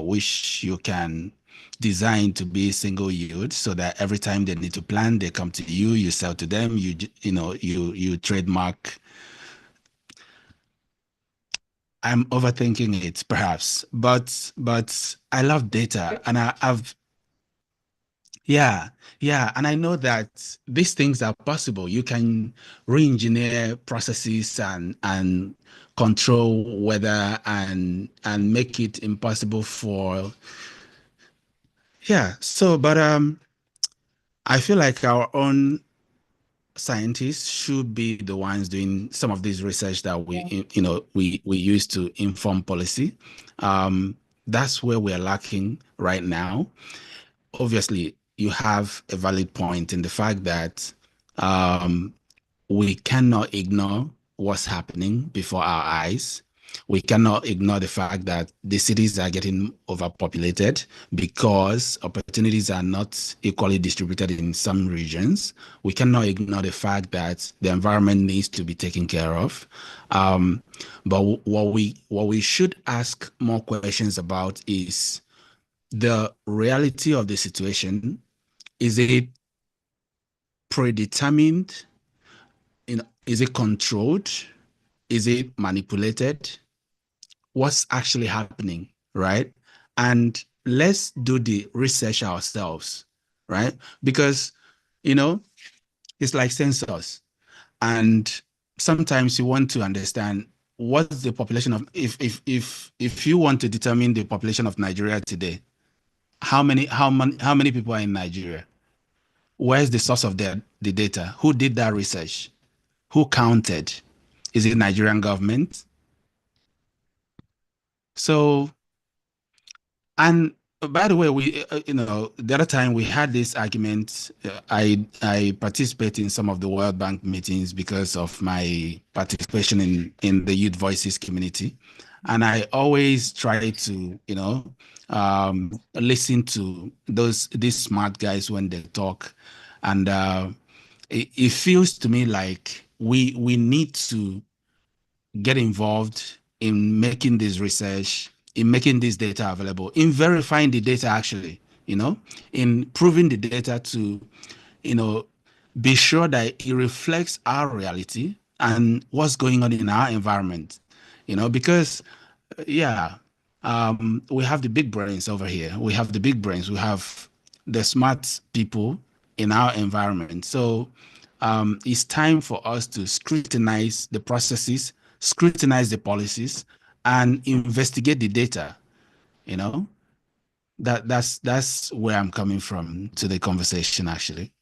which you can design to be single yield, so that every time they need to plant, they come to you, you sell to them, you trademark. I'm overthinking it perhaps, but I love data, and and I know that these things are possible. You can re-engineer processes and control weather and make it impossible for but I feel like our own scientists should be the ones doing some of this research that we use to inform policy. That's where we're lacking right now. Obviously, you have a valid point in the fact that we cannot ignore what's happening before our eyes. We cannot ignore the fact that the cities are getting overpopulated because opportunities are not equally distributed in some regions. We cannot ignore the fact that the environment needs to be taken care of. But what we should ask more questions about is the reality of the situation. Is it predetermined? Is it controlled? Is it manipulated? What's actually happening, right? And let's do the research ourselves, right? Because, it's like census. And sometimes you want to understand what's the population of, if you want to determine the population of Nigeria today, how many people are in Nigeria? Where's the source of the data? Who did that research? Who counted? Is it Nigerian government? So, and by the way, we, the other time we had this argument. I participate in some of the World Bank meetings because of my participation in the Youth Voices community, and I always try to, listen to these smart guys when they talk, and it feels to me like we need to get involved in making this research, in making this data available, in verifying the data actually, in proving the data to, be sure that it reflects our reality and what's going on in our environment, because we have the big brains over here. We have the big brains. We have the smart people in our environment. So it's time for us to scrutinize the processes, scrutinize the policies, and investigate the data. That's where I'm coming from to the conversation, actually.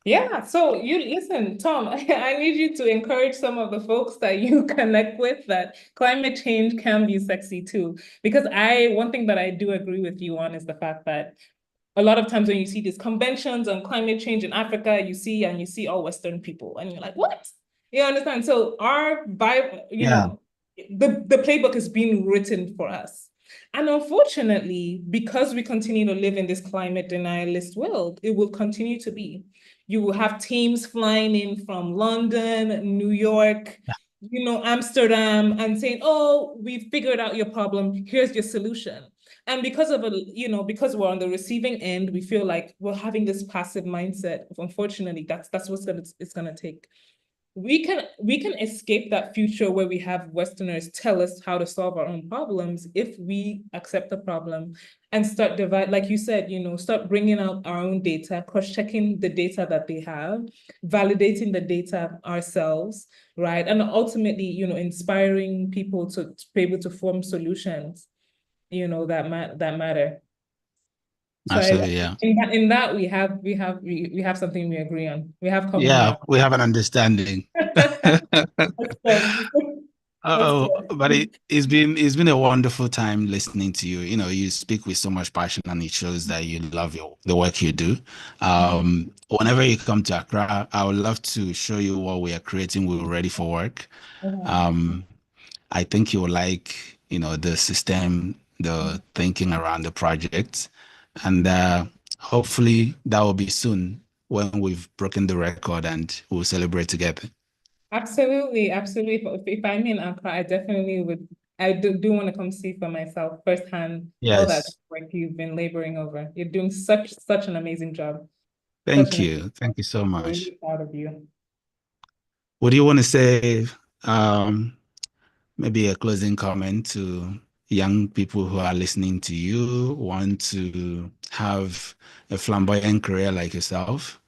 Yeah, so you listen, Tom, I need you to encourage some of the folks that you connect with that climate change can be sexy too. Because one thing that I do agree with you on is the fact that a lot of times when you see these conventions on climate change in Africa, you see all Western people and you're like, what? You understand? So our vibe, the playbook is being written for us. And unfortunately, because we continue to live in this climate denialist world, it will continue to be. You will have teams flying in from London, New York, Amsterdam, and saying, oh, we've figured out your problem. Here's your solution. And because because we're on the receiving end, we feel like we're having this passive mindset. Unfortunately, that's what it's gonna take. we can escape that future where we have Westerners tell us how to solve our own problems if we accept the problem and start like you said, start bringing out our own data, cross-checking the data that they have, validating the data ourselves, right? And ultimately, inspiring people to be able to form solutions, that matter. So Absolutely, yeah. In that we have something we agree on. We have common ground. We have an understanding. But it's been a wonderful time listening to you. You speak with so much passion, and it shows that you love the work you do. Whenever you come to Accra, I would love to show you what we are creating with Ready for Work. I think you will like, the system, the thinking around the project, and hopefully that will be soon when we've broken the record and we'll celebrate together. Absolutely. If I'm in Accra, I definitely would. I do want to come see for myself firsthand. Yes. All that work you've been laboring over. You're doing such an amazing job. Thank you. Thank you so much. I'm really proud of you. What do you want to say? Maybe a closing comment to young people who are listening to you, want to have a flamboyant career like yourself?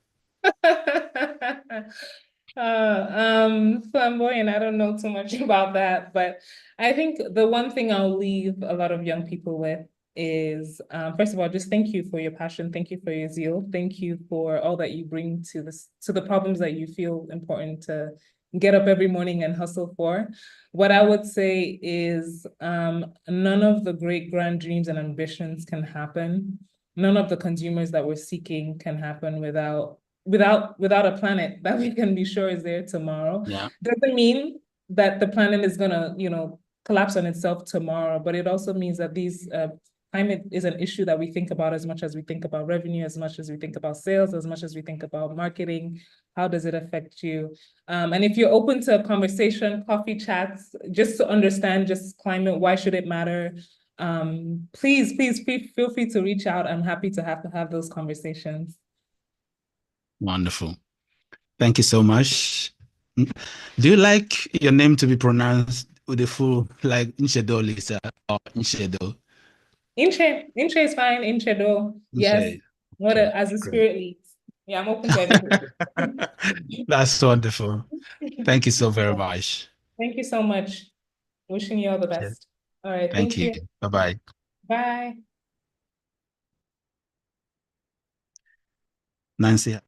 Flamboyant, I don't know too much about that, but I think the one thing I'll leave a lot of young people with is, first of all, just thank you for your passion. Thank you for your zeal. Thank you for all that you bring to the problems that you feel important to get up every morning and hustle for. What I would say is, none of the great grand dreams and ambitions can happen. None of the consumers that we're seeking can happen without a planet that we can be sure is there tomorrow. Yeah. Doesn't mean that the planet is gonna, collapse on itself tomorrow, but it also means that climate is an issue that we think about as much as we think about revenue, as much as we think about sales, as much as we think about marketing. How does it affect you? And if you're open to a conversation, coffee chats, just to understand just climate, why should it matter? Please feel free to reach out. I'm happy to have those conversations. Wonderful. Thank you so much. Do you like your name to be pronounced with the full, like Nchedo Lisa or Nchedo? Inche is fine. Inchedo. Yes. As the spirit leads. Yeah, I'm open to anything. That's wonderful. Thank you so very much. Thank you so much. Wishing you all the best. All right. Thank you. Bye-bye. Bye. Nancy.